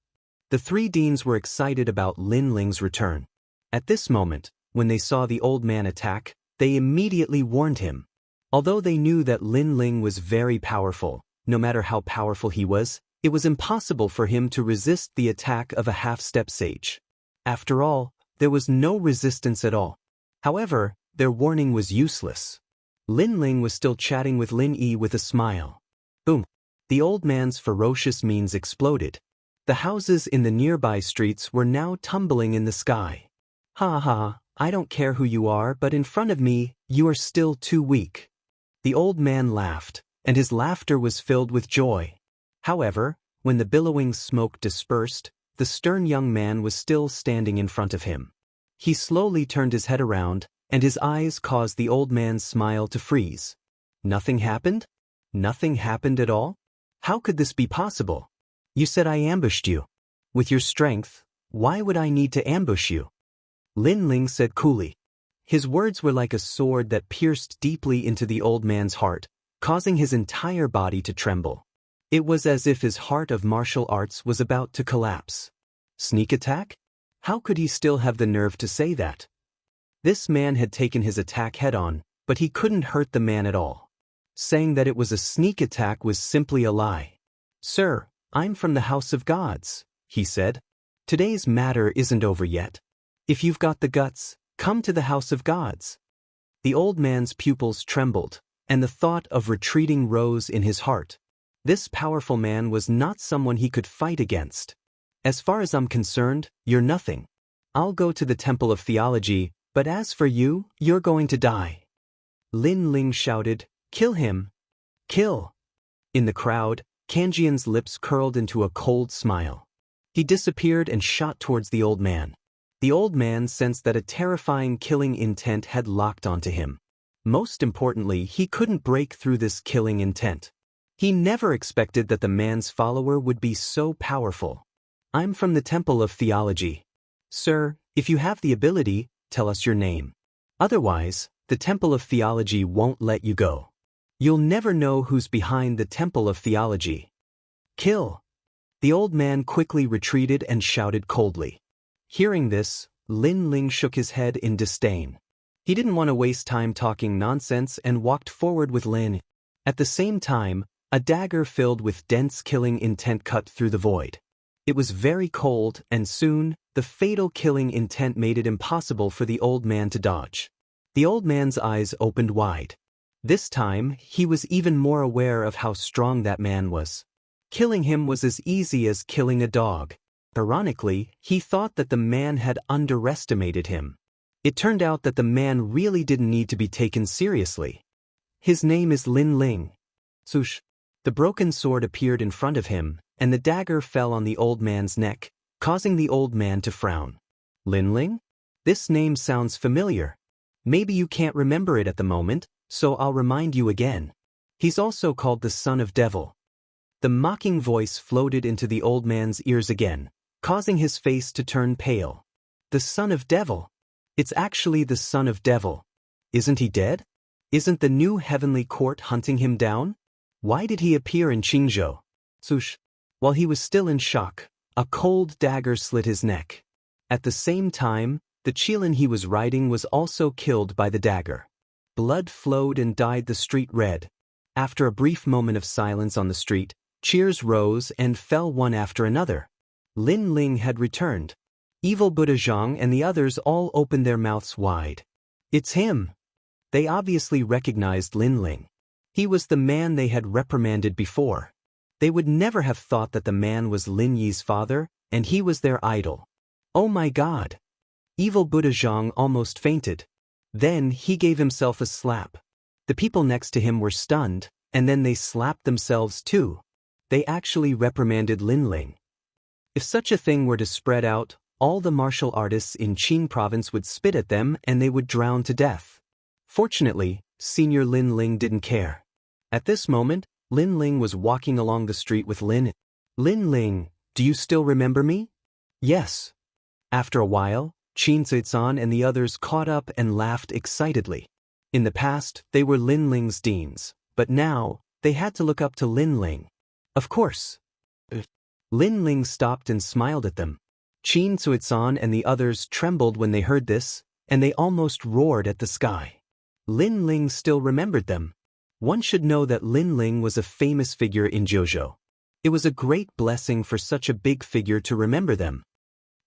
The three deans were excited about Lin Ling's return. At this moment, when they saw the old man attack, they immediately warned him. Although they knew that Lin Ling was very powerful, no matter how powerful he was, it was impossible for him to resist the attack of a half-step sage. After all, there was no resistance at all. However, their warning was useless. Lin Ling was still chatting with Lin Yi with a smile. Boom! The old man's ferocious means exploded. The houses in the nearby streets were now tumbling in the sky. Ha ha, I don't care who you are, but in front of me, you are still too weak. The old man laughed, and his laughter was filled with joy. However, when the billowing smoke dispersed, the stern young man was still standing in front of him. He slowly turned his head around, and his eyes caused the old man's smile to freeze. Nothing happened? Nothing happened at all? How could this be possible? You said I ambushed you. With your strength, why would I need to ambush you? Lin Ling said coolly. His words were like a sword that pierced deeply into the old man's heart, causing his entire body to tremble. It was as if his heart of martial arts was about to collapse. Sneak attack? How could he still have the nerve to say that? This man had taken his attack head-on, but he couldn't hurt the man at all. Saying that it was a sneak attack was simply a lie. Sir, I'm from the House of Gods, he said. Today's matter isn't over yet. If you've got the guts, come to the House of Gods. The old man's pupils trembled, and the thought of retreating rose in his heart. This powerful man was not someone he could fight against. As far as I'm concerned, you're nothing. I'll go to the Temple of Theology, but as for you, you're going to die. Lin Ling shouted, Kill him! Kill! In the crowd, Kanjian's lips curled into a cold smile. He disappeared and shot towards the old man. The old man sensed that a terrifying killing intent had locked onto him. Most importantly, he couldn't break through this killing intent. He never expected that the man's follower would be so powerful. I'm from the Temple of Theology. Sir, if you have the ability, tell us your name. Otherwise, the Temple of Theology won't let you go. You'll never know who's behind the Temple of Theology. Kill! The old man quickly retreated and shouted coldly. Hearing this, Lin Ling shook his head in disdain. He didn't want to waste time talking nonsense and walked forward with Lin. At the same time, a dagger filled with dense killing intent cut through the void. It was very cold, and soon, the fatal killing intent made it impossible for the old man to dodge. The old man's eyes opened wide. This time, he was even more aware of how strong that man was. Killing him was as easy as killing a dog. Ironically, he thought that the man had underestimated him. It turned out that the man really didn't need to be taken seriously. His name is Lin Ling. Swoosh! The broken sword appeared in front of him, and the dagger fell on the old man's neck, causing the old man to frown. Lin Ling? This name sounds familiar. Maybe you can't remember it at the moment, so I'll remind you again. He's also called the Son of Devil. The mocking voice floated into the old man's ears again, causing his face to turn pale. The Son of Devil. It's actually the Son of Devil. Isn't he dead? Isn't the new heavenly court hunting him down? Why did he appear in Qingzhou? Sush. While he was still in shock, a cold dagger slit his neck. At the same time, the Qilin he was riding was also killed by the dagger. Blood flowed and dyed the street red. After a brief moment of silence on the street, cheers rose and fell one after another. Lin Ling had returned. Evil Buddha Zhang and the others all opened their mouths wide. It's him! They obviously recognized Lin Ling. He was the man they had reprimanded before. They would never have thought that the man was Lin Yi's father, and he was their idol. Oh my God! Evil Buddha Zhang almost fainted. Then he gave himself a slap. The people next to him were stunned, and then they slapped themselves too. They actually reprimanded Lin Ling. If such a thing were to spread out, all the martial artists in Qing province would spit at them and they would drown to death. Fortunately, Senior Lin Ling didn't care. At this moment, Lin Ling was walking along the street with Lin. Lin Ling, do you still remember me? Yes. After a while, Qin Zizan and the others caught up and laughed excitedly. In the past, they were Lin Ling's deans, but now, they had to look up to Lin Ling. Of course. Lin Ling stopped and smiled at them. Qin Zizan and the others trembled when they heard this, and they almost roared at the sky. Lin Ling still remembered them. One should know that Lin Ling was a famous figure in Jiuzhou. It was a great blessing for such a big figure to remember them.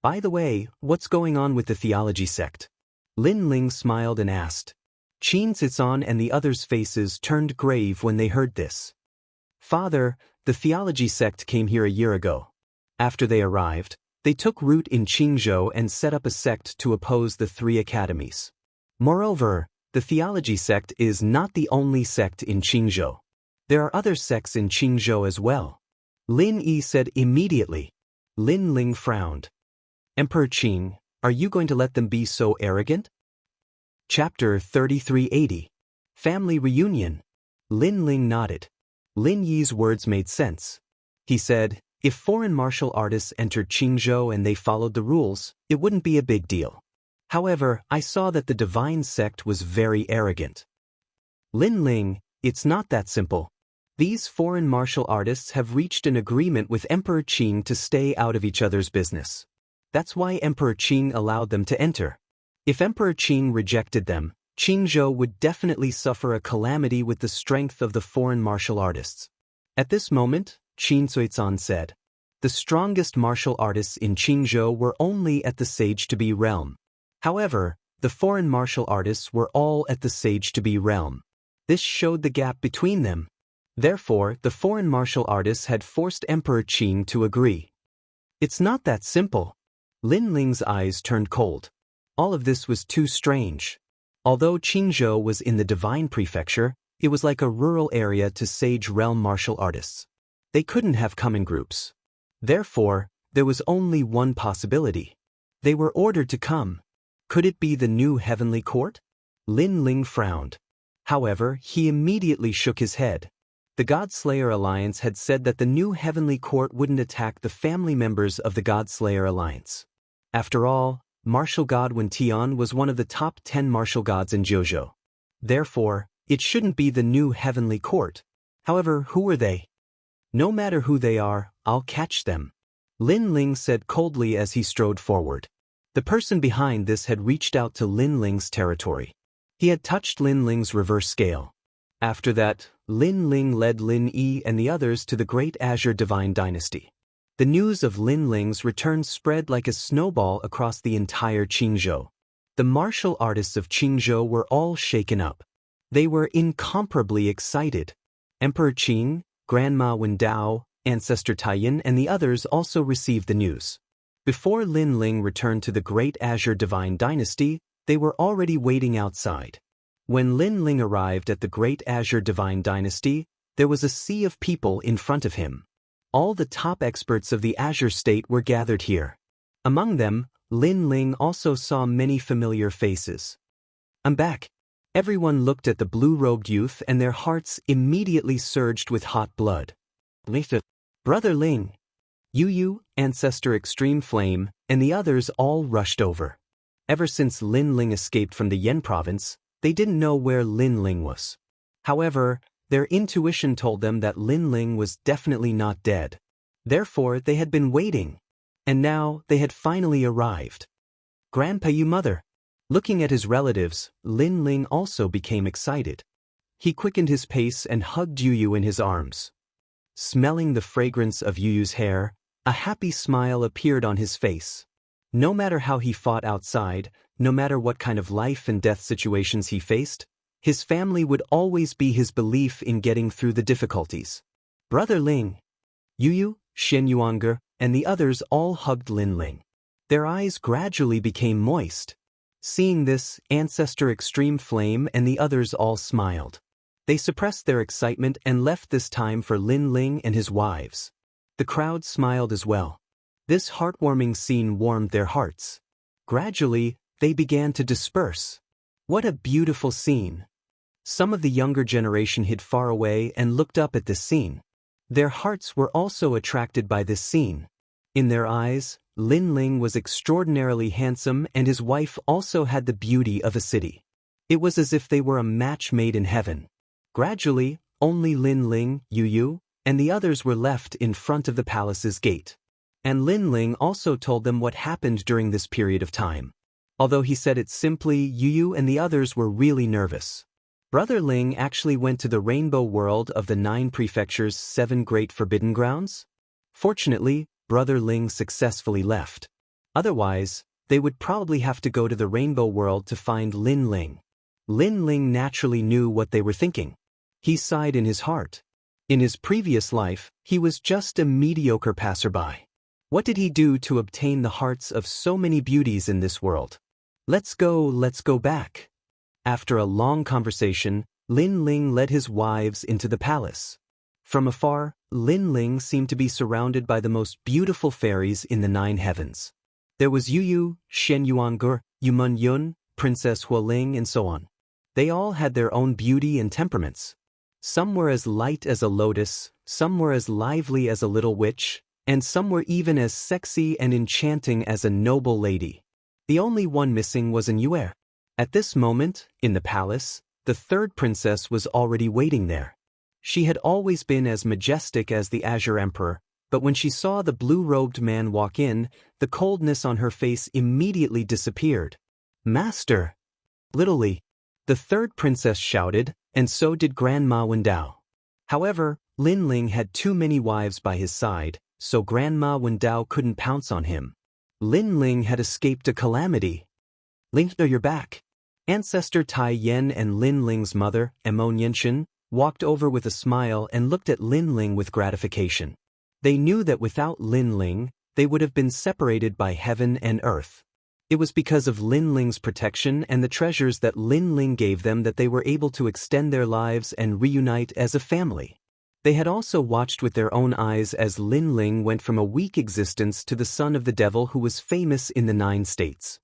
By the way, what's going on with the theology sect? Lin Ling smiled and asked. Qin Zizan and the others' faces turned grave when they heard this. Father, the theology sect came here a year ago. After they arrived, they took root in Qingzhou and set up a sect to oppose the three academies. Moreover, the theology sect is not the only sect in Qingzhou. There are other sects in Qingzhou as well. Lin Yi said immediately. Lin Ling frowned. Emperor Qing, are you going to let them be so arrogant? Chapter 3380. Family Reunion. Lin Ling nodded. Lin Yi's words made sense. He said, if foreign martial artists entered Qingzhou and they followed the rules, it wouldn't be a big deal. However, I saw that the divine sect was very arrogant. Lin Ling, it's not that simple. These foreign martial artists have reached an agreement with Emperor Qing to stay out of each other's business. That's why Emperor Qing allowed them to enter. If Emperor Qing rejected them, Qingzhou would definitely suffer a calamity with the strength of the foreign martial artists. At this moment, Qin Zuizan said, the strongest martial artists in Qingzhou were only at the Sage-to-be realm. However, the foreign martial artists were all at the Sage-to-be realm. This showed the gap between them. Therefore, the foreign martial artists had forced Emperor Qing to agree. It's not that simple. Lin Ling's eyes turned cold. All of this was too strange. Although Qingzhou was in the Divine Prefecture, it was like a rural area to Sage Realm martial artists. They couldn't have come in groups. Therefore, there was only one possibility. They were ordered to come. Could it be the new heavenly court? Lin Ling frowned. However, he immediately shook his head. The Godslayer Alliance had said that the new heavenly court wouldn't attack the family members of the Godslayer Alliance. After all, martial god Wen Tian was one of the top 10 martial gods in Jiuzhou. Therefore, it shouldn't be the new heavenly court. However, who are they? No matter who they are, I'll catch them. Lin Ling said coldly as he strode forward. The person behind this had reached out to Lin Ling's territory. He had touched Lin Ling's reverse scale. After that, Lin Ling led Lin Yi and the others to the Great Azure Divine Dynasty. The news of Lin Ling's return spread like a snowball across the entire Qingzhou. The martial artists of Qingzhou were all shaken up. They were incomparably excited. Emperor Qing, Grandma Wen Dao, Ancestor Taiyin and the others also received the news. Before Lin Ling returned to the Great Azure Divine Dynasty, they were already waiting outside. When Lin Ling arrived at the Great Azure Divine Dynasty, there was a sea of people in front of him. All the top experts of the Azure State were gathered here. Among them, Lin Ling also saw many familiar faces. I'm back. Everyone looked at the blue-robed youth and their hearts immediately surged with hot blood. Brother Ling, Yu, Ancestor Extreme Flame, and the others all rushed over. Ever since Lin Ling escaped from the Yan province, They didn't know where Lin Ling was. However, their intuition told them that Lin Ling was definitely not dead. Therefore, they had been waiting. And now, they had finally arrived. Grandpa, you mother. Looking at his relatives, Lin Ling also became excited. He quickened his pace and hugged Yu Yu in his arms. Smelling the fragrance of Yu Yu's hair, a happy smile appeared on his face. No matter how he fought outside, no matter what kind of life and death situations he faced, his family would always be his belief in getting through the difficulties. Brother Ling, Yu Yu, Shen Yuanger, and the others all hugged Lin Ling. Their eyes gradually became moist. Seeing this, Ancestor Extreme Flame and the others all smiled. They suppressed their excitement and left this time for Lin Ling and his wives. The crowd smiled as well. This heartwarming scene warmed their hearts. Gradually, they began to disperse. What a beautiful scene! Some of the younger generation hid far away and looked up at this scene. Their hearts were also attracted by this scene. In their eyes, Lin Ling was extraordinarily handsome and his wife also had the beauty of a city. It was as if they were a match made in heaven. Gradually, only Lin Ling, Yu Yu, and the others were left in front of the palace's gate. And Lin Ling also told them what happened during this period of time. Although he said it simply, Yu Yu and the others were really nervous. Brother Ling actually went to the rainbow world of the 9 prefectures' 7 great forbidden grounds. Fortunately, Brother Ling successfully left. Otherwise, they would probably have to go to the rainbow world to find Lin Ling. Lin Ling naturally knew what they were thinking. He sighed in his heart. In his previous life, he was just a mediocre passerby. What did he do to obtain the hearts of so many beauties in this world? Let's go back. After a long conversation, Lin Ling led his wives into the palace. From afar, Lin Ling seemed to be surrounded by the most beautiful fairies in the 9 heavens. There was Yu Yu, Shen Yuangur, Yu Mun Yun, Princess Hualing, and so on. They all had their own beauty and temperaments. Some were as light as a lotus, some were as lively as a little witch, and some were even as sexy and enchanting as a noble lady. The only one missing was an Yue. At this moment, in the palace, the 3rd princess was already waiting there. She had always been as majestic as the Azure Emperor, but when she saw the blue-robed man walk in, the coldness on her face immediately disappeared. Master! Literally, the 3rd princess shouted, and so did Grandma Wendao. However, Lin Ling had too many wives by his side, so Grandma Wendao couldn't pounce on him. Lin Ling had escaped a calamity. Ling, you're back. Ancestor Tai Yen and Lin Ling's mother, Emon Yenshin, walked over with a smile and looked at Lin Ling with gratification. They knew that without Lin Ling, they would have been separated by heaven and earth. It was because of Lin Ling's protection and the treasures that Lin Ling gave them that they were able to extend their lives and reunite as a family. They had also watched with their own eyes as Lin Ling went from a weak existence to the son of the devil who was famous in the 9 states.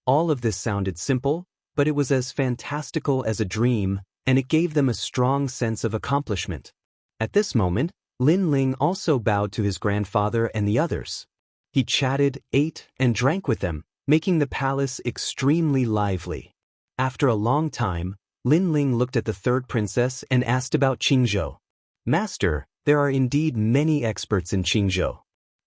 All of this sounded simple, but it was as fantastical as a dream, and it gave them a strong sense of accomplishment. At this moment, Lin Ling also bowed to his grandfather and the others. He chatted, ate, and drank with them, making the palace extremely lively. After a long time, Lin Ling looked at the 3rd princess and asked about Qingzhou. Master, there are indeed many experts in Qingzhou.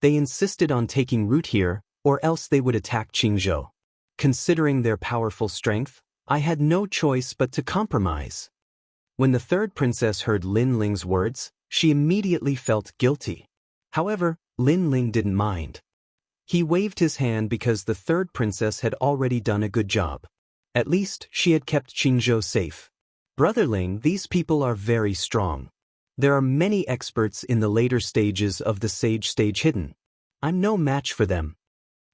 They insisted on taking root here, or else they would attack Qingzhou. Considering their powerful strength, I had no choice but to compromise. When the 3rd princess heard Lin Ling's words, she immediately felt guilty. However, Lin Ling didn't mind. He waved his hand because the 3rd princess had already done a good job. At least, she had kept Qingzhou safe. Brother Ling, these people are very strong. There are many experts in the later stages of the Sage Stage hidden. I'm no match for them.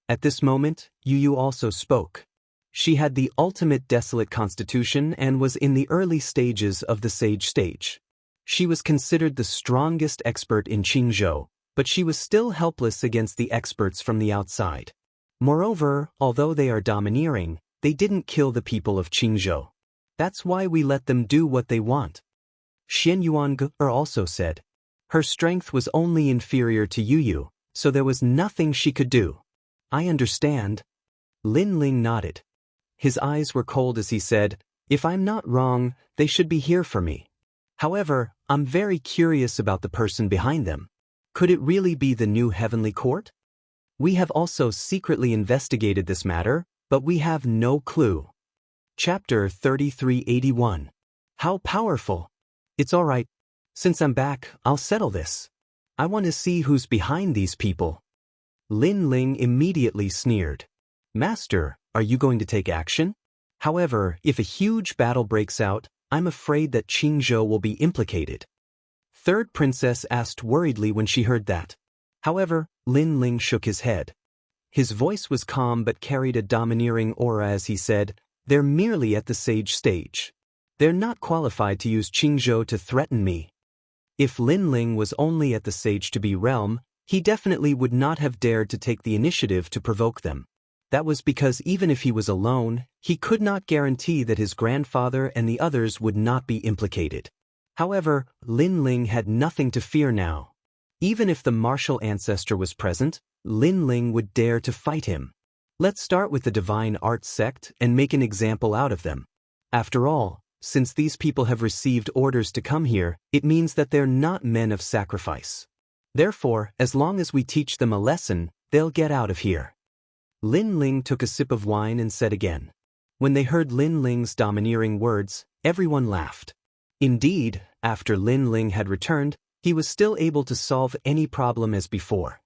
At this moment, Yu Yu also spoke. She had the ultimate desolate constitution and was in the early stages of the Sage Stage. She was considered the strongest expert in Qingzhou, but she was still helpless against the experts from the outside. Moreover, although they are domineering, they didn't kill the people of Qingzhou. That's why we let them do what they want. Xian Yuange also said. Her strength was only inferior to Yu Yu, so there was nothing she could do. I understand. Lin Ling nodded. His eyes were cold as he said, If I'm not wrong, they should be here for me. However, I'm very curious about the person behind them. Could it really be the new heavenly court? We have also secretly investigated this matter, but we have no clue. Chapter 3381. How powerful. It's alright. Since I'm back, I'll settle this. I want to see who's behind these people. Lin Ling immediately sneered. Master, are you going to take action? However, if a huge battle breaks out, I'm afraid that Qingzhou will be implicated. Third princess asked worriedly when she heard that. However, Lin Ling shook his head. His voice was calm but carried a domineering aura as he said, "They're merely at the sage stage. They're not qualified to use Qingzhou to threaten me." If Lin Ling was only at the sage to be realm, he definitely would not have dared to take the initiative to provoke them. That was because even if he was alone, he could not guarantee that his grandfather and the others would not be implicated. However, Lin Ling had nothing to fear now. Even if the martial ancestor was present, Lin Ling would dare to fight him. Let's start with the Divine Arts sect and make an example out of them. After all, since these people have received orders to come here, it means that they're not men of sacrifice. Therefore, as long as we teach them a lesson, they'll get out of here. Lin Ling took a sip of wine and said again. When they heard Lin Ling's domineering words, everyone laughed. Indeed, after Lin Ling had returned, he was still able to solve any problem as before.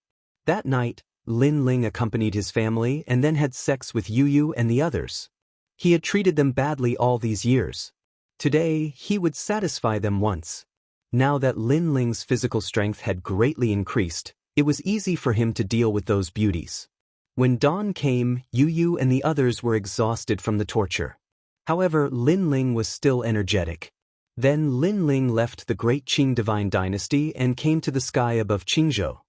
That night, Lin Ling accompanied his family and then had sex with Yu Yu and the others. He had treated them badly all these years. Today, he would satisfy them once. Now that Lin Ling's physical strength had greatly increased, it was easy for him to deal with those beauties. When dawn came, Yu Yu and the others were exhausted from the torture. However, Lin Ling was still energetic. Then Lin Ling left the great Qing divine dynasty and came to the sky above Qingzhou.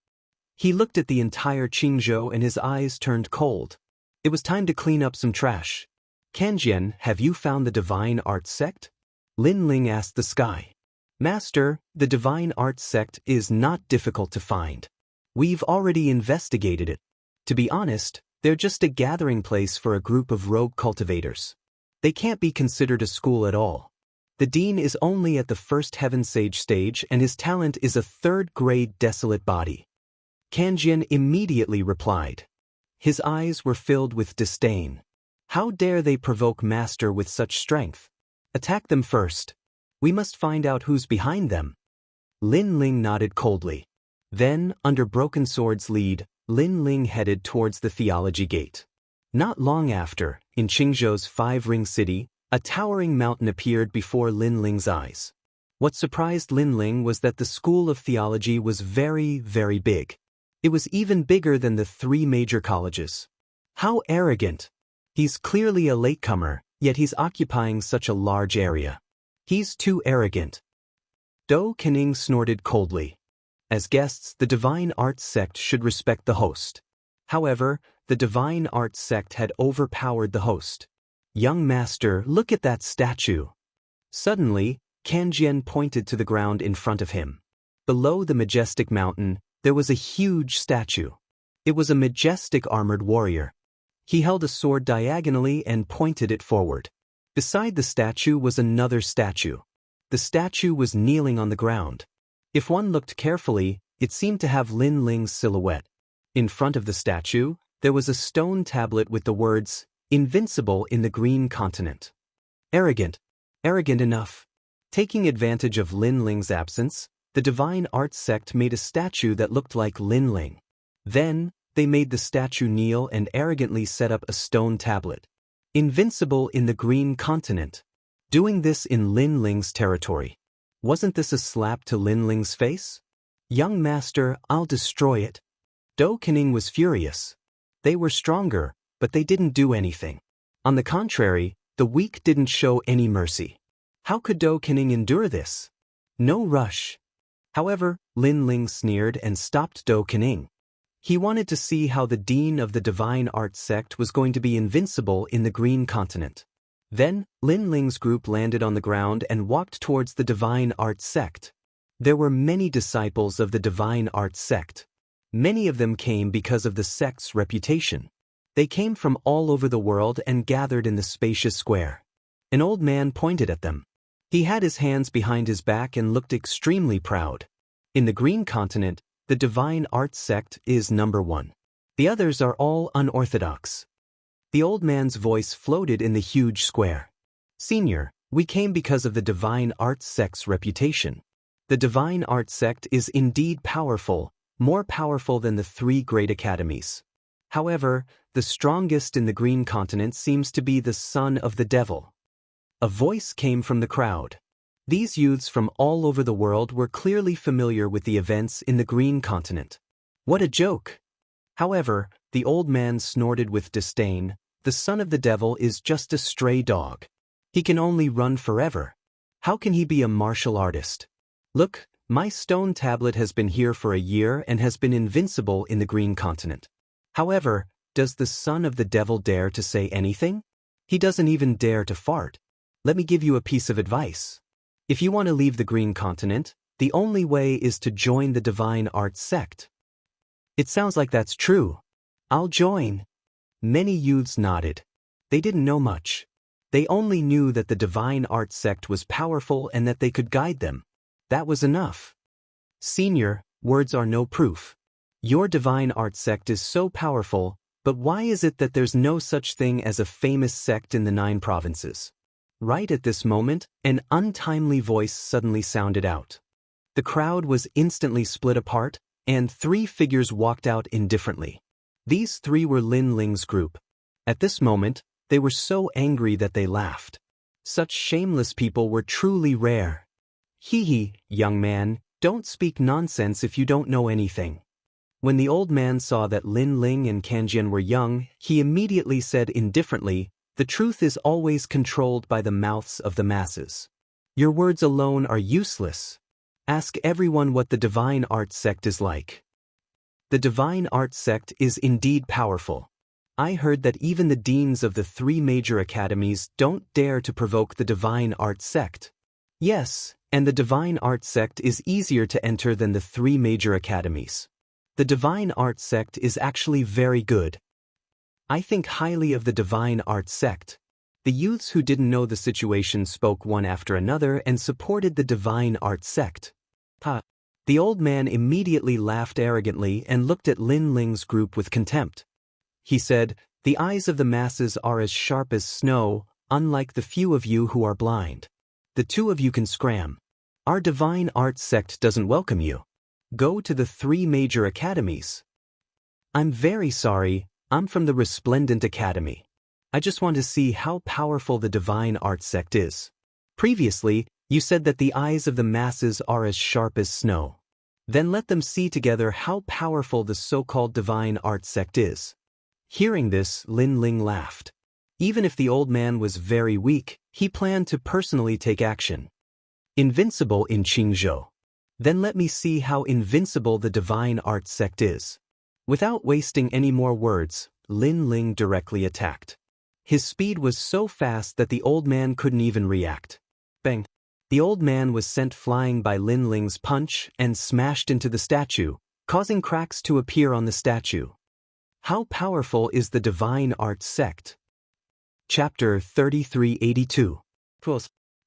He looked at the entire Qingzhou and his eyes turned cold. It was time to clean up some trash. Kanjian, have you found the Divine Arts sect? Lin Ling asked the sky. Master, the Divine Arts sect is not difficult to find. We've already investigated it. To be honest, they're just a gathering place for a group of rogue cultivators. They can't be considered a school at all. The dean is only at the first heaven sage stage and his talent is a third-grade desolate body. Kanjian immediately replied. His eyes were filled with disdain. How dare they provoke Master with such strength? Attack them first. We must find out who's behind them. Lin Ling nodded coldly. Then, under Broken Sword's lead, Lin Ling headed towards the Theology Gate. Not long after, in Qingzhou's five-ring city, a towering mountain appeared before Lin Ling's eyes. What surprised Lin Ling was that the School of Theology was very, very big. It was even bigger than the three major colleges. How arrogant! He's clearly a latecomer, yet he's occupying such a large area. He's too arrogant. Dou Kening snorted coldly. As guests, the Divine Arts sect should respect the host. However, the Divine Arts sect had overpowered the host. Young master, look at that statue. Suddenly, Kanjian pointed to the ground in front of him. Below the majestic mountain, there was a huge statue. It was a majestic armored warrior. He held a sword diagonally and pointed it forward. Beside the statue was another statue. The statue was kneeling on the ground. If one looked carefully, it seemed to have Lin Ling's silhouette. In front of the statue, there was a stone tablet with the words, "Invincible in the Green Continent." Arrogant. Arrogant enough. Taking advantage of Lin Ling's absence, the Divine Arts sect made a statue that looked like Lin Ling. Then, they made the statue kneel and arrogantly set up a stone tablet. Invincible in the Green Continent. Doing this in Lin Ling's territory. Wasn't this a slap to Lin Ling's face? Young master, I'll destroy it. Dou Kening was furious. They were stronger, but they didn't do anything. On the contrary, the weak didn't show any mercy. How could Dou Kening endure this? No rush. However, Lin Ling sneered and stopped Dou Kening. He wanted to see how the dean of the Divine Arts sect was going to be invincible in the Green Continent. Then, Lin Ling's group landed on the ground and walked towards the Divine Arts sect. There were many disciples of the Divine Arts sect. Many of them came because of the sect's reputation. They came from all over the world and gathered in the spacious square. An old man pointed at them. He had his hands behind his back and looked extremely proud. In the Green Continent, the Divine Art sect is number one. The others are all unorthodox. The old man's voice floated in the huge square. Senior, we came because of the Divine Art sect's reputation. The Divine Art sect is indeed powerful, more powerful than the three great academies. However, the strongest in the Green Continent seems to be the son of the devil. A voice came from the crowd. These youths from all over the world were clearly familiar with the events in the Green Continent. What a joke! However, the old man snorted with disdain. The son of the devil is just a stray dog. He can only run forever. How can he be a martial artist? Look, my stone tablet has been here for a year and has been invincible in the Green Continent. However, does the son of the devil dare to say anything? He doesn't even dare to fart. Let me give you a piece of advice. If you want to leave the Green Continent, the only way is to join the Divine Art sect. It sounds like that's true. I'll join. Many youths nodded. They didn't know much. They only knew that the Divine Art sect was powerful and that they could guide them. That was enough. Senior, words are no proof. Your Divine Art sect is so powerful, but why is it that there's no such thing as a famous sect in the 9 provinces? Right at this moment, an untimely voice suddenly sounded out. The crowd was instantly split apart, and 3 figures walked out indifferently. These 3 were Lin Ling's group. At this moment, they were so angry that they laughed. Such shameless people were truly rare. Hee hee, young man, don't speak nonsense if you don't know anything. When the old man saw that Lin Ling and Kanjian were young, he immediately said indifferently, "The truth is always controlled by the mouths of the masses. Your words alone are useless. Ask everyone what the Divine Art sect is like." The Divine Art sect is indeed powerful. I heard that even the deans of the 3 major academies don't dare to provoke the Divine Art sect. Yes, and the Divine Art sect is easier to enter than the 3 major academies. The Divine Art sect is actually very good. I think highly of the Divine Art sect. The youths who didn't know the situation spoke one after another and supported the Divine Art sect. Ha! The old man immediately laughed arrogantly and looked at Lin Ling's group with contempt. He said, "The eyes of the masses are as sharp as snow, unlike the few of you who are blind. The 2 of you can scram. Our Divine Art sect doesn't welcome you. Go to the 3 major academies." "I'm very sorry, I'm from the Resplendent Academy. I just want to see how powerful the Divine Art sect is. Previously, you said that the eyes of the masses are as sharp as snow. Then let them see together how powerful the so-called Divine Art sect is." Hearing this, Lin Ling laughed. Even if the old man was very weak, he planned to personally take action. Invincible in Qingzhou. Then let me see how invincible the Divine Art sect is. Without wasting any more words, Lin Ling directly attacked. His speed was so fast that the old man couldn't even react. Bang! The old man was sent flying by Lin Ling's punch and smashed into the statue, causing cracks to appear on the statue. How powerful is the Divine Art sect? Chapter 3382.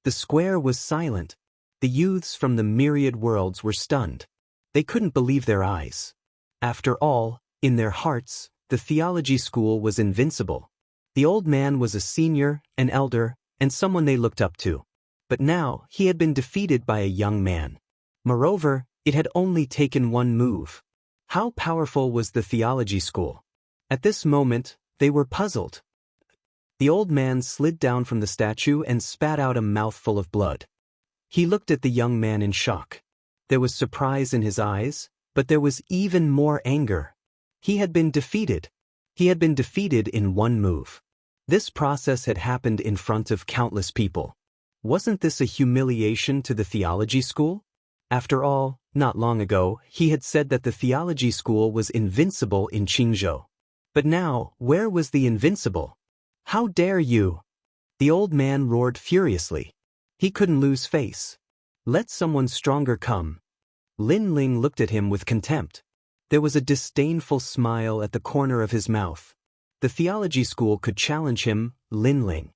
The square was silent. The youths from the myriad worlds were stunned. They couldn't believe their eyes. After all, in their hearts, the theology school was invincible. The old man was a senior, an elder, and someone they looked up to. But now he had been defeated by a young man. Moreover, it had only taken one move. How powerful was the theology school? At this moment, they were puzzled. The old man slid down from the statue and spat out a mouthful of blood. He looked at the young man in shock. There was surprise in his eyes, but there was even more anger. He had been defeated. He had been defeated in one move. This process had happened in front of countless people. Wasn't this a humiliation to the theology school? After all, not long ago, he had said that the theology school was invincible in Qingzhou. But now, where was the invincible? How dare you? The old man roared furiously. He couldn't lose face. Let someone stronger come. Lin Ling looked at him with contempt. There was a disdainful smile at the corner of his mouth. The theology school could challenge him, Lin Ling.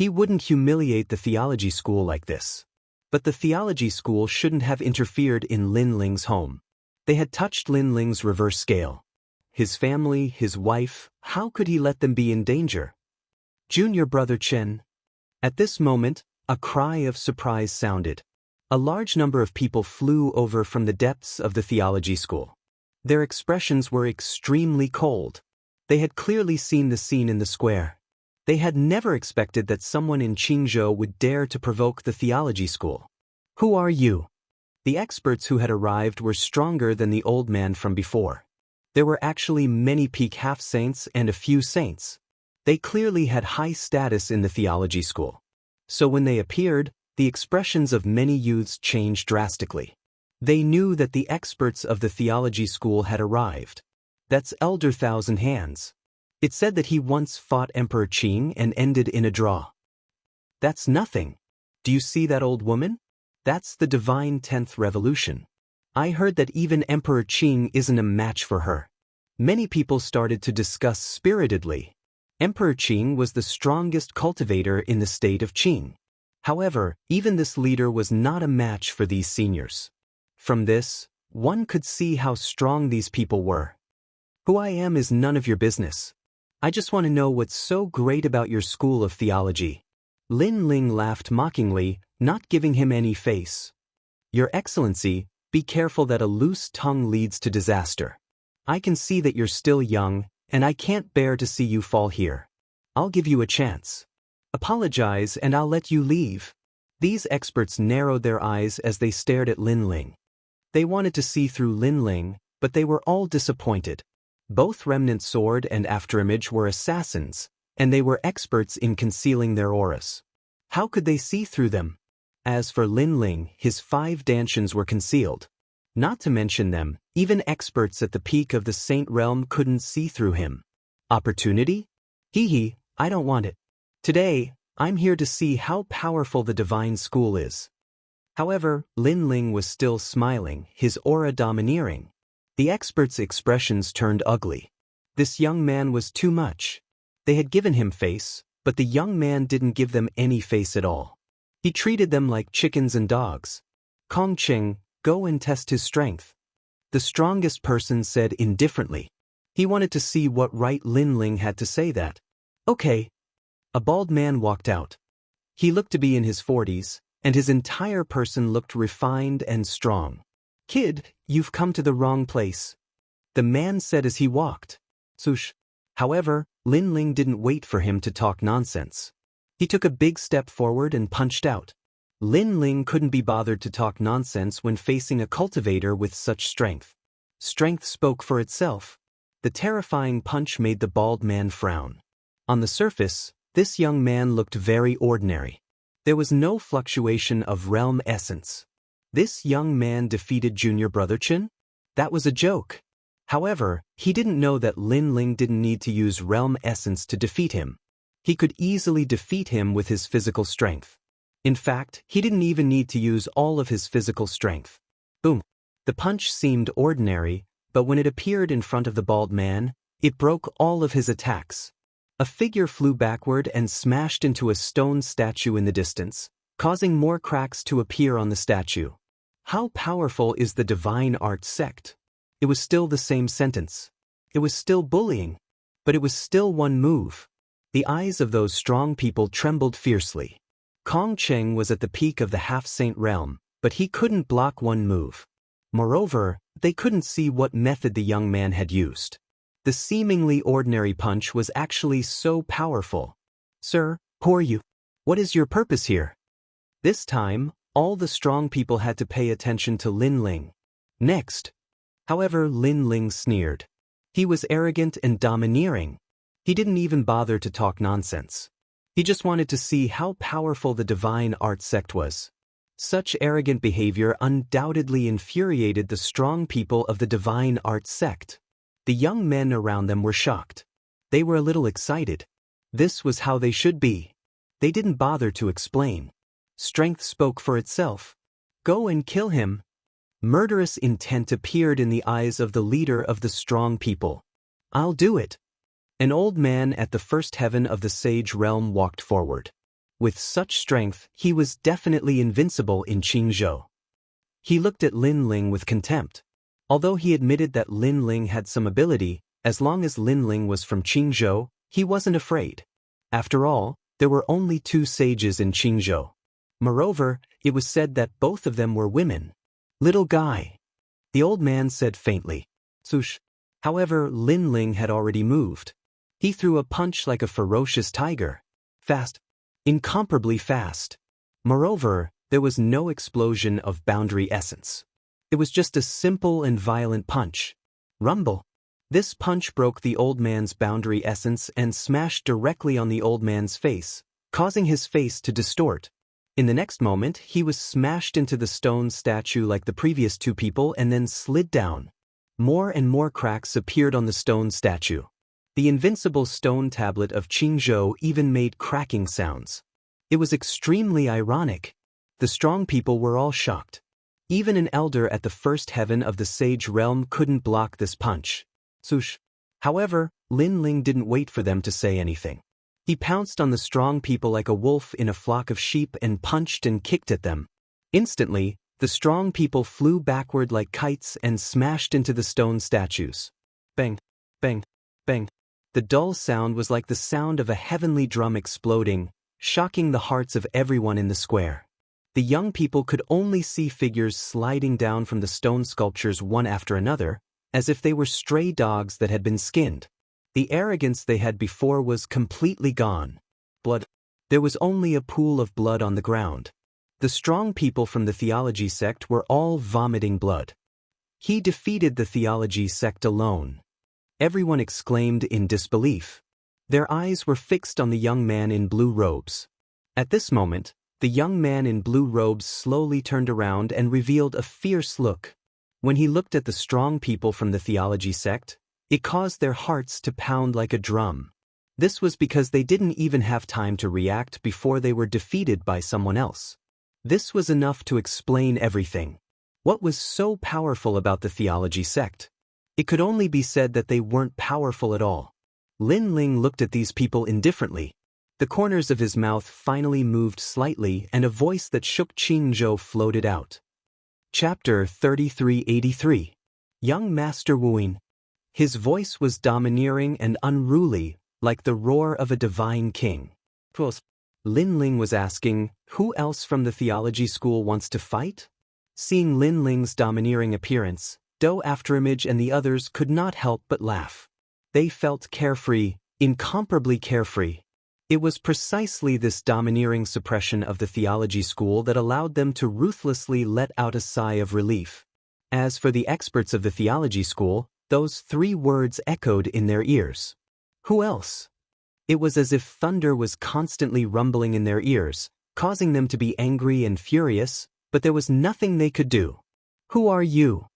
He wouldn't humiliate the theology school like this. But the theology school shouldn't have interfered in Lin Ling's home. They had touched Lin Ling's reverse scale. His family, his wife, how could he let them be in danger? Junior brother Chen. At this moment, a cry of surprise sounded. A large number of people flew over from the depths of the theology school. Their expressions were extremely cold. They had clearly seen the scene in the square. They had never expected that someone in Qingzhou would dare to provoke the theology school. Who are you? The experts who had arrived were stronger than the old man from before. There were actually many peak half-saints and a few saints. They clearly had high status in the theology school. So when they appeared, the expressions of many youths changed drastically. They knew that the experts of the theology school had arrived. That's Elder Thousand Hands. It said that he once fought Emperor Qing and ended in a draw. That's nothing. Do you see that old woman? That's the divine 10th revolution. I heard that even Emperor Qing isn't a match for her. Many people started to discuss spiritedly. Emperor Qing was the strongest cultivator in the state of Qing. However, even this leader was not a match for these seniors. From this, one could see how strong these people were. Who I am is none of your business. I just want to know what's so great about your school of theology. Lin Ling laughed mockingly, not giving him any face. Your Excellency, be careful that a loose tongue leads to disaster. I can see that you're still young, and I can't bear to see you fall here. I'll give you a chance. Apologize and I'll let you leave. These experts narrowed their eyes as they stared at Lin Ling. They wanted to see through Lin Ling, but they were all disappointed. Both Remnant Sword and Afterimage were assassins, and they were experts in concealing their auras. How could they see through them? As for Lin Ling, his 5 dantians were concealed. Not to mention them, even experts at the peak of the Saint Realm couldn't see through him. Opportunity? Hee, I don't want it. Today, I'm here to see how powerful the divine school is. However, Lin Ling was still smiling, his aura domineering. The experts' expressions turned ugly. This young man was too much. They had given him face, but the young man didn't give them any face at all. He treated them like chickens and dogs. Kong Cheng, go and test his strength. The strongest person said indifferently. He wanted to see what right Lin Ling had to say that. Okay. A bald man walked out. He looked to be in his 40s, and his entire person looked refined and strong. Kid, you've come to the wrong place. The man said as he walked. Sush. However, Lin Ling didn't wait for him to talk nonsense. He took a big step forward and punched out. Lin Ling couldn't be bothered to talk nonsense when facing a cultivator with such strength. Strength spoke for itself. The terrifying punch made the bald man frown. On the surface, this young man looked very ordinary. There was no fluctuation of realm essence. This young man defeated Junior Brother Chen? That was a joke. However, he didn't know that Lin Ling didn't need to use realm essence to defeat him. He could easily defeat him with his physical strength. In fact, he didn't even need to use all of his physical strength. Boom. The punch seemed ordinary, but when it appeared in front of the bald man, it broke all of his attacks. A figure flew backward and smashed into a stone statue in the distance, causing more cracks to appear on the statue. How powerful is the divine art sect? It was still the same sentence. It was still bullying, but it was still one move. The eyes of those strong people trembled fiercely. Kong Cheng was at the peak of the half-saint realm, but he couldn't block one move. Moreover, they couldn't see what method the young man had used. The seemingly ordinary punch was actually so powerful. Sir, who are you? What is your purpose here? This time, all the strong people had to pay attention to Lin Ling. Next. However, Lin Ling sneered. He was arrogant and domineering. He didn't even bother to talk nonsense. He just wanted to see how powerful the divine art sect was. Such arrogant behavior undoubtedly infuriated the strong people of the divine art sect. The young men around them were shocked. They were a little excited. This was how they should be. They didn't bother to explain. Strength spoke for itself. Go and kill him. Murderous intent appeared in the eyes of the leader of the strong people. I'll do it. An old man at the first heaven of the sage realm walked forward. With such strength, he was definitely invincible in Qingzhou. He looked at Lin Ling with contempt. Although he admitted that Lin Ling had some ability, as long as Lin Ling was from Qingzhou, he wasn't afraid. After all, there were only 2 sages in Qingzhou. Moreover, it was said that both of them were women. Little guy, the old man said faintly. Sush. However, Lin Ling had already moved. He threw a punch like a ferocious tiger. Fast. Incomparably fast. Moreover, there was no explosion of boundary essence. It was just a simple and violent punch. Rumble. This punch broke the old man's boundary essence and smashed directly on the old man's face, causing his face to distort. In the next moment, he was smashed into the stone statue like the previous 2 people and then slid down. More and more cracks appeared on the stone statue. The invincible stone tablet of Qingzhou even made cracking sounds. It was extremely ironic. The strong people were all shocked. Even an elder at the first heaven of the sage realm couldn't block this punch. Sush. However, Lin Ling didn't wait for them to say anything. He pounced on the strong people like a wolf in a flock of sheep and punched and kicked at them. Instantly, the strong people flew backward like kites and smashed into the stone statues. Bang, bang, bang. The dull sound was like the sound of a heavenly drum exploding, shocking the hearts of everyone in the square. The young people could only see figures sliding down from the stone sculptures one after another, as if they were stray dogs that had been skinned. The arrogance they had before was completely gone. Blood. There was only a pool of blood on the ground. The strong people from the theology sect were all vomiting blood. He defeated the theology sect alone. Everyone exclaimed in disbelief. Their eyes were fixed on the young man in blue robes. At this moment, the young man in blue robes slowly turned around and revealed a fierce look. When he looked at the strong people from the theology sect, it caused their hearts to pound like a drum. This was because they didn't even have time to react before they were defeated by someone else. This was enough to explain everything. What was so powerful about the theology sect? It could only be said that they weren't powerful at all. Lin Ling looked at these people indifferently. The corners of his mouth finally moved slightly and a voice that shook Qingzhou floated out. Chapter 3383. Young Master Wuing. His voice was domineering and unruly, like the roar of a divine king. Lin Ling was asking, who else from the theology school wants to fight? Seeing Lin Ling's domineering appearance, Do Afterimage and the others could not help but laugh. They felt carefree, incomparably carefree. It was precisely this domineering suppression of the theology school that allowed them to ruthlessly let out a sigh of relief. As for the experts of the theology school, those 3 words echoed in their ears. Who else? It was as if thunder was constantly rumbling in their ears, causing them to be angry and furious, but there was nothing they could do. Who are you?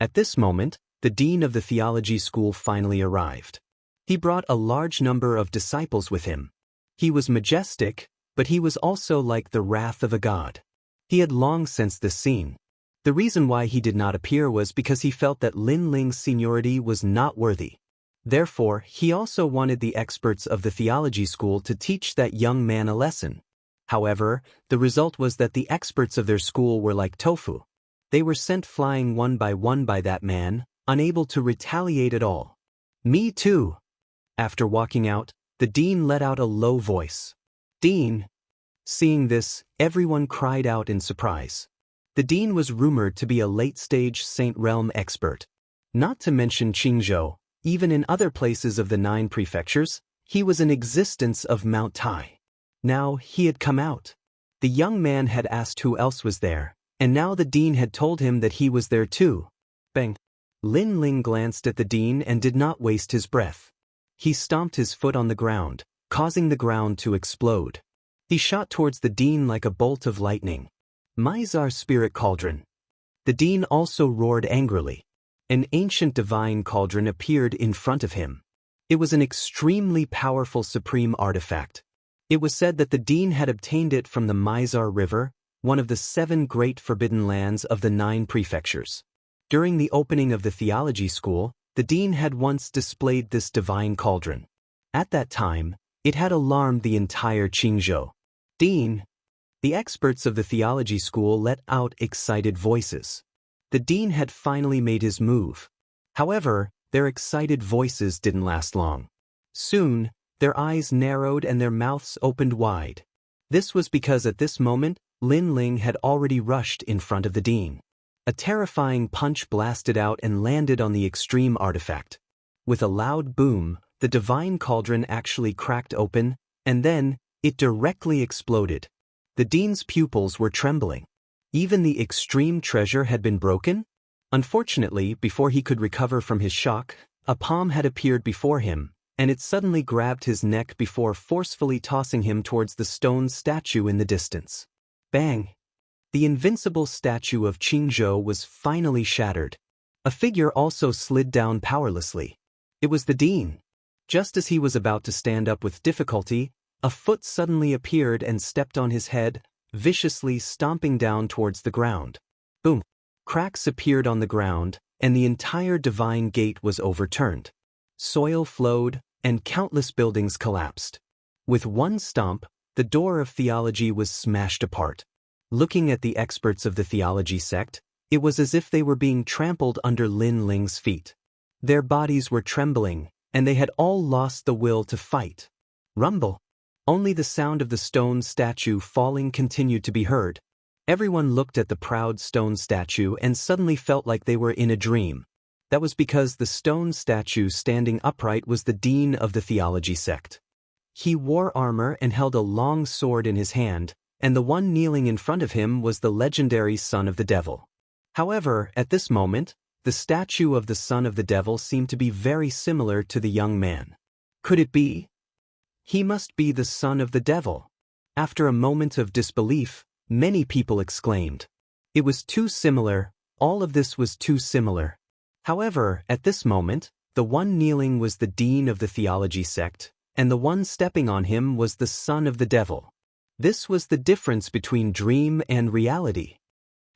At this moment, the dean of the theology school finally arrived. He brought a large number of disciples with him. He was majestic, but he was also like the wrath of a god. He had long sensed this scene. The reason why he did not appear was because he felt that Lin Ling's seniority was not worthy. Therefore, he also wanted the experts of the theology school to teach that young man a lesson. However, the result was that the experts of their school were like tofu. They were sent flying one by that man, unable to retaliate at all. Me too. After walking out, the dean let out a low voice. Dean. Seeing this, everyone cried out in surprise. The dean was rumored to be a late-stage Saint Realm expert. Not to mention Qingzhou, even in other places of the 9 prefectures, he was in existence of Mount Tai. Now he had come out. The young man had asked who else was there, and now the dean had told him that he was there too. Bang. Lin Ling glanced at the dean and did not waste his breath. He stomped his foot on the ground, causing the ground to explode. He shot towards the dean like a bolt of lightning. Mizar Spirit Cauldron. The dean also roared angrily. An ancient divine cauldron appeared in front of him. It was an extremely powerful supreme artifact. It was said that the dean had obtained it from the Mizar River, one of the 7 great forbidden lands of the 9 prefectures. During the opening of the theology school, the dean had once displayed this divine cauldron. At that time, it had alarmed the entire Qingzhou. Dean. The experts of the theology school let out excited voices. The dean had finally made his move. However, their excited voices didn't last long. Soon, their eyes narrowed and their mouths opened wide. This was because at this moment, Lin Ling had already rushed in front of the dean. A terrifying punch blasted out and landed on the extreme artifact. With a loud boom, the divine cauldron actually cracked open, and then, it directly exploded. The dean's pupils were trembling. Even the extreme treasure had been broken? Unfortunately, before he could recover from his shock, a palm had appeared before him, and it suddenly grabbed his neck before forcefully tossing him towards the stone statue in the distance. Bang! The invincible statue of Qingzhou was finally shattered. A figure also slid down powerlessly. It was the dean. Just as he was about to stand up with difficulty, a foot suddenly appeared and stepped on his head, viciously stomping down towards the ground. Boom! Cracks appeared on the ground, and the entire divine gate was overturned. Soil flowed, and countless buildings collapsed. With one stomp, the door of theology was smashed apart. Looking at the experts of the theology sect, it was as if they were being trampled under Lin Ling's feet. Their bodies were trembling, and they had all lost the will to fight. Rumble! Only the sound of the stone statue falling continued to be heard. Everyone looked at the proud stone statue and suddenly felt like they were in a dream. That was because the stone statue standing upright was the dean of the theology sect. He wore armor and held a long sword in his hand, and the one kneeling in front of him was the legendary son of the devil. However, at this moment, the statue of the son of the devil seemed to be very similar to the young man. Could it be? He must be the son of the devil. After a moment of disbelief, many people exclaimed. It was too similar, all of this was too similar. However, at this moment, the one kneeling was the dean of the theology sect, and the one stepping on him was the son of the devil. This was the difference between dream and reality.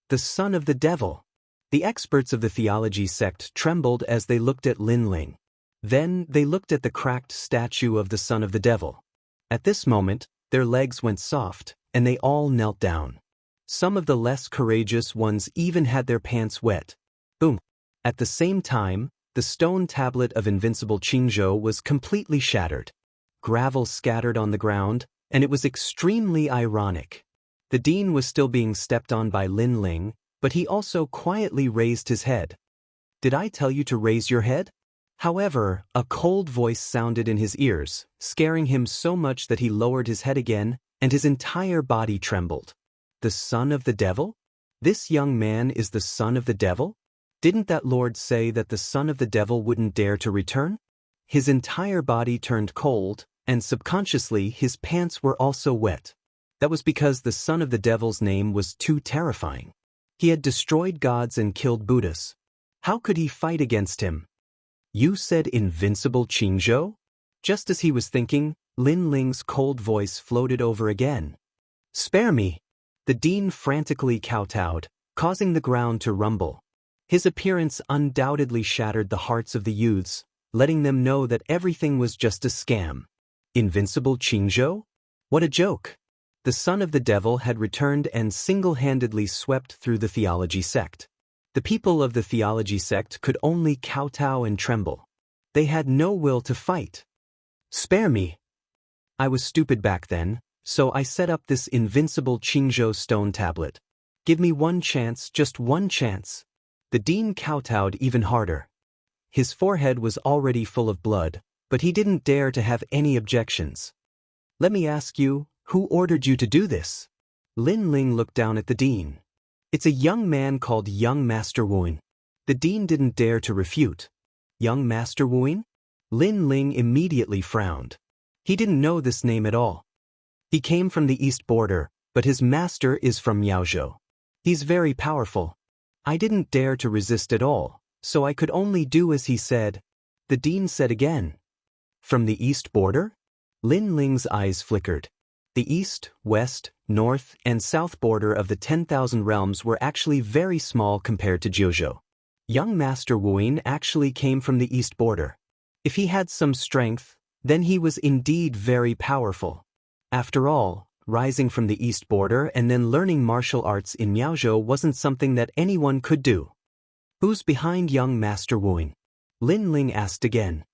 The son of the devil. The experts of the theology sect trembled as they looked at Lin Ling. Then they looked at the cracked statue of the son of the devil. At this moment, their legs went soft, and they all knelt down. Some of the less courageous ones even had their pants wet. Boom! At the same time, the stone tablet of invincible Qingzhou was completely shattered. Gravel scattered on the ground, and it was extremely ironic. The dean was still being stepped on by Lin Ling, but he also quietly raised his head. Did I tell you to raise your head? However, a cold voice sounded in his ears, scaring him so much that he lowered his head again, and his entire body trembled. The son of the devil? This young man is the son of the devil? Didn't that Lord say that the son of the devil wouldn't dare to return? His entire body turned cold, and subconsciously his pants were also wet. That was because the son of the devil's name was too terrifying. He had destroyed gods and killed Buddhas. How could he fight against him? You said invincible Qingzhou? Just as he was thinking, Lin Ling's cold voice floated over again. Spare me! The dean frantically kowtowed, causing the ground to rumble. His appearance undoubtedly shattered the hearts of the youths, letting them know that everything was just a scam. Invincible Qingzhou? What a joke! The son of the devil had returned and single-handedly swept through the theology sect. The people of the theology sect could only kowtow and tremble. They had no will to fight. Spare me! I was stupid back then, so I set up this invincible Qingzhou stone tablet. Give me one chance, just one chance. The dean kowtowed even harder. His forehead was already full of blood, but he didn't dare to have any objections. Let me ask you, who ordered you to do this? Lin Ling looked down at the dean. It's a young man called Young Master Wuin. The dean didn't dare to refute. Young Master Wuin? Lin Ling immediately frowned. He didn't know this name at all. He came from the east border, but his master is from Yaozhou. He's very powerful. I didn't dare to resist at all, so I could only do as he said. The dean said again. From the east border? Lin Ling's eyes flickered. The east, west, north, and south border of the 10,000 realms were actually very small compared to Jiuzhou. Young Master Wuin actually came from the east border. If he had some strength, then he was indeed very powerful. After all, rising from the east border and then learning martial arts in Miaozhou wasn't something that anyone could do. Who's behind young Master Wuing? Lin Ling asked again.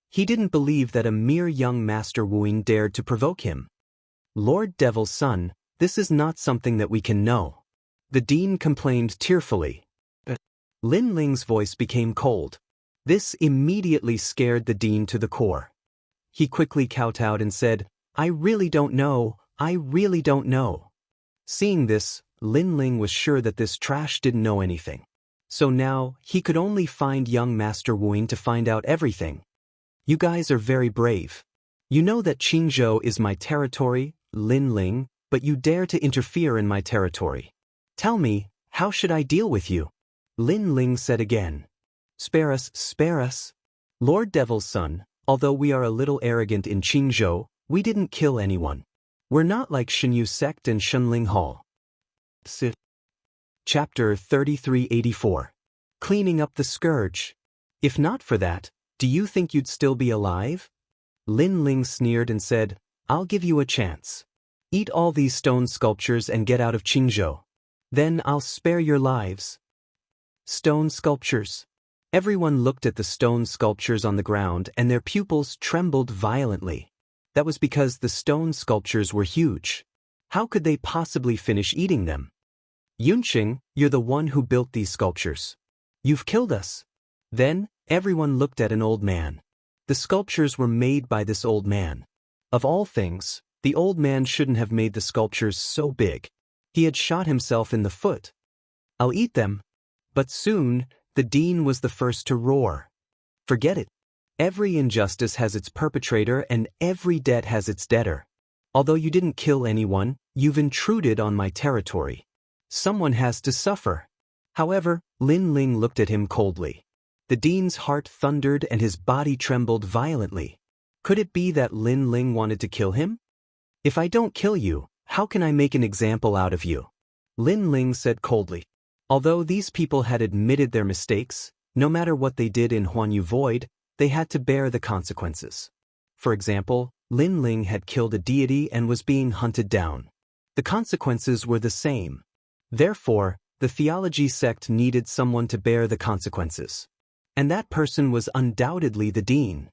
He didn't believe that a mere young Master Wuing dared to provoke him. Lord Devil's son, this is not something that we can know. The dean complained tearfully. Lin Ling's voice became cold. This immediately scared the dean to the core. He quickly kowtowed and said, I really don't know. Seeing this, Lin Ling was sure that this trash didn't know anything. So now, he could only find young Master Wuing to find out everything. You guys are very brave. You know that Qingzhou is my territory, Lin Ling, but you dare to interfere in my territory. Tell me, how should I deal with you? Lin Ling said again. Spare us. Lord Devil's son, although we are a little arrogant in Qingzhou, we didn't kill anyone. We're not like Shenyu sect and Shunling Hall. Chapter 3384. Cleaning up the scourge. If not for that, do you think you'd still be alive? Lin Ling sneered and said, I'll give you a chance. Eat all these stone sculptures and get out of Qingzhou. Then I'll spare your lives. Stone sculptures. Everyone looked at the stone sculptures on the ground and their pupils trembled violently. That was because the stone sculptures were huge. How could they possibly finish eating them? Yunqing, you're the one who built these sculptures. You've killed us. Then, everyone looked at an old man. The sculptures were made by this old man. Of all things, the old man shouldn't have made the sculptures so big. He had shot himself in the foot. I'll eat them. But soon, the dean was the first to roar. Forget it. Every injustice has its perpetrator and every debt has its debtor. Although you didn't kill anyone, you've intruded on my territory. Someone has to suffer. However, Lin Ling looked at him coldly. The dean's heart thundered and his body trembled violently. Could it be that Lin Ling wanted to kill him? If I don't kill you, how can I make an example out of you? Lin Ling said coldly. Although these people had admitted their mistakes, no matter what they did in Huanyu Void, they had to bear the consequences. For example, Lin Ling had killed a deity and was being hunted down. The consequences were the same. Therefore, the theology sect needed someone to bear the consequences. And that person was undoubtedly the dean.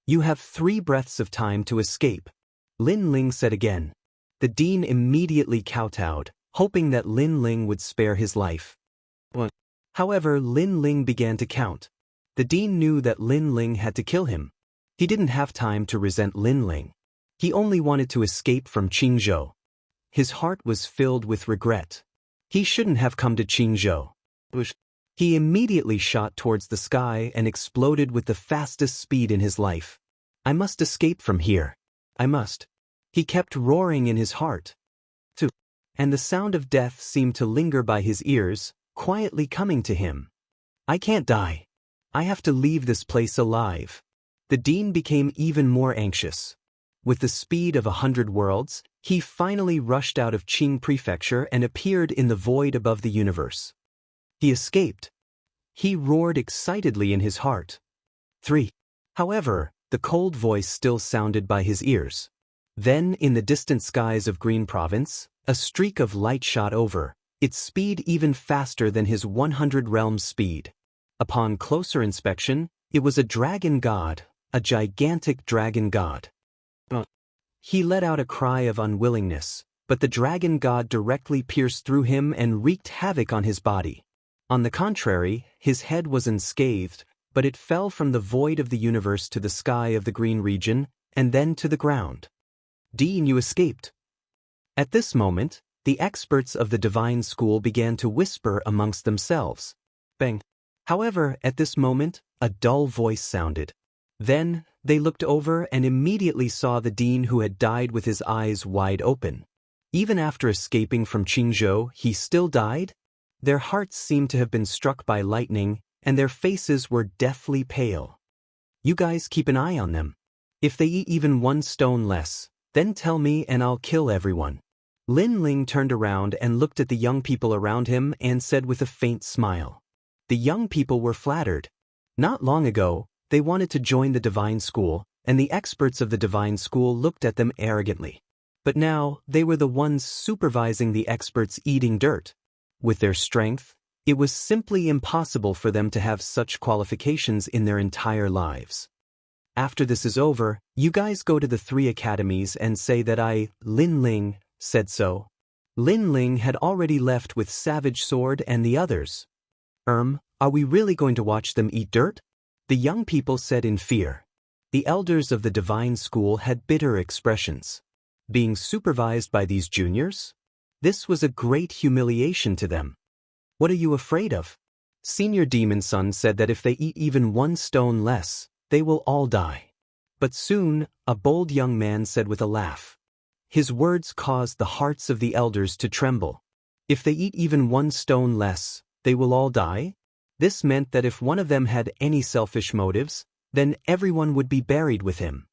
You have 3 breaths of time to escape, Lin Ling said again. The dean immediately kowtowed, hoping that Lin Ling would spare his life. However, Lin Ling began to count. The dean knew that Lin Ling had to kill him. He didn't have time to resent Lin Ling. He only wanted to escape from Qingzhou. His heart was filled with regret. He shouldn't have come to Qingzhou. He immediately shot towards the sky and exploded with the fastest speed in his life. I must escape from here. I must. He kept roaring in his heart. And the sound of death seemed to linger by his ears, quietly coming to him. I can't die. I have to leave this place alive. The dean became even more anxious. With the speed of 100 worlds, he finally rushed out of Qing Prefecture and appeared in the void above the universe. He escaped. He roared excitedly in his heart. 3. However, the cold voice still sounded by his ears. Then, in the distant skies of Green Province, a streak of light shot over, its speed even faster than his 100 realms speed. Upon closer inspection, it was a dragon god, a gigantic dragon god. He let out a cry of unwillingness, but the dragon god directly pierced through him and wreaked havoc on his body. On the contrary, his head was unscathed, but it fell from the void of the universe to the sky of the green region, and then to the ground. Dean, you escaped. At this moment, the experts of the divine school began to whisper amongst themselves. Bang. However, at this moment, a dull voice sounded. Then, they looked over and immediately saw the dean who had died with his eyes wide open. Even after escaping from Qingzhou, he still died? Their hearts seemed to have been struck by lightning, and their faces were deathly pale. You guys keep an eye on them. If they eat even 1 stone less, then tell me and I'll kill everyone. Lin Ling turned around and looked at the young people around him and said with a faint smile. The young people were flattered. Not long ago, they wanted to join the divine school, and the experts of the divine school looked at them arrogantly. But now, they were the ones supervising the experts eating dirt. With their strength, it was simply impossible for them to have such qualifications in their entire lives. After this is over, you guys go to the 3 academies and say that I, Lin Ling, said so. Lin Ling had already left with Savage Sword and the others. Are we really going to watch them eat dirt? The young people said in fear. The elders of the divine school had bitter expressions. Being supervised by these juniors? This was a great humiliation to them. What are you afraid of? Senior Demon Son said that if they eat even 1 stone less, they will all die. But soon, a bold young man said with a laugh. His words caused the hearts of the elders to tremble. If they eat even 1 stone less, they will all die? This meant that if one of them had any selfish motives, then everyone would be buried with him.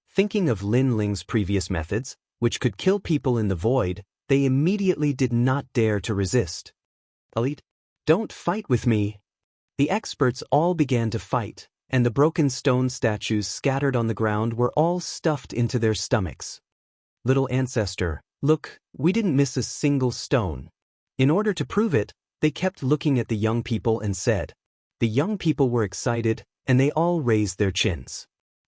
Thinking of Lin Ling's previous methods, which could kill people in the void, they immediately did not dare to resist. Elite, don't fight with me. The experts all began to fight, and the broken stone statues scattered on the ground were all stuffed into their stomachs. Little ancestor, look, we didn't miss a single stone. In order to prove it, they kept looking at the young people and said. The young people were excited, and they all raised their chins.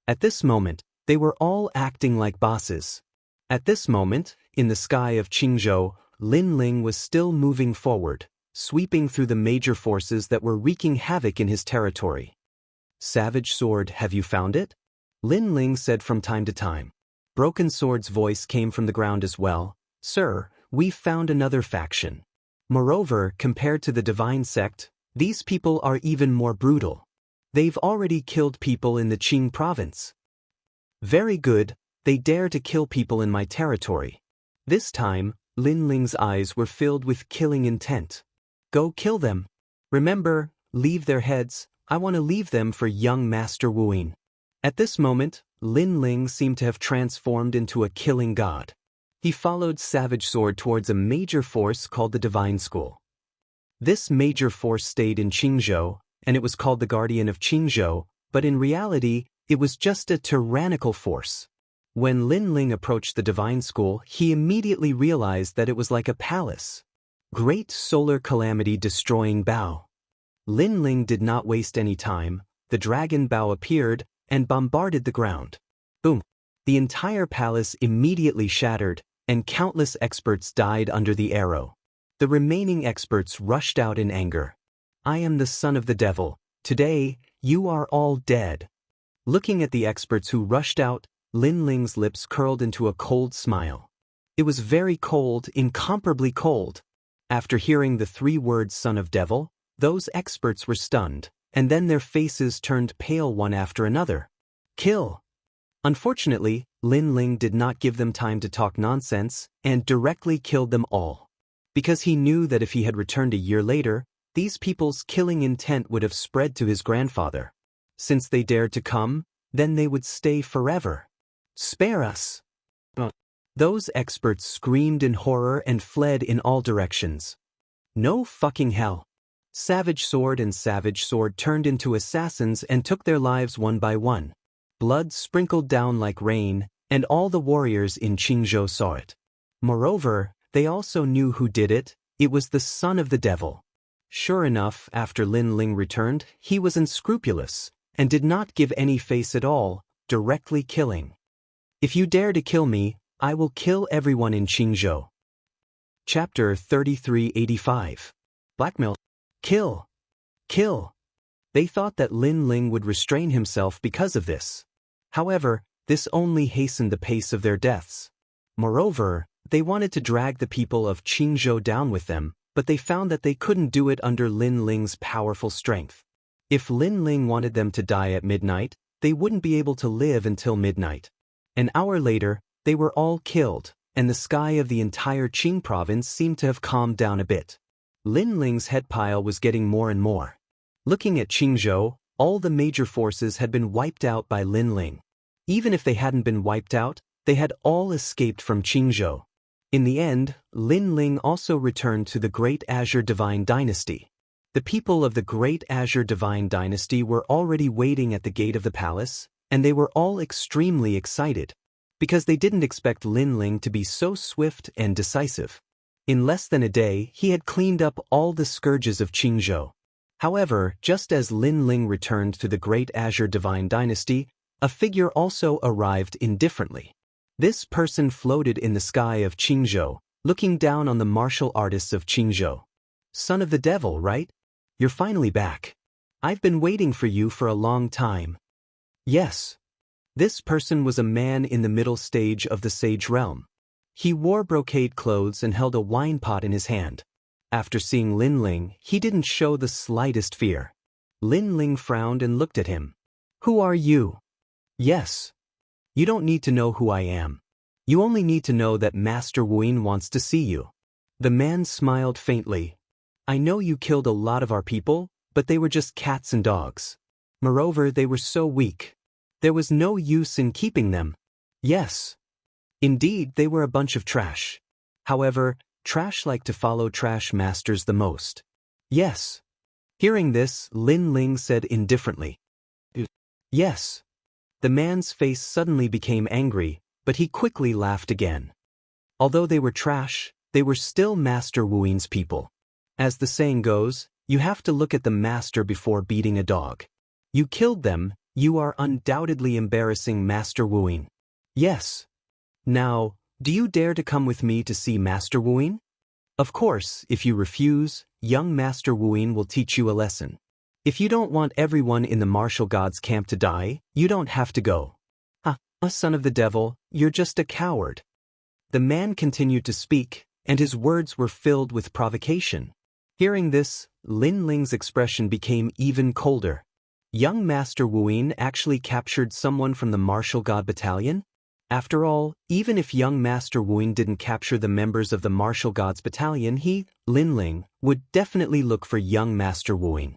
At this moment, they were all acting like bosses. At this moment, in the sky of Qingzhou, Lin Ling was still moving forward, sweeping through the major forces that were wreaking havoc in his territory. Savage Sword, have you found it? Lin Ling said from time to time. Broken Sword's voice came from the ground as well. Sir, we've found another faction. Moreover, compared to the divine sect, these people are even more brutal. They've already killed people in the Qing province. Very good, they dare to kill people in my territory. This time, Lin Ling's eyes were filled with killing intent. Go kill them. Remember, leave their heads, I want to leave them for young Master Wuyin. At this moment, Lin Ling seemed to have transformed into a killing god. He followed Savage Sword towards a major force called the Divine School. This major force stayed in Qingzhou, and it was called the Guardian of Qingzhou, but in reality, it was just a tyrannical force. When Lin Ling approached the Divine School, he immediately realized that it was like a palace. Great solar calamity destroying Bao. Lin Ling did not waste any time. The dragon Bao appeared and bombarded the ground. Boom! The entire palace immediately shattered, and countless experts died under the arrow. The remaining experts rushed out in anger. I am the son of the devil. Today, you are all dead. Looking at the experts who rushed out, Lin Ling's lips curled into a cold smile. It was very cold, incomparably cold. After hearing the 3 words son of devil, those experts were stunned, and then their faces turned pale one after another. Kill! Unfortunately, Lin Ling did not give them time to talk nonsense and directly killed them all. Because he knew that if he had returned a year later, these people's killing intent would have spread to his grandfather. Since they dared to come, then they would stay forever. Spare us! Those experts screamed in horror and fled in all directions. No fucking hell! Savage Sword and Savage Sword turned into assassins and took their lives one by one. Blood sprinkled down like rain, and all the warriors in Qingzhou saw it. Moreover, they also knew who did it. It was the son of the devil. Sure enough, after Lin Ling returned, he was unscrupulous, and did not give any face at all, directly killing. If you dare to kill me, I will kill everyone in Qingzhou. Chapter 3385. Blackmail. Kill! Kill! They thought that Lin Ling would restrain himself because of this. However, this only hastened the pace of their deaths. Moreover, they wanted to drag the people of Qingzhou down with them, but they found that they couldn't do it under Lin Ling's powerful strength. If Lin Ling wanted them to die at midnight, they wouldn't be able to live until midnight. An hour later, they were all killed, and the sky of the entire Qing province seemed to have calmed down a bit. Lin Ling's head pile was getting more and more. Looking at Qingzhou, all the major forces had been wiped out by Lin Ling. Even if they hadn't been wiped out, they had all escaped from Qingzhou. In the end, Lin Ling also returned to the Great Azure Divine Dynasty. The people of the Great Azure Divine Dynasty were already waiting at the gate of the palace, and they were all extremely excited. because they didn't expect Lin Ling to be so swift and decisive. In less than a day, he had cleaned up all the scourges of Qingzhou. However, just as Lin Ling returned to the Great Azure Divine Dynasty, a figure also arrived indifferently. This person floated in the sky of Qingzhou, looking down on the martial artists of Qingzhou. Son of the devil, right? You're finally back. I've been waiting for you for a long time. Yes. This person was a man in the middle stage of the Sage Realm. He wore brocade clothes and held a wine pot in his hand. After seeing Lin Ling, he didn't show the slightest fear. Lin Ling frowned and looked at him. Who are you? Yes. You don't need to know who I am. You only need to know that Master Wuyin wants to see you. The man smiled faintly. I know you killed a lot of our people, but they were just cats and dogs. Moreover, they were so weak. There was no use in keeping them. Yes. Indeed, they were a bunch of trash. However, trash like to follow trash masters the most. Yes. Hearing this, Lin Ling said indifferently. Yes. The man's face suddenly became angry, but he quickly laughed again. Although they were trash, they were still Master Wuyin's people. As the saying goes, you have to look at the master before beating a dog. You killed them, you are undoubtedly embarrassing Master Wuyin. Yes. Now, do you dare to come with me to see Master Wuyin? Of course, if you refuse, young Master Wuyin will teach you a lesson. If you don't want everyone in the martial gods' camp to die, you don't have to go. Son of the devil, you're just a coward. The man continued to speak, and his words were filled with provocation. Hearing this, Lin Ling's expression became even colder. Young Master Wuyin actually captured someone from the martial god battalion? After all, even if young Master Wuyin didn't capture the members of the martial gods battalion, he, Lin Ling, would definitely look for young Master Wuyin.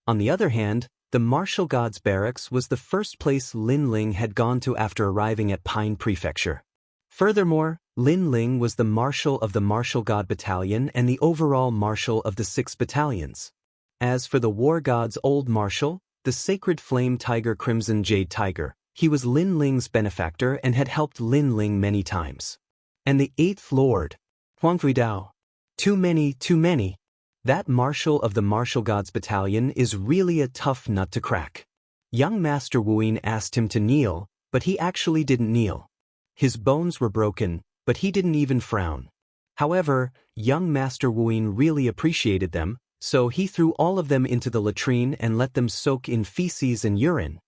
On the other hand, the martial gods barracks was the first place Lin Ling had gone to after arriving at Pine Prefecture. Furthermore, Lin Ling was the marshal of the martial god battalion and the overall marshal of the 6 battalions. As for the war god's old marshal, the sacred flame tiger Crimson Jade Tiger, he was Lin Ling's benefactor and had helped Lin Ling many times. And the 8th Lord, Huang Fuidao. Too many. That marshal of the martial gods battalion is really a tough nut to crack. Young Master Wuyin asked him to kneel, but he actually didn't kneel. His bones were broken, but he didn't even frown. However, young Master Wuyin really appreciated them, so he threw all of them into the latrine and let them soak in feces and urine.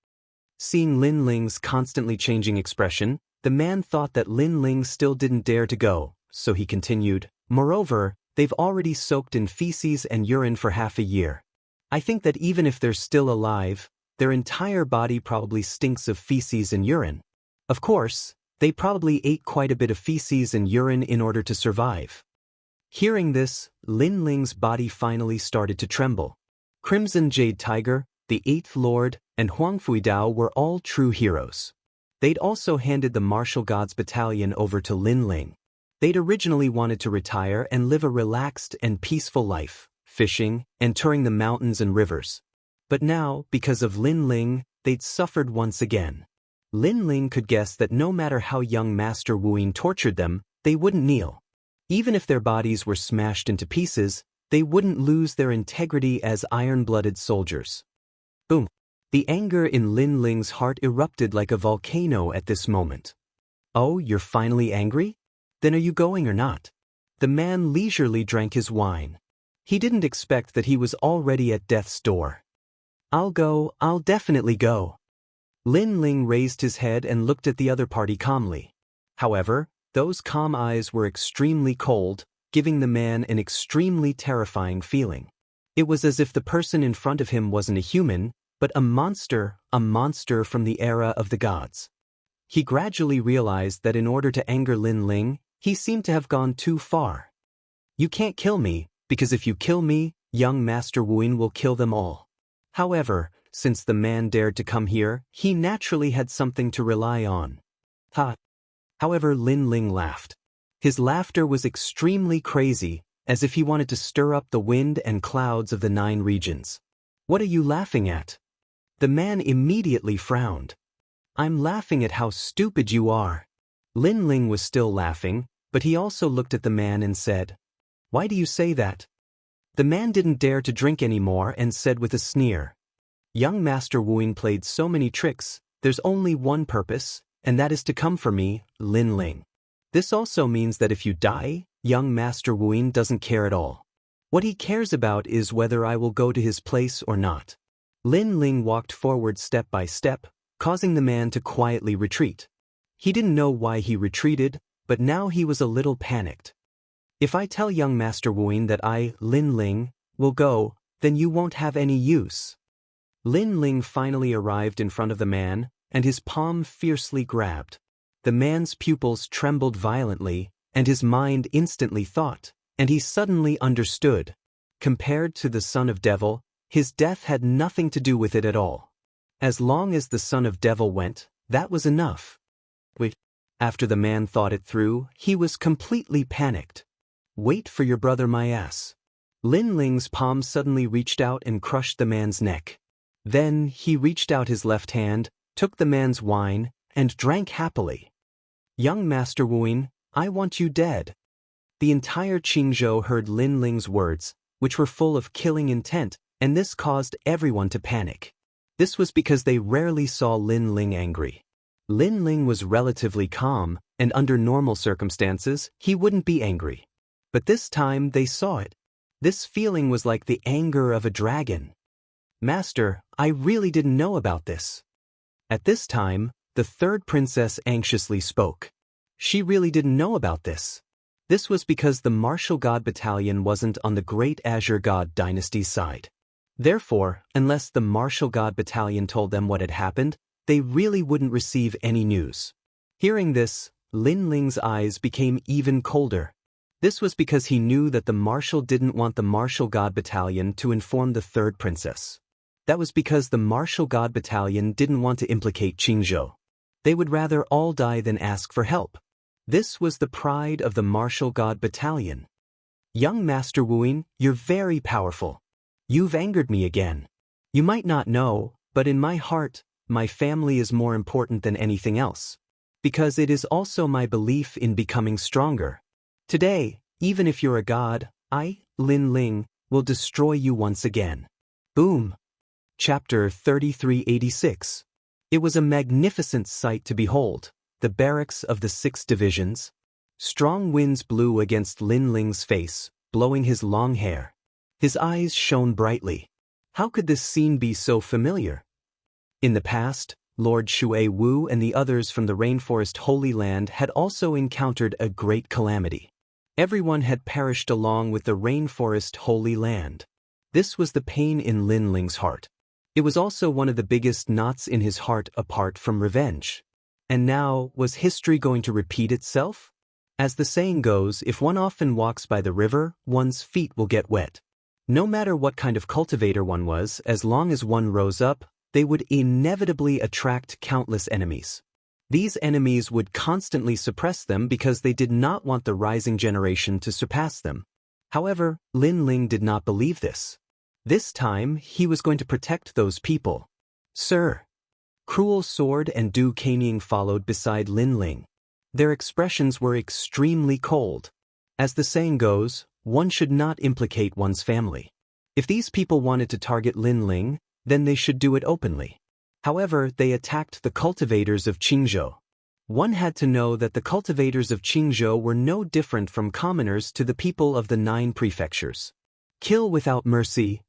Seeing Lin Ling's constantly changing expression, the man thought that Lin Ling still didn't dare to go, so he continued, moreover, they've already soaked in feces and urine for half a year. I think that even if they're still alive, their entire body probably stinks of feces and urine. Of course, they probably ate quite a bit of feces and urine in order to survive. Hearing this, Lin Ling's body finally started to tremble. Crimson Jade Tiger, the 8th Lord, and Huang Fuidao were all true heroes. They'd also handed the martial gods battalion over to Lin Ling. They'd originally wanted to retire and live a relaxed and peaceful life, fishing and touring the mountains and rivers. But now, because of Lin Ling, they'd suffered once again. Lin Ling could guess that no matter how young Master Wuyin tortured them, they wouldn't kneel. Even if their bodies were smashed into pieces, they wouldn't lose their integrity as iron-blooded soldiers. Boom! The anger in Lin Ling's heart erupted like a volcano at this moment. Oh, you're finally angry? Then are you going or not? The man leisurely drank his wine. He didn't expect that he was already at death's door. I'll definitely go. Lin Ling raised his head and looked at the other party calmly. However, those calm eyes were extremely cold, giving the man an extremely terrifying feeling. It was as if the person in front of him wasn't a human, but a monster from the era of the gods. He gradually realized that in order to anger Lin Ling, he seemed to have gone too far. You can't kill me, because if you kill me, young Master Wuyin will kill them all. However, since the man dared to come here, he naturally had something to rely on. However, Lin Ling laughed. His laughter was extremely crazy, as if he wanted to stir up the wind and clouds of the 9 regions. What are you laughing at? The man immediately frowned. I'm laughing at how stupid you are. Lin Ling was still laughing, but he also looked at the man and said, "Why do you say that?" The man didn't dare to drink anymore and said with a sneer, "Young Master Wuing played so many tricks, there's only one purpose, and that is to come for me, Lin Ling. This also means that if you die, young Master Wuing doesn't care at all. What he cares about is whether I will go to his place or not." Lin Ling walked forward step by step, causing the man to quietly retreat. He didn't know why he retreated, but now he was a little panicked. "If I tell young Master Wuing that I, Lin Ling, will go, then you won't have any use." Lin Ling finally arrived in front of the man, and his palm fiercely grabbed. The man's pupils trembled violently, and his mind instantly thought, and he suddenly understood. Compared to the son of Devil, his death had nothing to do with it at all. As long as the son of Devil went, that was enough. Wait. After the man thought it through, he was completely panicked. "Wait for your brother, my ass." Lin Ling's palm suddenly reached out and crushed the man's neck. Then he reached out his left hand, took the man's wine, and drank happily. "Young Master Wuing, I want you dead." The entire Qingzhou heard Lin Ling's words, which were full of killing intent, and this caused everyone to panic. This was because they rarely saw Lin Ling angry. Lin Ling was relatively calm, and under normal circumstances, he wouldn't be angry. But this time they saw it. This feeling was like the anger of a dragon. "Master, I really didn't know about this." At this time, the third princess anxiously spoke. She really didn't know about this. This was because the martial god battalion wasn't on the Great Azure God dynasty's side. Therefore, unless the martial god battalion told them what had happened, they really wouldn't receive any news. Hearing this, Lin Ling's eyes became even colder. This was because he knew that the marshal didn't want the martial god battalion to inform the third princess. That was because the martial god battalion didn't want to implicate Qingzhou. They would rather all die than ask for help. This was the pride of the martial god battalion. "Young Master Wuing, you're very powerful. You've angered me again. You might not know, but in my heart, my family is more important than anything else. Because it is also my belief in becoming stronger. Today, even if you're a god, I, Lin Ling, will destroy you once again." Boom. Chapter 3386. It was a magnificent sight to behold, the barracks of the 6 divisions. Strong winds blew against Lin Ling's face, blowing his long hair. His eyes shone brightly. How could this scene be so familiar? In the past, Lord Shui Wu and the others from the Rainforest Holy Land had also encountered a great calamity. Everyone had perished along with the Rainforest Holy Land. This was the pain in Lin Ling's heart. It was also one of the biggest knots in his heart apart from revenge. And now, was history going to repeat itself? As the saying goes, if one often walks by the river, one's feet will get wet. No matter what kind of cultivator one was, as long as one rose up, they would inevitably attract countless enemies. These enemies would constantly suppress them because they did not want the rising generation to surpass them. However, Lin Ling did not believe this. This time, he was going to protect those people. "Sir." Cruel Sword and Du Kanying followed beside Lin Ling. Their expressions were extremely cold. As the saying goes, one should not implicate one's family. If these people wanted to target Lin Ling, then they should do it openly. However, they attacked the cultivators of Qingzhou. One had to know that the cultivators of Qingzhou were no different from commoners to the people of the 9 prefectures. Kill without mercy.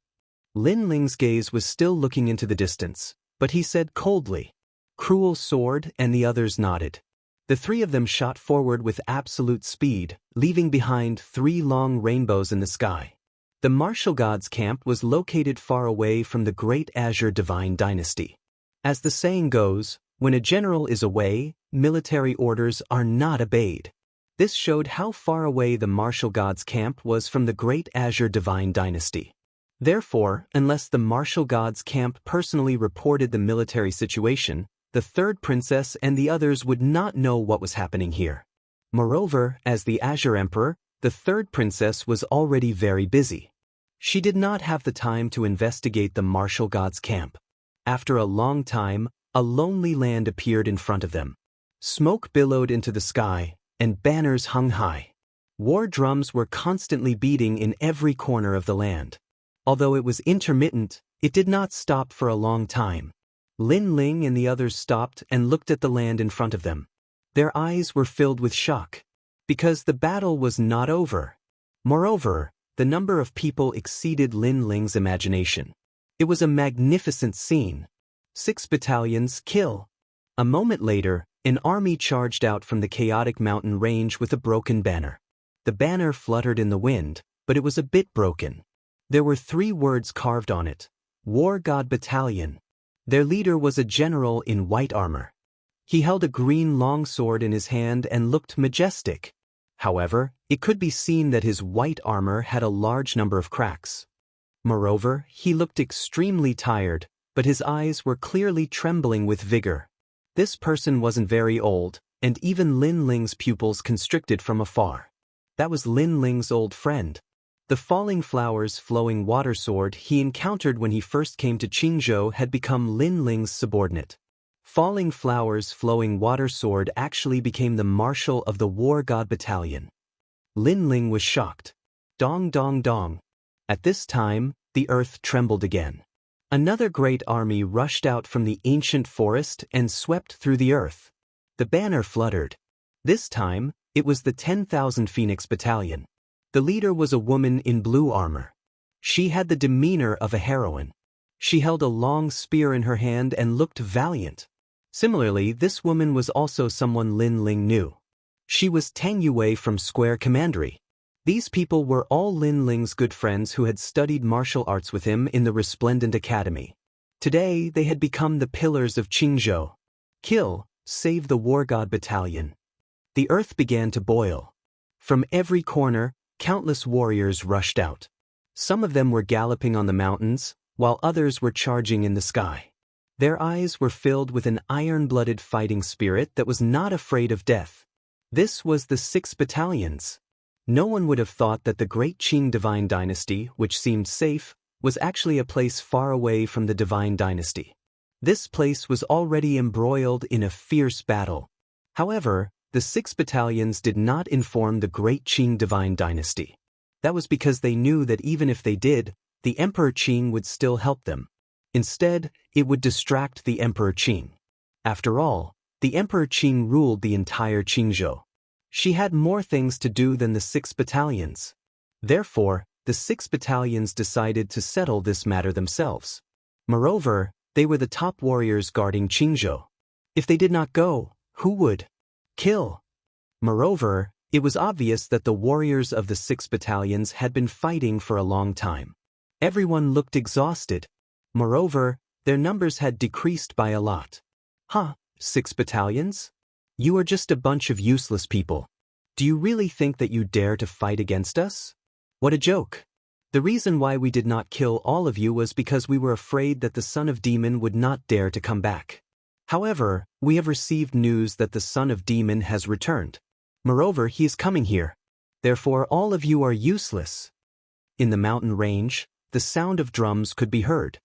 Lin Ling's gaze was still looking into the distance, but he said coldly, "Cruel Sword," and the others nodded. The 3 of them shot forward with absolute speed, leaving behind 3 long rainbows in the sky. The martial gods' camp was located far away from the Great Azure Divine Dynasty. As the saying goes, when a general is away, military orders are not obeyed. This showed how far away the martial gods' camp was from the Great Azure Divine Dynasty. Therefore, unless the martial gods' camp personally reported the military situation, the third princess and the others would not know what was happening here. Moreover, as the Azure Emperor, the third princess was already very busy. She did not have the time to investigate the martial gods' camp. After a long time, a lonely land appeared in front of them. Smoke billowed into the sky, and banners hung high. War drums were constantly beating in every corner of the land. Although it was intermittent, it did not stop for a long time. Lin Ling and the others stopped and looked at the land in front of them. Their eyes were filled with shock, because the battle was not over. Moreover, the number of people exceeded Lin Ling's imagination. It was a magnificent scene. 6 battalions kill. A moment later, an army charged out from the chaotic mountain range with a broken banner. The banner fluttered in the wind, but it was a bit broken. There were 3 words carved on it: War God Battalion. Their leader was a general in white armor. He held a green longsword in his hand and looked majestic. However, it could be seen that his white armor had a large number of cracks. Moreover, he looked extremely tired, but his eyes were clearly trembling with vigor. This person wasn't very old, and even Lin Ling's pupils constricted from afar. That was Lin Ling's old friend. The falling flowers flowing water sword he encountered when he first came to Qingzhou had become Lin Ling's subordinate. Falling flowers flowing water sword actually became the marshal of the War God Battalion. Lin Ling was shocked. Dong dong dong. At this time, the earth trembled again. Another great army rushed out from the ancient forest and swept through the earth. The banner fluttered. This time, it was the 10,000 Phoenix Battalion. The leader was a woman in blue armor. She had the demeanor of a heroine. She held a long spear in her hand and looked valiant. Similarly, this woman was also someone Lin Ling knew. She was Tang Yue from Square Commandery. These people were all Lin Ling's good friends who had studied martial arts with him in the Resplendent Academy. Today, they had become the pillars of Qingzhou. Kill, save the War God Battalion. The earth began to boil. From every corner, countless warriors rushed out. Some of them were galloping on the mountains, while others were charging in the sky. Their eyes were filled with an iron-blooded fighting spirit that was not afraid of death. This was the 6 battalions. No one would have thought that the great Qing divine dynasty, which seemed safe, was actually a place far away from the divine dynasty. This place was already embroiled in a fierce battle. However, the 6 battalions did not inform the great Qing divine dynasty. That was because they knew that even if they did, the Emperor Qing would still help them. Instead, it would distract the Emperor Qing. After all, the Emperor Qing ruled the entire Qingzhou. She had more things to do than the 6 battalions. Therefore, the 6 battalions decided to settle this matter themselves. Moreover, they were the top warriors guarding Qingzhou. If they did not go, who would? Kill. Moreover, it was obvious that the warriors of the 6 battalions had been fighting for a long time. Everyone looked exhausted. Moreover, their numbers had decreased by a lot. 6 battalions? You are just a bunch of useless people. Do you really think that you dare to fight against us? What a joke. The reason why we did not kill all of you was because we were afraid that the Son of Demon would not dare to come back. However, we have received news that the Son of Demon has returned. Moreover, he is coming here. Therefore, all of you are useless. In the mountain range, the sound of drums could be heard.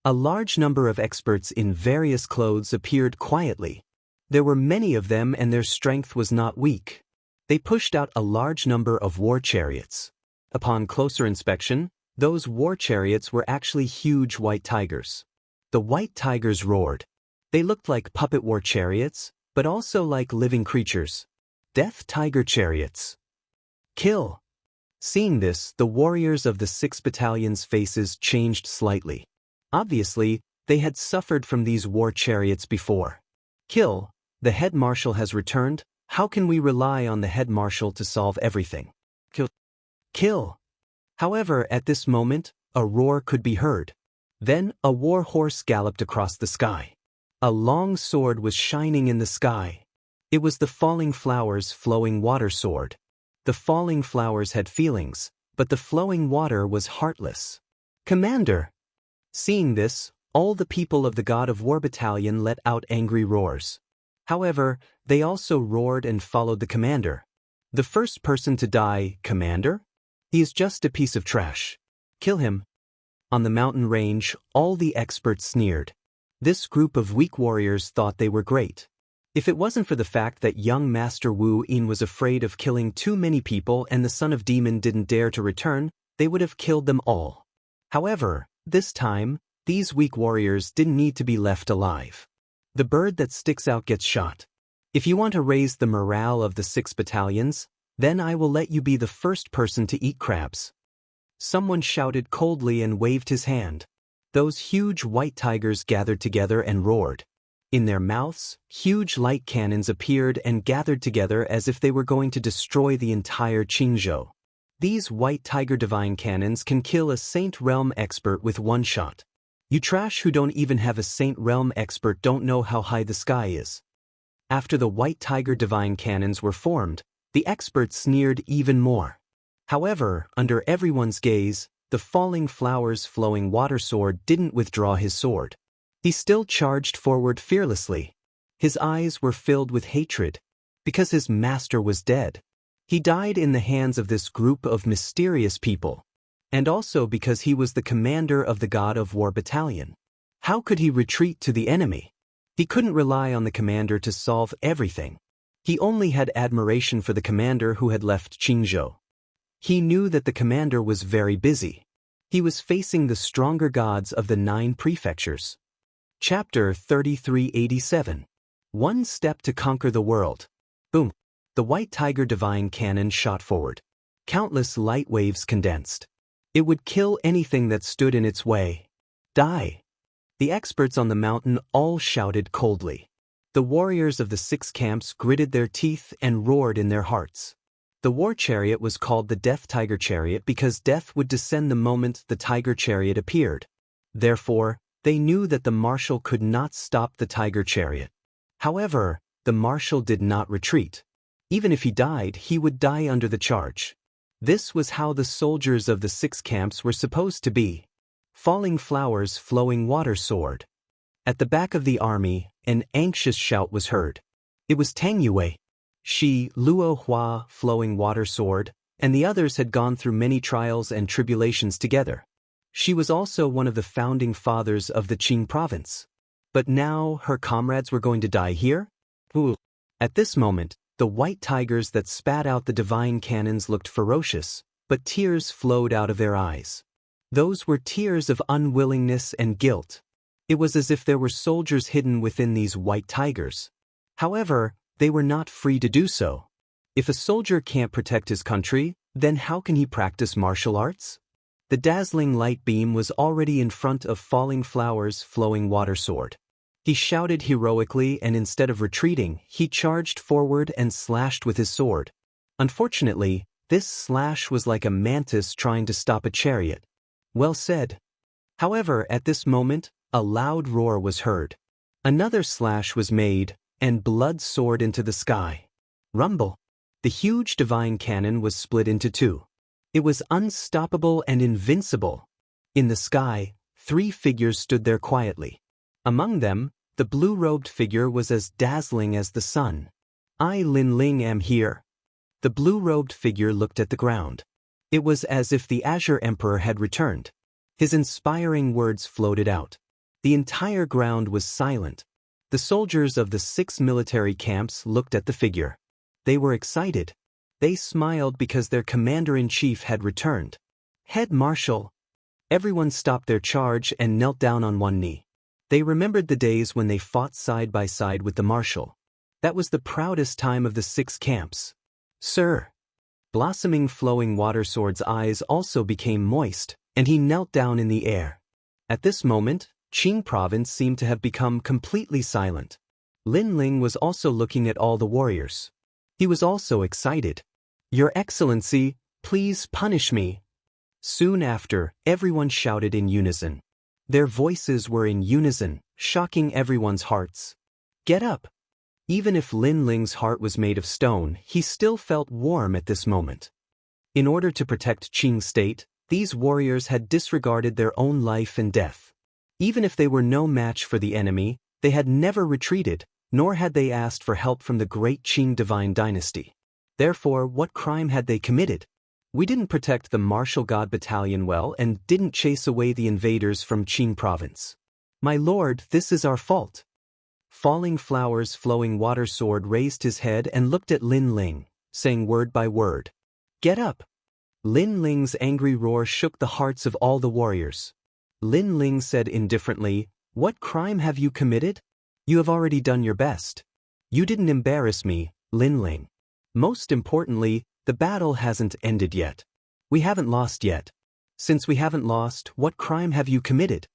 A large number of experts in various clothes appeared quietly. There were many of them and their strength was not weak. They pushed out a large number of war chariots. Upon closer inspection, those war chariots were actually huge white tigers. The white tigers roared. They looked like puppet war chariots, but also like living creatures. Death tiger chariots. Kill. Seeing this, the warriors of the 6 battalions' faces changed slightly. Obviously, they had suffered from these war chariots before. Kill. The head marshal has returned. How can we rely on the head marshal to solve everything? Kill. However, at this moment, a roar could be heard. Then, a war horse galloped across the sky. A long sword was shining in the sky. It was the falling flowers flowing water sword. The falling flowers had feelings, but the flowing water was heartless. Commander! Seeing this, all the people of the God of War Battalion let out angry roars. However, they also roared and followed the commander. The first person to die, Commander? He is just a piece of trash. Kill him. On the mountain range, all the experts sneered. This group of weak warriors thought they were great. If it wasn't for the fact that young Master Wu Yin was afraid of killing too many people and the Son of Demon didn't dare to return, they would have killed them all. However, this time, these weak warriors didn't need to be left alive. The bird that sticks out gets shot. If you want to raise the morale of the 6 battalions, then I will let you be the first person to eat crabs. Someone shouted coldly and waved his hand. Those huge white tigers gathered together and roared. In their mouths, huge light cannons appeared and gathered together as if they were going to destroy the entire Qingzhou. These white tiger divine cannons can kill a Saint Realm expert with one shot. You trash who don't even have a Saint Realm expert don't know how high the sky is. After the white tiger divine cannons were formed, the experts sneered even more. However, under everyone's gaze, the falling flowers flowing water sword didn't withdraw his sword. He still charged forward fearlessly. His eyes were filled with hatred, because his master was dead. He died in the hands of this group of mysterious people, and also because he was the commander of the God of War battalion. How could he retreat to the enemy? He couldn't rely on the commander to solve everything. He only had admiration for the commander who had left Qingzhou. He knew that the commander was very busy. He was facing the stronger gods of the 9 prefectures. Chapter 3387. One step to conquer the world. Boom. The white tiger divine cannon shot forward. Countless light waves condensed. It would kill anything that stood in its way. Die. The experts on the mountain all shouted coldly. The warriors of the 6 camps gritted their teeth and roared in their hearts. The war chariot was called the Death Tiger Chariot because death would descend the moment the tiger chariot appeared. Therefore, they knew that the marshal could not stop the tiger chariot. However, the marshal did not retreat. Even if he died, he would die under the charge. This was how the soldiers of the 6 camps were supposed to be. Falling flowers, flowing water sword. At the back of the army, an anxious shout was heard. It was Tang Yue. She, Luo Hua, flowing water sword, and the others had gone through many trials and tribulations together. She was also one of the founding fathers of the Qing province. But now her comrades were going to die here? Ooh. At this moment, the white tigers that spat out the divine cannons looked ferocious, but tears flowed out of their eyes. Those were tears of unwillingness and guilt. It was as if there were soldiers hidden within these white tigers. However, they were not free to do so. If a soldier can't protect his country, then how can he practice martial arts? The dazzling light beam was already in front of falling flowers, flowing water sword. He shouted heroically, and instead of retreating, he charged forward and slashed with his sword. Unfortunately, this slash was like a mantis trying to stop a chariot. Well said. However, at this moment, a loud roar was heard. Another slash was made, and blood soared into the sky. Rumble. The huge divine cannon was split into 2. It was unstoppable and invincible. In the sky, 3 figures stood there quietly. Among them, the blue-robed figure was as dazzling as the sun. I, Lin Ling, am here. The blue-robed figure looked at the ground. It was as if the Azure Emperor had returned. His inspiring words floated out. The entire ground was silent. The soldiers of the 6 military camps looked at the figure. They were excited. They smiled because their commander-in-chief had returned. Head Marshal. Everyone stopped their charge and knelt down on one knee. They remembered the days when they fought side by side with the marshal. That was the proudest time of the 6 camps. Sir. Blossoming flowing water sword's eyes also became moist, and he knelt down in the air. At this moment, Qing province seemed to have become completely silent. Lin Ling was also looking at all the warriors. He was also excited. Your Excellency, please punish me. Soon after, everyone shouted in unison. Their voices were in unison, shocking everyone's hearts. Get up. Even if Lin Ling's heart was made of stone, he still felt warm at this moment. In order to protect Qing state, these warriors had disregarded their own life and death. Even if they were no match for the enemy, they had never retreated, nor had they asked for help from the great Qing divine dynasty. Therefore, what crime had they committed? We didn't protect the martial god battalion well and didn't chase away the invaders from Qing province. My lord, this is our fault. Falling Flowers' flowing water sword raised his head and looked at Lin Ling, saying word by word, "Get up!" Lin Ling's angry roar shook the hearts of all the warriors. Lin Ling said indifferently, "What crime have you committed? You have already done your best. You didn't embarrass me, Lin Ling. Most importantly, the battle hasn't ended yet. We haven't lost yet. Since we haven't lost, what crime have you committed?"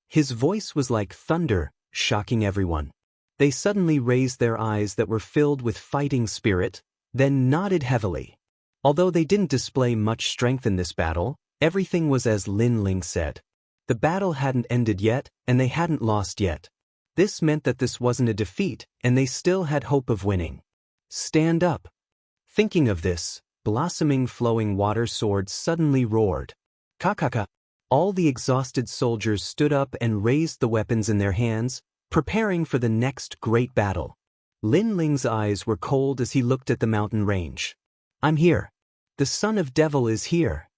His voice was like thunder, shocking everyone. They suddenly raised their eyes that were filled with fighting spirit, then nodded heavily. Although they didn't display much strength in this battle, everything was as Lin Ling said. The battle hadn't ended yet, and they hadn't lost yet. This meant that this wasn't a defeat, and they still had hope of winning. "Stand up." Thinking of this, Blossoming Flowing Water Sword suddenly roared. "Kakaka!" All the exhausted soldiers stood up and raised the weapons in their hands, preparing for the next great battle. Lin Ling's eyes were cold as he looked at the mountain range. "I'm here. The Son of Devil is here."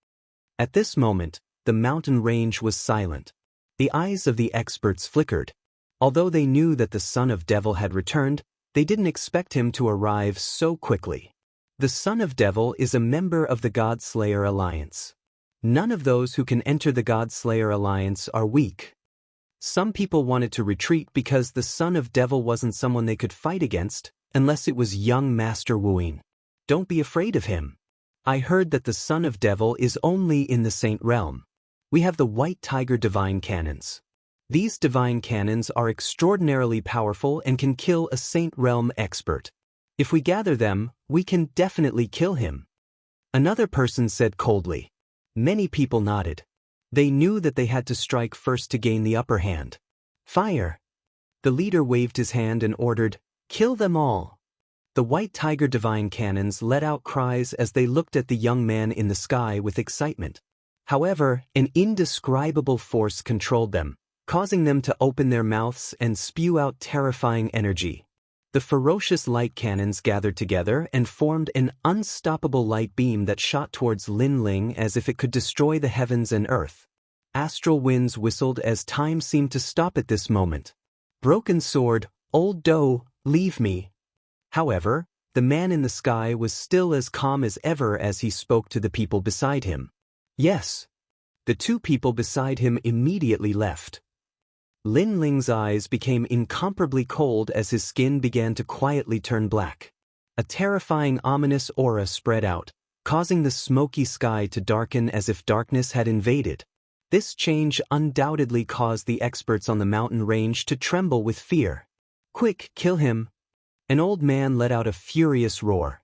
At this moment, the mountain range was silent. The eyes of the experts flickered. Although they knew that the Son of Devil had returned, they didn't expect him to arrive so quickly. The Son of Devil is a member of the God-Slayer Alliance. None of those who can enter the God-Slayer Alliance are weak. Some people wanted to retreat because the Son of Devil wasn't someone they could fight against, unless it was young Master Wuing. Don't be afraid of him. I heard that the Son of Devil is only in the Saint Realm. We have the White Tiger Divine Cannons. These Divine Cannons are extraordinarily powerful and can kill a Saint Realm expert. If we gather them, we can definitely kill him. Another person said coldly. Many people nodded. They knew that they had to strike first to gain the upper hand. "Fire!" The leader waved his hand and ordered, "Kill them all." The White Tiger Divine Cannons let out cries as they looked at the young man in the sky with excitement. However, an indescribable force controlled them, causing them to open their mouths and spew out terrifying energy. The ferocious light cannons gathered together and formed an unstoppable light beam that shot towards Lin Ling as if it could destroy the heavens and earth. Astral winds whistled as time seemed to stop at this moment. "Broken sword, old doe, leave me." However, the man in the sky was still as calm as ever as he spoke to the people beside him. "Yes." The two people beside him immediately left. Lin Ling's eyes became incomparably cold as his skin began to quietly turn black. A terrifying ominous aura spread out, causing the smoky sky to darken as if darkness had invaded. This change undoubtedly caused the experts on the mountain range to tremble with fear. "Quick, kill him!" An old man let out a furious roar.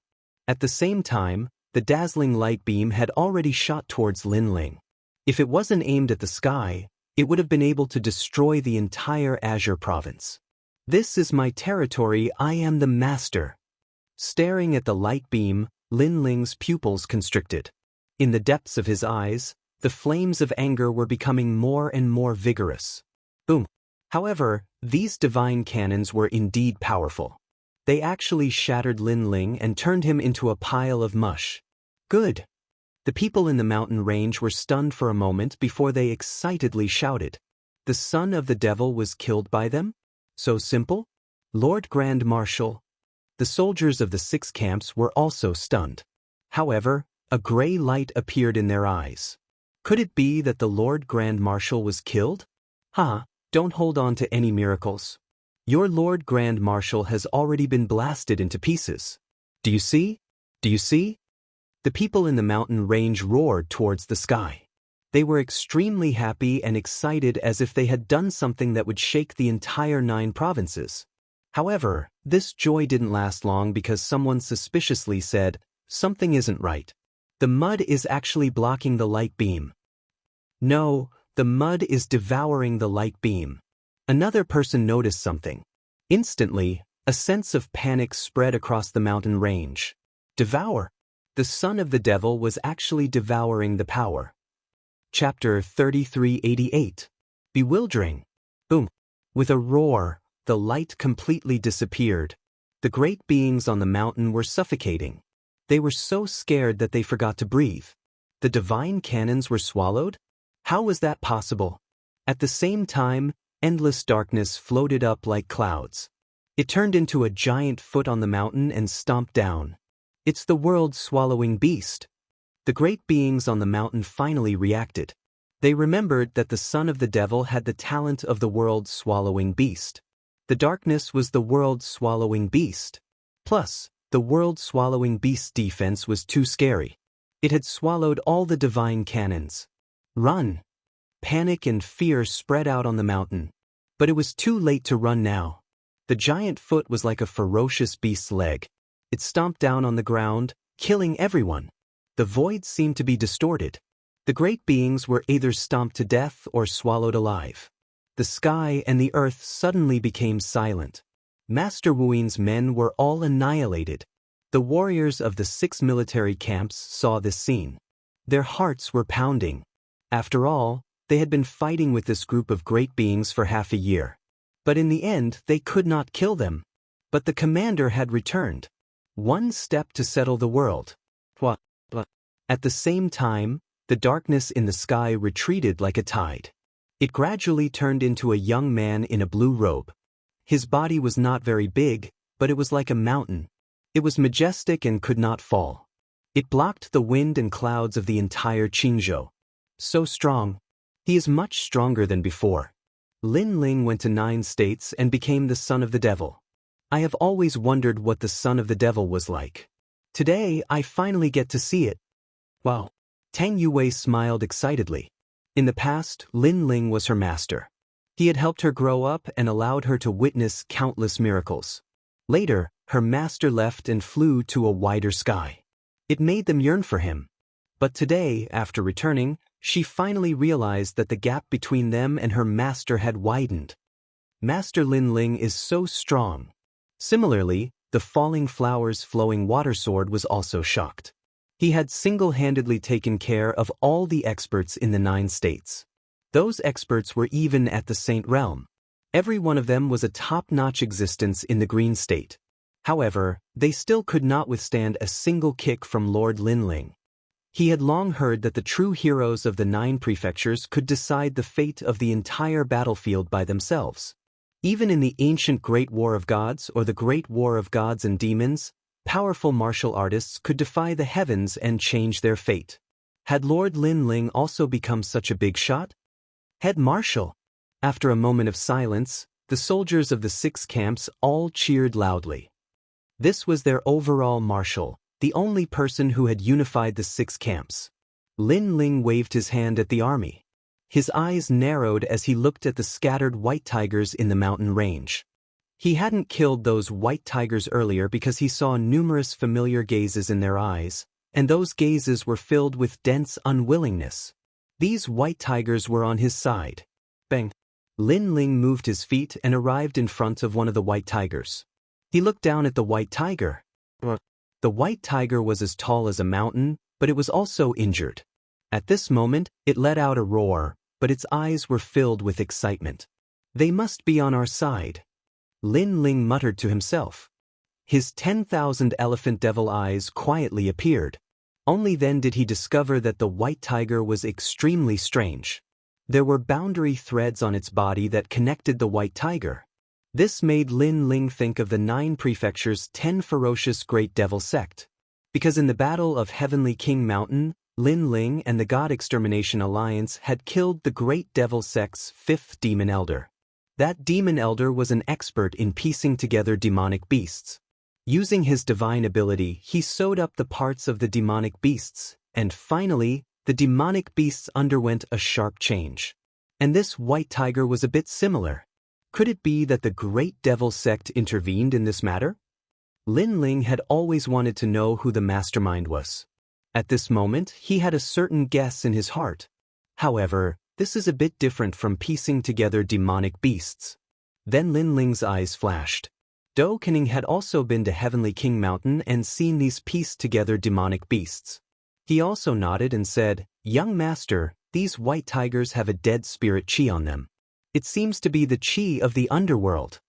At the same time, the dazzling light beam had already shot towards Lin Ling. If it wasn't aimed at the sky, it would have been able to destroy the entire Azure province. "This is my territory, I am the master." Staring at the light beam, Lin Ling's pupils constricted. In the depths of his eyes, the flames of anger were becoming more and more vigorous. Boom. However, these divine cannons were indeed powerful. They actually shattered Lin Ling and turned him into a pile of mush. Good. The people in the mountain range were stunned for a moment before they excitedly shouted. The Son of the Devil was killed by them? So simple? Lord Grand Marshal. The soldiers of the 6 camps were also stunned. However, a gray light appeared in their eyes. Could it be that the Lord Grand Marshal was killed? Don't hold on to any miracles. Your Lord Grand Marshal has already been blasted into pieces. Do you see? Do you see? The people in the mountain range roared towards the sky. They were extremely happy and excited as if they had done something that would shake the entire 9 provinces. However, this joy didn't last long because someone suspiciously said, "Something isn't right. The mud is actually blocking the light beam." No, the mud is devouring the light beam. Another person noticed something. Instantly, a sense of panic spread across the mountain range. Devour. The Son of the Devil was actually devouring the power. Chapter 3388. Bewildering. Boom. With a roar, the light completely disappeared. The great beings on the mountain were suffocating. They were so scared that they forgot to breathe. The divine cannons were swallowed? How was that possible? At the same time, endless darkness floated up like clouds. It turned into a giant foot on the mountain and stomped down. It's the world-swallowing beast. The great beings on the mountain finally reacted. They remembered that the son of the devil had the talent of the world-swallowing beast. The darkness was the world-swallowing beast. Plus, the world-swallowing beast's defense was too scary. It had swallowed all the divine cannons. Run! Panic and fear spread out on the mountain. But it was too late to run now. The giant foot was like a ferocious beast's leg. It stomped down on the ground, killing everyone. The void seemed to be distorted. The great beings were either stomped to death or swallowed alive. The sky and the earth suddenly became silent. Master Wu's men were all annihilated. The warriors of the 6 military camps saw this scene. Their hearts were pounding. After all, they had been fighting with this group of great beings for half a year. But in the end, they could not kill them. But the commander had returned. One step to settle the world. At the same time, the darkness in the sky retreated like a tide. It gradually turned into a young man in a blue robe. His body was not very big, but it was like a mountain. It was majestic and could not fall. It blocked the wind and clouds of the entire Qingzhou. So strong. He is much stronger than before. Lin Ling went to 9 states and became the son of the devil. I have always wondered what the son of the devil was like. Today, I finally get to see it. Wow. Tang Yue smiled excitedly. In the past, Lin Ling was her master. He had helped her grow up and allowed her to witness countless miracles. Later, her master left and flew to a wider sky. It made them yearn for him. But today, after returning, she finally realized that the gap between them and her master had widened. Master Lin Ling is so strong. Similarly, the falling flowers flowing water sword was also shocked. He had single-handedly taken care of all the experts in the 9 states. Those experts were even at the Saint Realm. Every one of them was a top-notch existence in the Green State. However, they still could not withstand a single kick from Lord Lin Ling. He had long heard that the true heroes of the 9 prefectures could decide the fate of the entire battlefield by themselves. Even in the ancient Great War of Gods or the Great War of Gods and Demons, powerful martial artists could defy the heavens and change their fate. Had Lord Lin Ling also become such a big shot? Head Marshal! After a moment of silence, the soldiers of the 6 camps all cheered loudly. This was their overall marshal, the only person who had unified the 6 camps. Lin Ling waved his hand at the army. His eyes narrowed as he looked at the scattered white tigers in the mountain range. He hadn't killed those white tigers earlier because he saw numerous familiar gazes in their eyes, and those gazes were filled with dense unwillingness. These white tigers were on his side. Bang! Lin Ling moved his feet and arrived in front of one of the white tigers. He looked down at the white tiger. The white tiger was as tall as a mountain, but it was also injured. At this moment, it let out a roar, but its eyes were filled with excitement. They must be on our side. Lin Ling muttered to himself. His 10,000 elephant devil eyes quietly appeared. Only then did he discover that the white tiger was extremely strange. There were boundary threads on its body that connected the white tiger. This made Lin Ling think of the 9 prefectures' 10 ferocious great devil sect. Because in the Battle of Heavenly King Mountain, Lin Ling and the God Extermination Alliance had killed the great devil sect's 5th demon elder. That demon elder was an expert in piecing together demonic beasts. Using his divine ability, he sewed up the parts of the demonic beasts, and finally, the demonic beasts underwent a sharp change. And this white tiger was a bit similar. Could it be that the great devil sect intervened in this matter? Lin Ling had always wanted to know who the mastermind was. At this moment, he had a certain guess in his heart. However, this is a bit different from piecing together demonic beasts. Then Lin Ling's eyes flashed. Do Kening had also been to Heavenly King Mountain and seen these pieced together demonic beasts. He also nodded and said, "Young master, these white tigers have a dead spirit chi on them. It seems to be the chi of the underworld."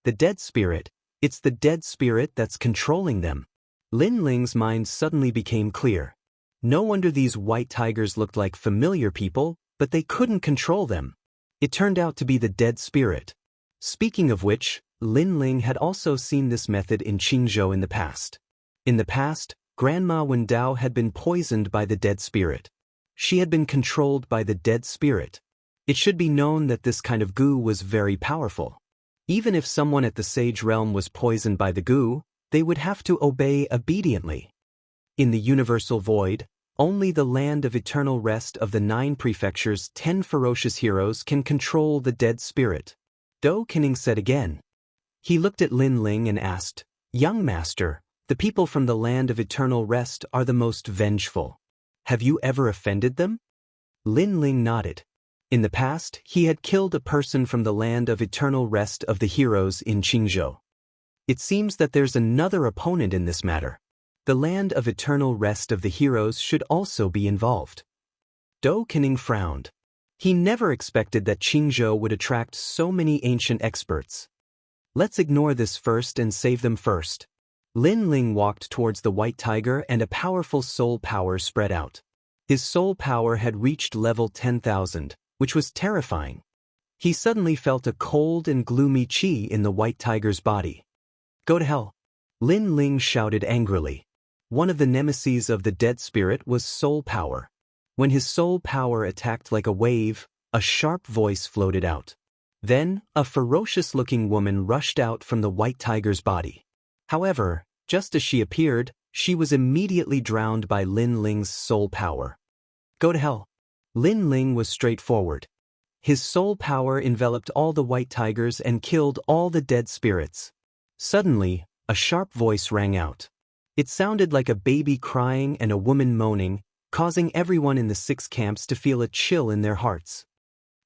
The dead spirit, it's the dead spirit that's controlling them. Lin Ling's mind suddenly became clear. No wonder these white tigers looked like familiar people, but they couldn't control them. It turned out to be the dead spirit. Speaking of which, Lin Ling had also seen this method in Qingzhou in the past. In the past, Grandma Wen Dao had been poisoned by the dead spirit. She had been controlled by the dead spirit. It should be known that this kind of goo was very powerful. Even if someone at the sage realm was poisoned by the goo, they would have to obey obediently. In the universal void, only the land of eternal rest of the 9 prefectures' 10 ferocious heroes can control the dead spirit. Dou Qining said again. He looked at Lin Ling and asked, "Young master, the people from the land of eternal rest are the most vengeful. Have you ever offended them?" Lin Ling nodded. In the past, he had killed a person from the land of eternal rest of the heroes in Qingzhou. It seems that there's another opponent in this matter. The land of eternal rest of the heroes should also be involved. Dou Qining frowned. He never expected that Qingzhou would attract so many ancient experts. Let's ignore this first and save them first. Lin Ling walked towards the white tiger and a powerful soul power spread out. His soul power had reached level 10,000, which was terrifying. He suddenly felt a cold and gloomy qi in the white tiger's body. "Go to hell!" Lin Ling shouted angrily. One of the nemeses of the dead spirit was soul power. When his soul power attacked like a wave, a sharp voice floated out. Then, a ferocious-looking woman rushed out from the white tiger's body. However, just as she appeared, she was immediately drowned by Lin Ling's soul power. "Go to hell!" Lin Ling was straightforward. His soul power enveloped all the white tigers and killed all the dead spirits. Suddenly, a sharp voice rang out. It sounded like a baby crying and a woman moaning, causing everyone in the 6 camps to feel a chill in their hearts.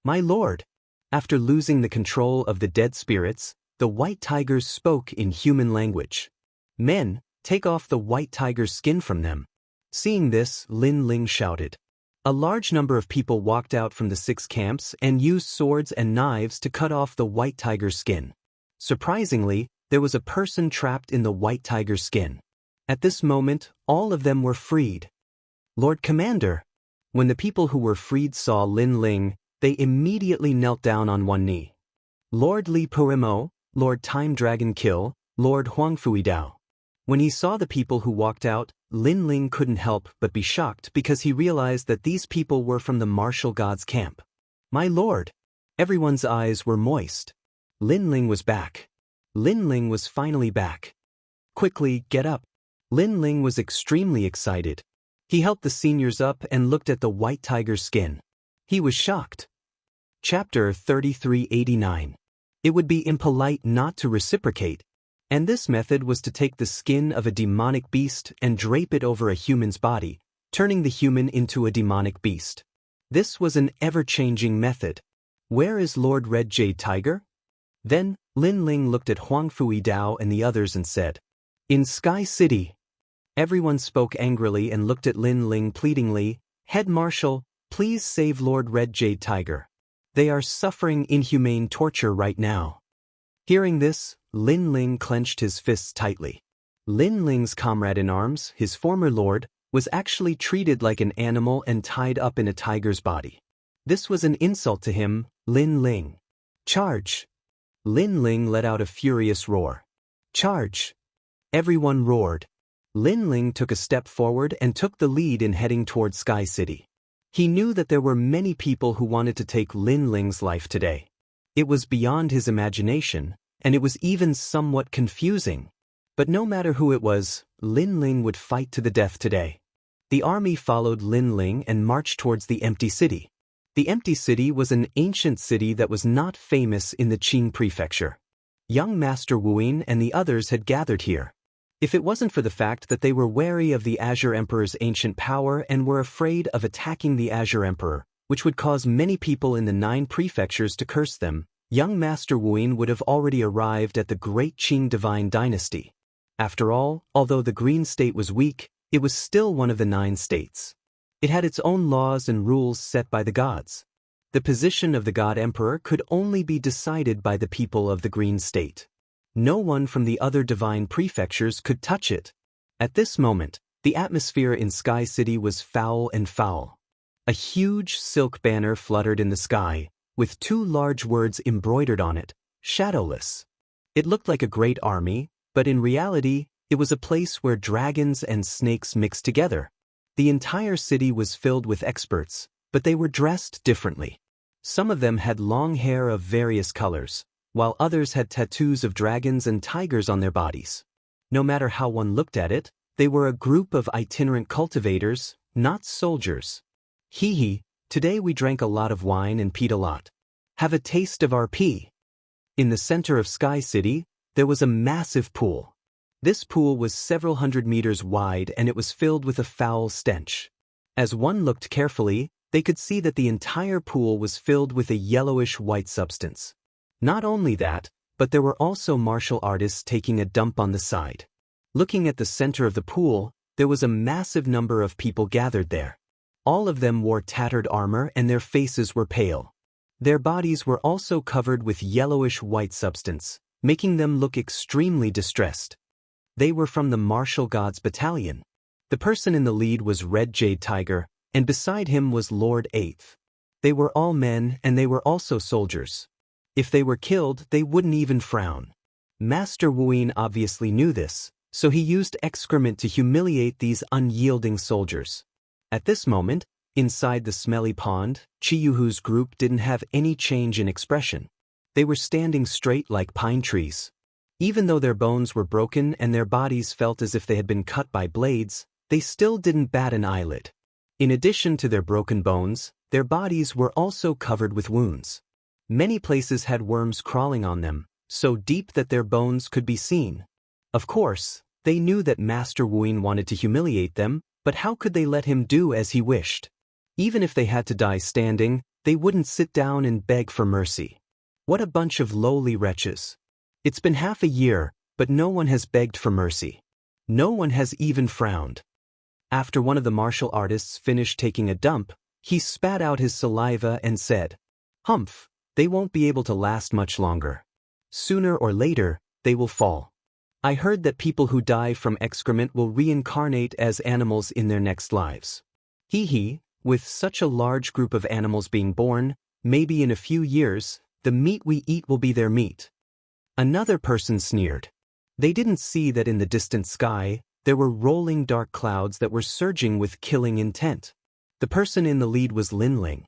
"My lord!" After losing the control of the dead spirits, the white tigers spoke in human language. "Men, take off the white tiger's skin from them." Seeing this, Lin Ling shouted. A large number of people walked out from the 6 camps and used swords and knives to cut off the white tiger's skin. Surprisingly, there was a person trapped in the white tiger's skin. At this moment, all of them were freed. "Lord Commander!" When the people who were freed saw Lin Ling, they immediately knelt down on one knee. "Lord Li Puimo, Lord Time Dragon Kill, Lord Huang Fui Dao." When he saw the people who walked out, Lin Ling couldn't help but be shocked because he realized that these people were from the martial gods' camp. "My lord!" Everyone's eyes were moist. Lin Ling was back. Lin Ling was finally back. "Quickly, get up." Lin Ling was extremely excited. He helped the seniors up and looked at the white tiger's skin. He was shocked. Chapter 3389. It would be impolite not to reciprocate, and this method was to take the skin of a demonic beast and drape it over a human's body, turning the human into a demonic beast. This was an ever-changing method. "Where is Lord Red Jade Tiger?" Then, Lin Ling looked at Huang Fui Dao and the others and said, "In Sky City." Everyone spoke angrily and looked at Lin Ling pleadingly. "Head Marshal, please save Lord Red Jade Tiger. They are suffering inhumane torture right now." Hearing this, Lin Ling clenched his fists tightly. Lin Ling's comrade-in-arms, his former lord, was actually treated like an animal and tied up in a tiger's body. This was an insult to him, Lin Ling. "Charge!" Lin Ling let out a furious roar. "Charge!" Everyone roared. Lin Ling took a step forward and took the lead in heading toward Sky City. He knew that there were many people who wanted to take Lin Ling's life today. It was beyond his imagination, and it was even somewhat confusing. But no matter who it was, Lin Ling would fight to the death today. The army followed Lin Ling and marched towards the empty city. The empty city was an ancient city that was not famous in the Qing prefecture. Young Master Wuyin and the others had gathered here. If it wasn't for the fact that they were wary of the Azure Emperor's ancient power and were afraid of attacking the Azure Emperor, which would cause many people in the 9 prefectures to curse them, young Master Wuyin would have already arrived at the Great Qing Divine Dynasty. After all, although the Green State was weak, it was still one of the 9 states. It had its own laws and rules set by the gods. The position of the God Emperor could only be decided by the people of the Green State. No one from the other divine prefectures could touch it. At this moment, the atmosphere in Sky City was foul and foul. A huge silk banner fluttered in the sky, with 2 large words embroidered on it, "Shadowless." It looked like a great army, but in reality, it was a place where dragons and snakes mixed together. The entire city was filled with experts, but they were dressed differently. Some of them had long hair of various colors, while others had tattoos of dragons and tigers on their bodies. No matter how one looked at it, they were a group of itinerant cultivators, not soldiers. Hee hee, today we drank a lot of wine and peed a lot. Have a taste of our pee. In the center of Sky City, there was a massive pool. This pool was several hundred meters wide and it was filled with a foul stench. As one looked carefully, they could see that the entire pool was filled with a yellowish-white substance. Not only that, but there were also martial artists taking a dump on the side. Looking at the center of the pool, there was a massive number of people gathered there. All of them wore tattered armor and their faces were pale. Their bodies were also covered with yellowish-white substance, making them look extremely distressed. They were from the Martial Gods Battalion. The person in the lead was Red Jade Tiger, and beside him was Lord Eighth. They were all men and they were also soldiers. If they were killed, they wouldn't even frown. Master Wuyin obviously knew this, so he used excrement to humiliate these unyielding soldiers. At this moment, inside the smelly pond, Chiyuhu's group didn't have any change in expression. They were standing straight like pine trees. Even though their bones were broken and their bodies felt as if they had been cut by blades, they still didn't bat an eyelid. In addition to their broken bones, their bodies were also covered with wounds. Many places had worms crawling on them, so deep that their bones could be seen. Of course, they knew that Master Wuyin wanted to humiliate them, but how could they let him do as he wished? Even if they had to die standing, they wouldn't sit down and beg for mercy. What a bunch of lowly wretches. It's been half a year, but no one has begged for mercy. No one has even frowned. After one of the martial artists finished taking a dump, he spat out his saliva and said, "Humph, they won't be able to last much longer. Sooner or later, they will fall. I heard that people who die from excrement will reincarnate as animals in their next lives. Hee hee, with such a large group of animals being born, maybe in a few years, the meat we eat will be their meat." Another person sneered. They didn't see that in the distant sky, there were rolling dark clouds that were surging with killing intent. The person in the lead was Lin Ling.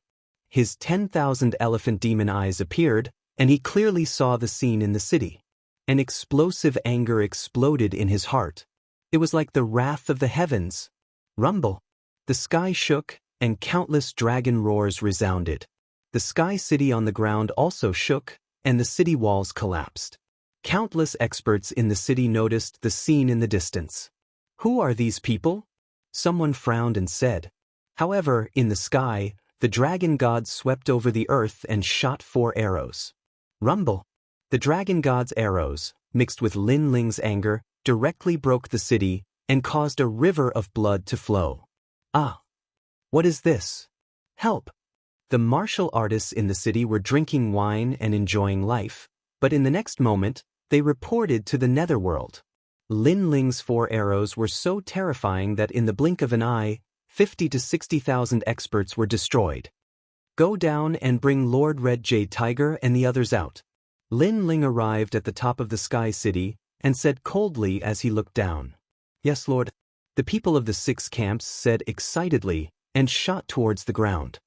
His 10,000 elephant demon eyes appeared, and he clearly saw the scene in the city. An explosive anger exploded in his heart. It was like the wrath of the heavens. Rumble. The sky shook, and countless dragon roars resounded. The Sky City on the ground also shook, and the city walls collapsed. Countless experts in the city noticed the scene in the distance. Who are these people? Someone frowned and said. However, in the sky, the dragon gods swept over the earth and shot 4 arrows. Rumble. The dragon god's arrows, mixed with Lin Ling's anger, directly broke the city and caused a river of blood to flow. Ah! What is this? Help! The martial artists in the city were drinking wine and enjoying life, but in the next moment, they reported to the netherworld. Lin Ling's 4 arrows were so terrifying that in the blink of an eye, 50 to 60,000 experts were destroyed. Go down and bring Lord Red Jade Tiger and the others out. Lin Ling arrived at the top of the Sky City and said coldly as he looked down. Yes, Lord. The people of the 6 camps said excitedly and shot towards the ground.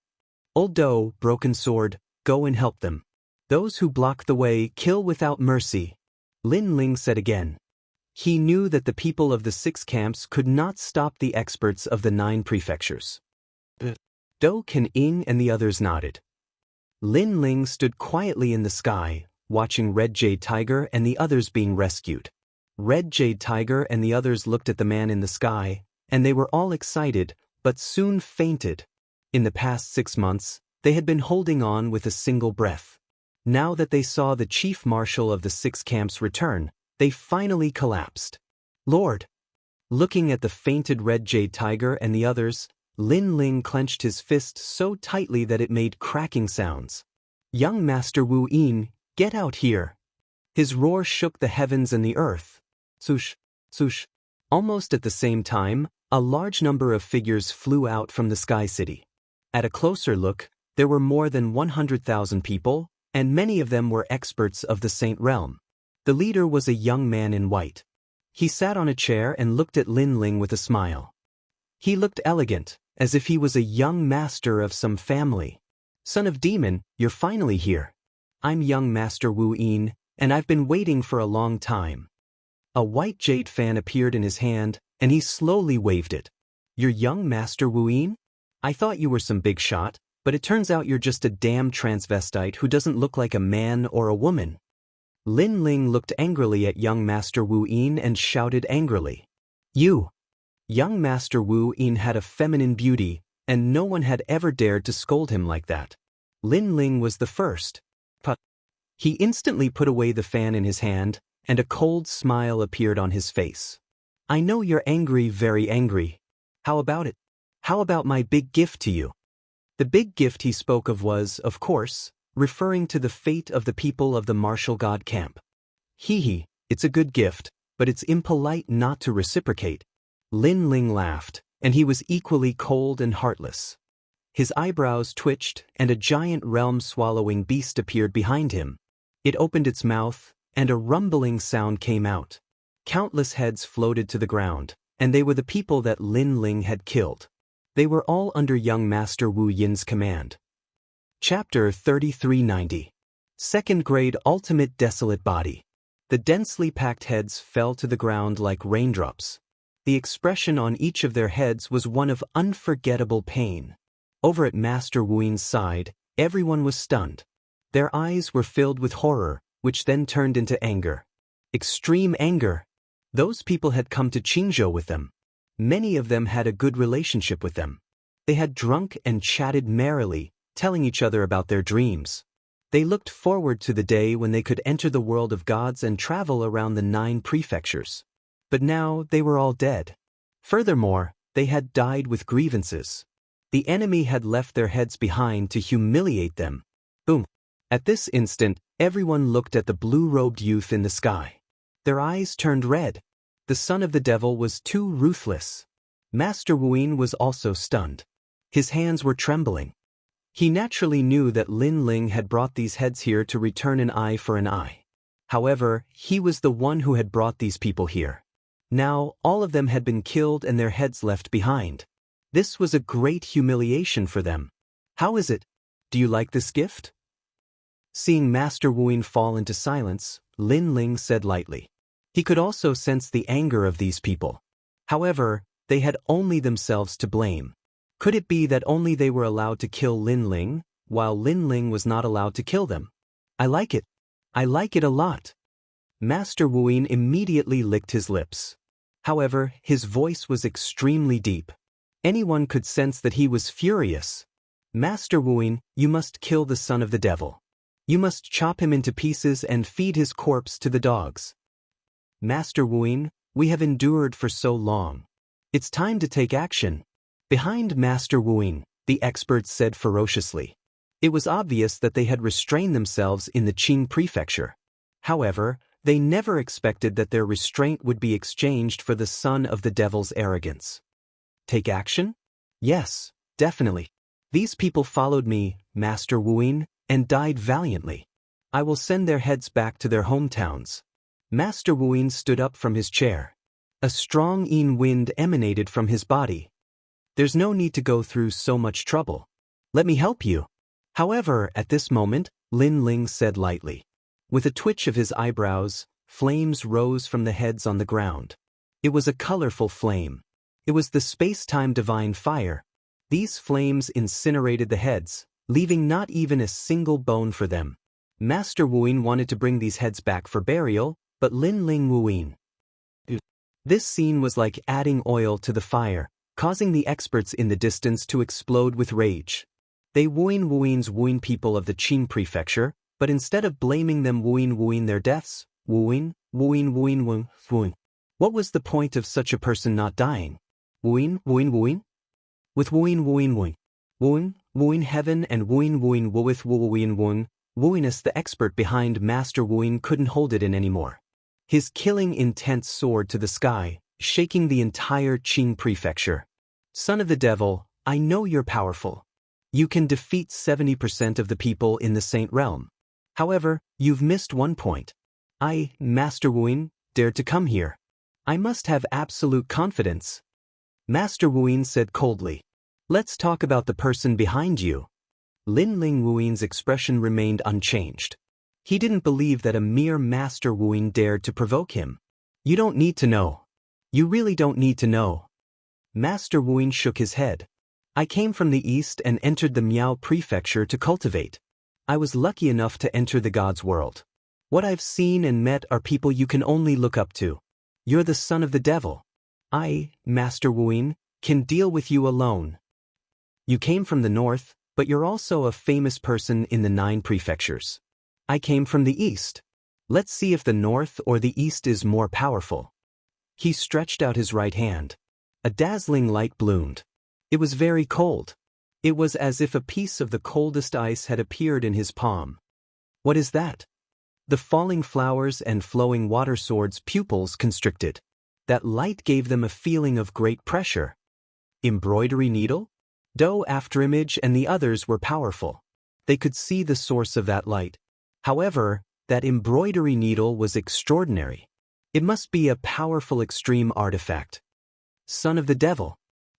Old Do, Broken Sword, go and help them. Those who block the way, kill without mercy. Lin Ling said again. He knew that the people of the 6 camps could not stop the experts of the 9 prefectures. Do Kan Ing and the others nodded. Lin Ling stood quietly in the sky, watching Red Jade Tiger and the others being rescued. Red Jade Tiger and the others looked at the man in the sky, and they were all excited, but soon fainted. In the past 6 months, they had been holding on with a single breath. Now that they saw the chief marshal of the 6 camps return, they finally collapsed. Lord! Looking at the fainted Red Jade Tiger and the others, Lin Ling clenched his fist so tightly that it made cracking sounds. Young Master Wu Yin, get out here! His roar shook the heavens and the earth. Swoosh, swoosh. Almost at the same time, a large number of figures flew out from the Sky City. At a closer look, there were more than 100,000 people, and many of them were experts of the Saint Realm. The leader was a young man in white. He sat on a chair and looked at Lin Ling with a smile. He looked elegant, as if he was a young master of some family. Son of Demon, you're finally here. I'm young Master Wu Yin, and I've been waiting for a long time. A white jade fan appeared in his hand, and he slowly waved it. You're young Master Wu Yin? I thought you were some big shot, but it turns out you're just a damn transvestite who doesn't look like a man or a woman. Lin Ling looked angrily at young Master Wu Yin and shouted angrily. You! Young Master Wu Yin had a feminine beauty, and no one had ever dared to scold him like that. Lin Ling was the first. But he instantly put away the fan in his hand, and a cold smile appeared on his face. I know you're angry, very angry. How about it? How about my big gift to you? The big gift he spoke of was, of course, referring to the fate of the people of the martial god camp. Hee, it's a good gift, but it's impolite not to reciprocate. Lin Ling laughed, and he was equally cold and heartless. His eyebrows twitched, and a giant realm-swallowing beast appeared behind him. It opened its mouth, and a rumbling sound came out. Countless heads floated to the ground, and they were the people that Lin Ling had killed. They were all under young Master Wu Yin's command. Chapter 3390. Second Grade Ultimate Desolate Body. The densely packed heads fell to the ground like raindrops. The expression on each of their heads was one of unforgettable pain. Over at Master Wu Yin's side, everyone was stunned. Their eyes were filled with horror, which then turned into anger. Extreme anger. Those people had come to Qingzhou with them. Many of them had a good relationship with them. They had drunk and chatted merrily, telling each other about their dreams. They looked forward to the day when they could enter the world of gods and travel around the 9 prefectures. But now they were all dead. Furthermore, they had died with grievances. The enemy had left their heads behind to humiliate them. Boom. At this instant, everyone looked at the blue-robed youth in the sky. Their eyes turned red. The son of the devil was too ruthless. Master Wu Yin was also stunned. His hands were trembling. He naturally knew that Lin Ling had brought these heads here to return an eye for an eye. However, he was the one who had brought these people here. Now, all of them had been killed and their heads left behind. This was a great humiliation for them. How is it? Do you like this gift? Seeing Master Wu Yin fall into silence, Lin Ling said lightly. He could also sense the anger of these people. However, they had only themselves to blame. Could it be that only they were allowed to kill Lin Ling, while Lin Ling was not allowed to kill them? I like it. I like it a lot. Master Wu Yin immediately licked his lips. However, his voice was extremely deep. Anyone could sense that he was furious. Master Wu Yin, you must kill the son of the devil. You must chop him into pieces and feed his corpse to the dogs. Master Wu Yin, we have endured for so long. It's time to take action. Behind Master Wu Yin, the experts said ferociously. It was obvious that they had restrained themselves in the Qing prefecture. However, they never expected that their restraint would be exchanged for the son of the devil's arrogance. Take action? Yes, definitely. These people followed me, Master Wu Yin, and died valiantly. I will send their heads back to their hometowns. Master Wu Yin stood up from his chair. A strong Yin wind emanated from his body. There's no need to go through so much trouble. Let me help you. However, at this moment, Lin Ling said lightly. With a twitch of his eyebrows, flames rose from the heads on the ground. It was a colorful flame. It was the space-time divine fire. These flames incinerated the heads, leaving not even a single bone for them. Master Wu Yin wanted to bring these heads back for burial, but Lin Ling Wu Yin. This scene was like adding oil to the fire, causing the experts in the distance to explode with rage. They Wu Yin's Wu Yin people of the Qing prefecture, but instead of blaming them Wu Yin their deaths, Wu Yin. What was the point of such a person not dying? Wu Yin. With Wu Yin heaven and Wu Yin with Wu Yin. Wu-Yinus, the expert behind Master Wu Yin, couldn't hold it in anymore. His killing intent soared to the sky, shaking the entire Qing prefecture. Son of the devil, I know you're powerful. You can defeat 70% of the people in the Saint Realm. However, you've missed one point. I, Master Wuin, dared to come here. I must have absolute confidence. Master Wuin said coldly. Let's talk about the person behind you. Lin Ling Wuin's expression remained unchanged. He didn't believe that a mere Master Wuin dared to provoke him. You don't need to know. You really don't need to know. Master Wuin shook his head. I came from the east and entered the Miao prefecture to cultivate. I was lucky enough to enter the God's world. What I've seen and met are people you can only look up to. You're the son of the devil. I, Master Wuin, can deal with you alone. You came from the north, but you're also a famous person in the 9 prefectures. I came from the east. Let's see if the north or the east is more powerful. He stretched out his right hand. A dazzling light bloomed. It was very cold. It was as if a piece of the coldest ice had appeared in his palm. What is that? The falling flowers and flowing water sword's pupils constricted. That light gave them a feeling of great pressure. Embroidery needle? Do afterimage and the others were powerful. They could see the source of that light. However, that embroidery needle was extraordinary. It must be a powerful extreme artifact. Son of the devil.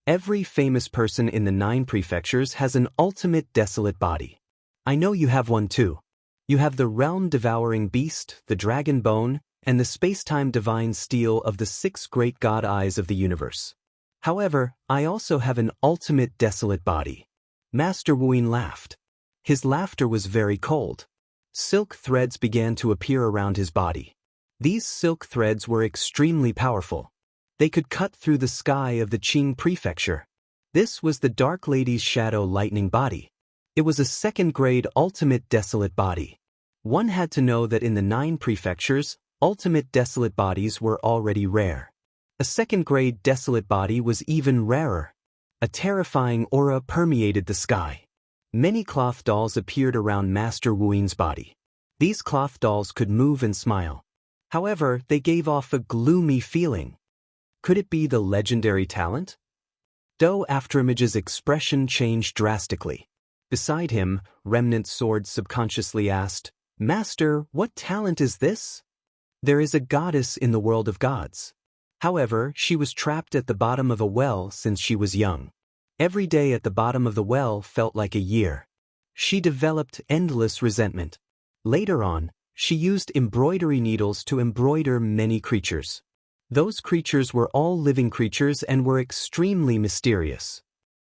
Every famous person in the 9 prefectures has an ultimate desolate body. I know you have one too. You have the realm-devouring beast, the dragon bone, and the space-time divine steel of the 6 great god eyes of the universe. However, I also have an ultimate desolate body. Master Wuin laughed. His laughter was very cold. Silk threads began to appear around his body. These silk threads were extremely powerful. They could cut through the sky of the Qing prefecture. This was the Dark Lady's shadow lightning body. It was a 2nd-grade ultimate desolate body. One had to know that in the 9 prefectures, ultimate desolate bodies were already rare. A 2nd-grade desolate body was even rarer. A terrifying aura permeated the sky. Many cloth dolls appeared around Master Wuin's body. These cloth dolls could move and smile. However, they gave off a gloomy feeling. Could it be the legendary talent? Do Afterimage's expression changed drastically. Beside him, Remnant Sword subconsciously asked, Master, what talent is this? There is a goddess in the world of gods. However, she was trapped at the bottom of a well since she was young. Every day at the bottom of the well felt like a year. She developed endless resentment. Later on, she used embroidery needles to embroider many creatures. Those creatures were all living creatures and were extremely mysterious.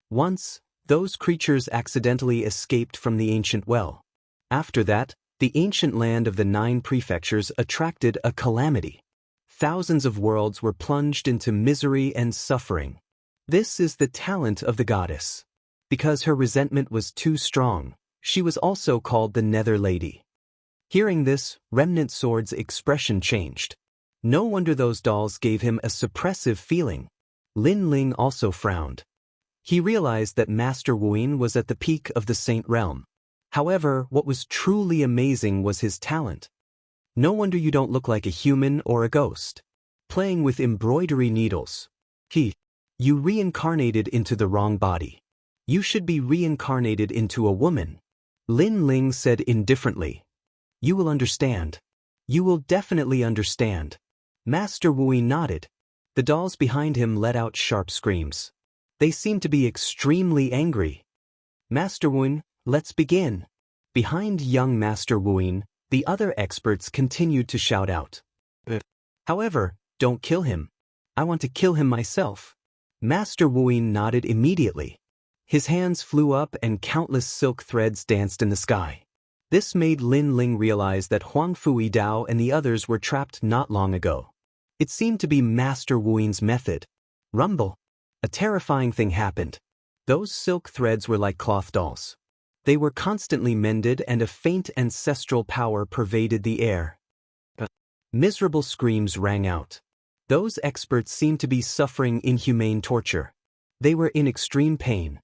Once, those creatures accidentally escaped from the ancient well. After that, the ancient land of the 9 prefectures attracted a calamity. Thousands of worlds were plunged into misery and suffering. This is the talent of the goddess. Because her resentment was too strong, she was also called the Nether Lady. Hearing this, Remnant Sword's expression changed. No wonder those dolls gave him a suppressive feeling. Lin Ling also frowned. He realized that Master Wuin was at the peak of the Saint Realm. However, what was truly amazing was his talent. No wonder you don't look like a human or a ghost. Playing with embroidery needles. You reincarnated into the wrong body. You should be reincarnated into a woman. Lin Ling said indifferently. You will understand. You will definitely understand. Master Wuin nodded. The dolls behind him let out sharp screams. They seemed to be extremely angry. Master Wuin, let's begin. Behind young Master Wuin, the other experts continued to shout out. However, don't kill him. I want to kill him myself. Master Wuin nodded immediately. His hands flew up and countless silk threads danced in the sky. This made Lin Ling realize that Huang Fui Dao and the others were trapped not long ago. It seemed to be Master Wuin's method. Rumble. A terrifying thing happened. Those silk threads were like cloth dolls. They were constantly mended and a faint ancestral power pervaded the air. Miserable screams rang out. Those experts seemed to be suffering inhumane torture. They were in extreme pain.